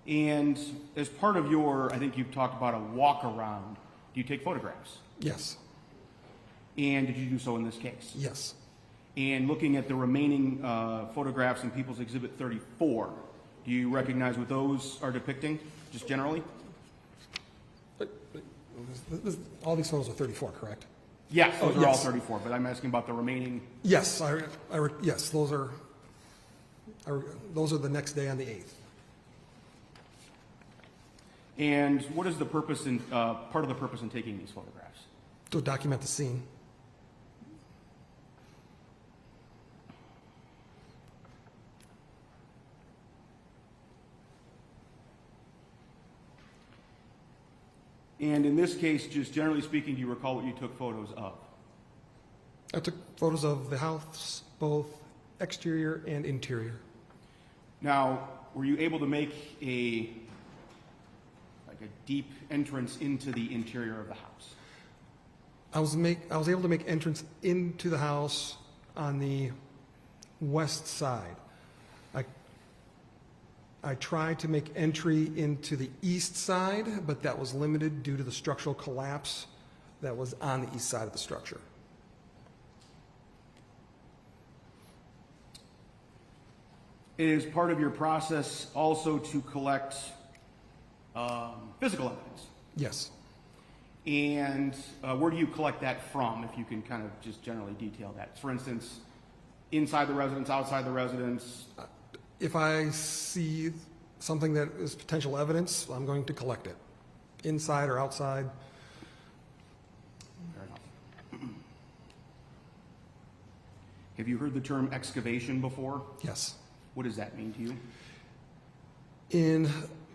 And as part of your, I think you've talked about a walk around, do you take photographs? Yes. And did you do so in this case? Yes. And looking at the remaining photographs in People's Exhibit 34, do you recognize what those are depicting, just generally? All these photos are 34, correct? Yes, those are all yes. 34, but I'm asking about the remaining. Yes, yes, those are the next day on the 8th. And what is the purpose in, part of the purpose in taking these photographs? To document the scene. And in this case, just generally speaking, do you recall what you took photos of? I took photos of the house, both exterior and interior. Now, were you able to make a deep entrance into the interior of the house? I was able to make entrance into the house on the west side. I tried to make entry into the east side, but that was limited due to the structural collapse that was on the east side of the structure. Is part of your process also to collect physical evidence? Yes. And where do you collect that from, if you can kind of just generally detail that? For instance, inside the residence, outside the residence? If I see something that is potential evidence, I'm going to collect it, inside or outside. Fair enough. Have you heard the term excavation before? Yes. What does that mean to you? In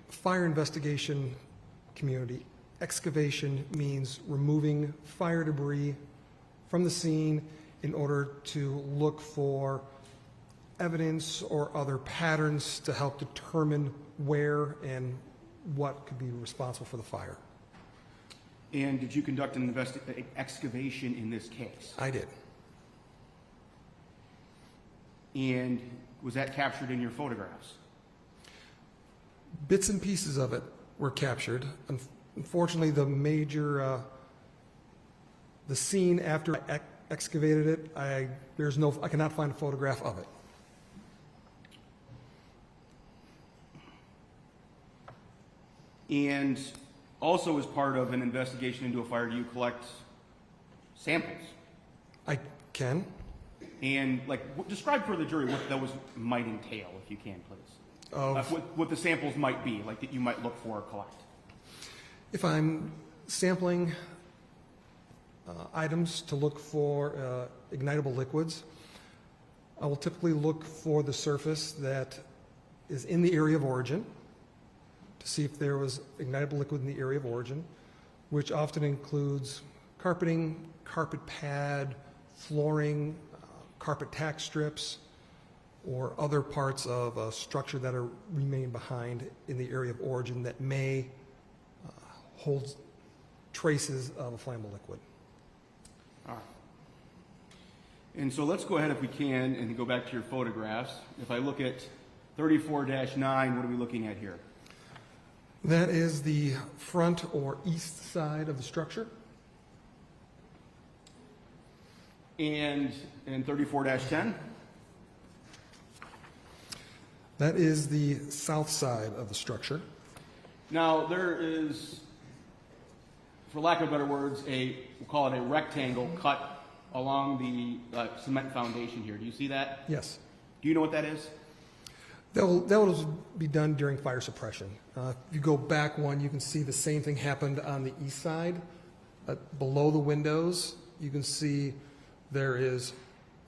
fire investigation community, excavation means removing fire debris from the scene in order to look for evidence or other patterns to help determine where and what could be responsible for the fire. And did you conduct an excavation in this case? I did. And was that captured in your photographs? Bits and pieces of it were captured. Unfortunately, the major The scene after I excavated it, I cannot find a photograph of it. And also as part of an investigation into a fire, do you collect samples? I can. And describe for the jury what those might entail, if you can, please. What the samples might be, that you might look for or collect. If I'm sampling items to look for ignitable liquids, I will typically look for the surface that is in the area of origin to see if there was ignitable liquid in the area of origin, which often includes carpeting, carpet pad, flooring, carpet tack strips, or other parts of a structure that remain behind in the area of origin that may hold traces of a flammable liquid. All right. And so let's go ahead, if we can, and go back to your photographs. If I look at 34-9, what are we looking at here? That is the front or east side of the structure. And in 34-10? That is the south side of the structure. Now, there is, for lack of better words, we'll call it a rectangle cut along the cement foundation here. Do you see that? Yes. Do you know what that is? That will be done during fire suppression. If you go back one, you can see the same thing happened on the east side. Below the windows, you can see there is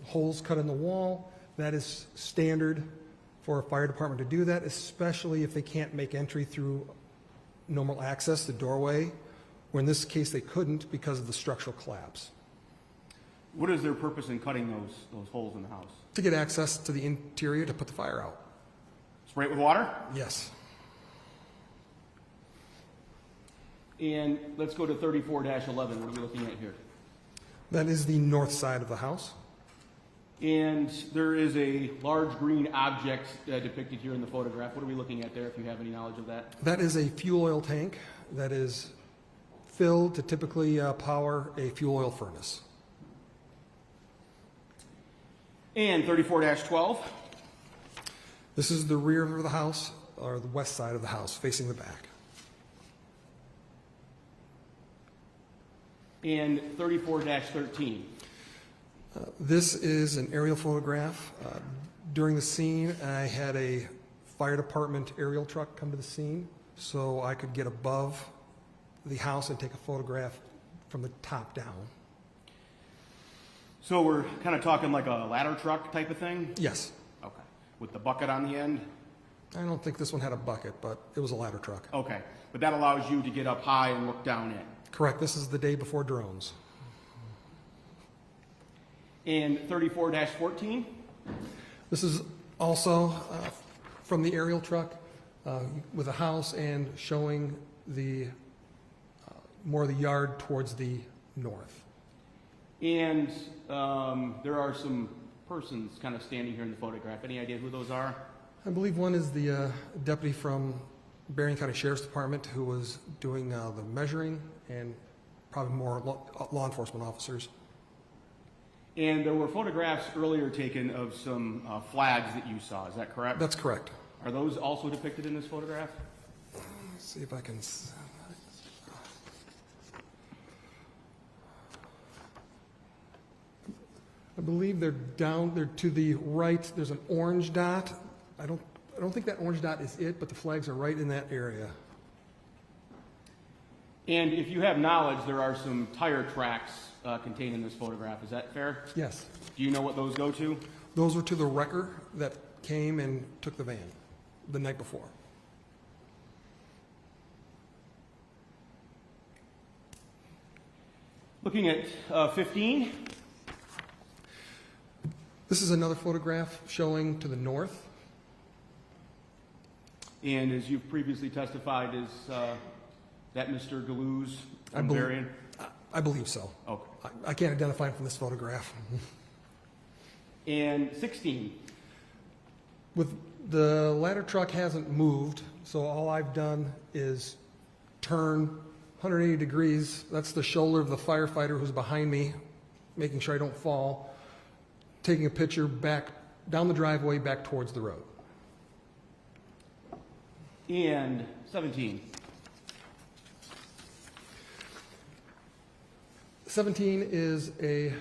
holes cut in the wall. That is standard for a fire department to do that, especially if they can't make entry through normal access, the doorway, where in this case they couldn't because of the structural collapse. What is their purpose in cutting those holes in the house? To get access to the interior to put the fire out. Spray it with water? Yes. And let's go to 34-11. What are we looking at here? That is the north side of the house. And there is a large green object depicted here in the photograph. What are we looking at there, if you have any knowledge of that? That is a fuel oil tank that is filled to typically power a fuel oil furnace. And 34-12. This is the rear of the house, or the west side of the house, facing the back. And 34-13. This is an aerial photograph. During the scene, I had a fire department aerial truck come to the scene so I could get above the house and take a photograph from the top down. So we're kind of talking like a ladder truck type of thing? Yes. Okay. With the bucket on the end? I don't think this one had a bucket, but it was a ladder truck. Okay. But that allows you to get up high and look down in? Correct. This is the day before drones. And 34-14? This is also from the aerial truck with a house and showing the more of the yard towards the north. And there are some persons kind of standing here in the photograph. Any idea who those are? I believe one is the deputy from Buren County Sheriff's Department who was doing the measuring, and probably more law enforcement officers. And there were photographs earlier taken of some flags that you saw. Is that correct? That's correct. Are those also depicted in this photograph? Let's see if I can. I believe they're down there to the right. There's an orange dot. I don't think that orange dot is it, but the flags are right in that area. And if you have knowledge, there are some tire tracks contained in this photograph. Is that fair? Yes. Do you know what those go to? Those were to the wrecker that came and took the van the night before. Looking at 15. This is another photograph showing to the north. And as you've previously testified, is that Mr. Galoo's from Buren? I believe so. Okay. I can't identify him from this photograph. And 16. With the ladder truck hasn't moved, so all I've done is turn 180 degrees. That's the shoulder of the firefighter who's behind me, making sure I don't fall, taking a picture back down the driveway back towards the road. And 17. 17 is a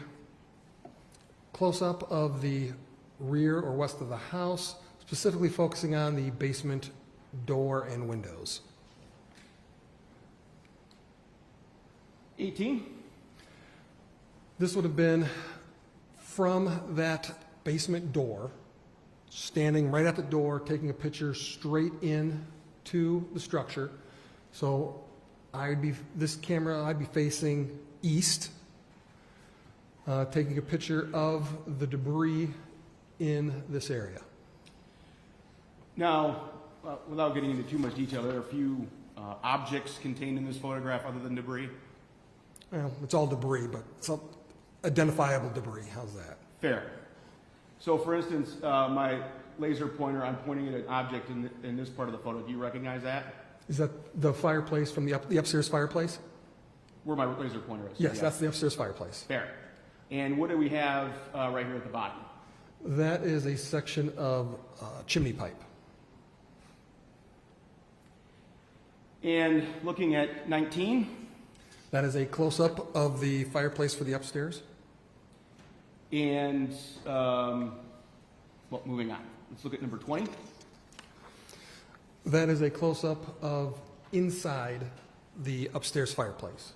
close-up of the rear or west of the house, specifically focusing on the basement door and windows. 18. This would have been from that basement door, standing right at the door, taking a picture straight in to the structure. So I'd be facing east, taking a picture of the debris in this area. Now, without getting into too much detail, there are a few objects contained in this photograph other than debris. Well, it's all debris, but it's identifiable debris. How's that? Fair. So, for instance, my laser pointer, I'm pointing at an object in this part of the photo. Do you recognize that? Is that the fireplace from the upstairs fireplace? Where my laser pointer is? Yes, that's the upstairs fireplace. Fair. And what do we have right here at the bottom? That is a section of chimney pipe. And looking at 19. That is a close-up of the fireplace for the upstairs. And, moving on. Let's look at number 20. That is a close-up of inside the upstairs fireplace.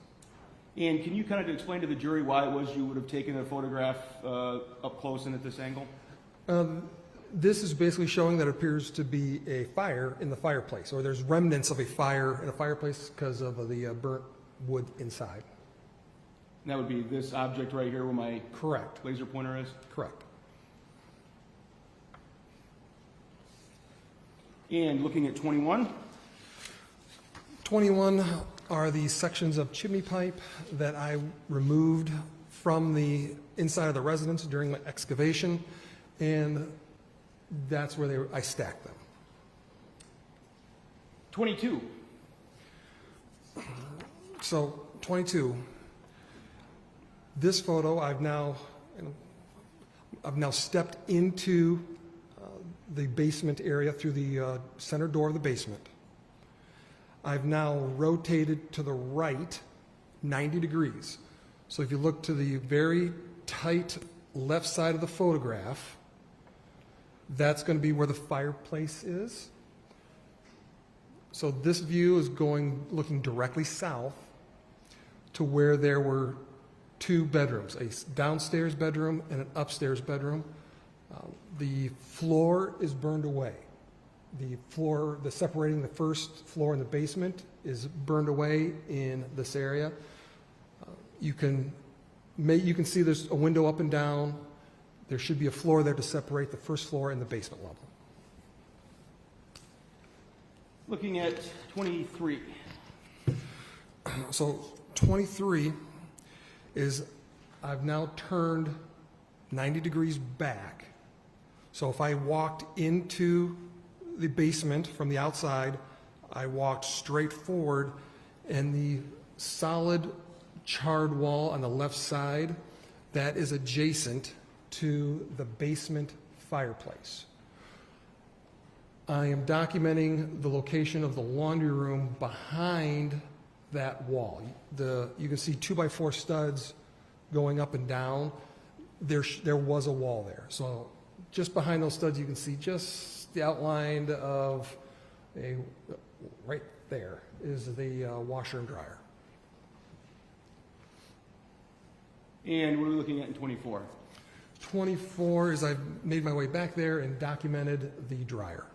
And can you kind of explain to the jury why it was you would have taken a photograph up close and at this angle? This is basically showing that it appears to be a fire in the fireplace, or there's remnants of a fire in a fireplace because of the burnt wood inside. And that would be this object right here where my Correct. laser pointer is? Correct. And looking at 21. 21 are the sections of chimney pipe that I removed from the inside of the residence during my excavation, and that's where I stacked them. 22. So 22. This photo, I've now stepped into the basement area through the center door of the basement. I've now rotated to the right 90 degrees. So if you look to the very tight left side of the photograph, that's going to be where the fireplace is. So this view is looking directly south to where there were two bedrooms, a downstairs bedroom and an upstairs bedroom. The floor is burned away. The separating the first floor and the basement is burned away in this area. You can see there's a window up and down. There should be a floor there to separate the first floor and the basement level. Looking at 23. So 23 is I've now turned 90 degrees back. So if I walked into the basement from the outside, I walked straight forward, and the solid charred wall on the left side, that is adjacent to the basement fireplace. I am documenting the location of the laundry room behind that wall. You can see 2x4 studs going up and down. There was a wall there. So just behind those studs, you can see just the outline of right there is the washer and dryer. And what are we looking at in 24? 24 is I've made my way back there and documented the dryer.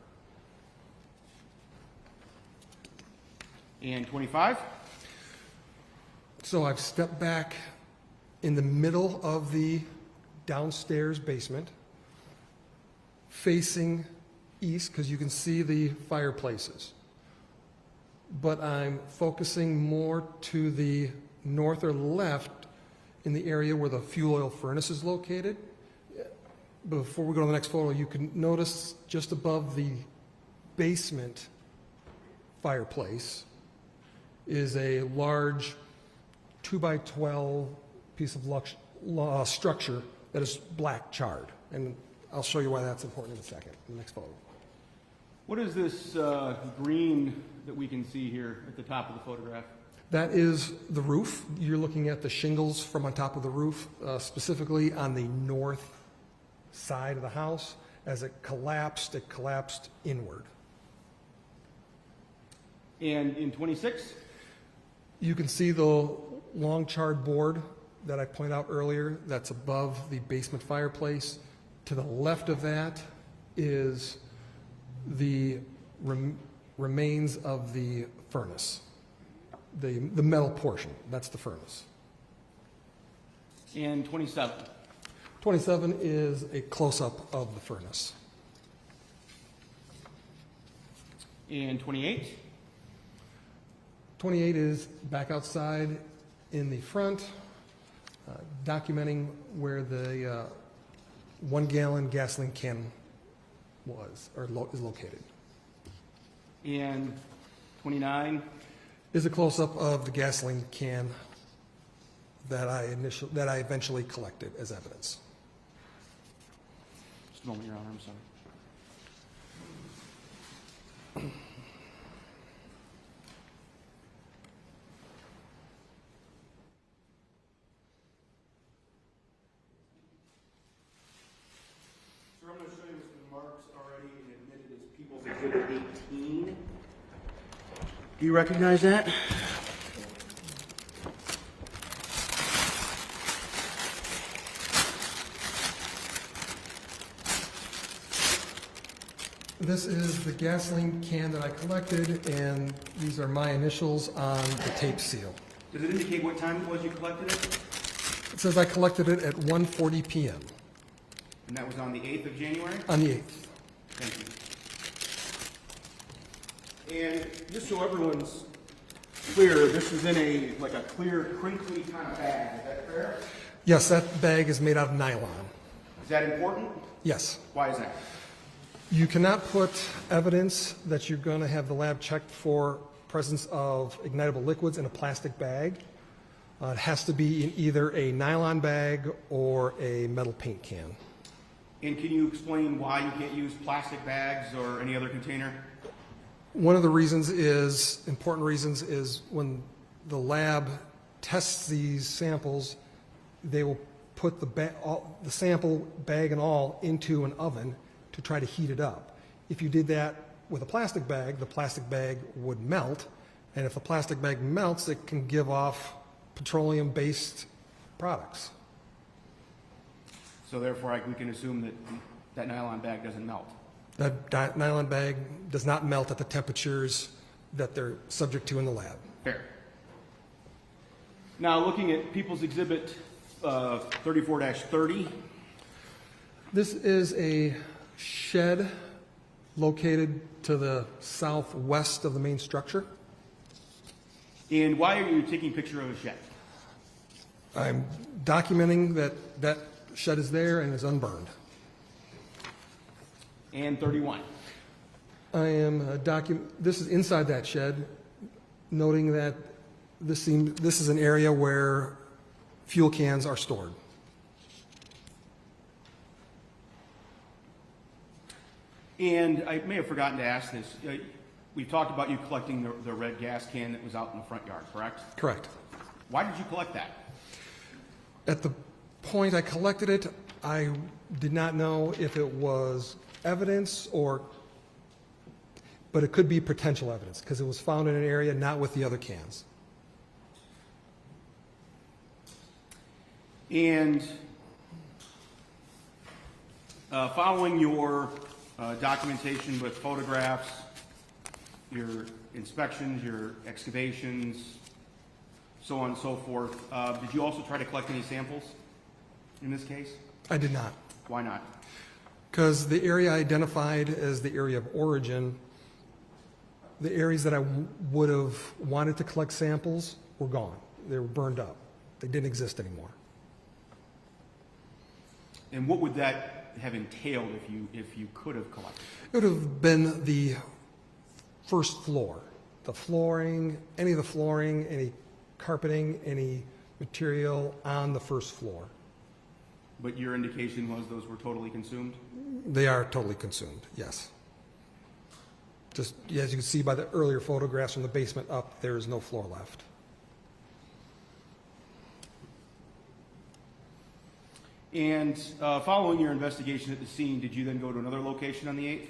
And 25? So I've stepped back in the middle of the downstairs basement, facing east, because you can see the fireplaces. But I'm focusing more to the north or left in the area where the fuel oil furnace is located. Before we go to the next photo, you can notice just above the basement fireplace is a large 2x12 piece of structure that is black charred. And I'll show you why that's important in a second, in the next photo. What is this green that we can see here at the top of the photograph? That is the roof. You're looking at the shingles from on top of the roof, specifically on the north side of the house. As it collapsed inward. And in 26? You can see the long charred board that I pointed out earlier that's above the basement fireplace. To the left of that is the remains of the furnace. The metal portion, that's the furnace. And 27? 27 is a close-up of the furnace. And 28? 28 is back outside in the front, documenting where the 1 gallon gasoline can was, or is located. And 29? Is a close-up of the gasoline can that I eventually collected as evidence. Just a moment, Your Honor, I'm sorry. Sir, I'm going to show you some marks already and admitted as People's Exhibit 18. Do you recognize that? This is the gasoline can that I collected, and these are my initials on the tape seal. Does it indicate what time it was you collected it? It says I collected it at 1:40 p.m. And that was on the 8th of January? on the 8th. Thank you. And just so everyone's clear, this is in a clear, crinkly kind of bag. Is that fair? Yes, that bag is made out of nylon. Is that important? Yes. Why is that? You cannot put evidence that you're going to have the lab checked for presence of ignitable liquids in a plastic bag. It has to be in either a nylon bag or a metal paint can. And can you explain why you can't use plastic bags or any other container? One of the important reasons is when the lab tests these samples, they will put the sample bag and all into an oven to try to heat it up. If you did that with a plastic bag, the plastic bag would melt, and if the plastic bag melts, it can give off petroleum-based products. So therefore, we can assume that that nylon bag doesn't melt. That nylon bag does not melt at the temperatures that they're subject to in the lab. Fair. Now, looking at People's Exhibit 34-30. This is a shed located to the southwest of the main structure. And why are you taking a picture of a shed? I'm documenting that shed is there and is unburned. And 31. I am this is inside that shed, noting that this is an area where fuel cans are stored. And I may have forgotten to ask this. We've talked about you collecting the red gas can that was out in the front yard, correct? Correct. Why did you collect that? At the point I collected it, I did not know if it was evidence but it could be potential evidence because it was found in an area not with the other cans. And following your documentation with photographs, your inspections, your excavations, so on and so forth, did you also try to collect any samples in this case? I did not. Why not? Because the area I identified as the area of origin, the areas that I would have wanted to collect samples were gone. They were burned up. They didn't exist anymore. And what would that have entailed if you could have collected? It would have been the first floor the flooring, any of the flooring, any carpeting, any material on the first floor. But your indication was those were totally consumed? They are totally consumed, yes. Just as you can see by the earlier photographs from the basement up, there is no floor left. And following your investigation at the scene, did you then go to another location on the 8th?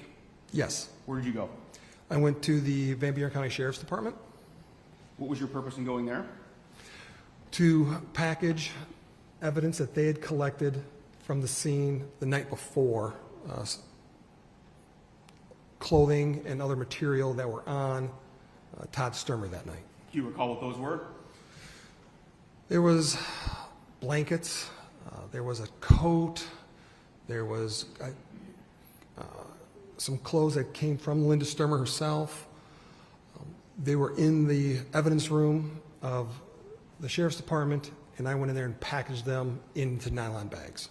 Yes. Where did you go? I went to the Buren County Sheriff's Department What was your purpose in going there? to package evidence that they had collected from the scene the night before, clothing and other material that were on Todd Stermer that night. Do you recall what those were? There was blankets, there was a coat, there was some clothes that came from Linda Stermer herself. They were in the evidence room of the Sheriff's Department, and I went in there and packaged them into nylon bags.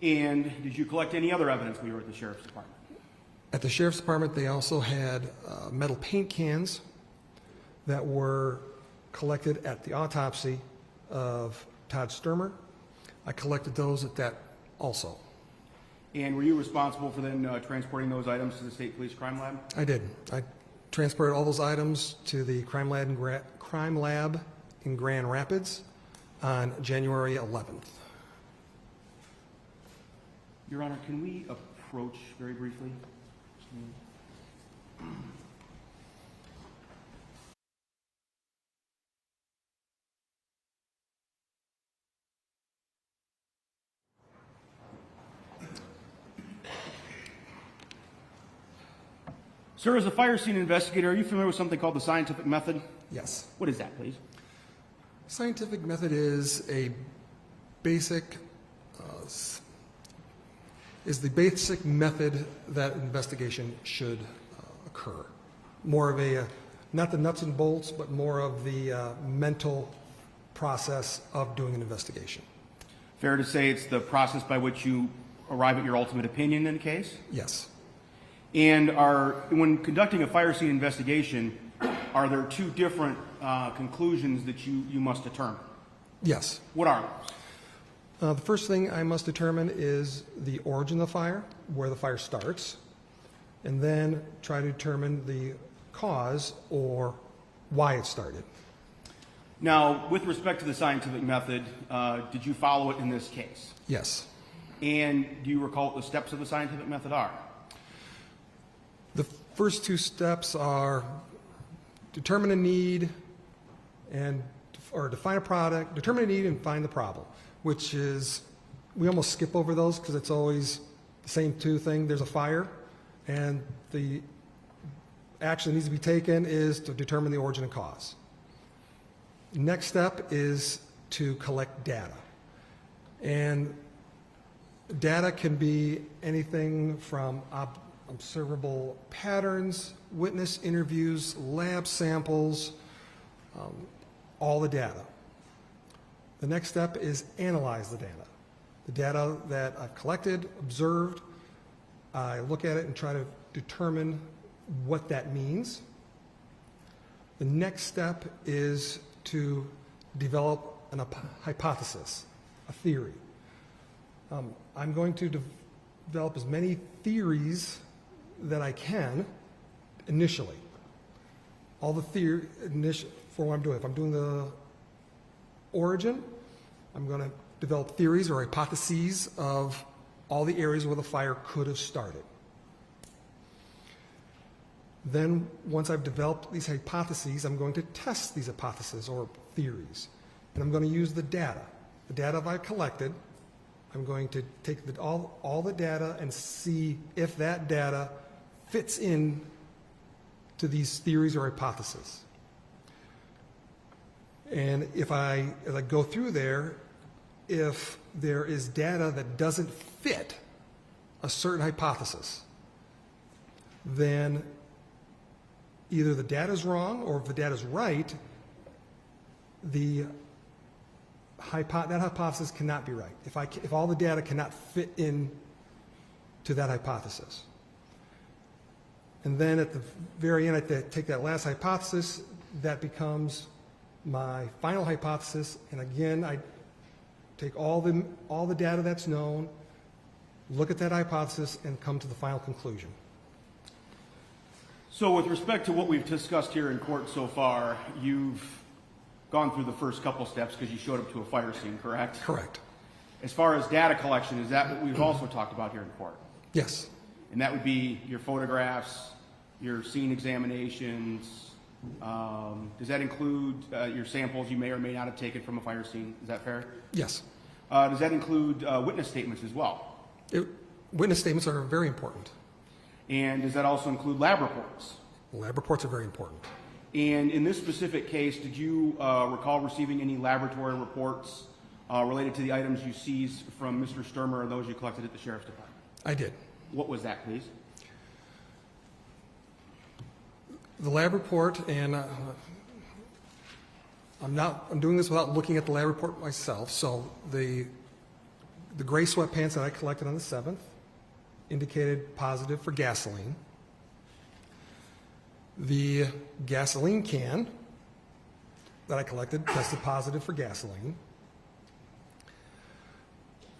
And did you collect any other evidence when you were at the Sheriff's Department? At the Sheriff's Department, they also had metal paint cans that were collected at the autopsy of Todd Stermer. I collected those at that also. And were you responsible for then transporting those items to the State Police Crime Lab? I did. I transported all those items to the crime lab in Grand Rapids on January 11th. Your Honor, can we approach very briefly? Sir, as a fire scene investigator, are you familiar with something called the scientific method? Yes. What is that, please? Scientific method is a basic, is the basic method that investigation should occur. More of a, not the nuts and bolts, but more of the mental process of doing an investigation. Fair to say it's the process by which you arrive at your ultimate opinion in a case? Yes. And when conducting a fire scene investigation, are there two different conclusions that you must determine? Yes. What are those? The first thing I must determine is the origin of the fire, where the fire starts, and then try to determine the cause or why it started. Now, with respect to the scientific method, did you follow it in this case? Yes. And do you recall what the steps of the scientific method are? The first two steps are determine a need or define a product, determine a need and find the problem, which is, we almost skip over those because it's always the same two thing. There's a fire, and the action that needs to be taken is to determine the origin and cause. Next step is to collect data. And data can be anything from observable patterns, witness interviews, lab samples, all the data. The next step is analyze the data. The data that I've collected, observed, I look at it and try to determine what that means. The next step is to develop a hypothesis, a theory. I'm going to develop as many theories that I can initially. All the theory for what I'm doing. If I'm doing the origin, I'm going to develop theories or hypotheses of all the areas where the fire could have started. Then, once I've developed these hypotheses, I'm going to test these hypotheses or theories. And I'm going to use the data. The data I've collected, I'm going to take all the data and see if that data fits in to these theories or hypotheses. And as I go through there, if there is data that doesn't fit a certain hypothesis, then either the data is wrong, or if the data is right, that hypothesis cannot be right. If all the data cannot fit in to that hypothesis. And then at the very end, I take that last hypothesis, that becomes my final hypothesis, and again, I take all the data that's known, look at that hypothesis, and come to the final conclusion. So with respect to what we've discussed here in court so far, you've gone through the first couple steps because you showed up to a fire scene, correct? Correct. As far as data collection, is that what we've also talked about here in court? Yes. And that would be your photographs, your scene examinations. Does that include your samples you may or may not have taken from a fire scene? Is that fair? Yes. Does that include witness statements as well? Witness statements are very important. And does that also include lab reports? Lab reports are very important. And in this specific case, did you recall receiving any laboratory reports related to the items you seized from Mr. Stermer or those you collected at the Sheriff's Department? I did. What was that, please? The lab report, and I'm doing this without looking at the lab report myself, so the gray sweatpants that I collected on the 7th indicated positive for gasoline. The gasoline can that I collected tested positive for gasoline.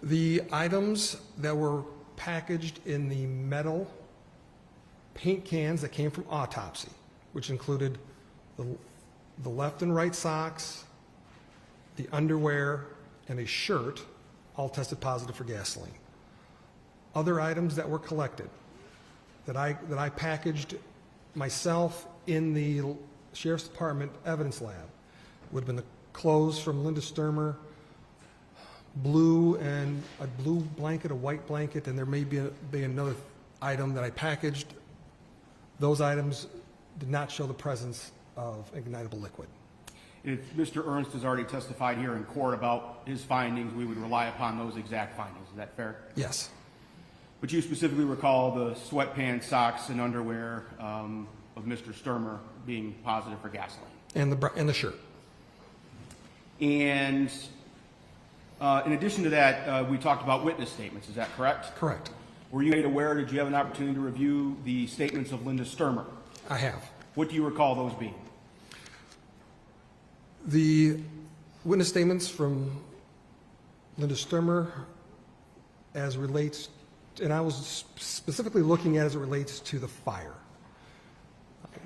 The items that were packaged in the metal paint cans that came from autopsy, which included the left and right socks, the underwear, and a shirt, all tested positive for gasoline. Other items that were collected that I packaged myself in the Sheriff's Department evidence lab would have been the clothes from Linda Stermer, blue and a blue blanket, a white blanket, and there may be another item that I packaged. Those items did not show the presence of ignitable liquid. If Mr. Ernst has already testified here in court about his findings, we would rely upon those exact findings. Is that fair? Yes. But you specifically recall the sweatpants, socks, and underwear of Mr. Stermer being positive for gasoline. And the shirt. And in addition to that, we talked about witness statements. Is that correct? Correct. Were you made aware, did you have an opportunity to review the statements of Linda Stermer? I have. What do you recall those being? The witness statements from Linda Stermer as relates, and I was specifically looking at as it relates to the fire.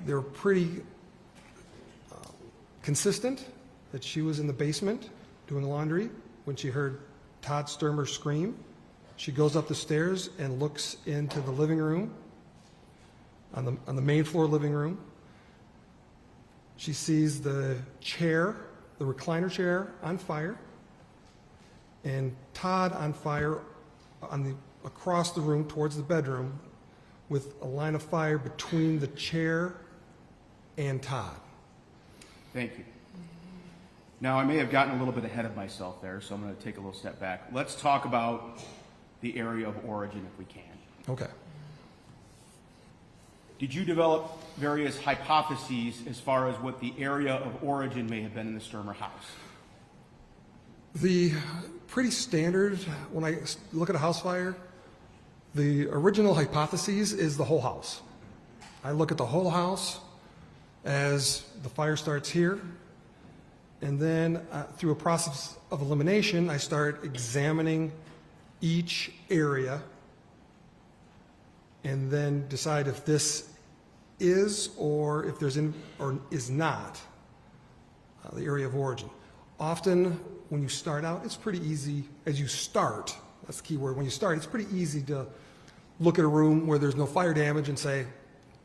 They were pretty consistent that she was in the basement doing laundry when she heard Todd Stermer scream. She goes up the stairs and looks into the living room, on the main floor living room. She sees the chair, the recliner chair, on fire, and Todd on fire across the room towards the bedroom with a line of fire between the chair and Todd. Thank you. Now, I may have gotten a little bit ahead of myself there, so I'm going to take a little step back. Let's talk about the area of origin if we can. Okay. Did you develop various hypotheses as far as what the area of origin may have been in the Stermer house? The pretty standard, when I look at a house fire, the original hypothesis is the whole house. I look at the whole house as the fire starts here, and then through a process of elimination, I start examining each area and then decide if this is or if there's or is not the area of origin. Often when you start out, it's pretty easy as you start, that's the key word, when you start, it's pretty easy to look at a room where there's no fire damage and say,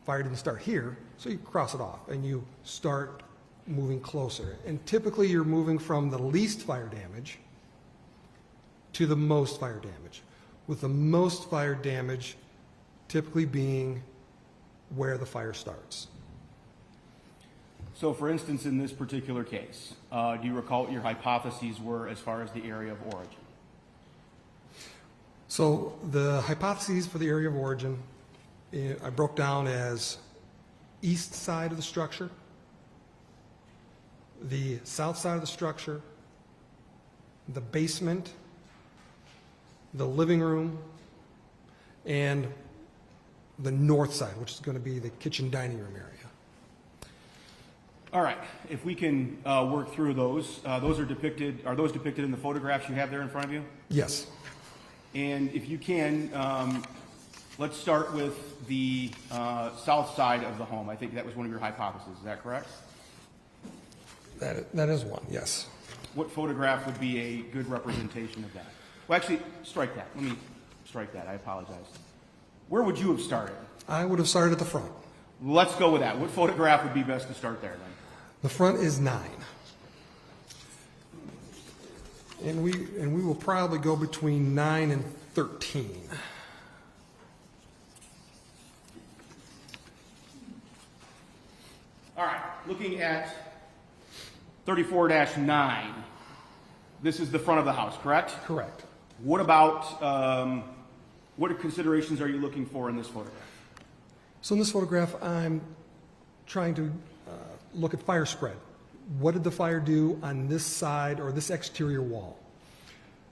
fire didn't start here, so you cross it off and you start moving closer. And typically you're moving from the least fire damage to the most fire damage, with the most fire damage typically being where the fire starts. So, for instance, in this particular case, do you recall what your hypotheses were as far as the area of origin? So the hypotheses for the area of origin, I broke down as east side of the structure, the south side of the structure, the basement, the living room, and the north side, which is going to be the kitchen dining room area. All right, if we can work through those. Are those depicted in the photographs you have there in front of you? Yes. And if you can, let's start with the south side of the home. I think that was one of your hypotheses. Is that correct? That is one, yes. What photograph would be a good representation of that? Well, actually, strike that. Let me strike that. I apologize. Where would you have started? I would have started at the front. Let's go with that. What photograph would be best to start there then? The front is 9. And we will probably go between 9 and 13. All right, looking at 34-9, this is the front of the house, correct? Correct. What about, what considerations are you looking for in this photograph? So in this photograph, I'm trying to look at fire spread. What did the fire do on this side or this exterior wall?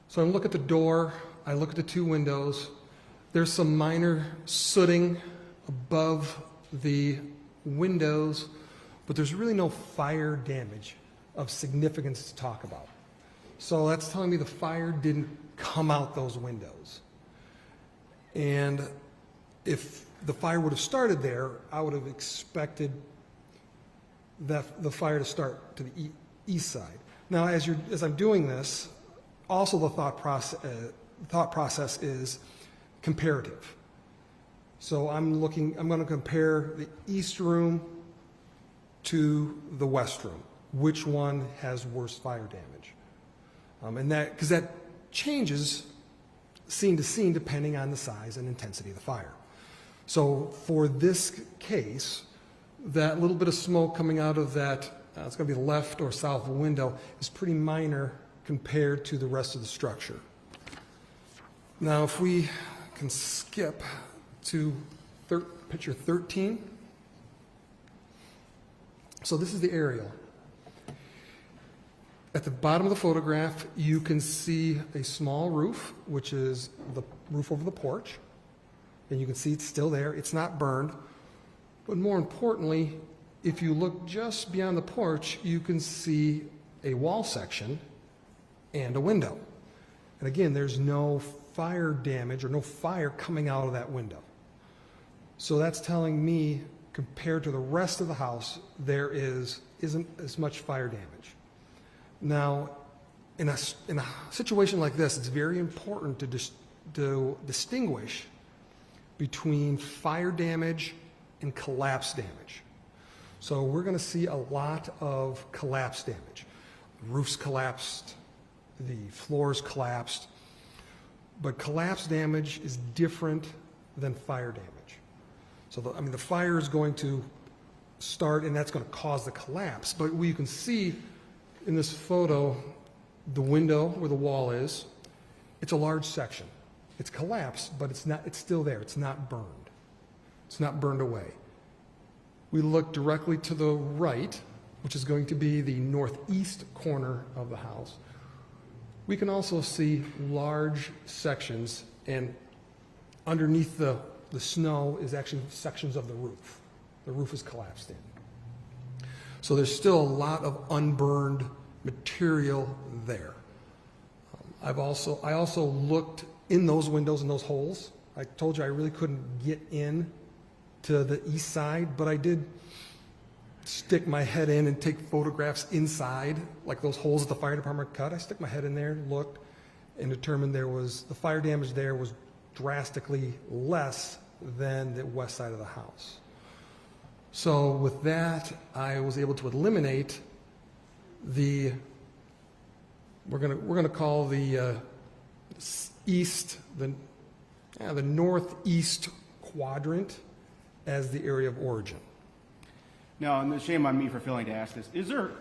So I look at the door, I look at the 2 windows. There's some minor sooting above the windows, but there's really no fire damage of significance to talk about. So that's telling me the fire didn't come out those windows. And if the fire would have started there, I would have expected that the fire to start to the east side. Now, as I'm doing this, also the thought process is comparative. So I'm going to compare the east room to the west room. Which one has worse fire damage? And because that changes scene to scene depending on the size and intensity of the fire. So for this case, that little bit of smoke coming out of that, it's going to be the left or south window, is pretty minor compared to the rest of the structure. Now, if we can skip to picture 13. So this is the aerial. At the bottom of the photograph, you can see a small roof, which is the roof over the porch. And you can see it's still there. It's not burned. But more importantly, if you look just beyond the porch, you can see a wall section and a window. And again, there's no fire damage or no fire coming out of that window. So that's telling me, compared to the rest of the house, there isn't as much fire damage. Now, in a situation like this, it's very important to distinguish between fire damage and collapse damage. So we're going to see a lot of collapse damage. The roof's collapsed, the floors collapsed, but collapse damage is different than fire damage. So the fire is going to start, and that's going to cause the collapse. But you can see in this photo, the window where the wall is, it's a large section. It's collapsed, but it's still there. It's not burned. It's not burned away. We look directly to the right, which is going to be the northeast corner of the house. We can also see large sections, and underneath the snow is actually sections of the roof. The roof is collapsed in. So there's still a lot of unburned material there. I also looked in those windows and those holes. I told you I really couldn't get in to the east side, but I did stick my head in and take photographs inside, like those holes that the fire department cut. I stuck my head in there, looked, and determined the fire damage there was drastically less than the west side of the house. So with that, I was able to eliminate we're gonna call the east, the northeast quadrant as the area of origin. Now, and shame on me for failing to ask this, is there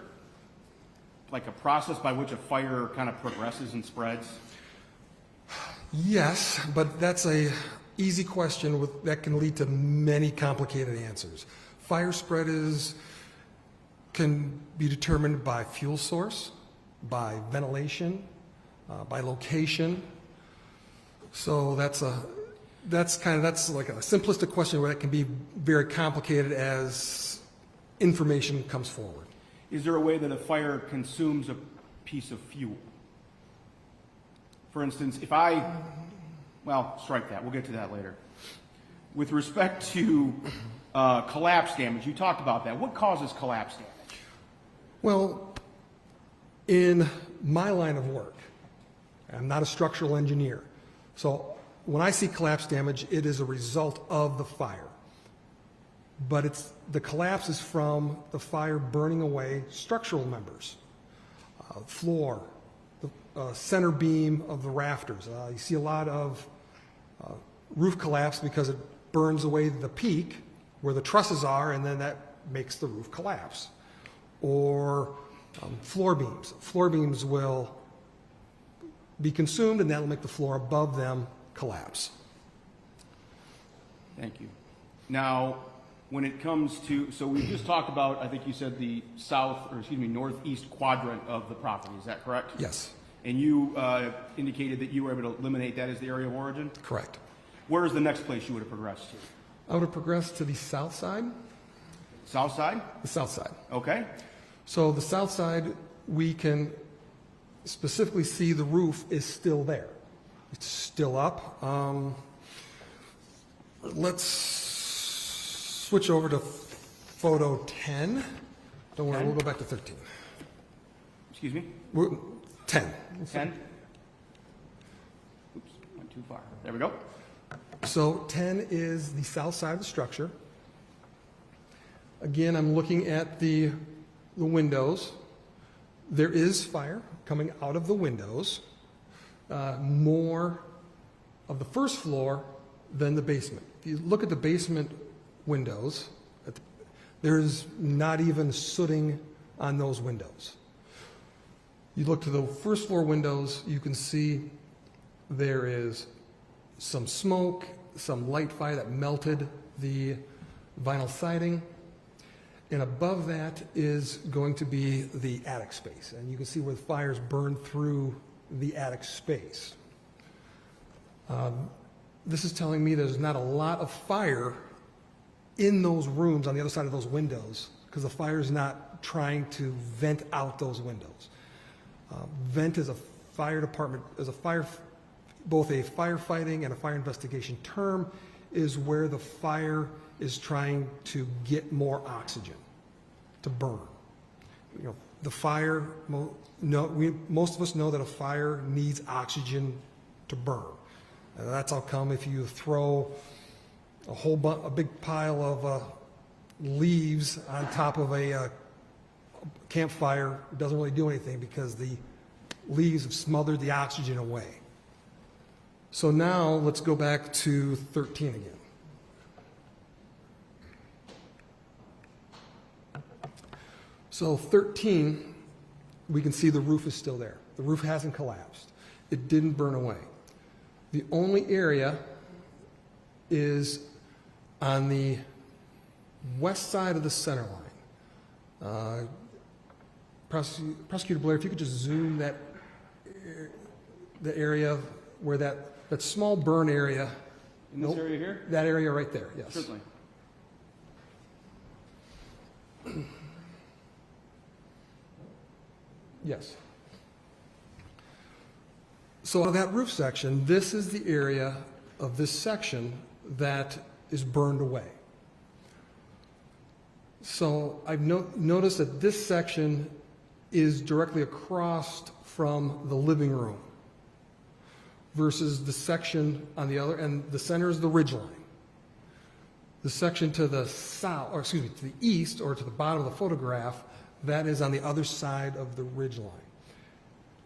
like a process by which a fire kind of progresses and spreads? Yes, but that's a easy question that can lead to many complicated answers. Fire spread can be determined by fuel source, by ventilation, by location. So that's like a simplistic question where that can be very complicated as information comes forward. Is there a way that a fire consumes a piece of fuel? For instance, if well, strike that. We'll get to that later. With respect to collapse damage, you talked about that. What causes collapse damage? Well, in my line of work, I'm not a structural engineer, so when I see collapse damage, it is a result of the fire. But the collapse is from the fire burning away structural members, floor, the center beam of the rafters. You see a lot of roof collapse because it burns away the peak where the trusses are, and then that makes the roof collapse. Or floor beams. Floor beams will be consumed, and that will make the floor above them collapse. Thank you. Now, when it comes to, so we just talked about, I think you said the northeast quadrant of the property. Is that correct? Yes. And you indicated that you were able to eliminate that as the area of origin? Correct. Where is the next place you would have progressed to? I would have progressed to the south side. South side? The south side. Okay. So the south side, we can specifically see the roof is still there. It's still up. Let's switch over to photo 10. Don't worry, 10? we'll go back to 13. Excuse me? 10. 10? Oops, went too far. There we go. So 10 is the south side of the structure. Again, I'm looking at the windows. There is fire coming out of the windows, more of the first floor than the basement. If you look at the basement windows, there's not even sooting on those windows. You look to the first floor windows, you can see there is some smoke, some light fire that melted the vinyl siding. And above that is going to be the attic space. And you can see where the fires burned through the attic space. This is telling me there's not a lot of fire in those rooms on the other side of those windows because the fire is not trying to vent out those windows. Vent is a fire department, both a firefighting and a fire investigation term, is where the fire is trying to get more oxygen to burn. You know, the fire, most of us know that a fire needs oxygen to burn. And that's how come if you throw a big pile of leaves on top of a campfire, it doesn't really do anything because the leaves have smothered the oxygen away. So now let's go back to 13 again. So 13, we can see the roof is still there. The roof hasn't collapsed. It didn't burn away. The only area is on the west side of the center line. Prosecutor Blair, if you could just zoom the area where that small burn area. In this area here? That area right there, yes. Certainly. Yes. So that roof section, this is the area of this section that is burned away. So I've noticed that this section is directly across from the living room versus the section on the other, and the center is the ridge line. The section to the south, or excuse me, to the east or to the bottom of the photograph, that is on the other side of the ridge line.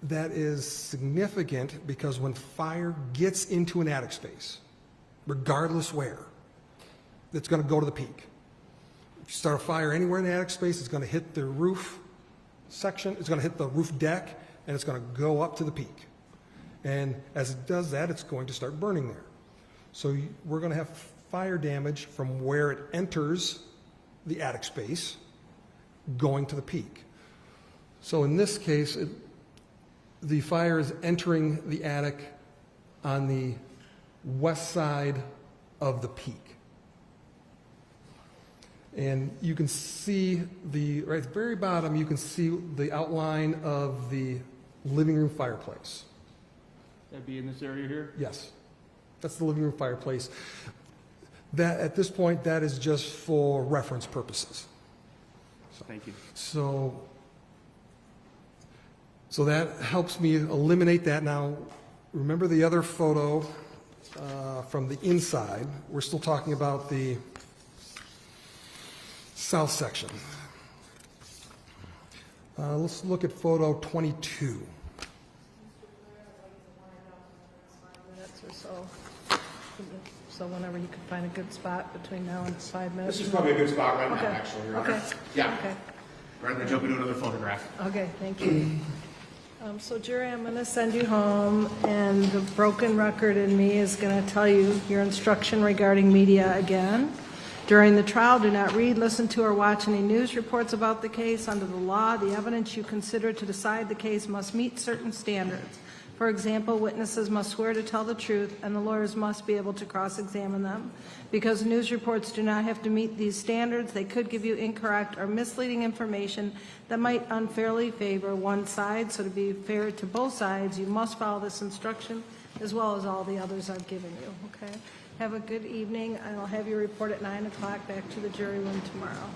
That is significant because when fire gets into an attic space, regardless where, it's going to go to the peak. If you start a fire anywhere in the attic space, it's going to hit the roof section, it's going to hit the roof deck, and it's going to go up to the peak. And as it does that, it's going to start burning there. So we're going to have fire damage from where it enters the attic space going to the peak. So in this case, the fire is entering the attic on the west side of the peak. And you can see right at the very bottom, you can see the outline of the living room fireplace. That'd be in this area here? Yes, that's the living room fireplace. That, at this point, that is just for reference purposes. Thank you. So that helps me eliminate that. Now, remember the other photo from the inside. We're still talking about the south section. Let's look at photo 22. Minutes or so. So whenever you can find a good spot between now and 5 minutes. This is probably a good spot right now, Okay. actually, Your Honor. Okay. Yeah, Okay. rather than jumping to another photograph. Okay, thank you. So jury, I'm going to send you home, and the broken record in me is going to tell you your instruction regarding media again. During the trial, do not read, listen to, or watch any news reports about the case. Under the law, the evidence you consider to decide the case must meet certain standards. For example, witnesses must swear to tell the truth, and the lawyers must be able to cross-examine them. Because news reports do not have to meet these standards, they could give you incorrect or misleading information that might unfairly favor one side. So to be fair to both sides, you must follow this instruction as well as all the others I've given you, okay? Have a good evening. I'll have you report at 9 o'clock back to the jury room tomorrow.